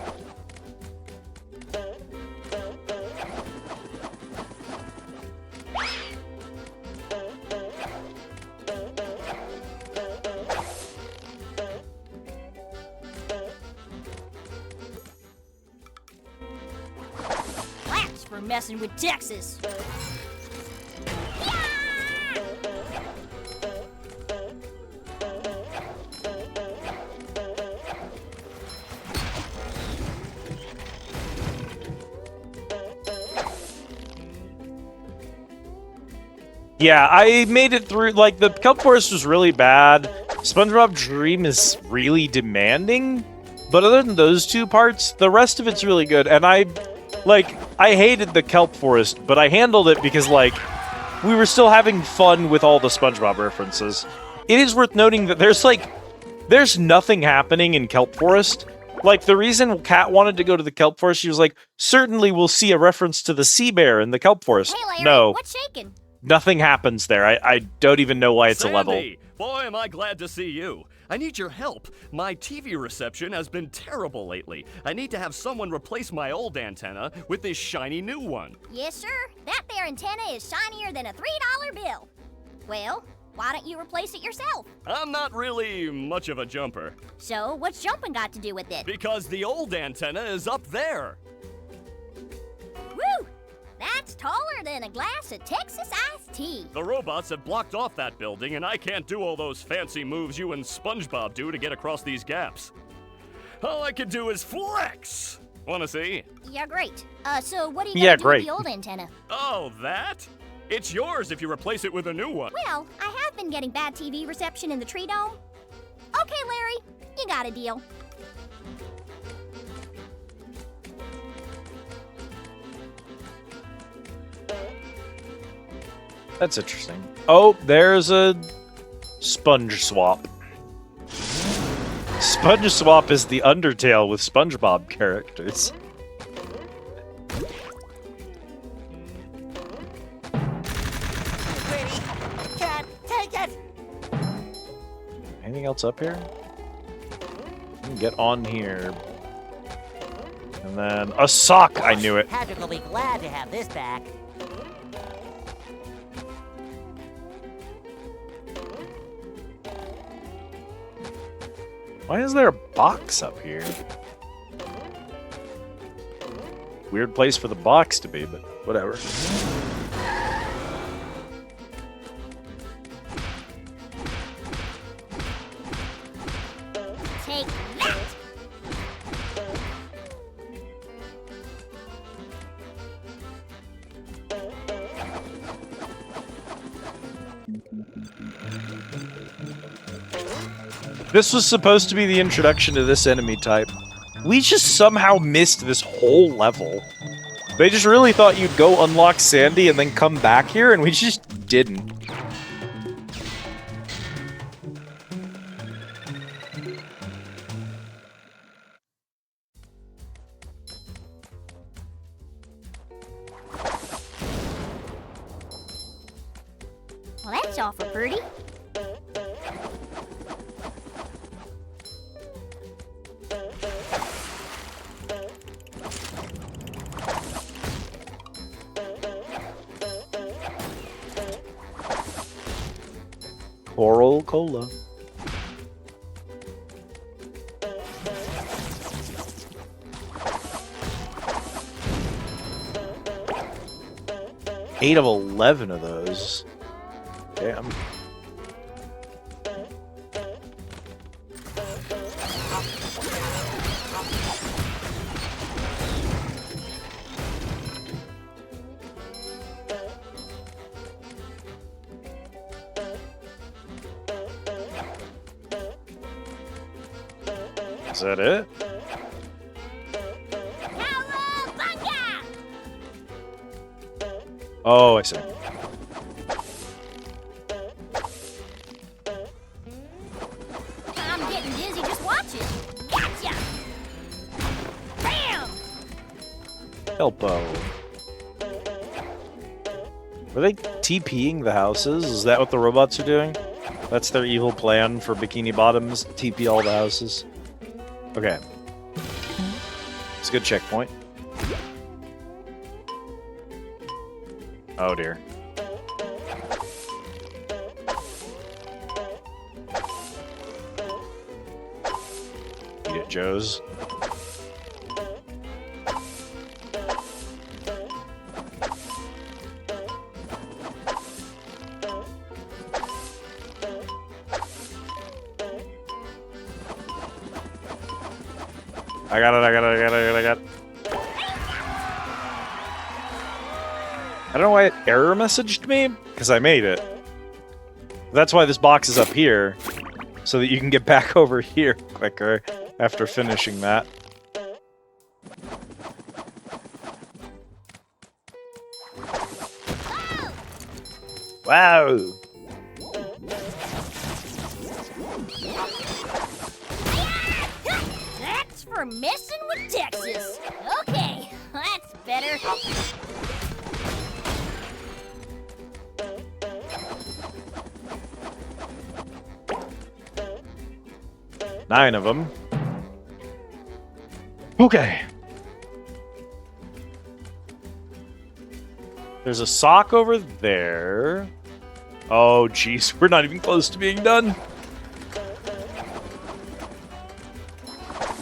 Messing with Texas. Yeah, I made it through. Like, the Kelp Forest was really bad. SpongeBob Dream is really demanding. But other than those two parts, the rest of it's really good. And I hated the Kelp Forest, but I handled it because, like, we were still having fun with all the SpongeBob references. It is worth noting that there's nothing happening in Kelp Forest. Like, the reason Kat wanted to go to the Kelp Forest, she was like, certainly we'll see a reference to the sea bear in the Kelp Forest. Hey, Larry, no. what's shaking? Nothing happens there. I don't even know why it's a level. Sandy, boy, am I glad to see you. I need your help. My TV reception has been terrible lately. I need to have someone replace my old antenna with this shiny new one. Yes, sir. That there antenna is shinier than a $3 bill. Well, why don't you replace it yourself? I'm not really much of a jumper. So, what's jumping got to do with it? Because the old antenna is up there. Woo! That's taller than a glass of Texas iced tea. The robots have blocked off that building, and I can't do all those fancy moves you and SpongeBob do to get across these gaps. All I can do is flex. Wanna see? Yeah, great. So what are you gonna do with the old antenna? Oh, that? It's yours if you replace it with a new one. Well, I have been getting bad TV reception in the tree dome. Okay, Larry, you got a deal. That's interesting. Oh, there's a sponge swap. Sponge swap is the Undertale with SpongeBob characters. Can't take it! Anything else up here? You can get on here. And then a sock! I knew it. Patrick will be glad to have this back. Why is there a box up here? Weird place for the box to be, but whatever. Take that! This was supposed to be the introduction to this enemy type. We just somehow missed this whole level. They just really thought you'd go unlock Sandy and then come back here, and we just didn't. Well, that's awful pretty. Coral Cola. Eight of 11 of those. Damn. Is that it? Oh, I see. I'm getting dizzy just watching. Gotcha! Bam! Helpo. Were they TPing the houses? Is that what the robots are doing? That's their evil plan for Bikini Bottoms? TP all the houses? Okay. It's a good checkpoint. Oh dear. You get Joe's. I got it. I don't know why it error messaged me, because I made it. That's why this box is up here, so that you can get back over here quicker after finishing that. Wow! That's for messing with Texas. Okay, that's better. 9 of them. Okay. There's a sock over there. Oh, jeez. We're not even close to being done.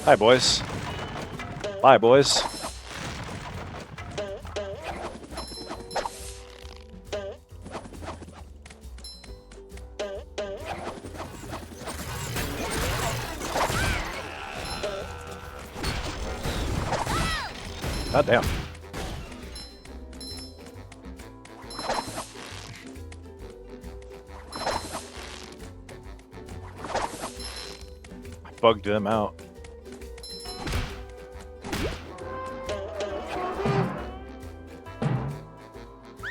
Hi, boys. Bye, boys. God damn. I bugged them out.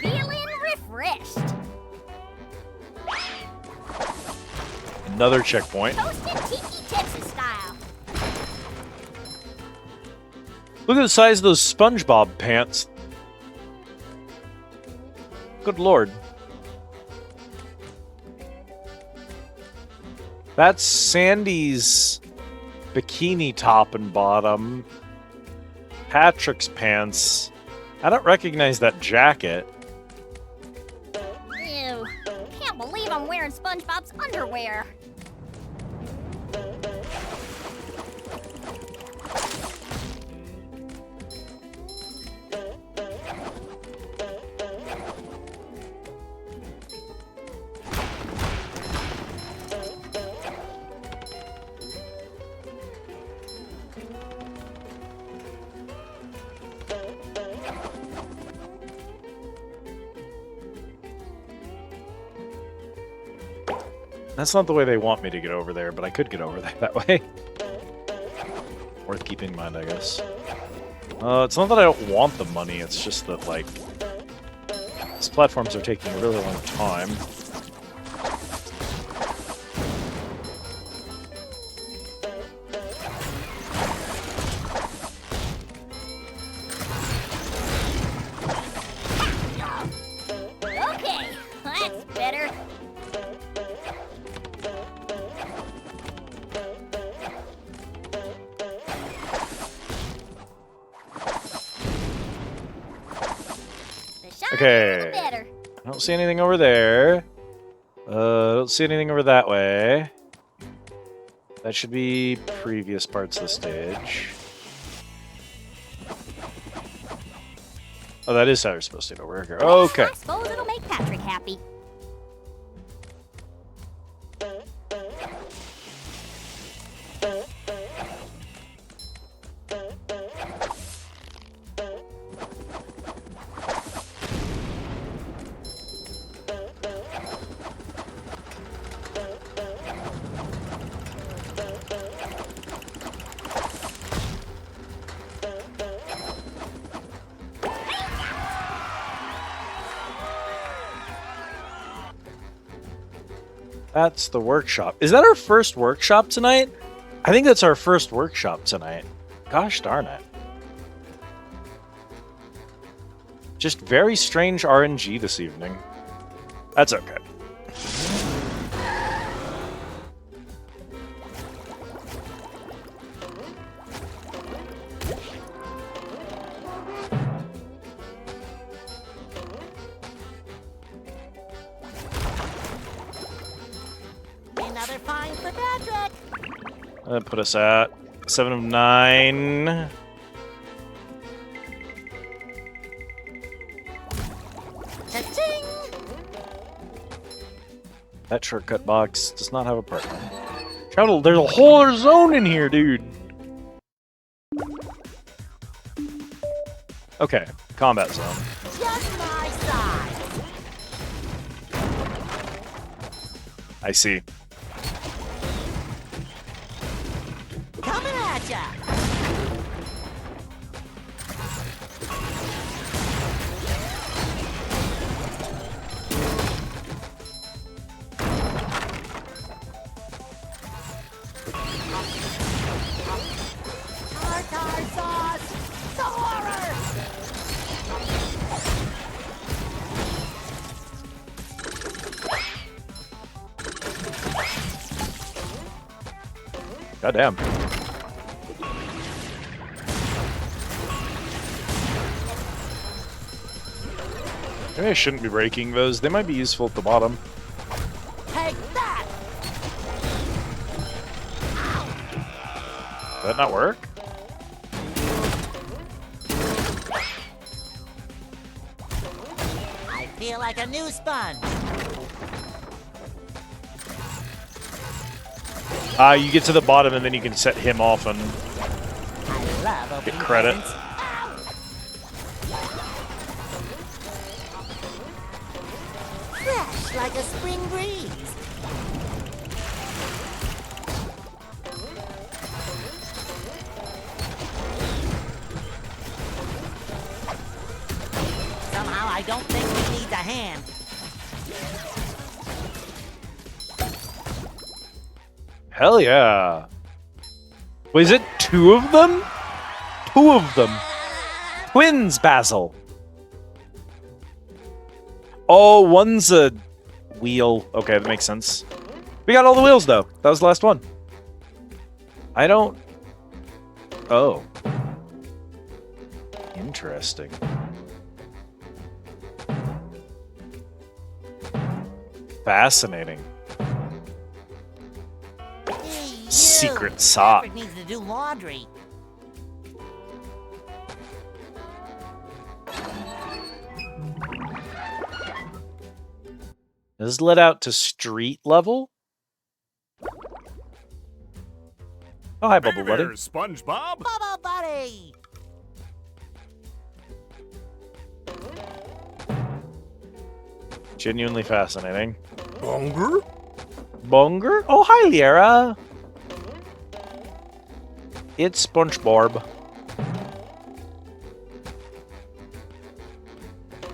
Feeling refreshed. Another checkpoint. Toasted tiki Texas style. Look at the size of those SpongeBob pants. Good lord. That's Sandy's bikini top and bottom. Patrick's pants. I don't recognize that jacket. Ew. Can't believe I'm wearing SpongeBob's underwear. That's not the way they want me to get over there, but I could get over there that way. Worth keeping in mind, I guess. It's not that I don't want the money, it's just that, like, these platforms are taking a really long time. Okay, that's better. Okay. Better. I don't see anything over there. I don't see anything over that way. That should be previous parts of the stage. Oh, that is how you're supposed to get over here. Okay. I suppose it'll make Patrick happy. That's the workshop. Is that our first workshop tonight? I think that's our first workshop tonight. Gosh darn it. Just very strange RNG this evening. That's okay. Another find for Patrick. That put us at 7 of 9. Cha-ching! That shortcut box does not have a partner. Travel, there's a whole other zone in here, dude. Okay, combat zone. Just my size. I see. Coming at ya. Tartar sauce. The horror. Goddamn. Maybe I shouldn't be breaking those. They might be useful at the bottom. Take that! Did that not work? I feel like a new sponge. You get to the bottom and then you can set him off and I love get opening credit. presents. Fresh like a spring breeze. Somehow I don't think he needs a hand. Hell yeah. Wait, is it 2 of them? 2 of them. Twins, Basil. Oh, one's a wheel. Okay, that makes sense. We got all the wheels, though. That was the last one. I don't... Oh. Interesting. Fascinating. Hey, you. Secret sock. Alfred needs to do laundry. This is let out to street level? Oh, hi, Bubble Buddy. There, SpongeBob. Bubble Buddy! Genuinely fascinating. Bonger? Bonger? Oh, hi, Liara. It's SpongeBob.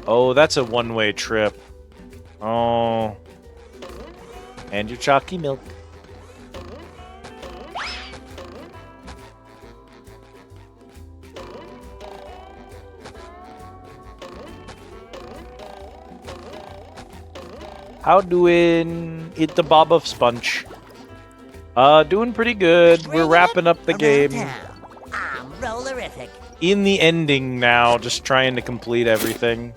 Oh, that's a one-way trip. Oh. And your chalky milk. How doing? Eat the bob of sponge. Doing pretty good. We're wrapping up the game. I'm rollerific. In the ending now, just trying to complete everything.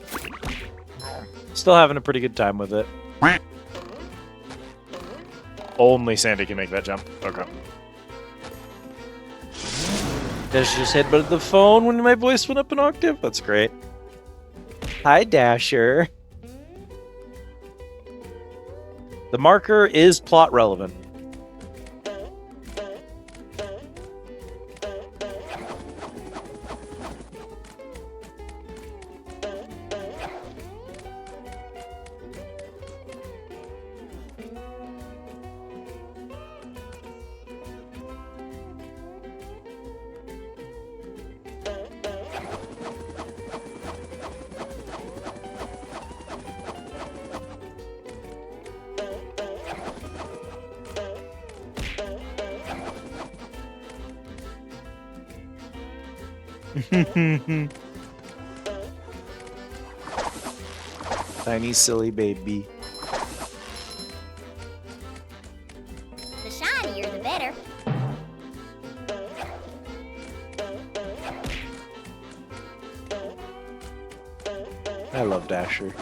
Still having a pretty good time with it. Only Sandy can make that jump. Okay. Dash just headbutted the phone when my voice went up an octave. That's great. Hi, Dasher. The marker is plot relevant. Tiny silly baby. The shinier, the better. I love Dasher.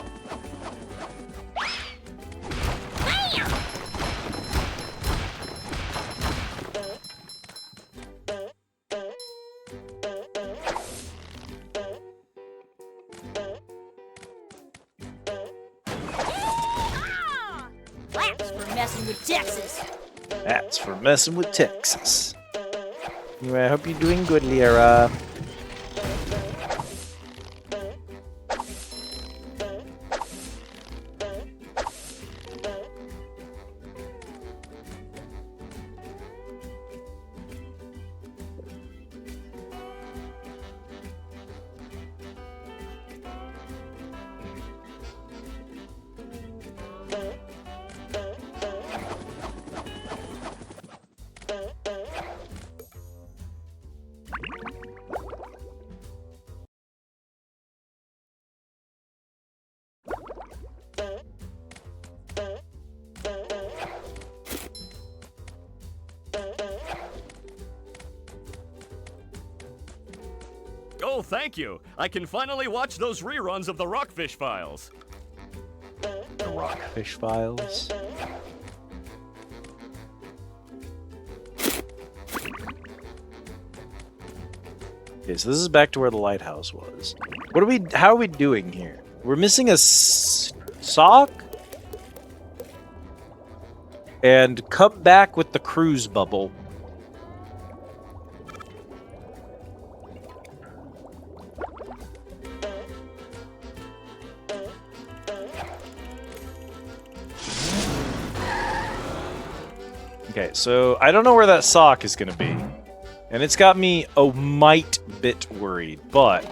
That's for messing with Texas. That's for messing with Texas. Anyway, I hope you're doing good, Liara. Oh, thank you. I can finally watch those reruns of the Rockfish Files. The Rockfish Files. Okay, so this is back to where the lighthouse was. What are we? How are we doing here? We're missing a sock? And come back with the cruise bubble. Okay, so I don't know where that sock is gonna be. And it's got me a mite bit worried, but...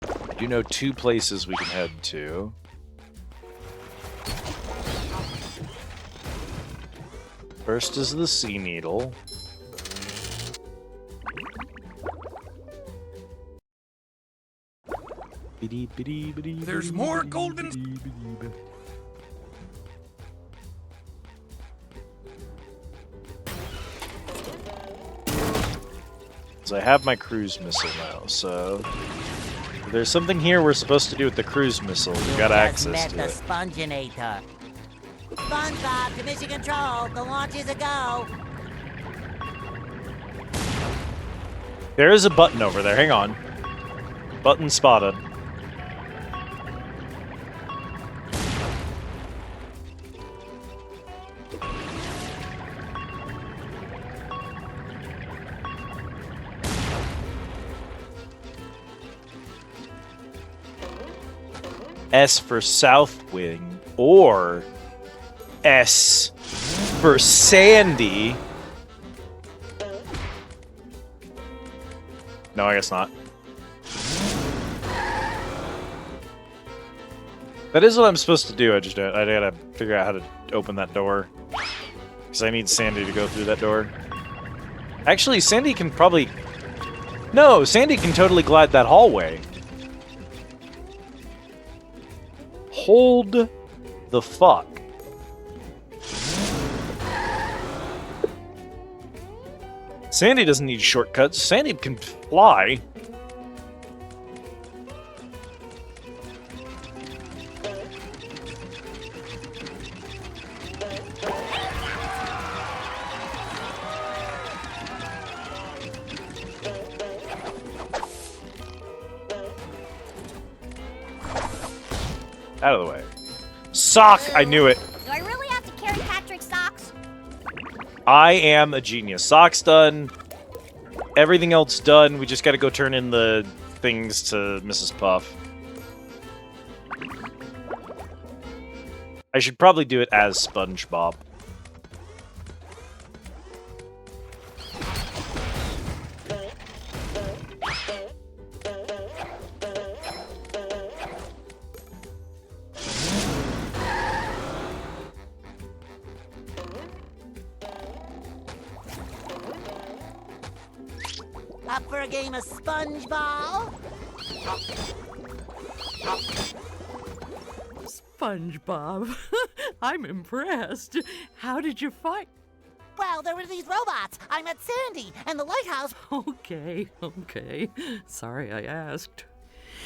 I do know 2 places we can head to. First is the Sea Needle. There's more golden... So I have my cruise missile now, so... If there's something here we're supposed to do with the cruise missile. We got access to the it. Sponginator. SpongeBob to mission control. The launch is a go. There is a button over there. Hang on. Button spotted. S for South Wing, or S for Sandy. No, I guess not. That is what I'm supposed to do. I gotta figure out how to open that door. Because I need Sandy to go through that door. Actually, Sandy can probably... No, Sandy can totally glide that hallway. Hold the fuck. Sandy doesn't need shortcuts. Sandy can fly. Out of the way. Sock! I knew it. Do I really have to carry Patrick's socks? I am a genius. Sock's done. Everything else done. We just gotta go turn in the things to Mrs. Puff. I should probably do it as SpongeBob. Up for a game of SpongeBob? SpongeBob, I'm impressed. How did you fight? Well, there were these robots. I met Sandy, and the lighthouse... Okay. Sorry I asked.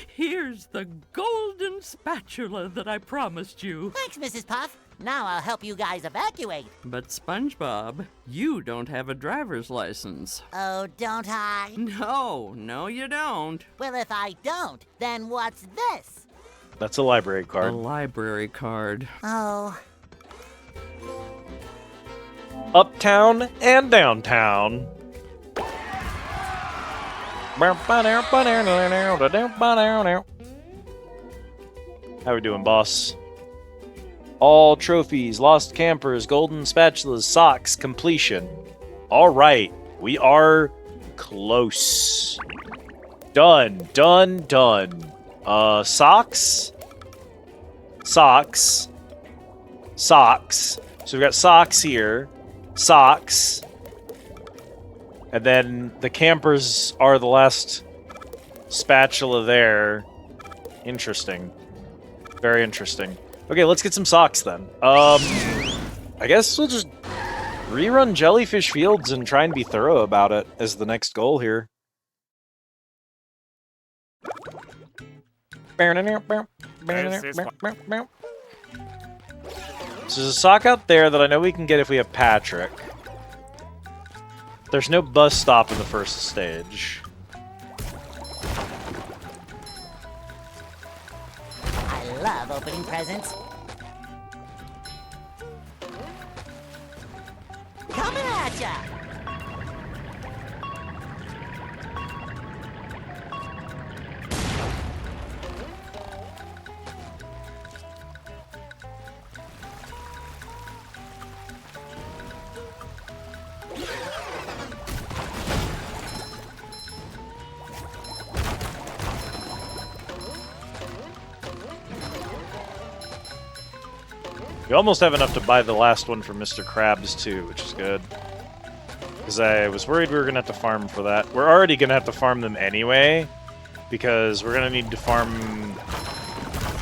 Here's the golden spatula that I promised you. Thanks, Mrs. Puff. Now I'll help you guys evacuate. But SpongeBob, you don't have a driver's license. Oh, don't I? No, you don't. Well, if I don't, then what's this? That's a library card. A library card. Oh. Uptown and downtown. How we doing, boss? All trophies, lost campers, golden spatulas, socks, completion. All right, we are close. Done. Socks. So we've got socks here. Socks. And then the campers are the last spatula there. Interesting. Very interesting. Okay, let's get some socks then. I guess we'll just rerun Jellyfish Fields and try and be thorough about it as the next goal here. So there's a sock out there that I know we can get if we have Patrick. There's no bus stop in the first stage. I love opening presents. Coming at ya! We almost have enough to buy the last one from Mr. Krabs, too, which is good. Because I was worried we were going to have to farm for that. We're already going to have to farm them anyway, because we're going to need to farm...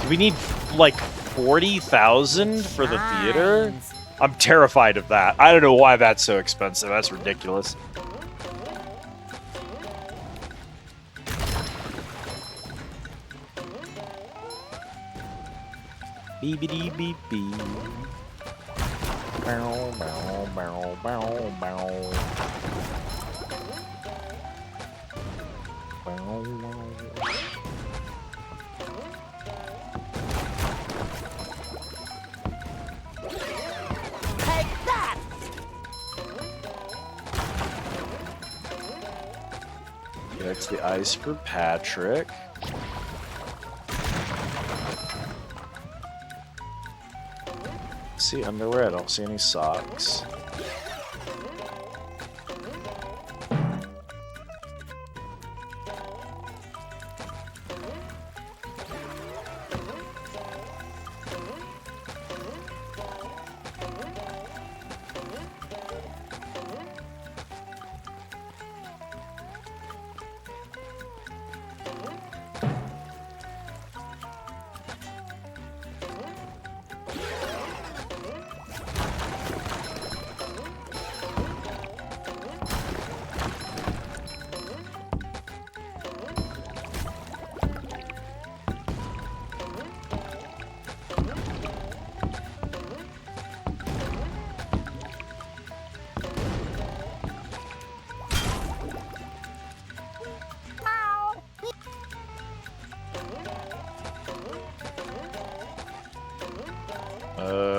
Do we need, like, 40,000 for the theater? I'm terrified of that. I don't know why that's so expensive. That's ridiculous. Beep-a-dee beep beep. Bow bow bow bow bow. Bow wow. Take that! That's the ice for Patrick. See underwear, I don't see any socks.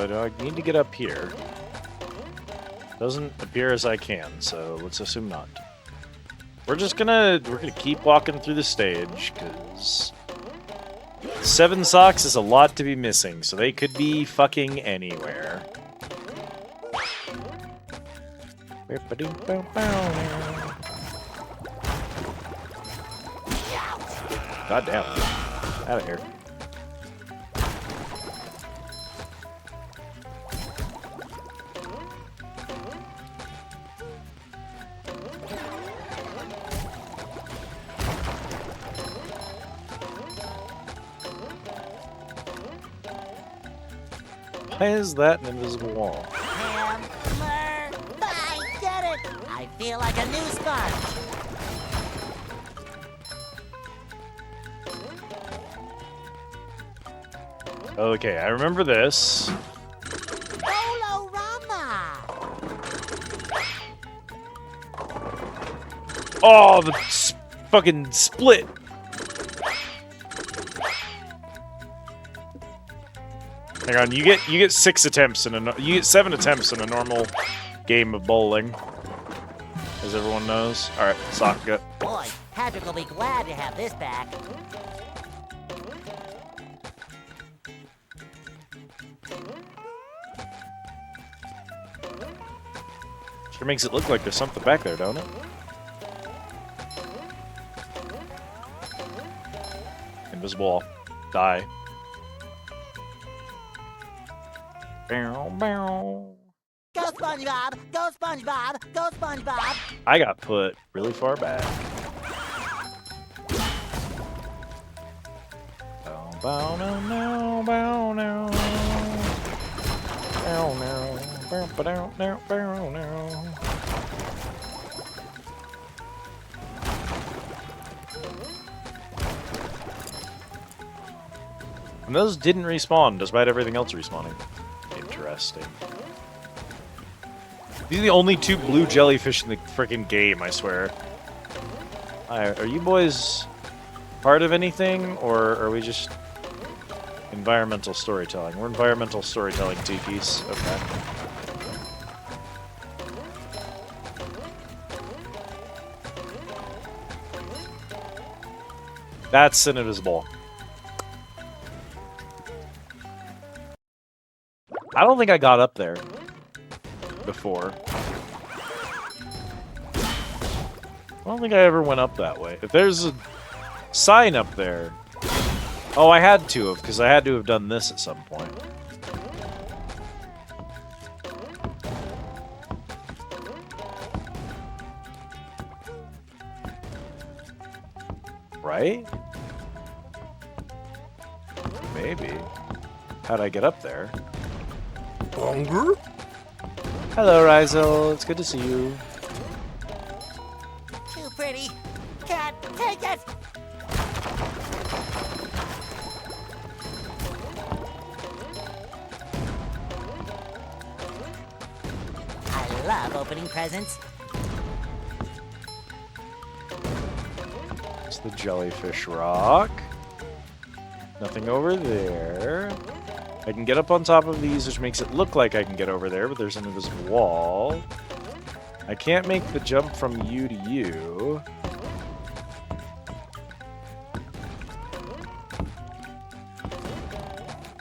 Do I need to get up here? Doesn't appear as I can, so let's assume not. We're gonna keep walking through the stage, because 7 socks is a lot to be missing, so they could be fucking anywhere. God damn. Out of here. Why is that an invisible wall? Hammer! I get it! I feel like a new sponge! Okay, I remember this. Oh, the fucking split! Hang on, you get 6 attempts in you get 7 attempts in a normal game of bowling, as everyone knows. All right, sock gut. Boy, Patrick will be glad to have this back. Sure makes it look like there's something back there, don't it? Invisible wall. Die. Bow, bow. Go SpongeBob! Go SpongeBob! Go SpongeBob! I got put really far back. bow now, now, bow now. Bow now, bow, bow, now, bow now. And those didn't respawn, despite everything else respawning. Interesting. These are the only 2 blue jellyfish in the freaking game, I swear. Hi, are you boys part of anything, or are we just environmental storytelling? We're environmental storytelling tikis. Okay. That's an invisible. I don't think I got up there before. I don't think I ever went up that way. If there's a sign up there... Oh, I had to have, because I had to have done this at some point. Right? Maybe. How'd I get up there? Hunger? Hello, Rizel. It's good to see you. Too pretty. Can't take it. I love opening presents. It's the jellyfish rock. Nothing over there. I can get up on top of these, which makes it look like I can get over there, but there's an invisible wall. I can't make the jump from you to you.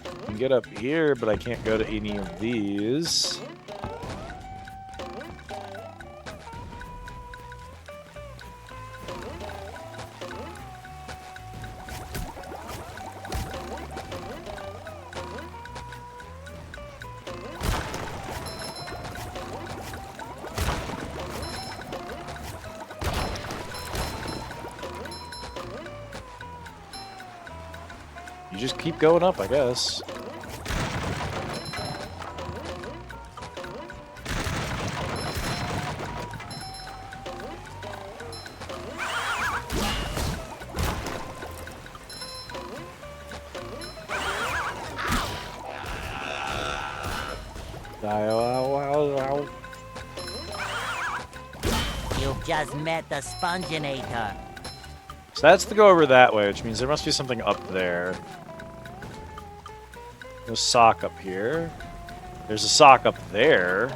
I can get up here, but I can't go to any of these. You just keep going up, I guess. You've just met the Sponginator. So that's to go over that way, which means there must be something up there. There's a sock up here. There's a sock up there.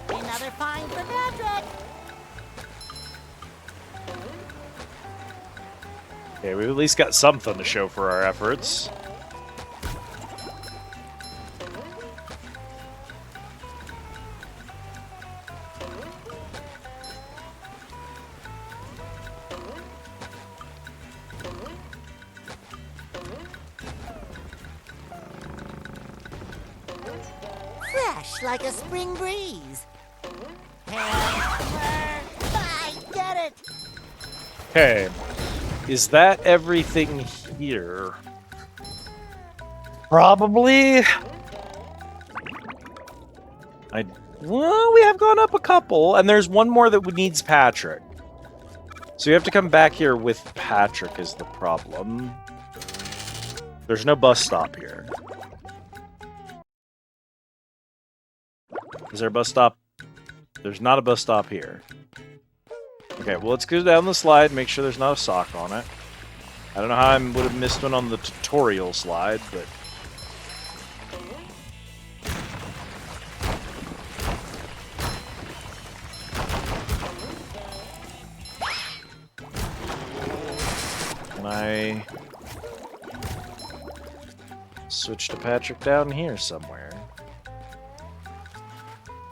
Another find for Patrick. Okay, we've at least got something to show for our efforts. Fresh like a spring breeze. I get it. Okay. Is that everything here? Probably. Well, we have gone up a couple, and there's one more that needs Patrick. So you have to come back here with Patrick is the problem. There's no bus stop here. Is there a bus stop? There's not a bus stop here. Okay, well, let's go down the slide, make sure there's not a sock on it. I don't know how I would have missed one on the tutorial slide, but... Can I... switch to Patrick down here somewhere?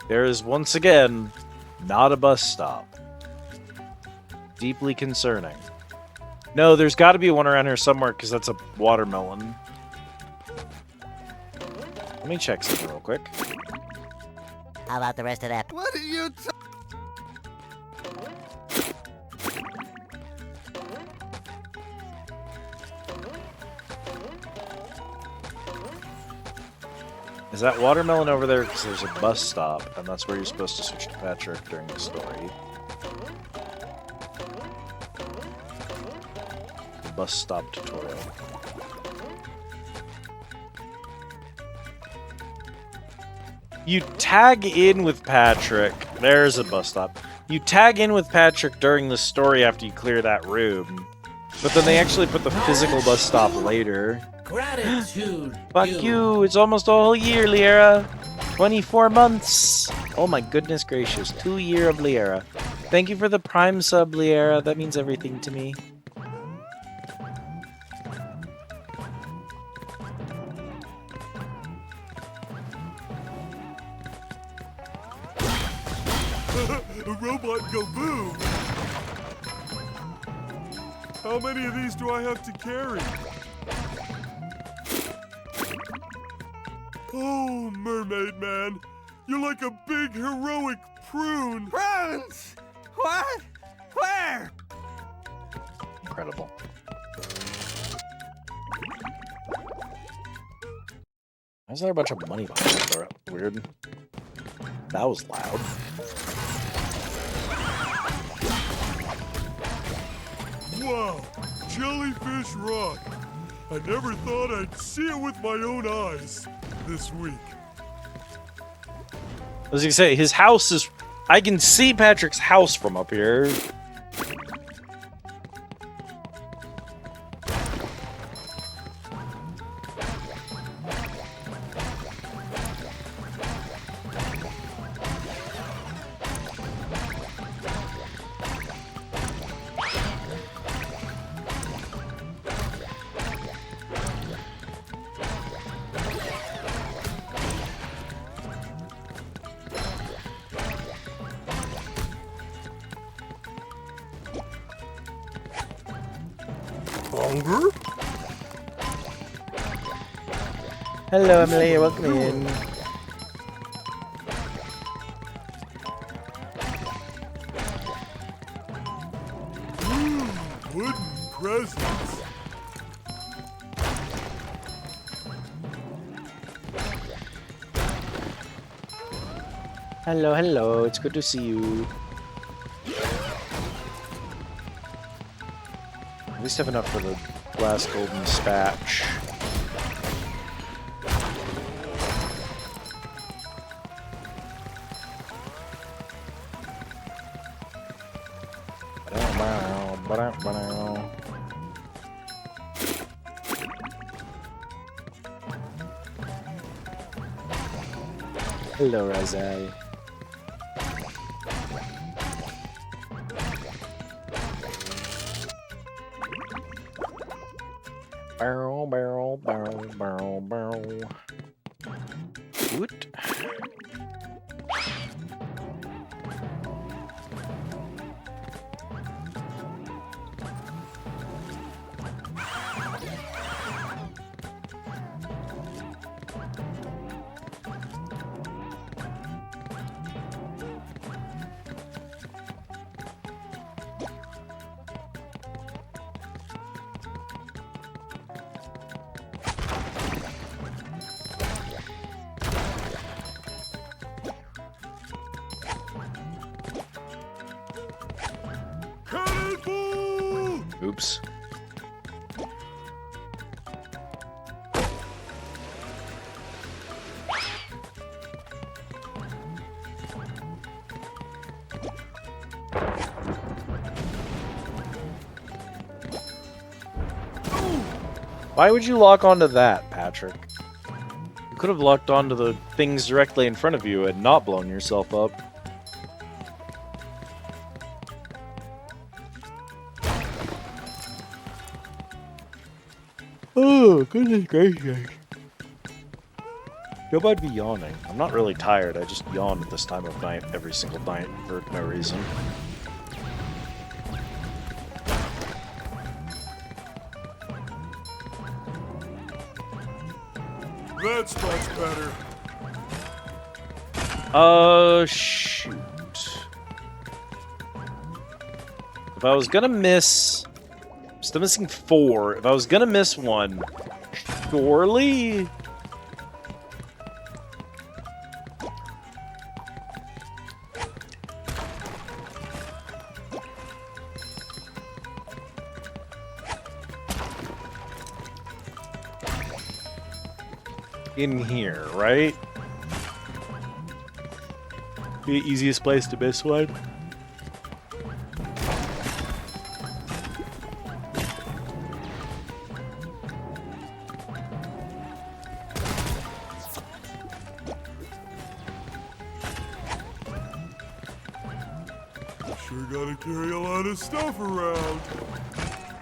There is, once again, not a bus stop. Deeply concerning. No, there's got to be one around here somewhere, because that's a watermelon. Let me check something real quick. How about the rest of that? What are you Is that watermelon over there? Because there's a bus stop, and that's where you're supposed to switch to Patrick during the story. The bus stop tutorial. You tag in with Patrick. There's a bus stop. You tag in with Patrick during the story after you clear that room. But then they actually put the physical bus stop later. Gratitude. Fuck you. It's almost a whole year, Liera. 24 months. Oh my goodness gracious. 2 year of Liera. Thank you for the Prime sub, Liera. That means everything to me. A robot go boom! How many of these do I have to carry? Oh, Mermaid Man, you're like a big heroic prune. Prunes? What? Where? Incredible. Why is there a bunch of money behind the door? Weird. That was loud. Wow, Jellyfish Rock. I never thought I'd see it with my own eyes this week. As you say, his house is... I can see Patrick's house from up here. Hunger? Hello, Emily. Welcome in. Wooden presents. Hello, hello. It's good to see you. At least have enough for the last golden spatch. Hello, Razai. Barrel, barrel, barrel, barrel, barrel. Woot. Oops. Why would you lock onto that, Patrick? You could have locked onto the things directly in front of you and not blown yourself up. Oh, goodness gracious. Don't mind me yawning. I'm not really tired, I just yawn at this time of night every single night for no reason. that's much better. Shoot. If I was gonna miss... I'm still missing 4. If I was gonna miss one, surely... in here, right? The easiest place to miss one. Sure gotta carry a lot of stuff around.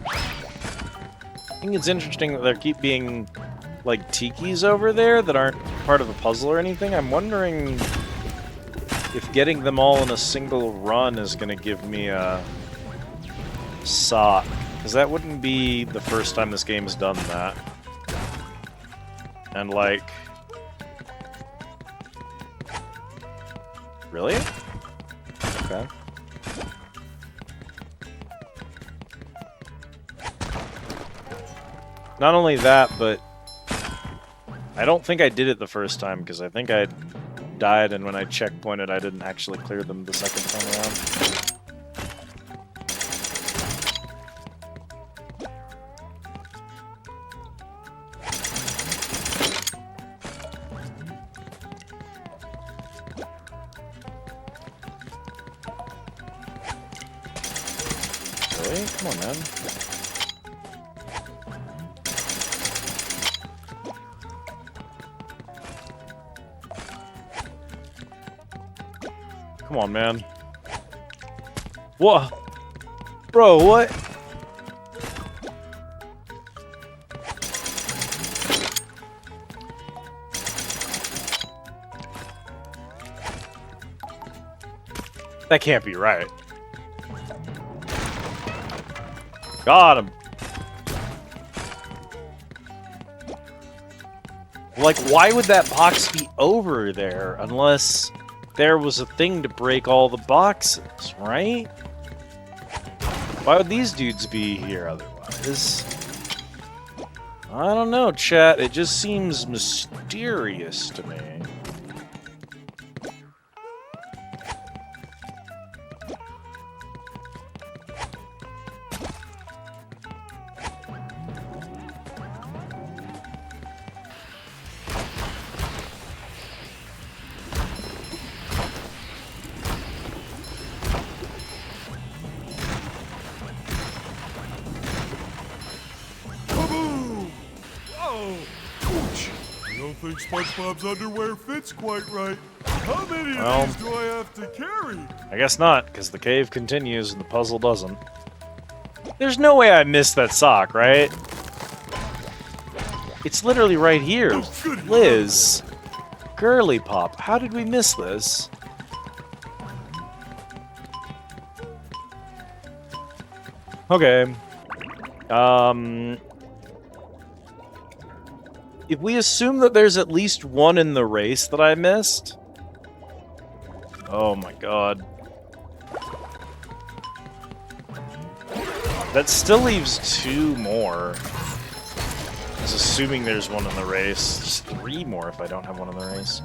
I think it's interesting that there keep being like tikis over there that aren't part of a puzzle or anything. I'm wondering if getting them all in a single run is going to give me a sock, because that wouldn't be the first time this game's done that. And like, really? Okay. Not only that, but I don't think I did it the first time, because I think I died, and when I checkpointed, I didn't actually clear them the second time around. Really? Come on, man. Come on, man. Whoa! Bro, what? That can't be right. Got him. Like, why would that box be over there unless there was a thing to break all the boxes, right? Why would these dudes be here otherwise? I don't know, chat. It just seems mysterious to me. I don't think SpongeBob's underwear fits quite right. How many of these do I have to carry? I guess not, because the cave continues and the puzzle doesn't. There's no way I missed that sock, right? It's literally right here. Oh, Liz. Girly Pop, how did we miss this? Okay. If we assume that there's at least one in the race that I missed... Oh my god. That still leaves 2 more. Just assuming there's one in the race. Just 3 more if I don't have one in the race.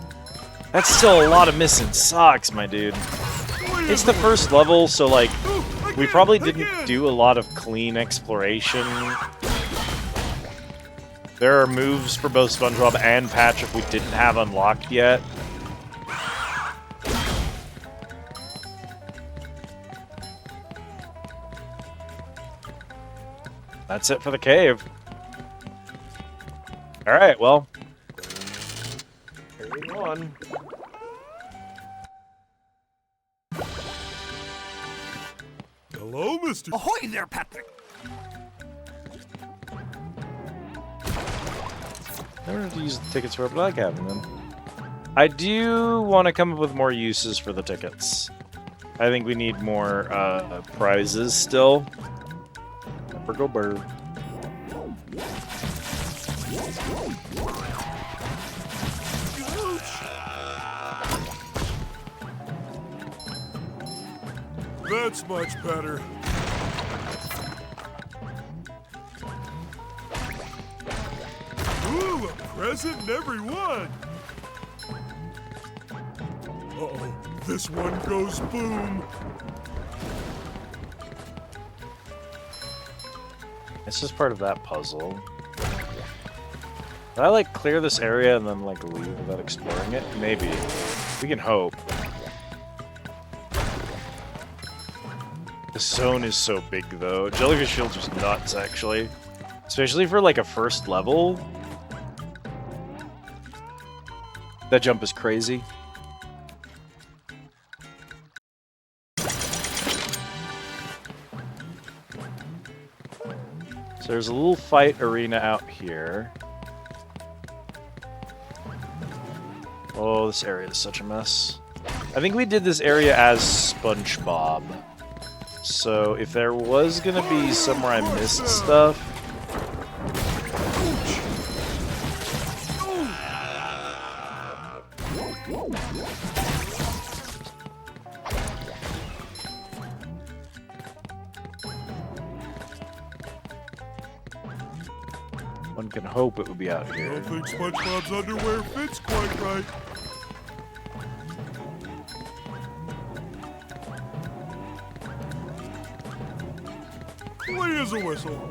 That's still a lot of missing socks, my dude. It's the first level, so like, we probably didn't do a lot of clean exploration. There are moves for both SpongeBob and Patrick we didn't have unlocked yet. That's it for the cave. Alright, well. Carry on. Hello, Mr. Ahoy there, Patrick! I don't have to use the tickets for Black Cabin, then. I do want to come up with more uses for the tickets. I think we need more prizes still. Go bird. That's much better. Ooh, a present in every one. Uh-oh, this one goes boom. It's just part of that puzzle. Did I like clear this area and then like leave without exploring it? Maybe. We can hope. The zone is so big though. Jellyfish Field's just nuts actually. Especially for like a first level. That jump is crazy. So there's a little fight arena out here. Oh, this area is such a mess. I think we did this area as SpongeBob. So if there was gonna be somewhere I missed stuff... One can hope it would be out I here. don't think SpongeBob's underwear fits quite right. Play as a whistle.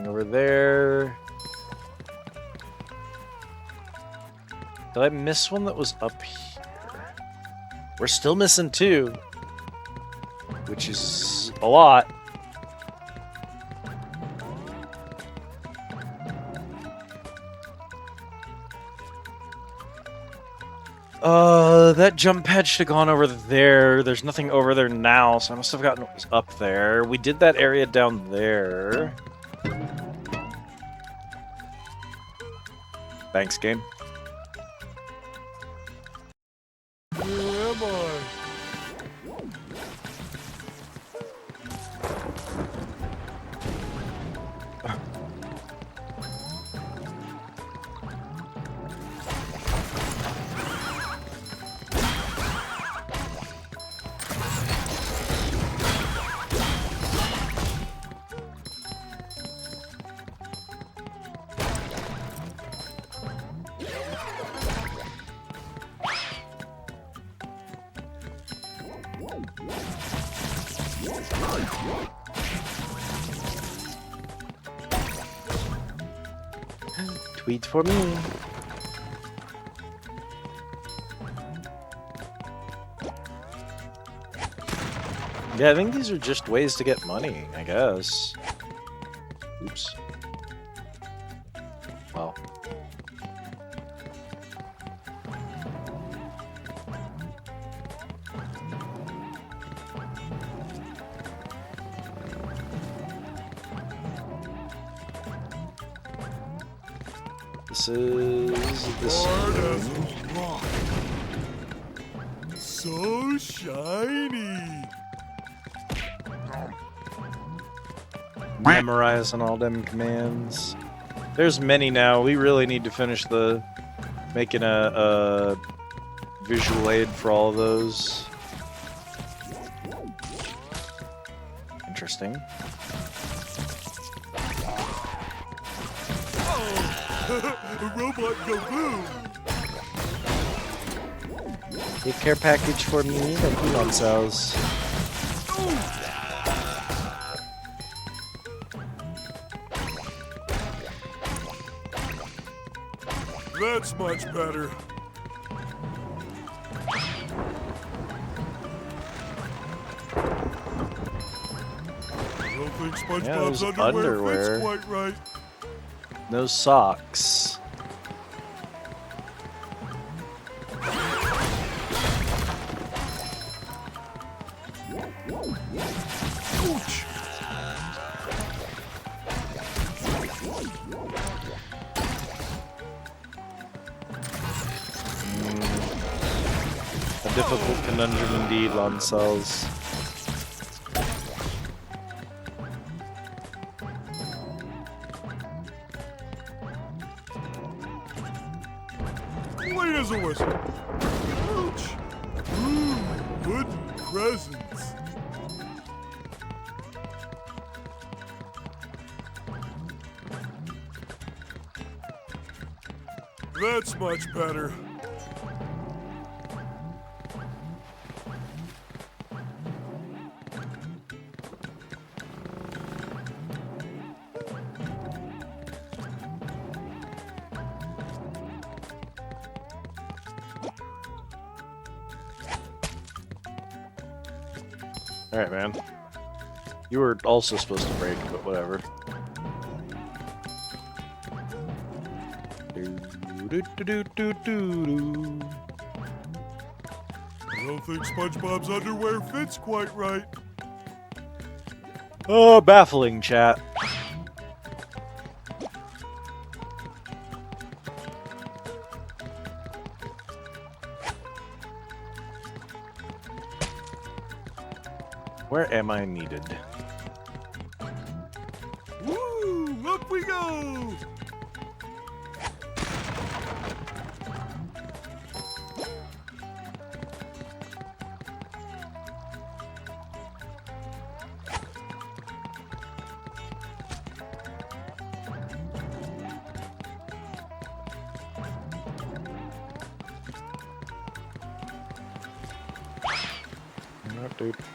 Over there. Did I miss one that was up here? We're still missing two, which is a lot. That jump pad should have gone over there. There's nothing over there now, so I must have gotten what was up there. We did that area down there. Thanks, game. Where am I? Tweet for me. Yeah, I think these are just ways to get money, I guess. Oops. Well. This is this Hard one. as a rock. So shiny. Memorizing all them commands. There's many now. We really need to finish the making a visual aid for all of those. Interesting. A robot go boom. Take care package for me, the Pokemon cells. That's much better. I don't think SpongeBob's there's underwear underwear. fits quite right. No socks. difficult conundrum indeed, Lancels. Clean as a whistle. Ouch. Good presents. That's much better. Alright, man. You were also supposed to break, but whatever. I don't think SpongeBob's underwear fits quite right. Oh, baffling, chat. Where am I needed? Woo! Up we go!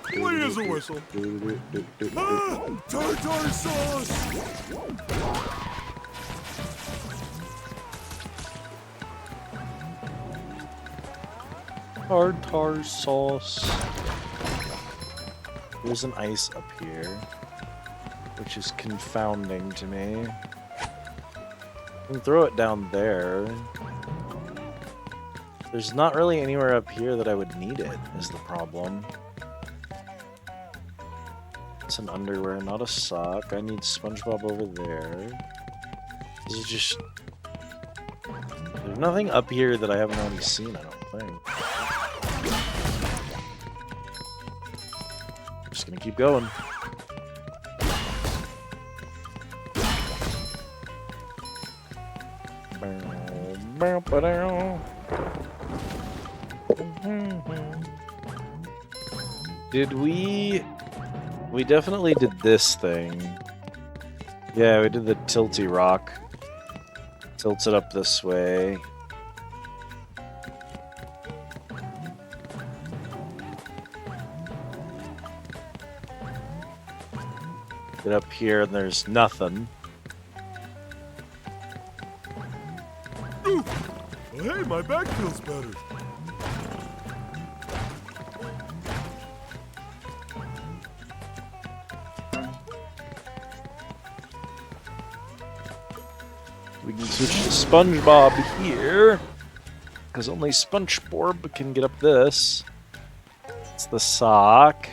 Clean as a whistle. Ah! Tartar sauce! Tartar sauce. There's an ice up here, which is confounding to me. I can throw it down there. There's not really anywhere up here that I would need it, is the problem. It's an underwear, not a sock. I need SpongeBob over there. This is just... There's nothing up here that I haven't already seen, I don't think. I'm just gonna keep going. Did we... We definitely did this thing. Yeah, we did the tilty rock. Tilts it up this way. Get up here and there's nothing. Ooh. Well, hey, my back feels better. We can switch to SpongeBob here, because only SpongeBob can get up this. It's the sock.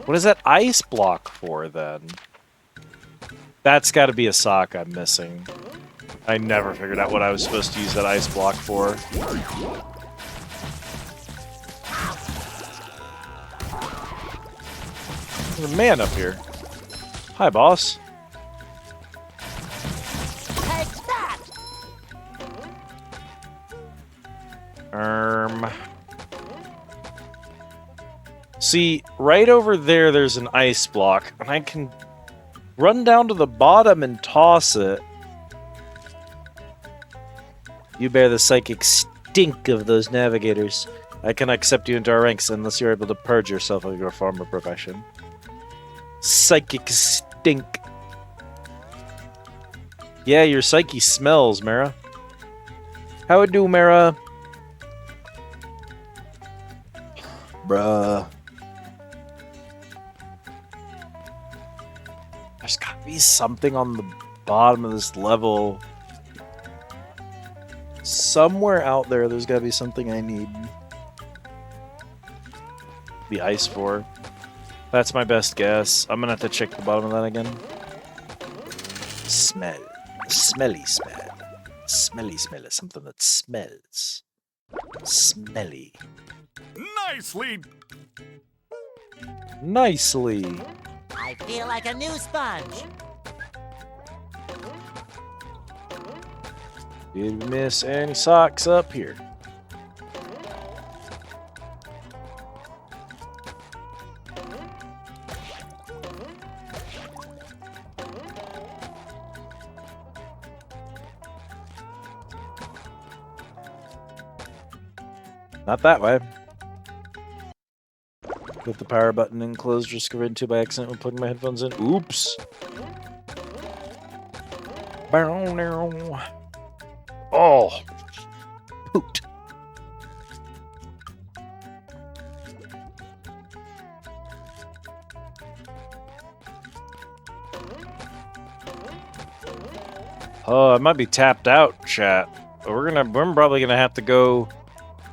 What is that ice block for, then? That's got to be a sock I'm missing. I never figured out what I was supposed to use that ice block for. There's a man up here. Hi, boss. See, right over there, there's an ice block, and I can run down to the bottom and toss it. You bear the psychic stink of those navigators. I cannot accept you into our ranks unless you're able to purge yourself of your former profession. Psychic stink. Yeah, your psyche smells, Mara. How it do, Mara? Bruh. There's gotta be something on the bottom of this level. Somewhere out there, there's gotta be something I need the ice for. That's my best guess. I'm gonna have to check the bottom of that again. Smell. Smelly smell. Smelly smell is something that smells. Smelly. Nicely. Nicely. I feel like a new sponge. Did we miss any socks up here? Not that way. Put the power button in closed, just got into by accident when plugging my headphones in. Oops. Oh. Poot. Oh, I might be tapped out, chat. We're probably gonna have to go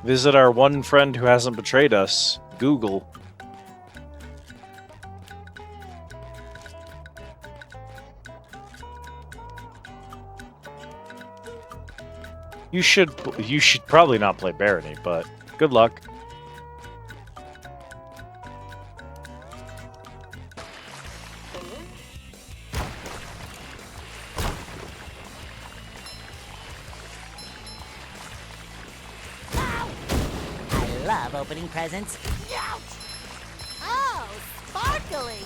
visit our one friend who hasn't betrayed us, Google. You should probably not play Barony, but good luck. I love opening presents. Ouch! Oh, sparkly!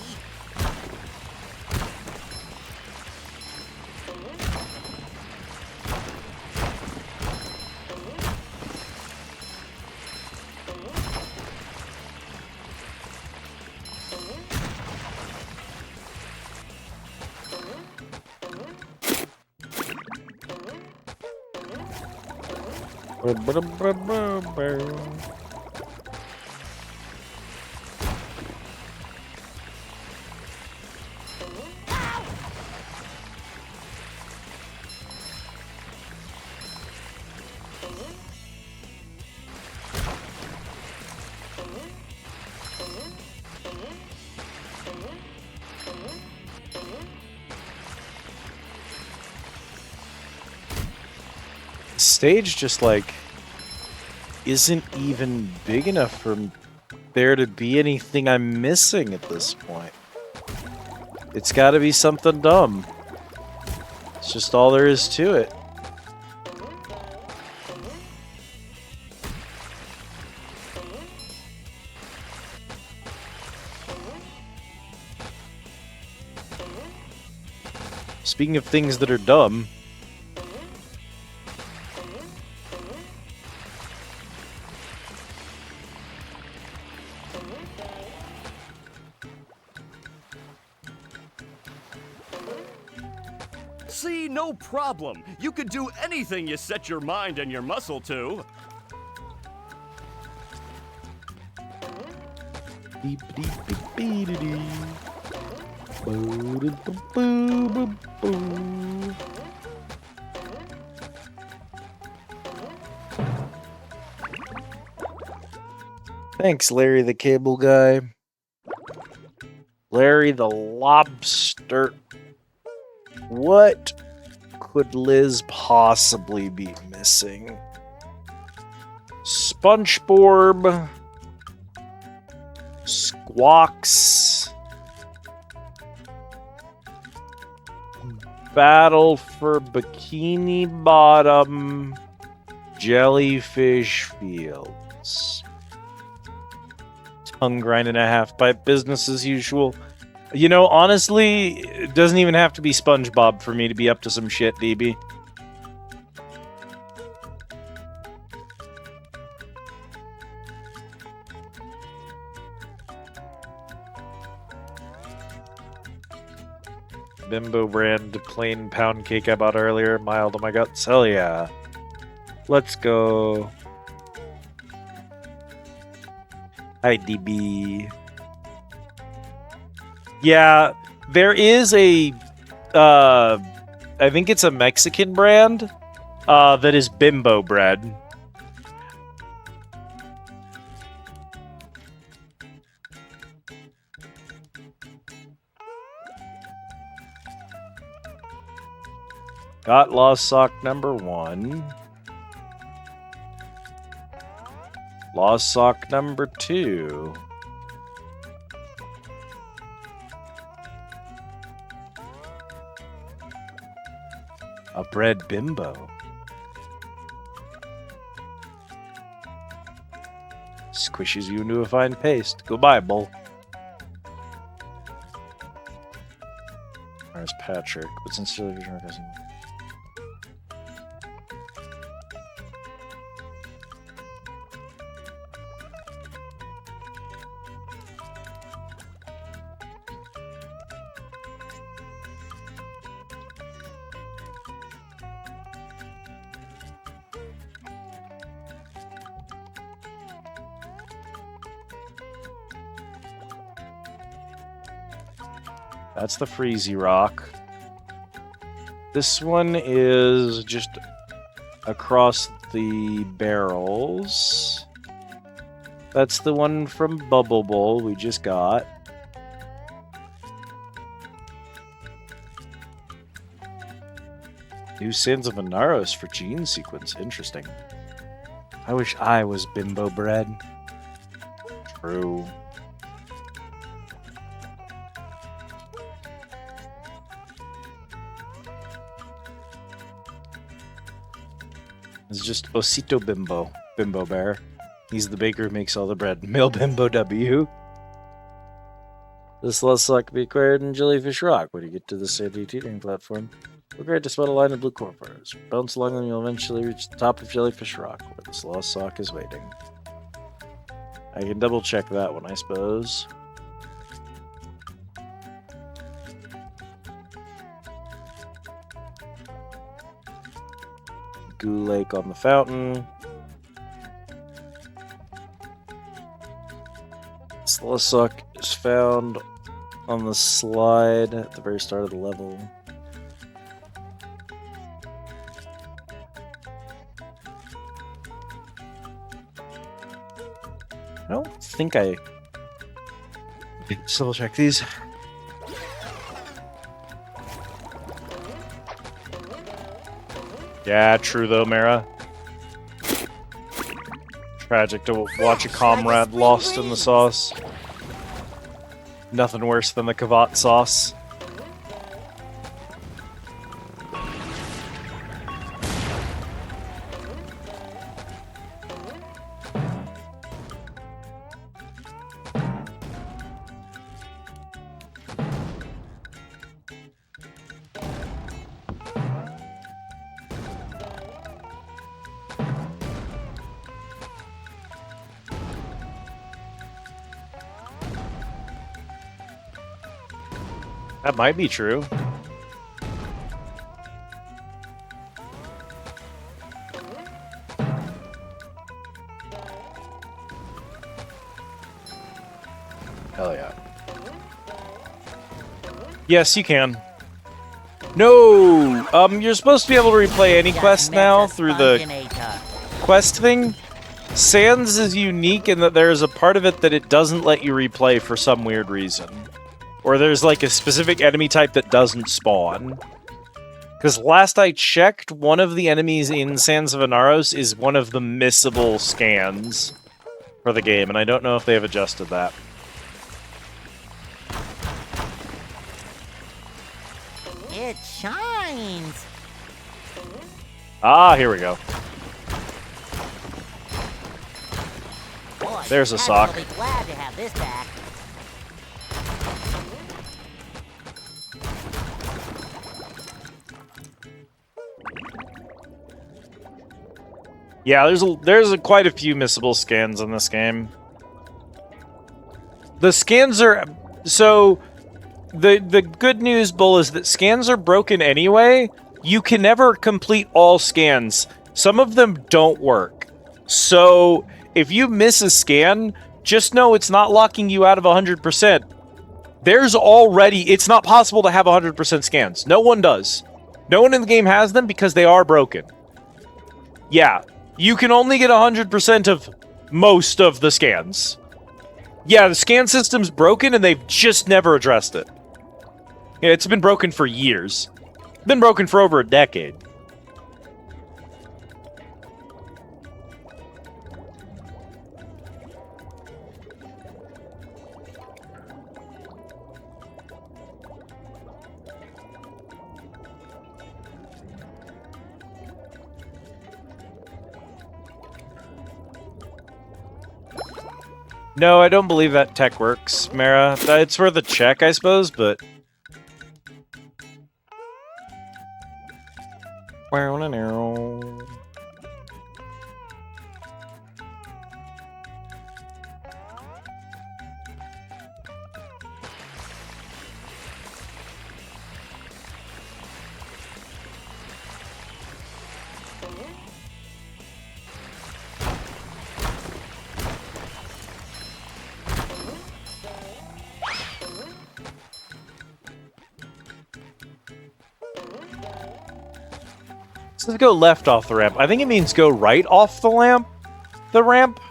Stage just like isn't even big enough for there to be anything I'm missing at this point. It's got to be something dumb. It's just all there is to it. Speaking of things that are dumb, See, no problem. You could do anything you set your mind and your muscle to. thanks, Larry the Cable Guy. Larry the Lobster. What could Liz possibly be missing? SpongeBob. Squawks. Battle for Bikini Bottom. Jellyfish Fields. Tongue grind and a half pipe business as usual. You know, honestly, it doesn't even have to be SpongeBob for me to be up to some shit, DB. Bimbo brand plain pound cake I bought earlier. Mild on my guts. Hell yeah. Let's go. Hi, DB. Yeah, there is a, I think it's a Mexican brand, that is Bimbo bread. Got lost sock number 1. Lost sock number 2. A bread bimbo. Squishes you into a fine paste. Goodbye, bull. There's Patrick. What's in still vision cousin? That's the Freezy Rock. This one is just across the barrels. That's the one from Bubble Bowl we just got. New Sands of Anaros for gene sequence. Interesting. I wish I was Bimbo Bread. True. It's just Osito Bimbo. Bimbo Bear. He's the baker who makes all the bread. Male Bimbo W. This last slot can be acquired in Jellyfish Rock. When you get to the sandy teetering platform, look right to spot a line of blue corpers. Bounce along them, you'll eventually reach the top of Jellyfish Rock, where this lost sock is waiting. I can double check that one, I suppose. Goo Lake on the fountain. This lost sock is found on the slide at the very start of the level. I don't think I... Let's double check these. Yeah, true though, Mara. Tragic to watch a comrade lost in the sauce. Nothing worse than the Kavat sauce. That might be true. Hell yeah. Yes, you can. No! You're supposed to be able to replay any quest now through the quest thing. Sans is unique in that there's a part of it that it doesn't let you replay for some weird reason. Or there's like a specific enemy type that doesn't spawn. Because last I checked, one of the enemies in Sands of Anaros is one of the missable scans for the game, and I don't know if they've adjusted that. It shines. Ah, here we go. Boy, there's a sock. I'll be glad to have this back. Yeah, there's quite a few missable scans in this game. The scans are... So, the good news, Bull, is that scans are broken anyway. You can never complete all scans. Some of them don't work. So, if you miss a scan, just know it's not locking you out of 100%. There's already... It's not possible to have 100% scans. No one does. No one in the game has them because they are broken. Yeah. You can only get 100% of most of the scans. Yeah, the scan system's broken and they've just never addressed it. Yeah, it's been broken for years. It's been broken for over a decade. No, I don't believe that tech works, Mara. It's worth a check, I suppose, but... So let's go left off the ramp. I think it means go right off the ramp. The ramp?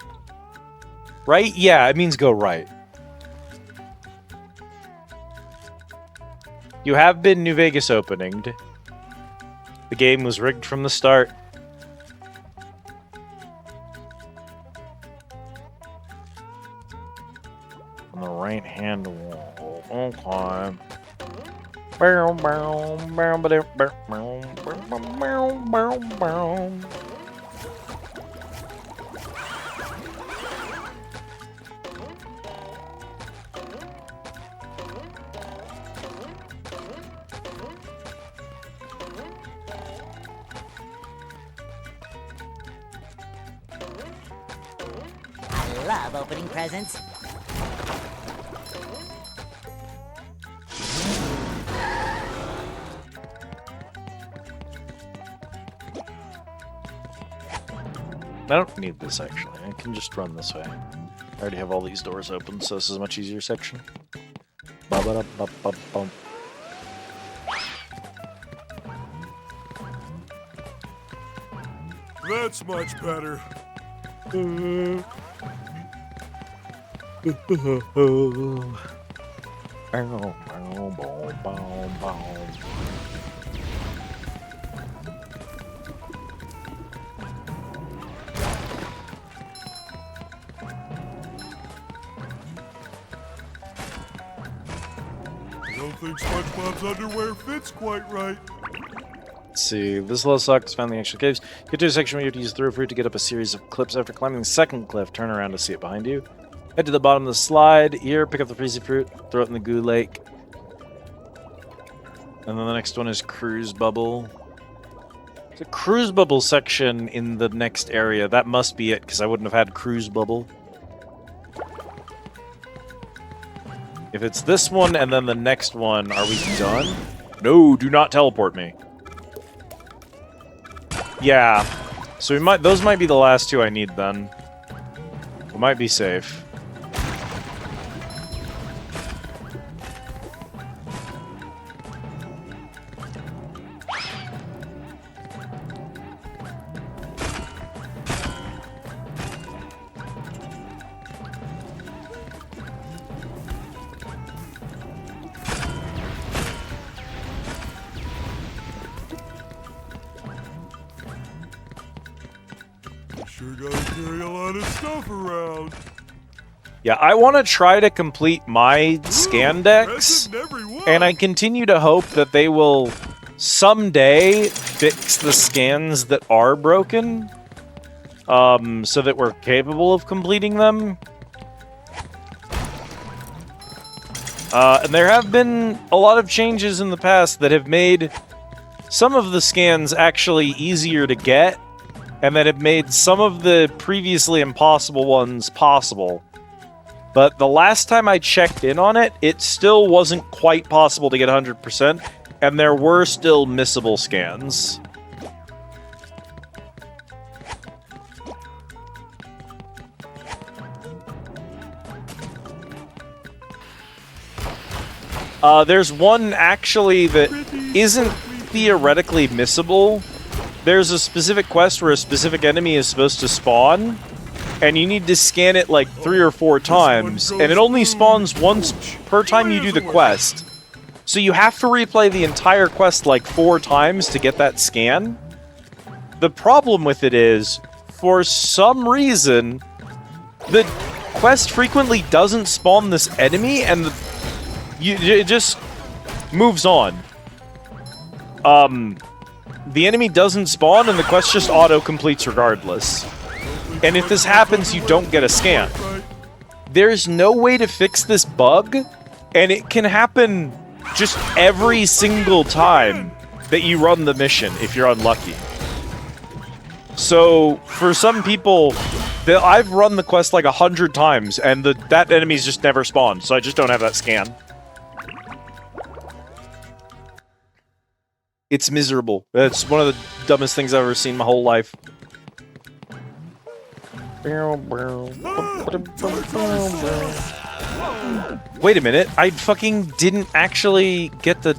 Right? Yeah, it means go right. You have been New Vegas openinged. The game was rigged from the start. On the right hand wall. Okay. Bow, bow, bow, ba, bow, bow, bow, bow, bow. I love opening presents. I don't need this, actually. I can just run this way. I already have all these doors open, so this is a much easier section. Ba-ba-da-ba-ba-bum. That's much better. I don't think SpongeBob's underwear fits quite right. Let's see. This little sock is found in the actual caves. Get to a section where you have to use throw fruit to get up a series of cliffs. After climbing the second cliff, turn around to see it behind you. Head to the bottom of the slide. Here, pick up the freezy fruit. Throw it in the goo lake. And then the next one is cruise bubble. The cruise bubble section in the next area. That must be it, because I wouldn't have had cruise bubble. If it's this one and then the next one, are we done? No, do not teleport me. Yeah. So we might those might be the last two I need then. We might be safe. Sure gotta carry a lot of stuff around. Yeah, I want to try to complete my scan decks, and I continue to hope that they will someday fix the scans that are broken, so that we're capable of completing them. And there have been a lot of changes in the past that have made some of the scans actually easier to get, and that have made some of the previously impossible ones possible. But the last time I checked in on it, it still wasn't quite possible to get 100%, and there were still missable scans. There's one actually that isn't theoretically missable. There's a specific quest where a specific enemy is supposed to spawn, and you need to scan it like 3 or 4 times, and it only spawns once per time you do the quest. So you have to replay the entire quest like 4 times to get that scan. The problem with it is, for some reason, the quest frequently doesn't spawn this enemy, and it just moves on. The enemy doesn't spawn, and the quest just auto-completes regardless. And if this happens, you don't get a scan. there's no way to fix this bug, and it can happen just every single time that you run the mission if you're unlucky. So, for some people, I've run the quest like 100 times, and that enemy's just never spawned, so I just don't have that scan. It's miserable. It's one of the dumbest things I've ever seen in my whole life. Wait a minute, I fucking didn't actually get the...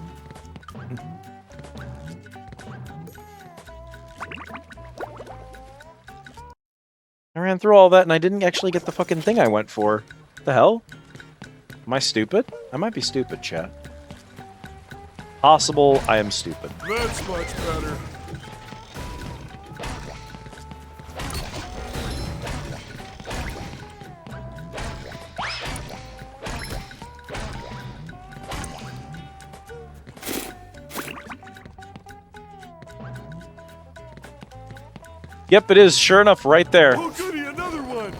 I ran through all that and I didn't actually get the fucking thing I went for. What the hell? Am I stupid? I might be stupid, chat. Possible I am stupid. That's much better. Yep, it is. Sure enough, right there. Oh, goody, another one.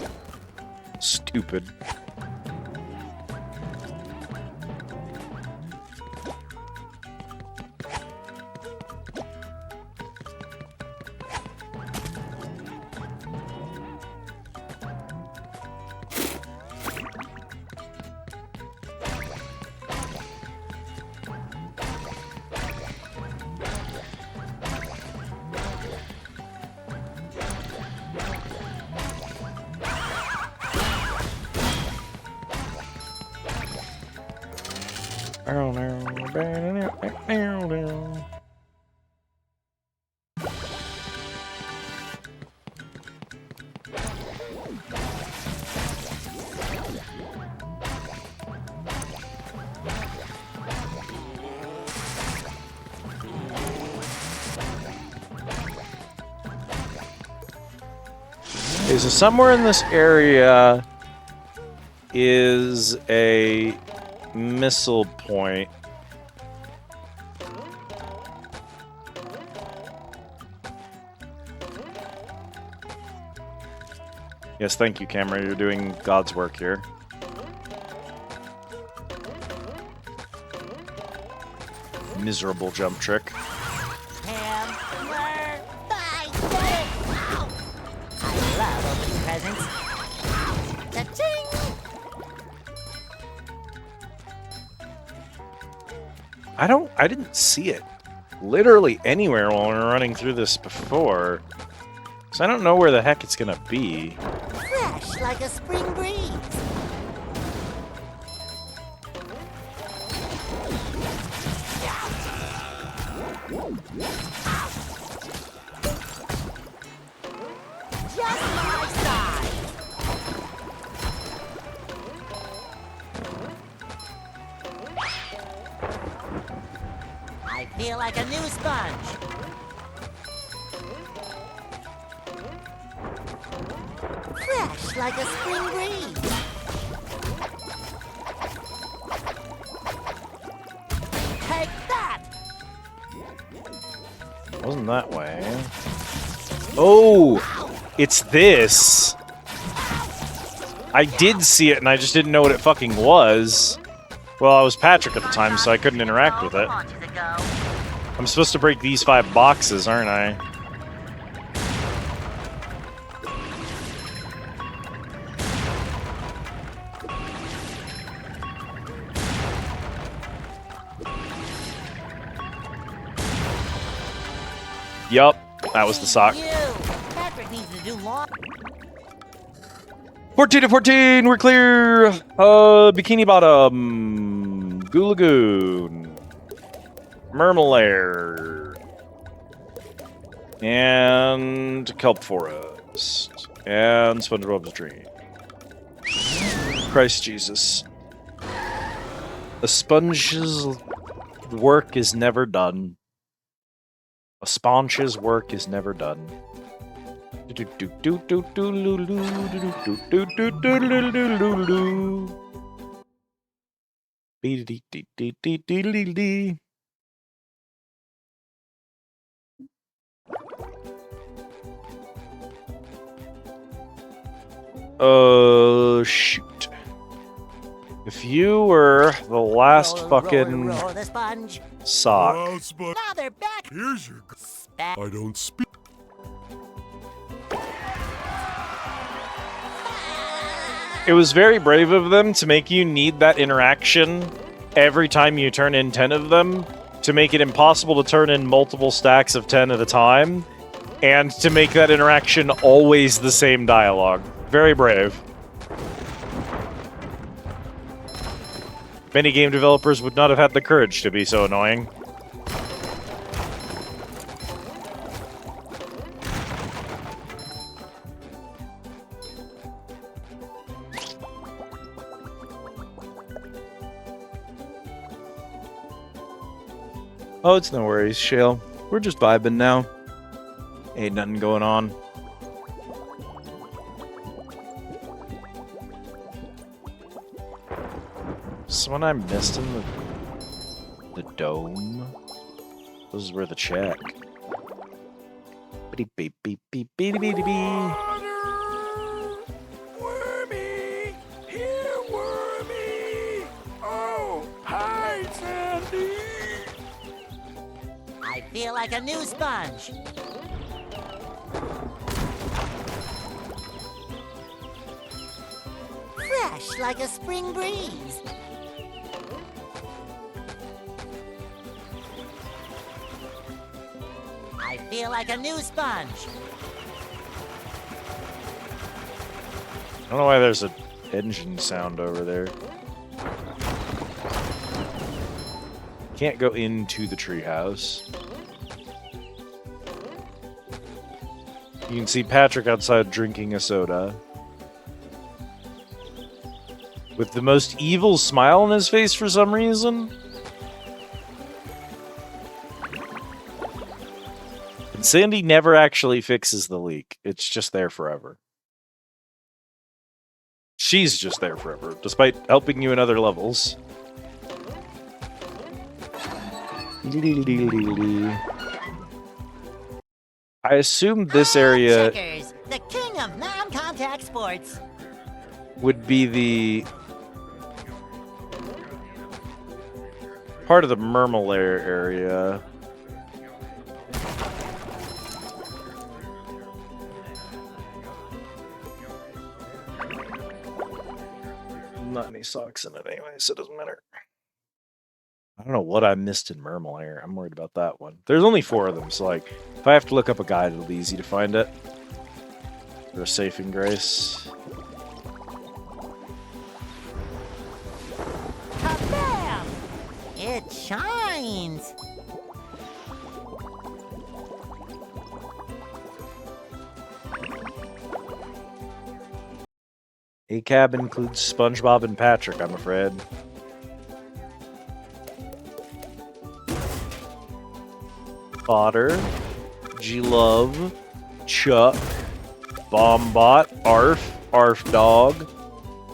Stupid. Okay, so somewhere in this area is a missile point. Yes, thank you, camera. You're doing God's work here. Miserable jump trick. I didn't see it literally anywhere while we were running through this before. So I don't know where the heck it's gonna be. Fresh like a spring breeze. Just my size. I feel like a new sponge. Fresh like a spring breeze. Take that! Wasn't that way. Oh! It's this! I did see it and I just didn't know what it fucking was. Well, I was Patrick at the time, so I couldn't interact with it. I'm supposed to break these 5 boxes, aren't I? Yup, that was the sock. Patrick needs to do more. 14 to 14, we're clear. Bikini Bottom, Goo Lagoon, Mermalair, and Kelp Forest, and SpongeBob's Dream. Christ Jesus. A sponge's work is never done. A sponge's work is never done. Shoot. If you were the last fucking roll the sponge. sock. Well, Sponge, Now they're back. here's your. I don't speak. It was very brave of them to make you need that interaction every time you turn in 10 of them, to make it impossible to turn in multiple stacks of 10 at a time, and to make that interaction always the same dialogue. Very brave. Many game developers would not have had the courage to be so annoying. Oh, it's no worries, Shale. We're just vibing now. Ain't nothing going on. Someone I missed in the dome? This is where the check. Beep beep beep beep beep beep beep. Wormy! Here, Wormy! Oh, hi, Sandy! I feel like a new sponge. Fresh like a spring breeze. I feel like a new sponge. I don't know why there's an engine sound over there. Can't go into the treehouse. You can see Patrick outside drinking a soda. With the most evil smile on his face for some reason. And Sandy never actually fixes the leak. It's just there forever. She's just there forever, despite helping you in other levels. I assume this area Checkers, the king of non-contact sports. would be the part of the Mermalair area. Not any socks in it anyway, so it doesn't matter. I don't know what I missed in Mermalair. I'm worried about that one. There's only 4 of them, so like, if I have to look up a guide, it'll be easy to find it. For a saving grace. Kabam! It shines. A cab includes SpongeBob and Patrick, I'm afraid. Potter, G-Love, Chuck, Bombot, Arf Dog,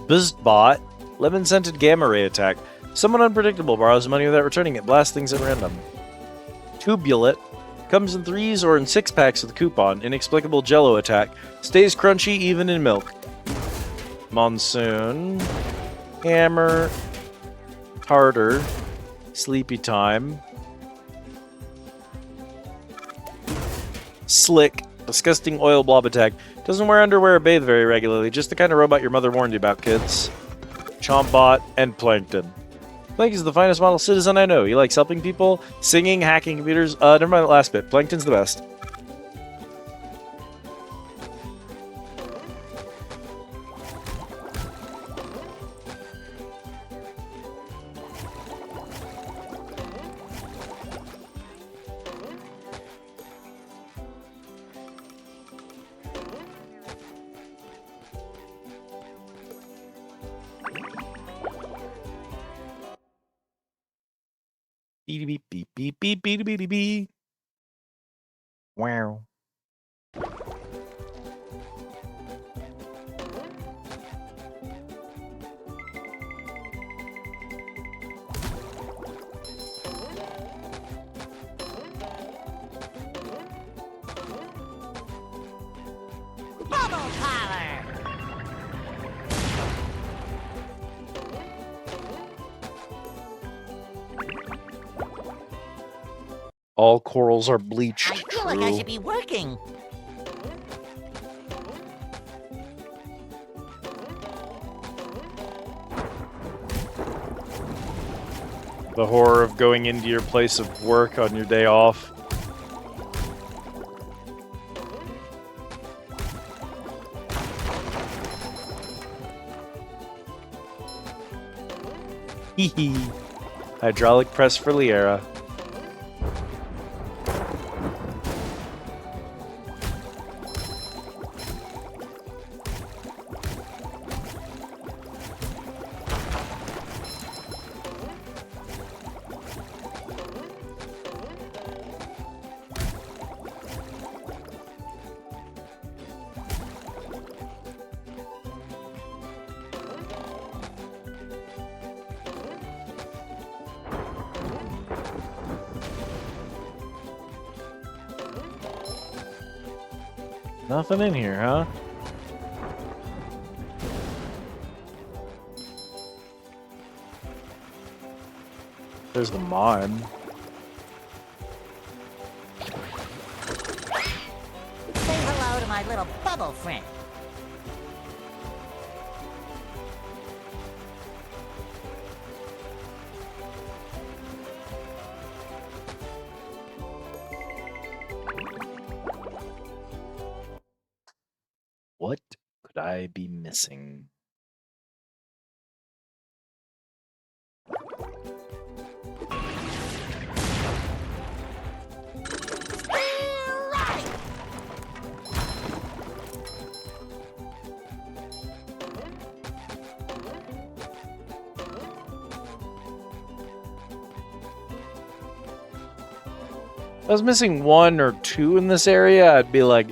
Buzzbot, Lemon-Scented Gamma Ray Attack. Someone unpredictable borrows money without returning it, blasts things at random. Tubulet, comes in 3s or in 6-packs with a coupon. Inexplicable Jello Attack, stays crunchy even in milk. Monsoon, Hammer, Tartar, Sleepy Time, Slick, disgusting oil blob attack, doesn't wear underwear or bathe very regularly, just the kind of robot your mother warned you about, kids. Chompbot, and Plankton. Plankton's the finest model citizen I know. He likes helping people, singing, hacking computers. Never mind that last bit. Plankton's the best. Beep beep beep beep beep beep beep beep. Wow. Bubble collar. All corals are bleached. I feel like I should be working. The horror of going into your place of work on your day off. Hee. Hydraulic press for Liera. Nothing in here, huh? There's the mod. Say hello to my little bubble friend. What could I be missing? If I was missing 1 or 2 in this area, I'd be like,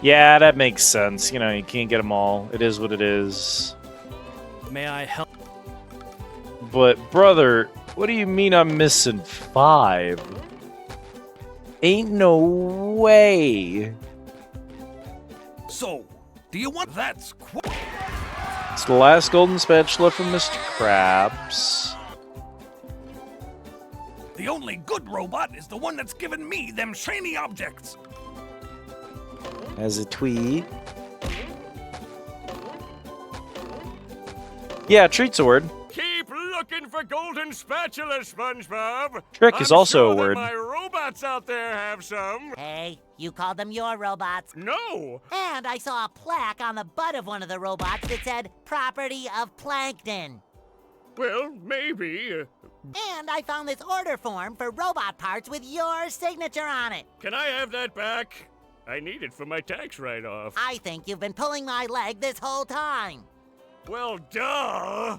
yeah, that makes sense. You know, you can't get them all. It is what it is. May I help? But, brother, what do you mean I'm missing 5? Ain't no way. So, do you want that's It's the last golden spatula from Mr. Krabs. The only good robot is the one that's given me them shiny objects. As a twee. Yeah, treat's a word. Keep looking for golden spatula, SpongeBob. Trick is I'm also sure a that word. My robots out there have some. Hey, you called them your robots. No. And I saw a plaque on the butt of one of the robots that said, property of plankton. Well, maybe. And I found this order form for robot parts with your signature on it. Can I have that back? I need it for my tax write-off. I think you've been pulling my leg this whole time. Well, duh.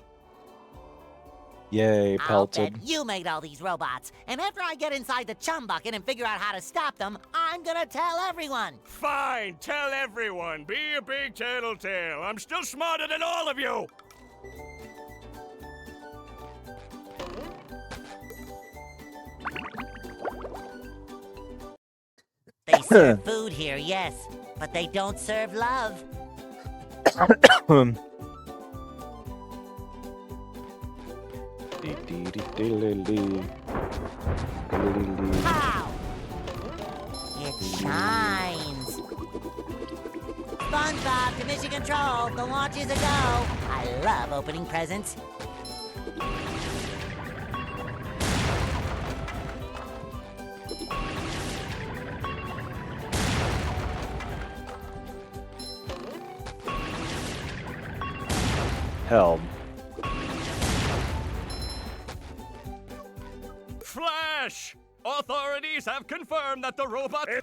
Yay, I'll pelted. bet you made all these robots. And after I get inside the chum bucket and figure out how to stop them, I'm gonna tell everyone. Fine, tell everyone. Be a big tattletale. I'm still smarter than all of you. They serve food here, yes, but they don't serve love. Pow! It shines. SpongeBob to mission control. The launch is a go. I love opening presents. Hell. Flash! Authorities have confirmed that the robot... Is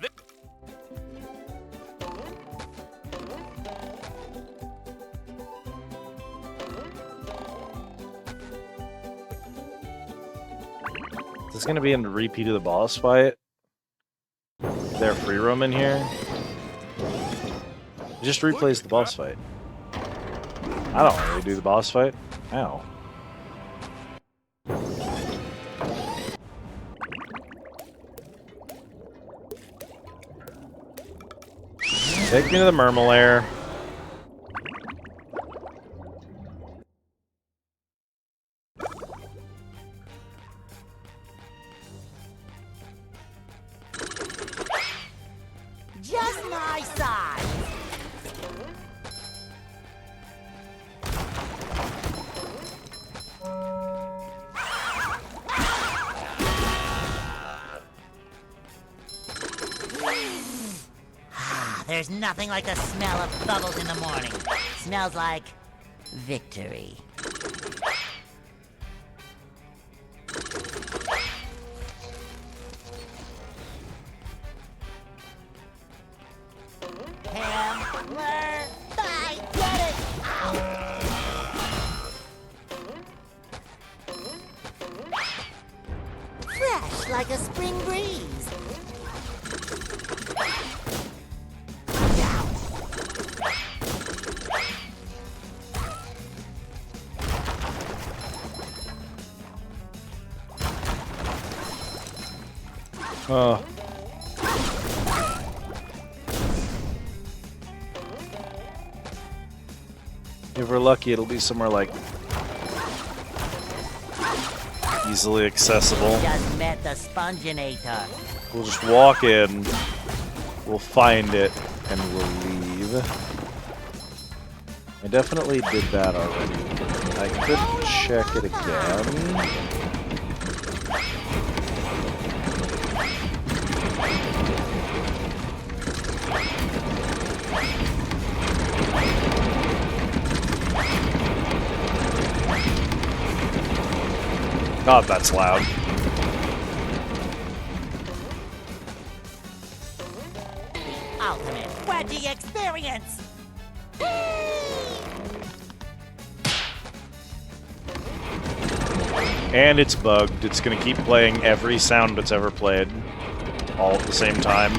this gonna be in a repeat of the boss fight? Is there free roam in here? Just replays the boss fight. I don't want to do the boss fight. Ow. Take me to the Mermalair. my side. There's nothing like the smell of bubbles in the morning. Smells like victory. Hammer! I get it! Fresh like a spring breeze. If we're lucky, it'll be somewhere like easily accessible. Just met the Sponginator. We'll just walk in, we'll find it, and we'll leave. I definitely did that already. I could check it again. God, that's loud. The ultimate wedgie experience. And it's bugged. It's gonna keep playing every sound it's ever played, all at the same time.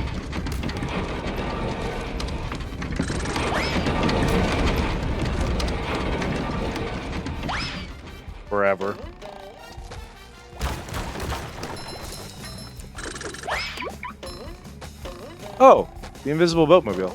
Forever. Oh, the invisible boatmobile.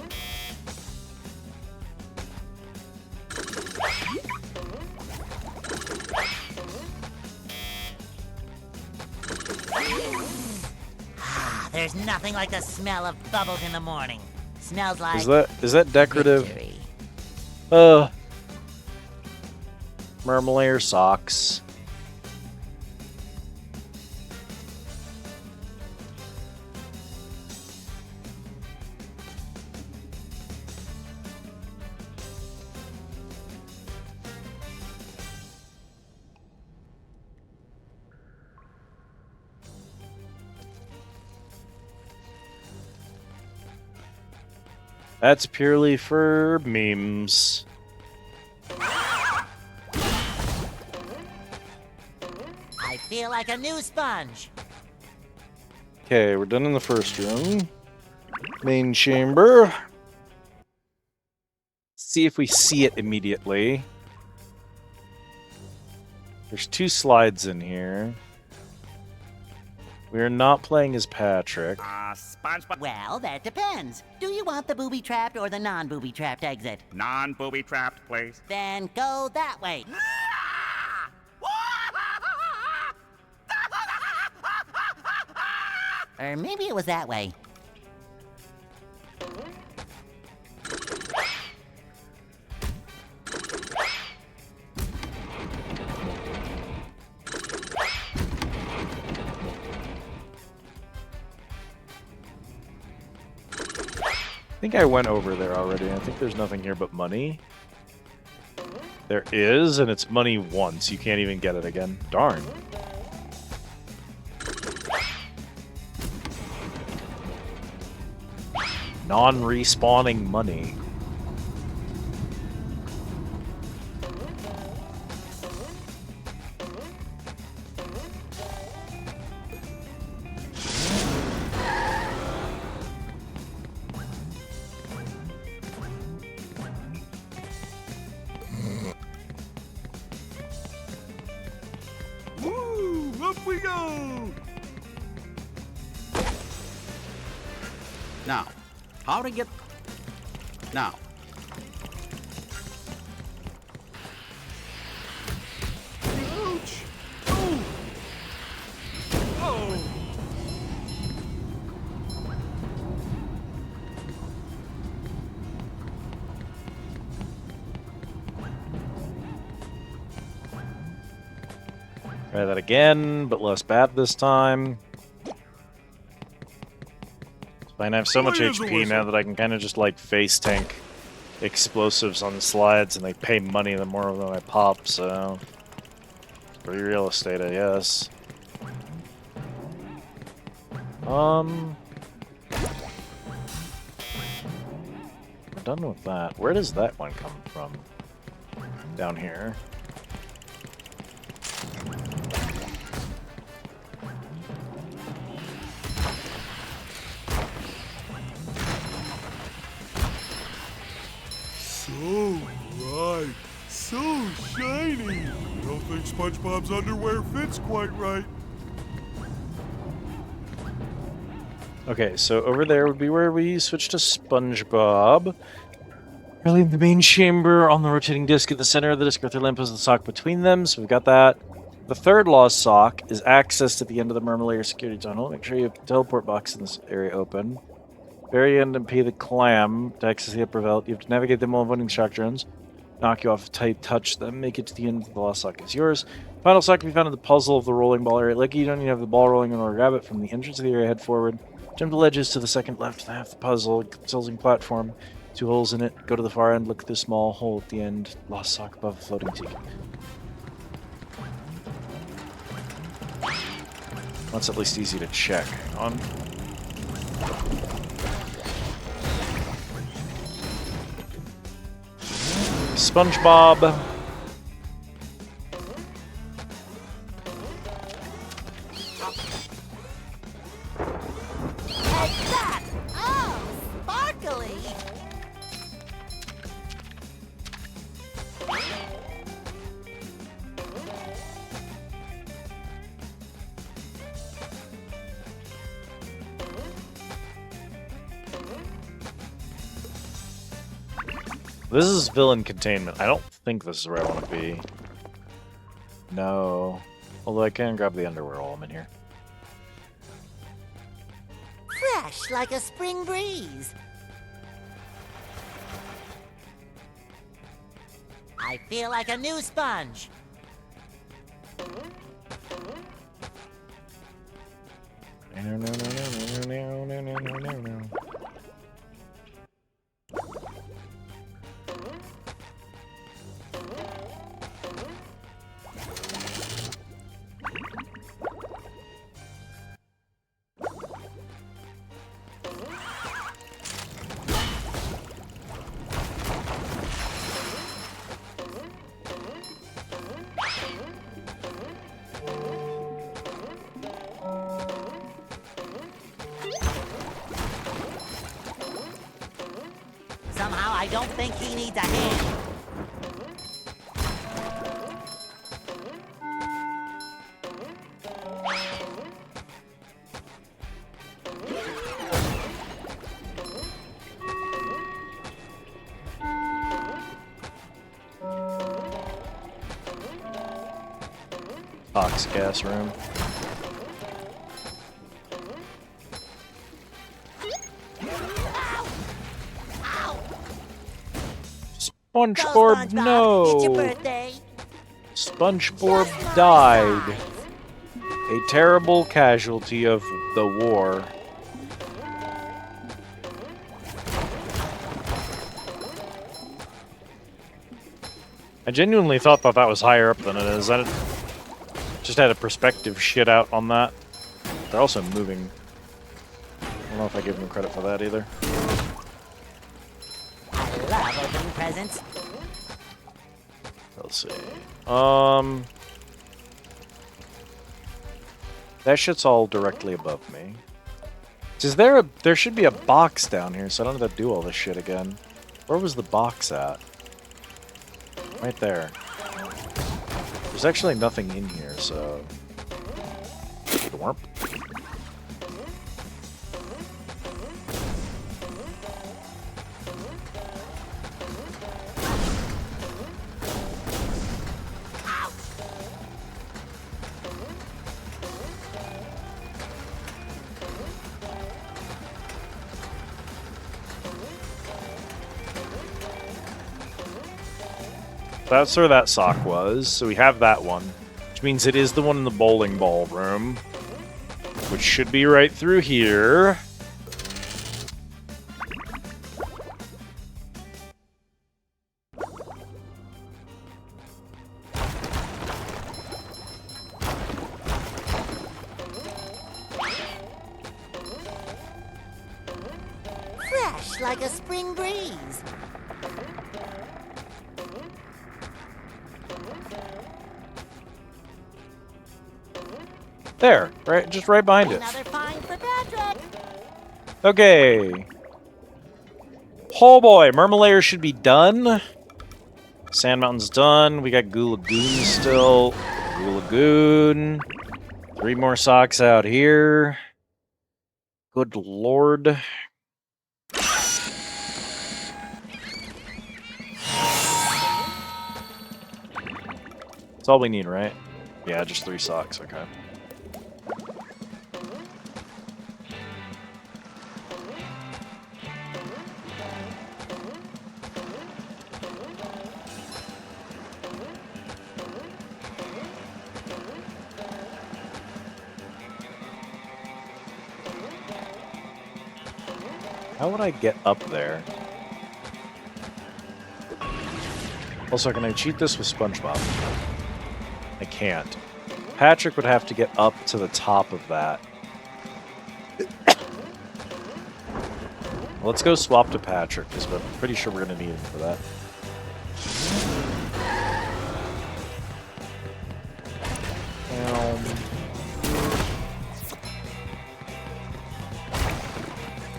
There's nothing like the smell of bubbles in the morning. Smells like Is that decorative? victory. Mermalayer socks. That's purely for memes. I feel like a new sponge. Okay, we're done in the first room. Main chamber. See if we see it immediately. There's 2 slides in here. We're not playing as Patrick. SpongeBob. Well, that depends. Do you want the booby-trapped or the non-booby-trapped exit? Non-booby-trapped, please. Then go that way. Or maybe it was that way. I think I went over there already. I think there's nothing here but money. There is, and it's money once. You can't even get it again. Darn. Non-respawning money. Woo! Up we go! Now, how to get... Now. Ouch! Oh! Oh! Try that again, but less bad this time. It's fine, I have so much HP now that I can kind of just like face tank explosives on the slides, and they pay money the more of them I pop, so... Free real estate, I guess. We're done with that. Where does that one come from? Down here. So bright, so shiny. Don't think SpongeBob's underwear fits quite right. Okay, so over there would be where we switch to SpongeBob. Really, the main chamber on the rotating disc at the center of the disc with their lamp is the sock between them, so we've got that. The third lost sock is accessed at the end of the Mermalayer security tunnel. Make sure you have the teleport box in this area open. Very end and pay the clam to access the upper vault. You have to navigate them while avoiding shock drones. Knock you off if tight touch them. Make it to the end of the lost sock. It's yours. Final sock can be found in the puzzle of the rolling ball area. Lucky you don't even have the ball rolling in order to grab it. From the entrance of the area, head forward. Jump the ledges to the second left half of the puzzle. Tilting platform. 2 holes in it. Go to the far end. Look at the small hole at the end. Lost sock above the floating tiki. That's at least easy to check. Hang on. SpongeBob. What's that? Oh, sparkly. This is villain containment. I don't think this is where I want to be. No. Although I can grab the underwear while I'm in here. Fresh like a spring breeze. I feel like a new sponge. No. Somehow I don't think he needs a hand. Box gas room. SpongeBob, no! It's your birthday. SpongeBob died. A terrible casualty of the war. I genuinely thought that was higher up than it is. I just had a perspective shit out on that. They're also moving. I don't know if I give them credit for that either. I love opening presents. Let's see. That shit's all directly above me. There should be a box down here, so I don't have to do all this shit again. Where was the box at? Right there. There's actually nothing in here, so... Dwarp. That's where that sock was, so we have that one. Which means it is the one in the bowling ballroom. Which should be right through here. Fresh like a spring breeze. There, right, just right behind it. Another find for Patrick. Okay. Oh boy, Murmur should be done. Sand Mountain's done. We got Goo Lagoon still. Goo Lagoon. 3 more socks out here. Good lord. That's all we need, right? Yeah, just 3 socks, okay. How would I get up there? Also, can I cheat this with SpongeBob? I can't. Patrick would have to get up to the top of that. Let's go swap to Patrick, because I'm pretty sure we're going to need him for that.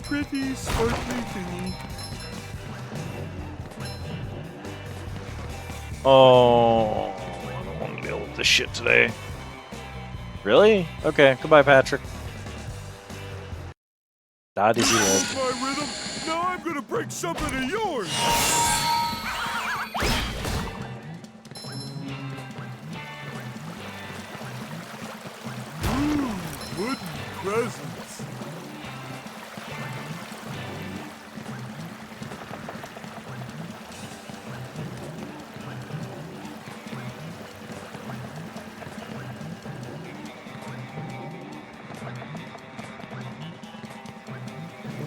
Pretty sparkly thingy. Oh, I don't want to deal with this shit today. Really? Okay, goodbye, Patrick. How does he live? My rhythm. Now I'm gonna break something of yours. Ooh, wooden presents.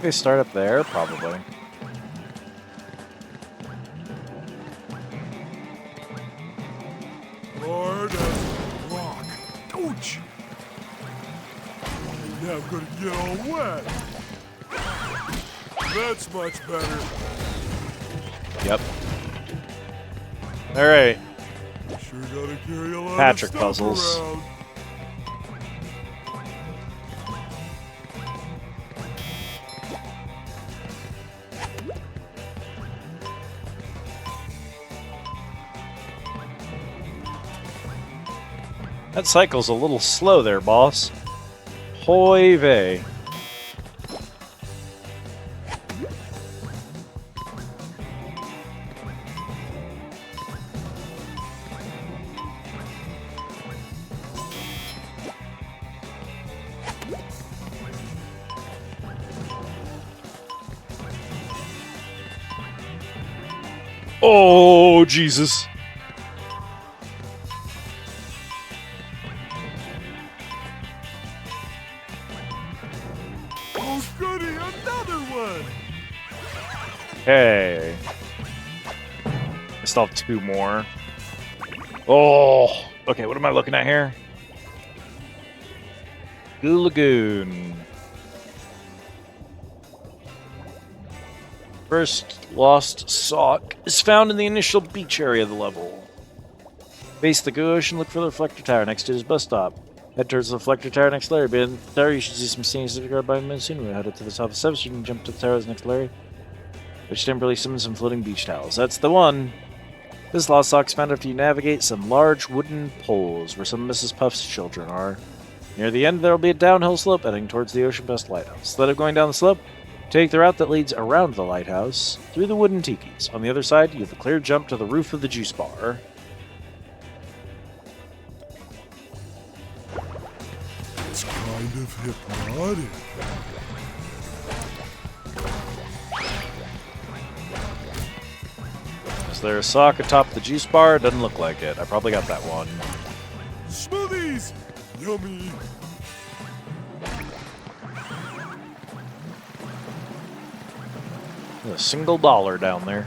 They start up there, probably. Hard as a rock. Ouch! Now I'm gonna get all wet. That's much better. Yep. Alright. Sure gotta carry a lot Patrick of stuff puzzles. around. That cycle's a little slow there, boss. Hoy vey. Oh, Jesus. Oh, goody, another one! Hey. I still have 2 more. Oh. Okay, what am I looking at here? Goo Lagoon. First lost sock is found in the initial beach area of the level. Face the Goo Ocean, look for the reflector tower next to his bus stop. Head towards the reflector tower next to Larry. Behind the tower, you should see some scenes guarded by men scenery. Head to the top of the steps, you can jump to the towers next to Larry, which temporarily summons some floating beach towels. That's the one! This lost sock is found after you navigate some large wooden poles where some of Mrs. Puff's children are. Near the end, there will be a downhill slope heading towards the Ocean Best Lighthouse. Instead of going down the slope, take the route that leads around the lighthouse, through the wooden tikis. On the other side, you have a clear jump to the roof of the juice bar. It's kind of hypnotic. Is there a sock atop the juice bar? Doesn't look like it. I probably got that one. smoothies! Yummy! A single dollar down there.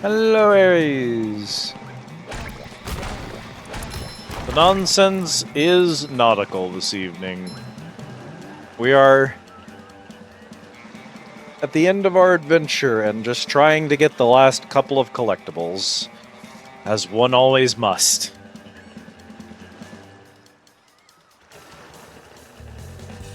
Hello, Aries. The nonsense is nautical this evening. We are at the end of our adventure and just trying to get the last couple of collectibles, as one always must.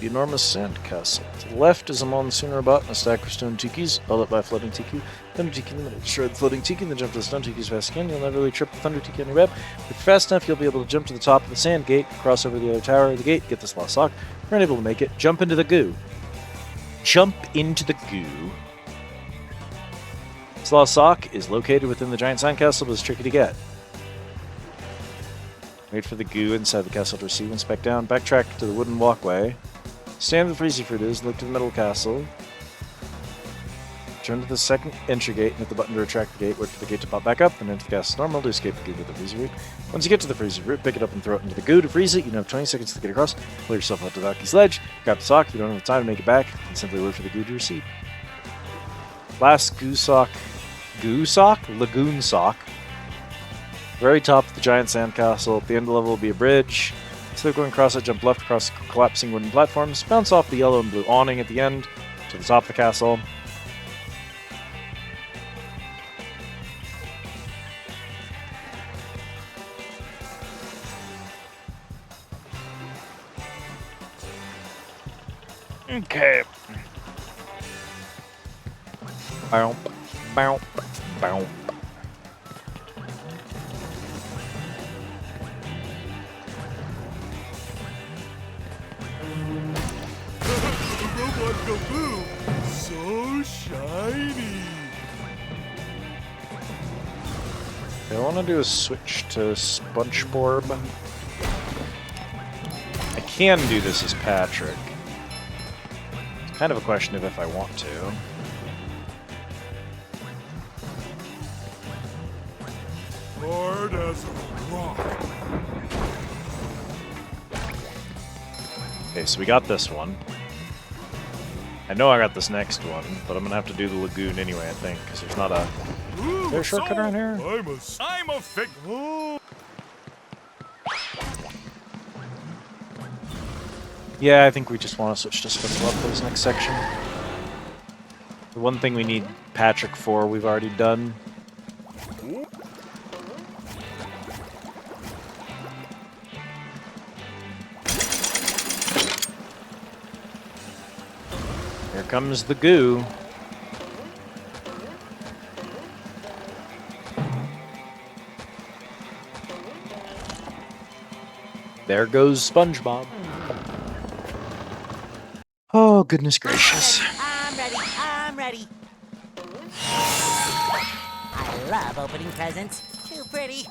The enormous sand castle. To the left is a monsoon robot and a stack of stone tikis, held up by a floating tiki. Thunder tiki in the middle. Destroy the floating tiki, then jump to the stone tiki as fast as you can. You'll never really trip the thunder tiki on your web. If you're fast enough, you'll be able to jump to the top of the sand gate, cross over the other tower of the gate, get this lost sock. If you're unable to make it, jump into the goo. Jump into the goo. This lost sock is located within the giant sandcastle, but it's tricky to get. Wait for the goo inside the castle to receive, inspect down, backtrack to the wooden walkway. Stand where the freezy fruit is, look to the middle castle. Turn to the second entry gate and hit the button to retract the gate. Wait for the gate to pop back up, then enter the castle normal to escape the goo with the freezy root. Once you get to the freezy root, pick it up and throw it into the goo to freeze it. You have 20 seconds to get across. Pull yourself up to the hockey's ledge, grab the sock. If you don't have the time to make it back, then simply wait for the goo to recede. Last goo sock. Goo sock? Lagoon sock. Very top of the giant sandcastle. At the end of the level will be a bridge. Instead of going across it, jump left across the collapsing wooden platforms. Bounce off the yellow and blue awning at the end to the top of the castle. Okay. Bow, bow, bow. Robot Gaboo, so shiny. I want to do a switch to SpongeBob. I can do this as Patrick. It's kind of a question of if I want to. Hard as a rock. Okay, so we got this one. I know I got this next one, but I'm gonna have to do the lagoon anyway, I think, because there's not a... Is there a shortcut around here? I'm a fig. Oh. Yeah, I think we just want to switch to SpongeBob for this next section. The one thing we need Patrick for, we've already done. Here comes the goo. There goes SpongeBob. Oh, goodness gracious. I'm ready. I'm ready. I love opening presents. Too pretty.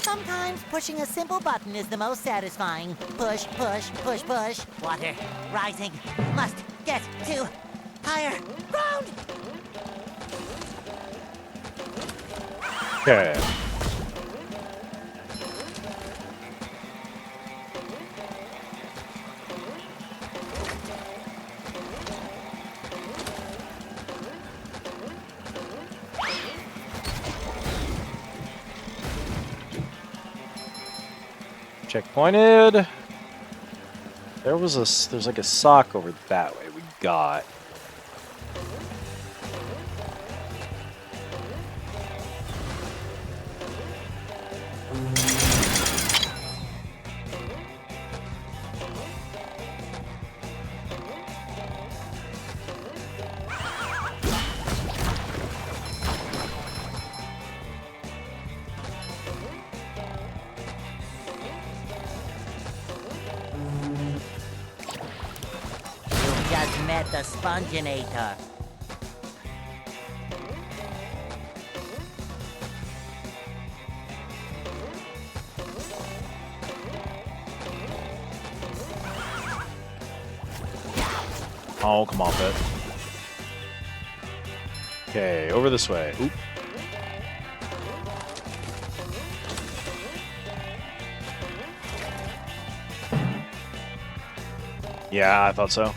Sometimes pushing a simple button is the most satisfying. Push, push, push, push. Water rising. Must get to higher ground. Okay. Checkpointed. There's like a sock over that way we got. You just met the Sponginator. Oh, come off it. Okay, over this way. Oop. Yeah, I thought so.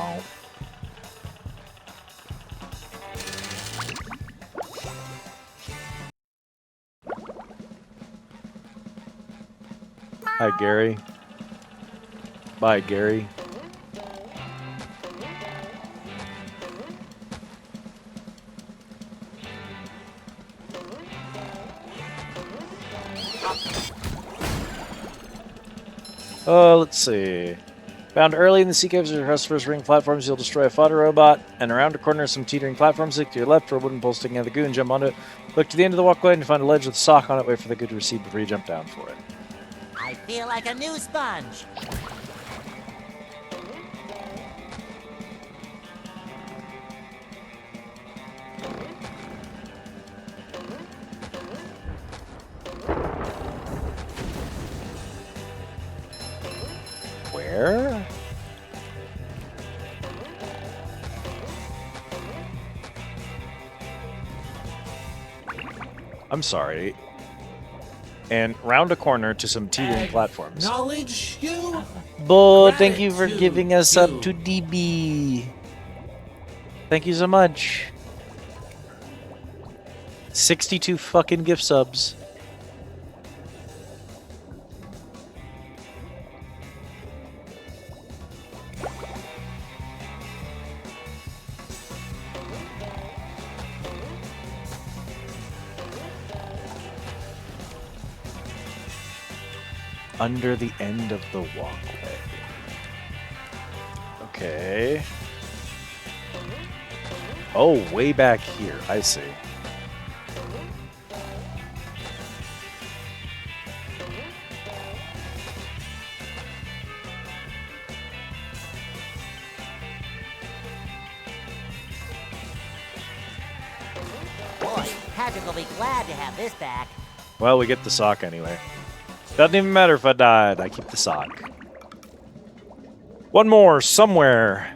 Oh. Hi, Gary. Bye, Gary. Let's see. Found early in the sea caves are customers ring platforms. You'll destroy a fodder robot, and around a corner some teetering platforms. Look to your left for a wooden pole sticking out of the goo and jump onto it. Look to the end of the walkway and find a ledge with a sock on it. Wait for the goo to recede before you jump down for it. I feel like a new sponge. Where? I'm sorry. And round a corner to some teetering platforms. Knowledge you? Bull, thank you for giving us up to DB. Thank you so much. 62 fucking gift subs. Under the end of the walkway. Okay. Oh, way back here. I see. Boy, Patrick will be glad to have this back. Well, we get the sock anyway. Doesn't even matter if I died. I keep the sock. One more, somewhere.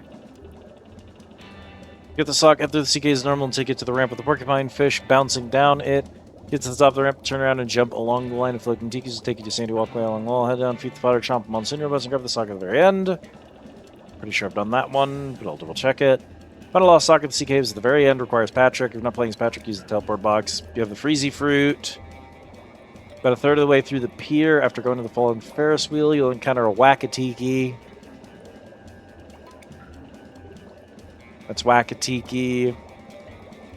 Get the sock after the CK is normal and take it to the ramp with the porcupine fish bouncing down it. Get to the top of the ramp, turn around and jump along the line of floating tikis to take you to sandy walkway along the wall. Head down, feed the fodder, chomp them on senior bus, and grab the sock at the very end. Pretty sure I've done that one, but I'll double check it. Find a lost sock at the sea caves at the very end. Requires Patrick. If you're not playing as Patrick, use the teleport box. You have the freezy fruit. About a third of the way through the pier, after going to the fallen Ferris wheel, you'll encounter a Wakatiki. That's Wakatiki.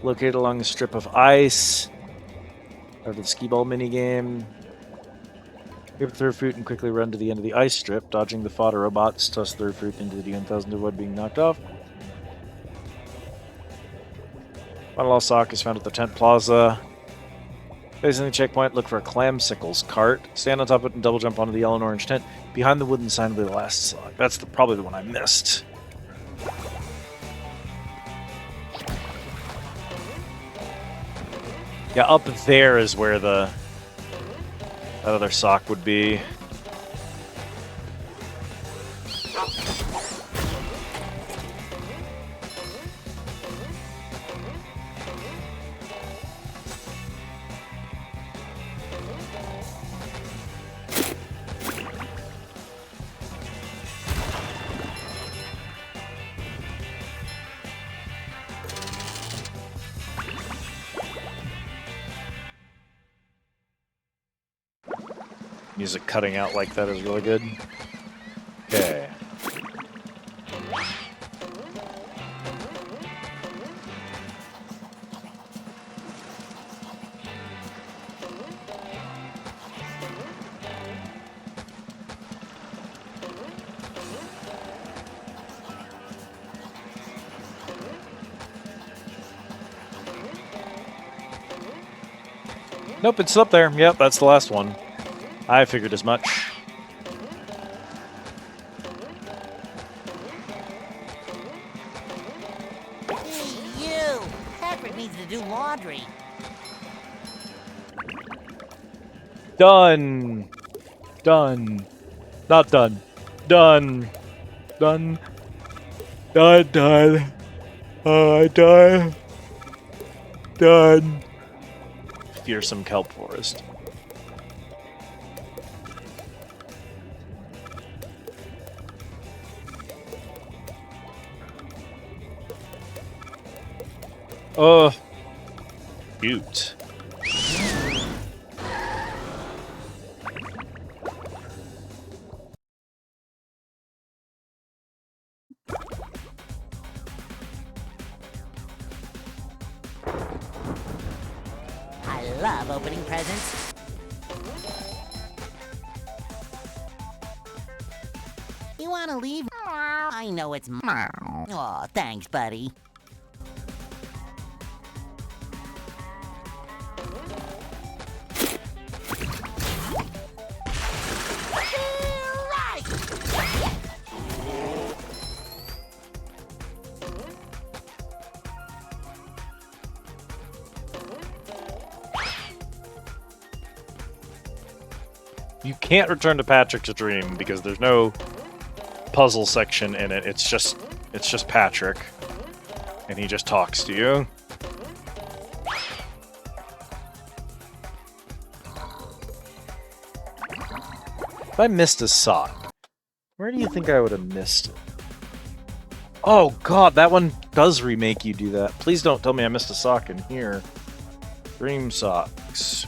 Located along a strip of ice. After the skee ball minigame. Grab the third fruit and quickly run to the end of the ice strip, dodging the fodder robots. Toss the third fruit into the D1000 to avoid being knocked off. Final lost sock is found at the tent plaza. Facing the checkpoint, look for a clamsicles cart. Stand on top of it and double jump onto the yellow and orange tent. Behind the wooden sign will be the last sock. That's probably the one I missed. Yeah, up there is where that other sock would be. Music cutting out like that is really good. Okay. Nope, it's up there. Yep, that's the last one. I figured as much. Done. Done. Not done. Done. Done. Done. Done. Done. Done. Fearsome kelp forest. Oh. Shoot. I love opening presents. You wanna leave? I know it's Aw, thanks, buddy. You can't return to Patrick's dream because there's no puzzle section in it. It's just Patrick, and he just talks to you. If I missed a sock, where do you think I would have missed it? Oh god, that one does remake you do that. Please don't tell me I missed a sock in here. Dream socks.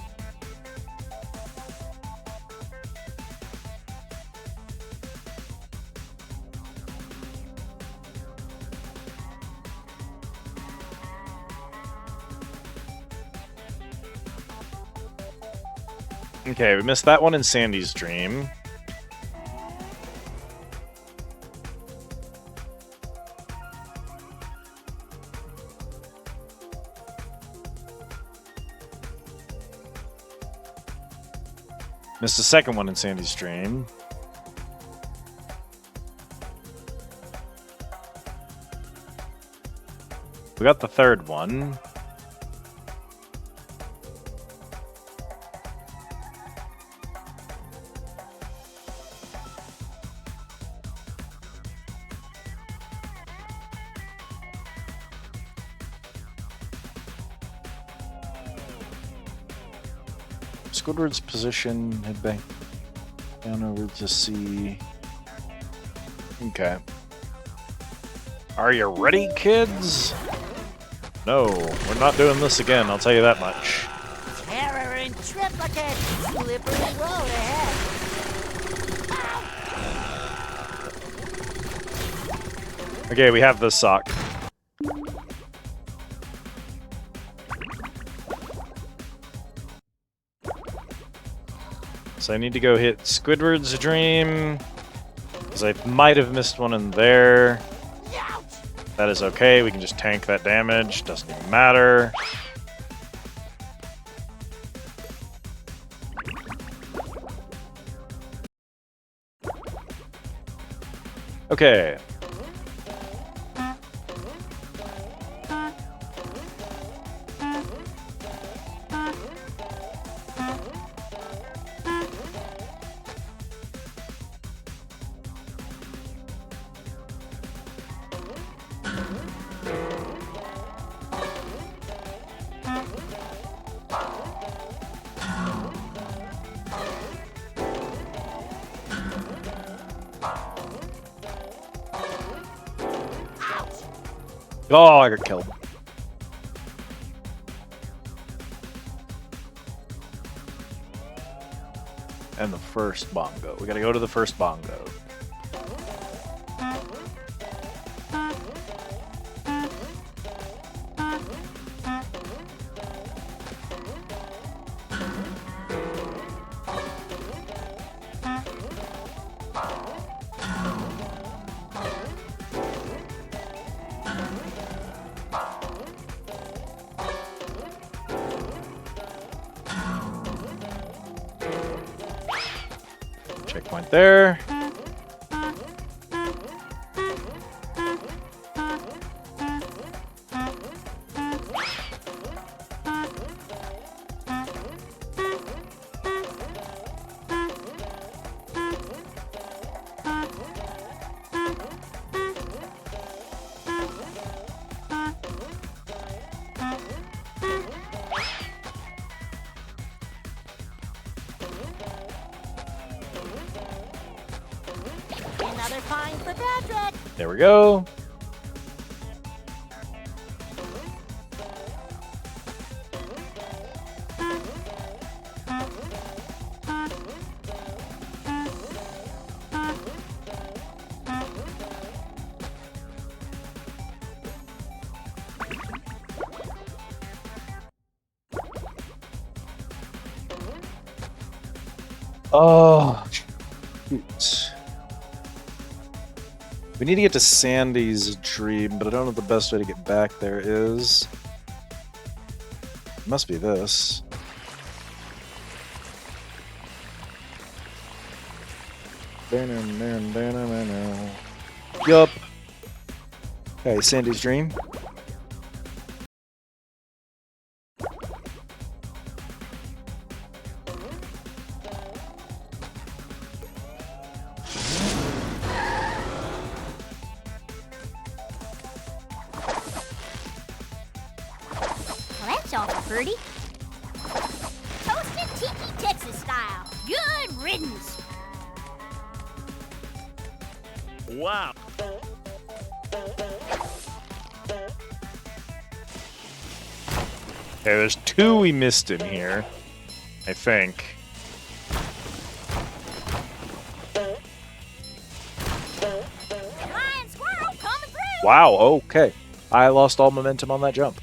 Okay, we missed that one in Sandy's dream. Missed the second one in Sandy's dream. We got the third one. Squidward's position, head back down over to see. Okay. Are you ready, kids? No, we're not doing this again, I'll tell you that much. Terror in triplicate! Slippery road ahead! Okay, we have this sock. So I need to go hit Squidward's dream, because I might have missed one in there. That is okay, we can just tank that damage, doesn't even matter. Okay. Oh, I got killed. And the first bongo. We gotta go to the first bongo. Checkpoint there. Another find for Patrick. There we go. Oh, shoot. We need to get to Sandy's dream, but I don't know the best way to get back there is. It must be this. Yup. Okay, Sandy's dream. Birdie. Toasted Tiki Texas style. Good riddance. Wow. Okay, there's two we missed in here, I think. Lion squirrel coming through. Wow, okay. I lost all momentum on that jump.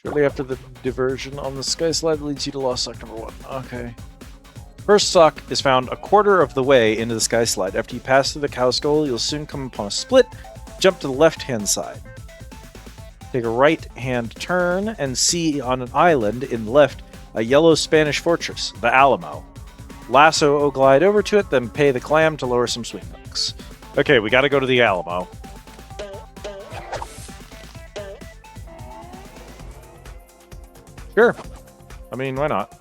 Shortly after the diversion on the sky slide leads you to lost sock number 1. Okay. First sock is found a quarter of the way into the sky slide. After you pass through the cow skull, you'll soon come upon a split. Jump to the left-hand side. Take a right-hand turn and see on an island in the left a yellow Spanish fortress, the Alamo. Lasso or glide over to it, then pay the clam to lower some swing hooks. Okay, we gotta go to the Alamo. Sure. I mean, why not?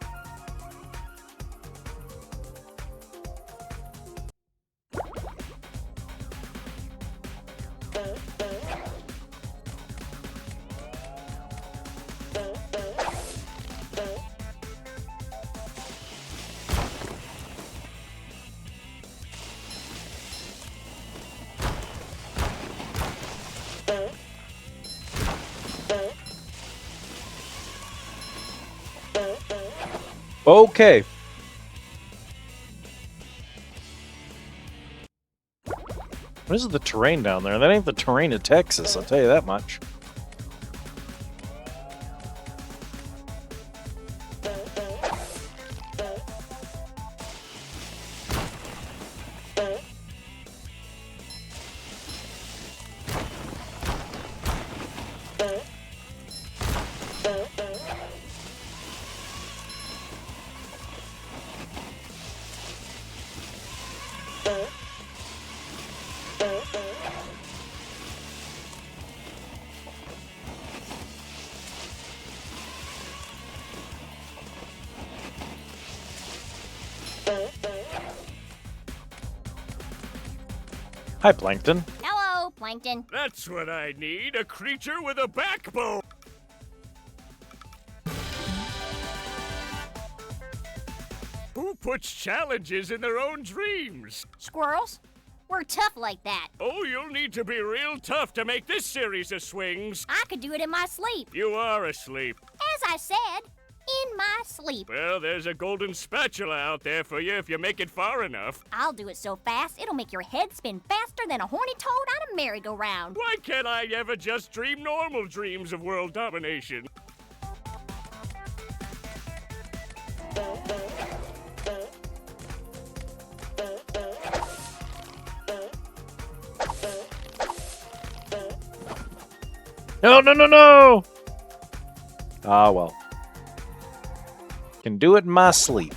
Okay. What is the terrain down there? That ain't the terrain of Texas, I'll tell you that much. Hi, Plankton. Hello, Plankton. That's what I need, a creature with a backbone. Who puts challenges in their own dreams? Squirrels? We're tough like that. Oh, you'll need to be real tough to make this series of swings. I could do it in my sleep. You are asleep. As I said, in my sleep. Well, there's a golden spatula out there for you if you make it far enough. I'll do it so fast, it'll make your head spin faster than a horny toad on a merry-go-round. Why can't I ever just dream normal dreams of world domination? No, no, no, no! Ah, well. Can do it in my sleep.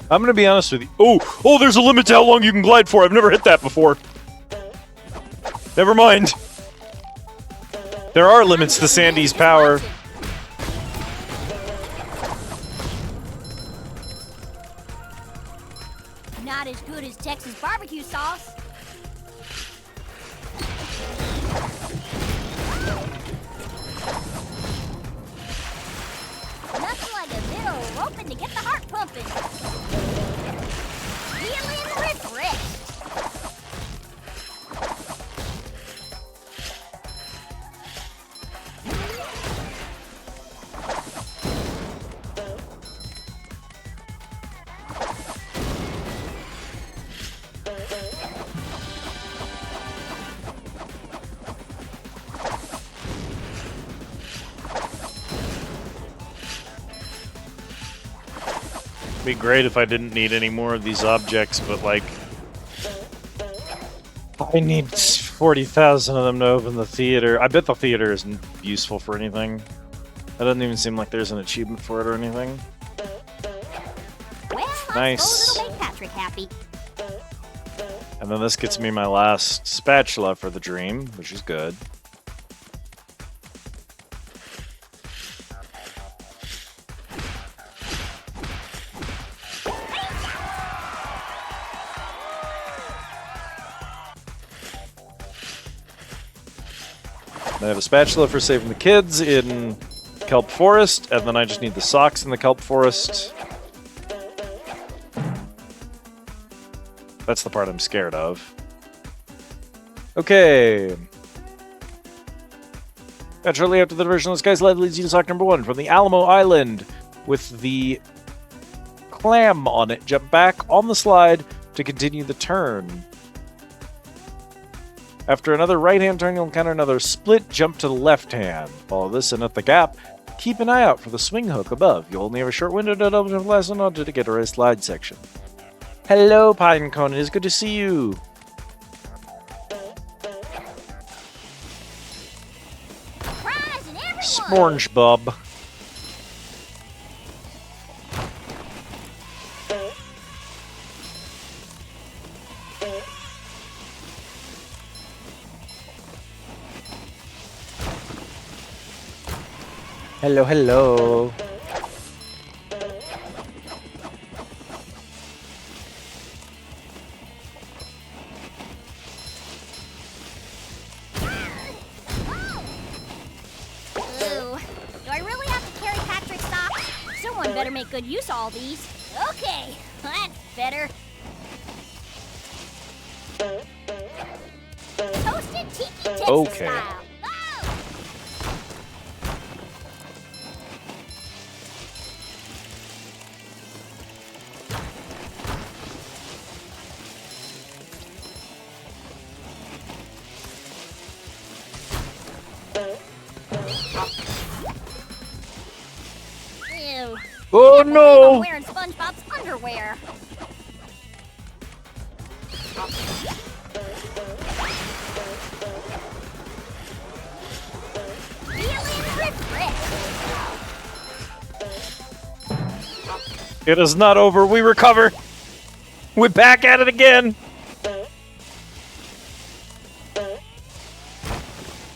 I'm gonna be honest with you. Oh, there's a limit to how long you can glide for. I've never hit that before. Never mind. There are limits to Sandy's power. not as good as Texas barbecue sauce. Nothing like a bit of roping to get the heart pumping. Feeling refreshed. Be great if I didn't need any more of these objects, but like I need 40,000 of them to open the theater. I bet the theater isn't useful for anything. It doesn't even seem like there's an achievement for it or anything. Well, nice. it'll make Patrick happy. And then this gets me my last spatula for the dream, which is good. I have a spatula for saving the kids in Kelp Forest, and then I just need the socks in the Kelp Forest. That's the part I'm scared of. Okay. And shortly after the diversion, the Sky's Light leads you to sock number 1 from the Alamo Island with the clam on it. Jump back on the slide to continue the turn. After another right-hand turn, you'll encounter another split jump to the left hand. Follow this, and at the gap, keep an eye out for the swing hook above. You'll only have a short window to double jump last and onto to get a slide section. Hello, Pinecone. It is good to see you. SpongeBob. Hello, hello. Ooh, do I really have to carry Patrick's socks? Someone better make good use of all these. Okay, that's better. Toasted Tiki Texas Okay. style. Ew. Oh I can't believe no! I'm wearing SpongeBob's underwear. Feeling refreshed. It is not over. We recover. We're back at it again.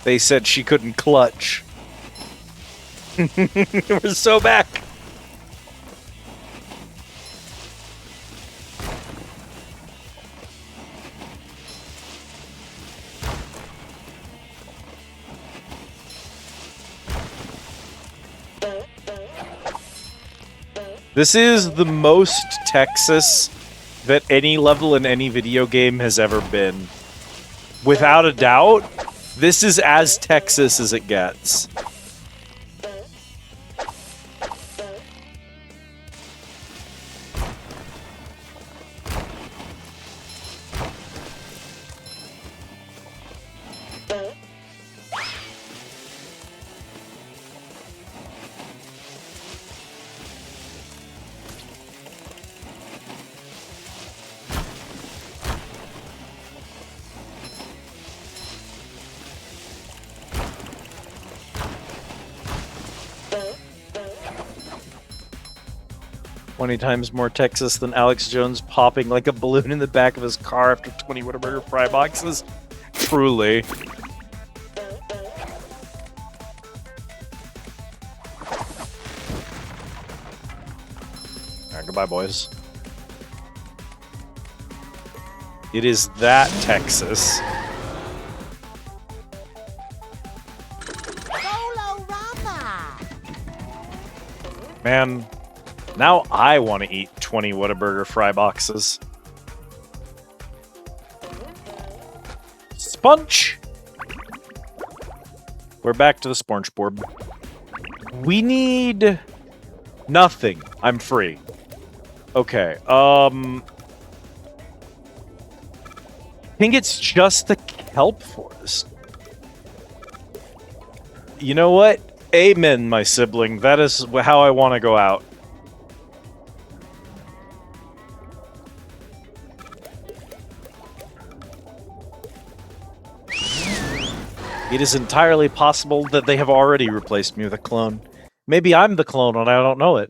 They said she couldn't clutch. We're so back. This is the most Texas that any level in any video game has ever been. Without a doubt, this is as Texas as it gets. Twenty times more Texas than Alex Jones popping like a balloon in the back of his car after 20 Whataburger fry boxes. Truly. Alright, goodbye, boys. It is that Texas. Man, now I want to eat 20 Whataburger fry boxes. Sponge! We're back to the SpongeBob. We need... nothing. I'm free. Okay, I think it's just the kelp forest. You know what? Amen, my sibling. That is how I want to go out. It is entirely possible that they have already replaced me with a clone. Maybe I'm the clone and I don't know it.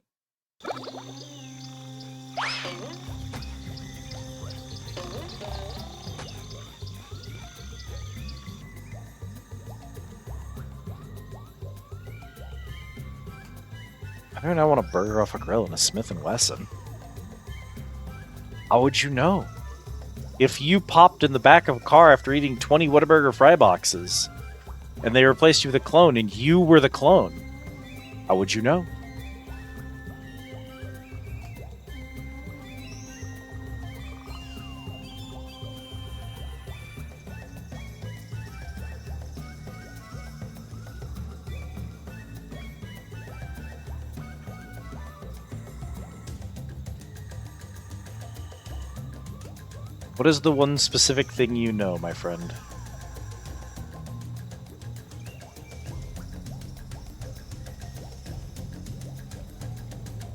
I mean, I want a burger off a grill and a Smith & Wesson. How would you know? If you popped in the back of a car after eating 20 Whataburger fry boxes, and they replaced you with a clone, and you were the clone, how would you know? What is the one specific thing you know, my friend?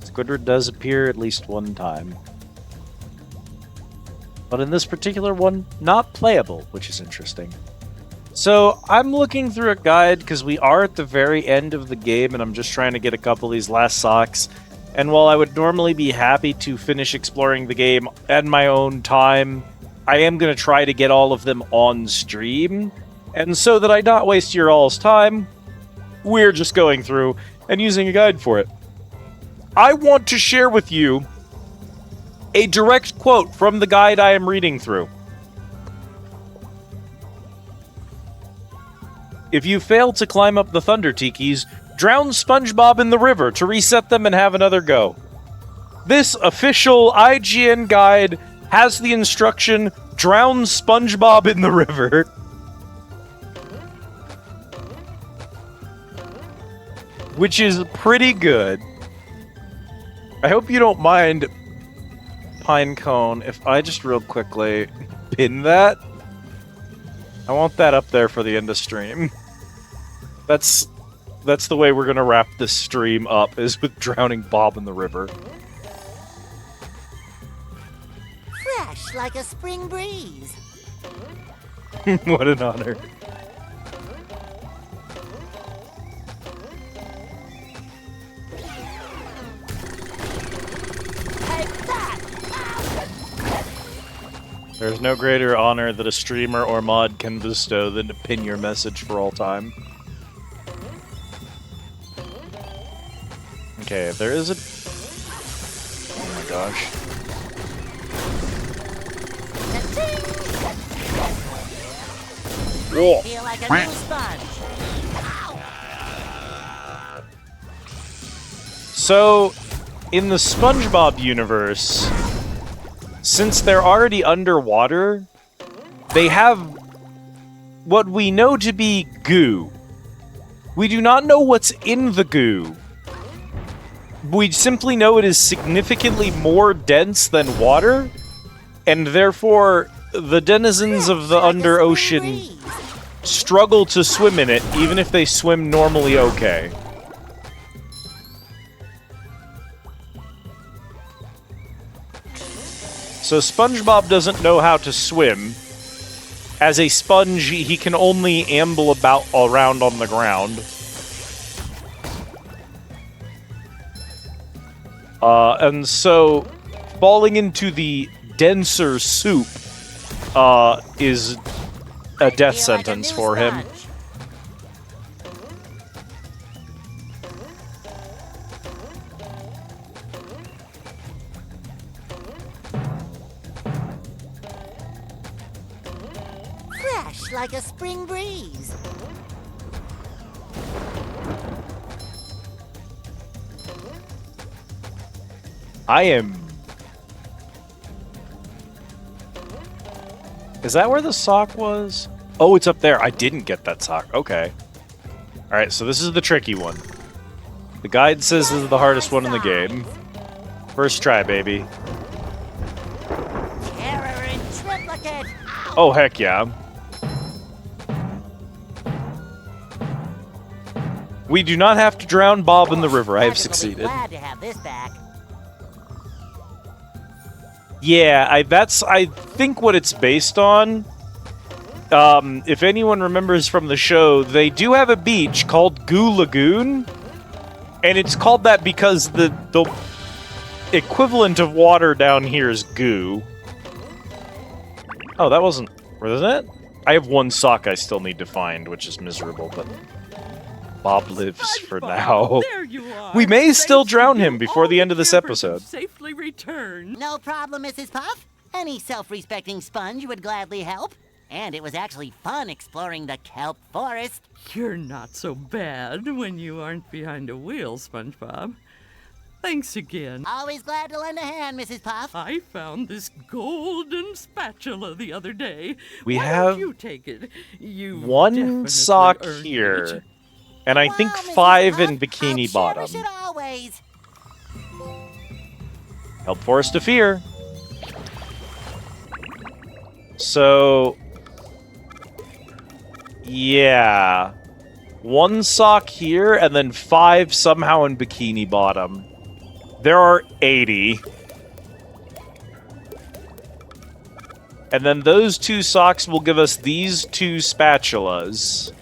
Squidward does appear at least one time. But in this particular one, not playable, which is interesting. So, I'm looking through a guide because we are at the very end of the game and I'm just trying to get a couple of these last socks. And while I would normally be happy to finish exploring the game at my own time, I am going to try to get all of them on stream. And so that I not waste your all's time, we're just going through and using a guide for it. I want to share with you a direct quote from the guide I am reading through. If you fail to climb up the Thunder Tikis, drown SpongeBob in the river to reset them and have another go. This official IGN guide has the instruction, drown SpongeBob in the river. Which is pretty good. I hope you don't mind, Pinecone, if I just real quickly pin that. I want that up there for the end of stream. That's the way we're gonna wrap this stream up, is with drowning Bob in the river. Fresh like a spring breeze. What an honor. There's no greater honor that a streamer or mod can bestow than to pin your message for all time. Okay, there is a... Oh my gosh. Whoa. Feel like a new sponge. So, in the SpongeBob universe, since they're already underwater, they have what we know to be goo. We do not know what's in the goo. We simply know it is significantly more dense than water, and therefore the denizens of the under ocean struggle to swim in it, even if they swim normally okay. So SpongeBob doesn't know how to swim. As a sponge, he can only amble about around on the ground. And so, falling into the denser soup is a death sentence for him. fresh like a spring breeze. I am... Is that where the sock was? Oh, it's up there. I didn't get that sock. Okay. Alright, so this is the tricky one. The guide says this is the hardest one in the game. First try, baby. Terror in triplicate. Oh, heck yeah. We do not have to drown Bob in the river. I have succeeded. Glad to have this back. Yeah, I think what it's based on. If anyone remembers from the show, they do have a beach called Goo Lagoon, and it's called that because the equivalent of water down here is goo. Oh, that wasn't it? I have one sock I still need to find, which is miserable, but Bob lives for now. There you are. We may still drown him before the end of this episode. Safely return. No problem, Mrs. Puff. Any self-respecting sponge would gladly help. And it was actually fun exploring the kelp forest. You're not so bad when you aren't behind a wheel, SpongeBob. Thanks again. Always glad to lend a hand, Mrs. Puff. I found this golden spatula the other day. We Why have don't you take it? You one sock here, and I think 5 in Bikini Bottom. Cherish it always. Kelp Forest of Fear. So... yeah. 1 sock here, and then 5 somehow in Bikini Bottom. There are 80. And then those 2 socks will give us these 2 spatulas.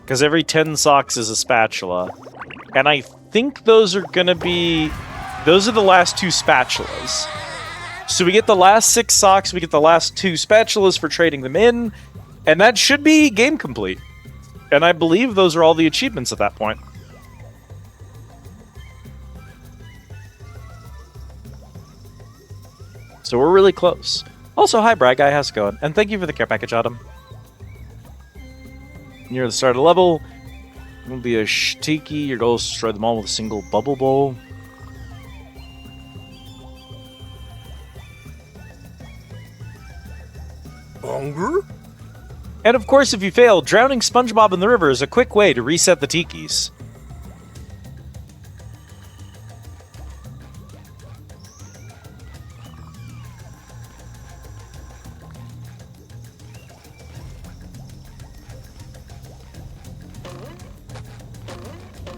Because every 10 socks is a spatula. And I think those are gonna be... those are the last 2 spatulas. So we get the last 6 socks, we get the last 2 spatulas for trading them in, and that should be game complete. And I believe those are all the achievements at that point. So we're really close. Also, hi Brad Guy, how's it going? And thank you for the care package, Autumn. Near the start of the level, it will be a Shtiki. Your goal is to destroy them all with a single bubble bowl. Hunger? And of course, if you fail, drowning SpongeBob in the river is a quick way to reset the tikis.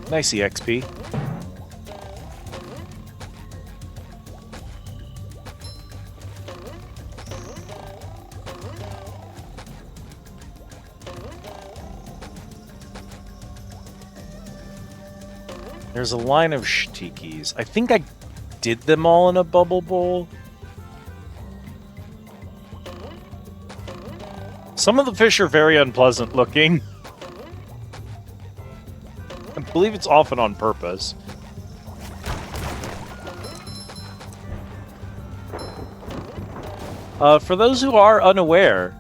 Nice EXP. There's a line of Shtikis. I think I did them all in a bubble bowl. Some of the fish are very unpleasant looking. I believe it's often on purpose. For those who are unaware,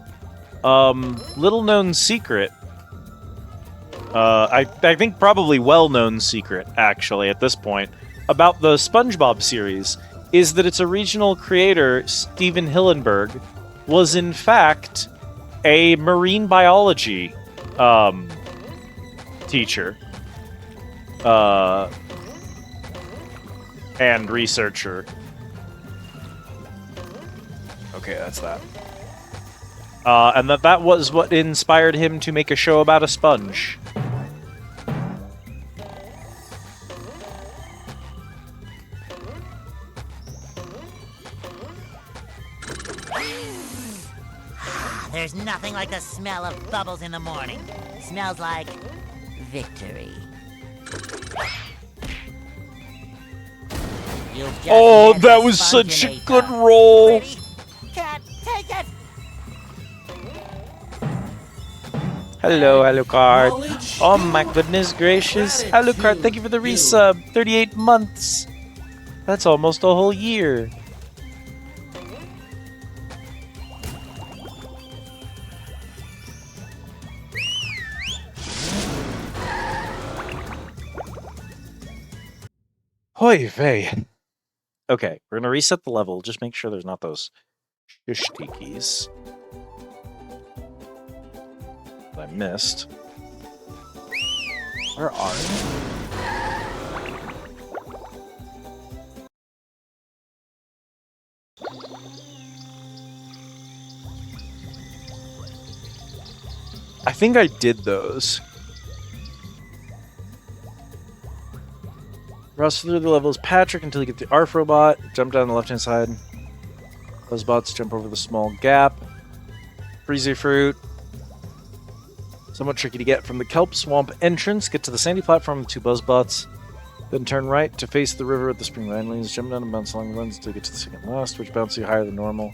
little known secret, I think probably well-known secret, actually, at this point, about the SpongeBob series, is that its original creator, Steven Hillenburg, was in fact a marine biology teacher and researcher. Okay, that's that. And that was what inspired him to make a show about a sponge. There's nothing like the smell of bubbles in the morning. Smells like victory. Oh, that was such a good roll. Cat, take it. Hello, Alucard. Oh my goodness gracious. Alucard, thank you for the resub. 38 months. That's almost a whole year. Hoy vey. Okay, we're gonna reset the level. Just make sure there's not those shishtikis that I missed. Where are they? I think I did those. Rush through the levels, Patrick, until you get the ARF robot. Jump down the left-hand side. Those bots jump over the small gap. Freezy fruit. Somewhat tricky to get from the kelp swamp entrance. Get to the sandy platform with 2 buzzbots. Then turn right to face the river with the spring vine lanes. Jump down and bounce along the runs until you get to the second last, which bounces you higher than normal.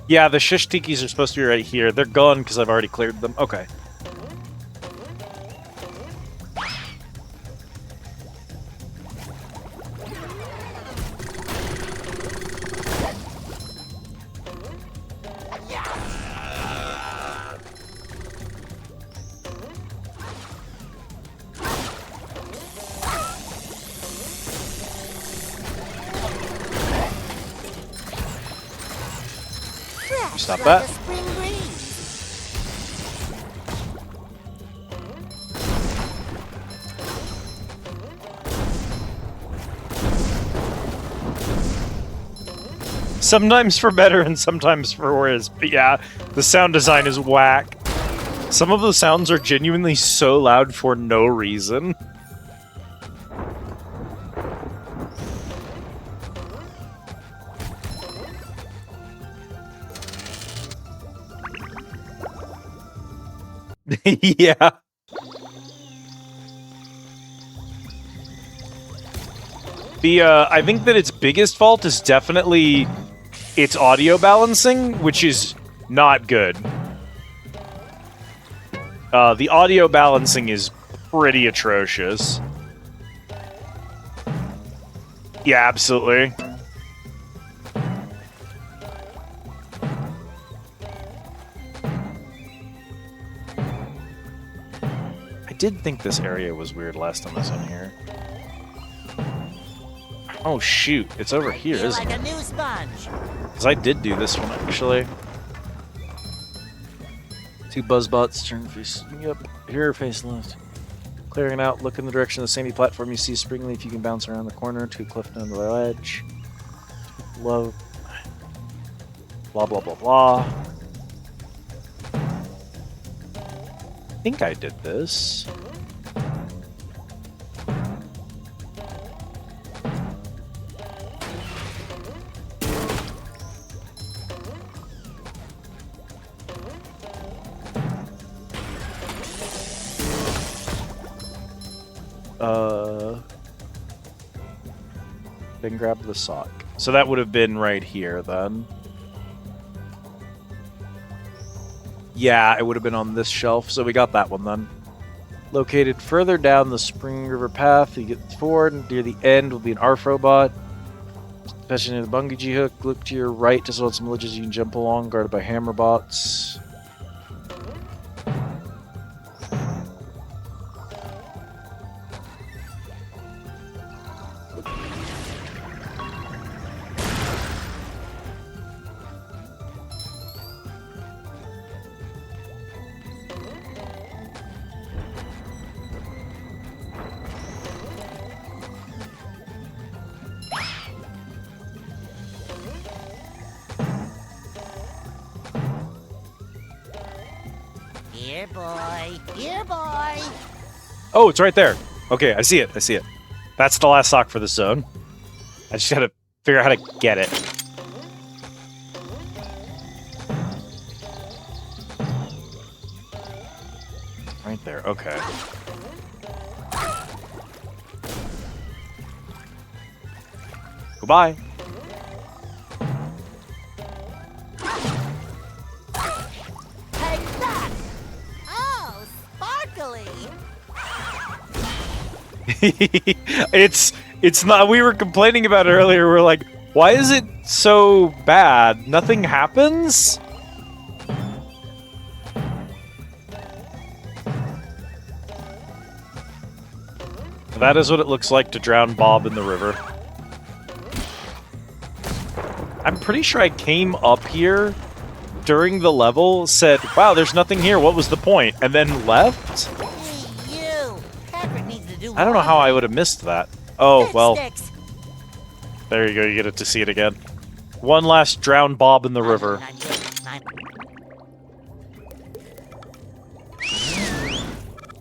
Yeah, the shish tikis are supposed to be right here. They're gone because I've already cleared them. Okay. Stop that. Sometimes for better and sometimes for worse. But yeah, the sound design is whack. Some of the sounds are genuinely so loud for no reason. Yeah. I think that its biggest fault is definitely its audio balancing, which is not good. The audio balancing is pretty atrocious. Yeah, absolutely. I did think this area was weird last time I was in here. Oh shoot, it's over here, isn't it? Like a new sponge. Because I did do this one, actually. 2 buzzbots, turn facing up. Here, face left. Clearing it out, look in the direction of the sandy platform. You see a spring leaf, you can bounce around the corner to a cliff down the ledge. Low. Blah, blah, blah, blah. I think I did this. Then grab the sock. So that would have been right here then. Yeah, it would have been on this shelf, so we got that one then. Located further down the Spring River path, you get forward, and near the end will be an ARF robot. Especially near the bungee hook, look to your right to spot some ledges you can jump along, guarded by hammer bots. Here, boy. Here, boy. Oh, it's right there. Okay, I see it. I see it. That's the last sock for the zone. I just gotta figure out how to get it. Right there. Okay. Goodbye. Take that. Oh, sparkly. It's not. We were complaining about it earlier. We're like, why is it so bad? Nothing happens? That is what it looks like to drown Bob in the river. I'm pretty sure I came up here during the level, said, wow, there's nothing here, what was the point? And then left? Hey, you! Patrick needs to do I don't know how I would have missed that. Oh, well. There you go, you get to see it again. One last drown Bob in the river.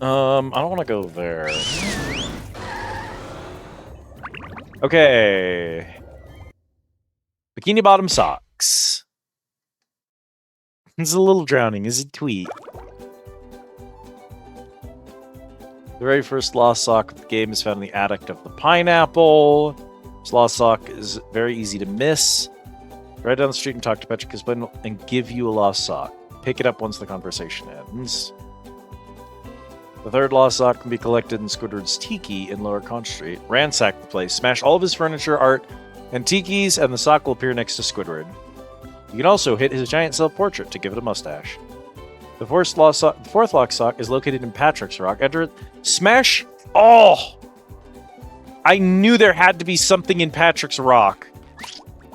I don't want to go there. Okay. Bikini bottom socks. It's a little drowning, is it tweet? The very first lost sock of the game is found in the attic of the pineapple. This lost sock is very easy to miss. Ride down the street and talk to Patrick and give you a lost sock. Pick it up once the conversation ends. The third lost sock can be collected in Squidward's Tiki in Lower Conch Street. Ransack the place, smash all of his furniture, art, and tikis, and the sock will appear next to Squidward. You can also hit his giant self-portrait to give it a mustache. The fourth lost sock is located in Patrick's Rock. Enter it. Smash! Oh! I knew there had to be something in Patrick's Rock.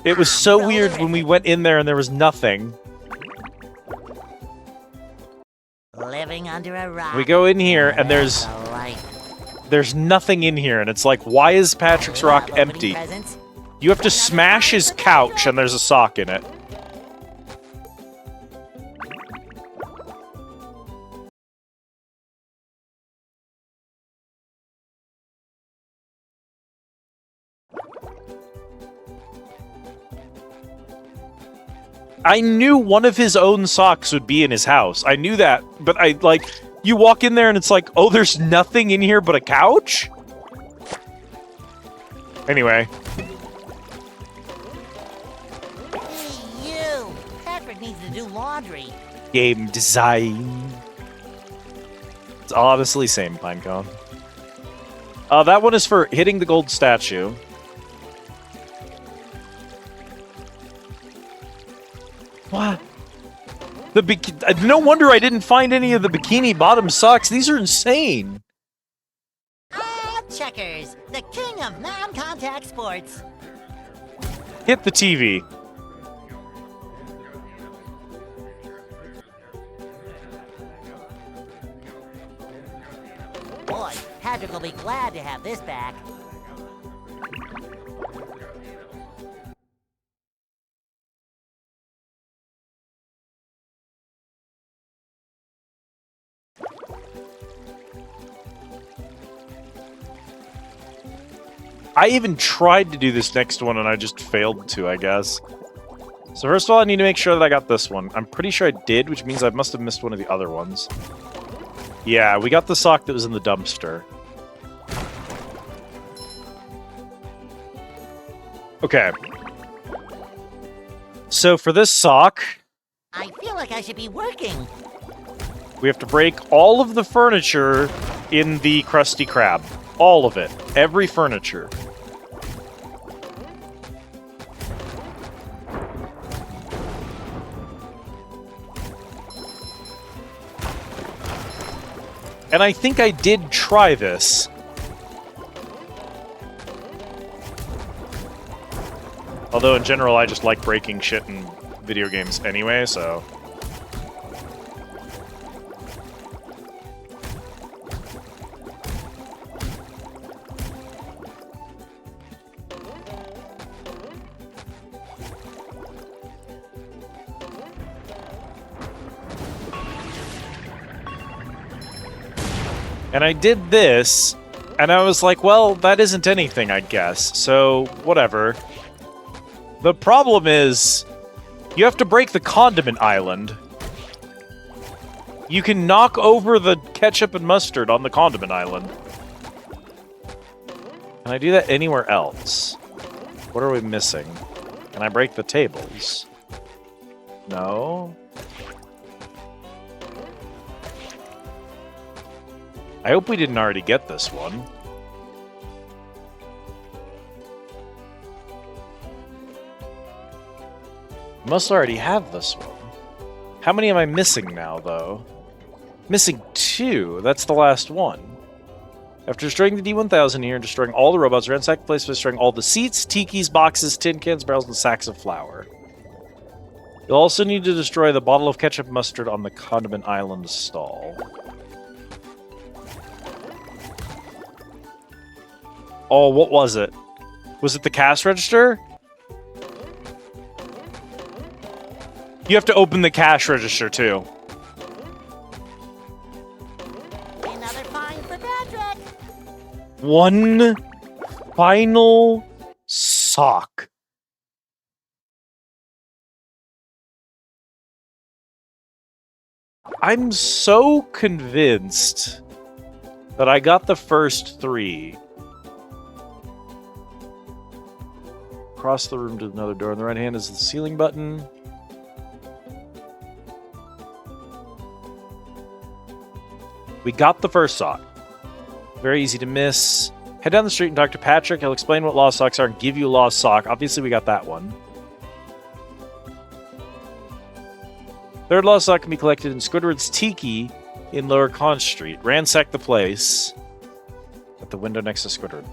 It was so weird when we went in there and there was nothing. Living under a rock. We go in here and there's nothing in here, and it's like, why is Patrick's Rock empty? You have to smash his couch and there's a sock in it. I knew one of his own socks would be in his house. I knew that, but you walk in there and it's like, oh, there's nothing in here but a couch? Anyway. Hey, you! Patrick needs to do laundry. Game design. It's honestly same, Pinecone. That one is for hitting the gold statue. What? No wonder I didn't find any of the bikini bottom socks. These are insane. Checkers, the king of non-contact sports. Hit the TV. Boy, Patrick will be glad to have this back. I even tried to do this next one and I just failed to, I guess. So first of all, I need to make sure that I got this one. I'm pretty sure I did, which means I must have missed one of the other ones. Yeah, we got the sock that was in the dumpster. Okay. So for this sock... I feel like I should be working. We have to break all of the furniture in the Krusty Krab. All of it. Every furniture. And I think I did try this. Although in general, I just like breaking shit in video games anyway, so... And I did this, and I was like, well, that isn't anything, I guess, so whatever. The problem is, you have to break the condiment island. You can knock over the ketchup and mustard on the condiment island. Can I do that anywhere else? What are we missing? Can I break the tables? No? I hope we didn't already get this one. Must already have this one. How many am I missing now, though? Missing 2. That's the last one. After destroying the D-1000 here and destroying all the robots, ransack the place by destroying all the seats, tikis, boxes, tin cans, barrels, and sacks of flour. You'll also need to destroy the bottle of ketchup mustard on the Condiment Island stall. Oh, what was it? Was it the cash register? You have to open the cash register, too. Another fine for Patrick. One final sock. I'm so convinced that I got the first 3. Across the room to another door. On the right hand is the ceiling button. We got the first sock. Very easy to miss. Head down the street and talk to Patrick. He'll explain what lost socks are and give you a lost sock. Obviously, we got that one. Third lost sock can be collected in Squidward's Tiki in Lower Conch Street. Ransack the place at the window next to Squidward.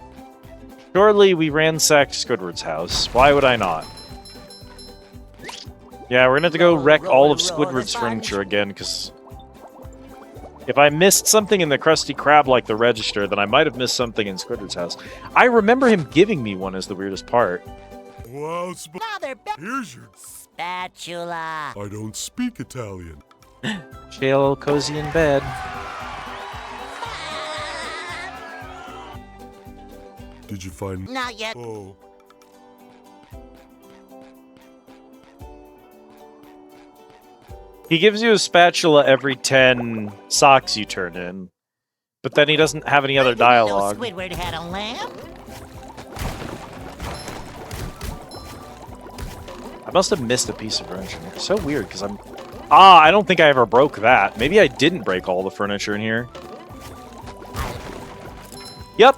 Surely we ransacked Squidward's house. Why would I not? Yeah, we're gonna have to go wreck all of Squidward's furniture again, because if I missed something in the Krusty Krab like the register, then I might have missed something in Squidward's house. I remember him giving me one as the weirdest part. Wow, here's your spatula. I don't speak Italian. Jail cozy in bed. Did you find... Not yet. Oh. He gives you a spatula every 10 socks you turn in, but then he doesn't have any other dialogue. Squidward had a lamp. I must have missed a piece of furniture. It's so weird because I'm... Ah, I don't think I ever broke that. Maybe I didn't break all the furniture in here. Yep.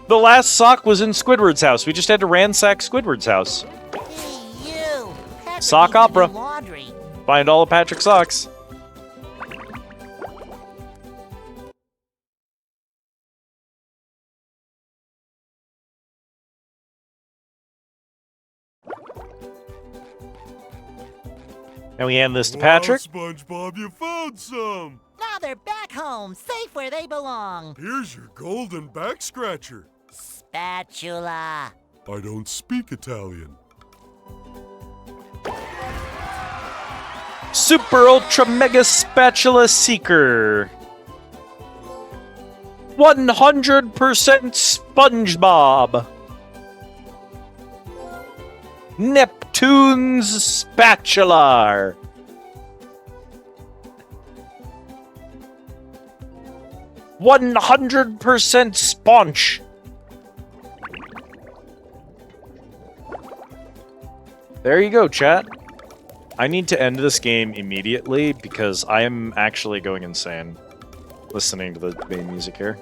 The last sock was in Squidward's house. We just had to ransack Squidward's house. Hey, you. Patrick Sock needs to do opera. laundry. Find all of Patrick's socks. And we hand this to Patrick. SpongeBob, you found some! Now they're back home, safe where they belong. Here's your golden back scratcher. Spatula. I don't speak Italian. Super Ultra Mega Spatula Seeker. 100% SpongeBob. Neptune's Spatula. "100% sponge." There you go, chat. I need to end this game immediately because I am actually going insane listening to the main music here.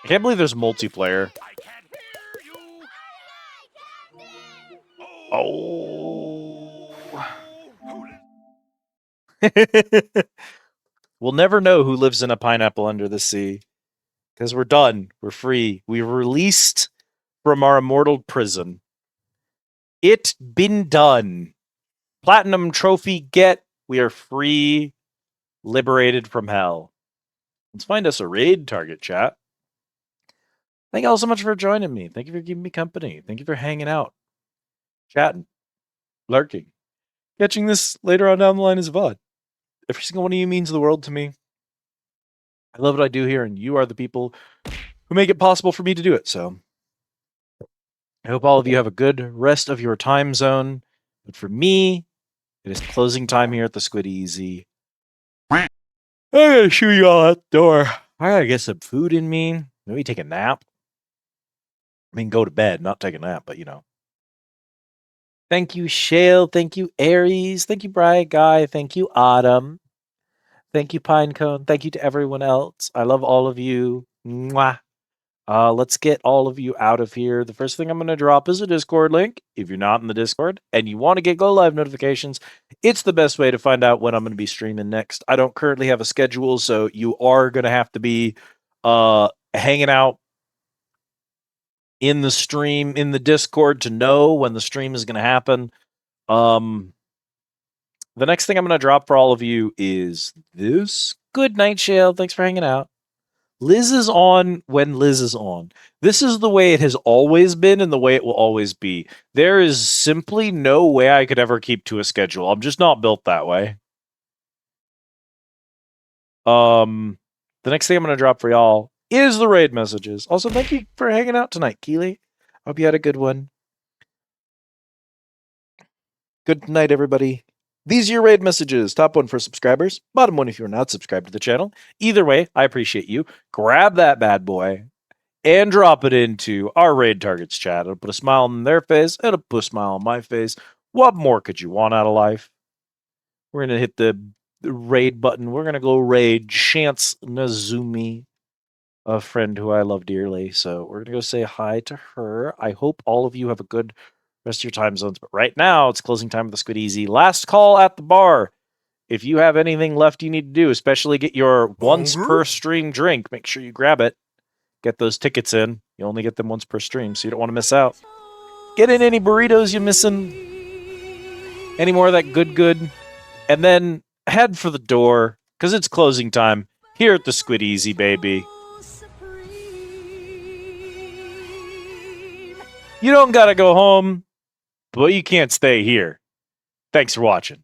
I can't believe there's multiplayer. Oh. We'll never know who lives in a pineapple under the sea. Because we're done. We're free. We're released from our immortal prison. It been done. Platinum trophy get. We are free. Liberated from hell. Let's find us a raid target, chat. Thank you all so much for joining me. Thank you for giving me company. Thank you for hanging out. Chatting. Lurking. Catching this later on down the line as VOD. Every single one of you means the world to me. I love what I do here, and you are the people who make it possible for me to do it, so I hope all of you have a good rest of your time zone. But for me, it is closing time here at the Squid Easy. I gotta shoo you all out the door. I gotta get some food in me. Maybe take a nap. I mean, go to bed, not take a nap, but you know. Thank you, Shale. Thank you, Aries. Thank you, Bright Guy. Thank you, Autumn. Thank you, Pinecone. Thank you to everyone else. I love all of you. Mwah. Let's get all of you out of here. The first thing I'm going to drop is a Discord link. If you're not in the Discord and you want to get Go Live notifications, it's the best way to find out when I'm going to be streaming next. I don't currently have a schedule, so you are going to have to be hanging out in the stream, in the Discord, to know when the stream is going to happen. The next thing I'm going to drop for all of you is this. Good night, Shale. Thanks for hanging out. Liz is on when Liz is on. This is the way it has always been and the way it will always be. There is simply no way I could ever keep to a schedule. I'm just not built that way. The next thing I'm going to drop for y'all is the raid messages. Also, thank you for hanging out tonight, Keely. Hope you had a good one. Good night, everybody. These are your raid messages. Top one for subscribers. Bottom one if you're not subscribed to the channel. Either way, I appreciate you. Grab that bad boy and drop it into our raid targets chat. It'll put a smile on their face. It'll put a smile on my face. What more could you want out of life? We're going to hit the raid button. We're going to go raid Chance Nazumi, a friend who I love dearly. So we're going to go say hi to her. I hope all of you have a good rest of your time zones. But right now, it's closing time of the Squid Easy. Last call at the bar. If you have anything left you need to do, especially get your once per stream drink, make sure you grab it. Get those tickets in. You only get them once per stream, so you don't want to miss out. Get in any burritos you're missing. Any more of that good. And then head for the door, because it's closing time here at the Squid Easy, baby. You don't gotta go home, but you can't stay here. Thanks for watching.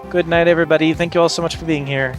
Good night, everybody. Thank you all so much for being here.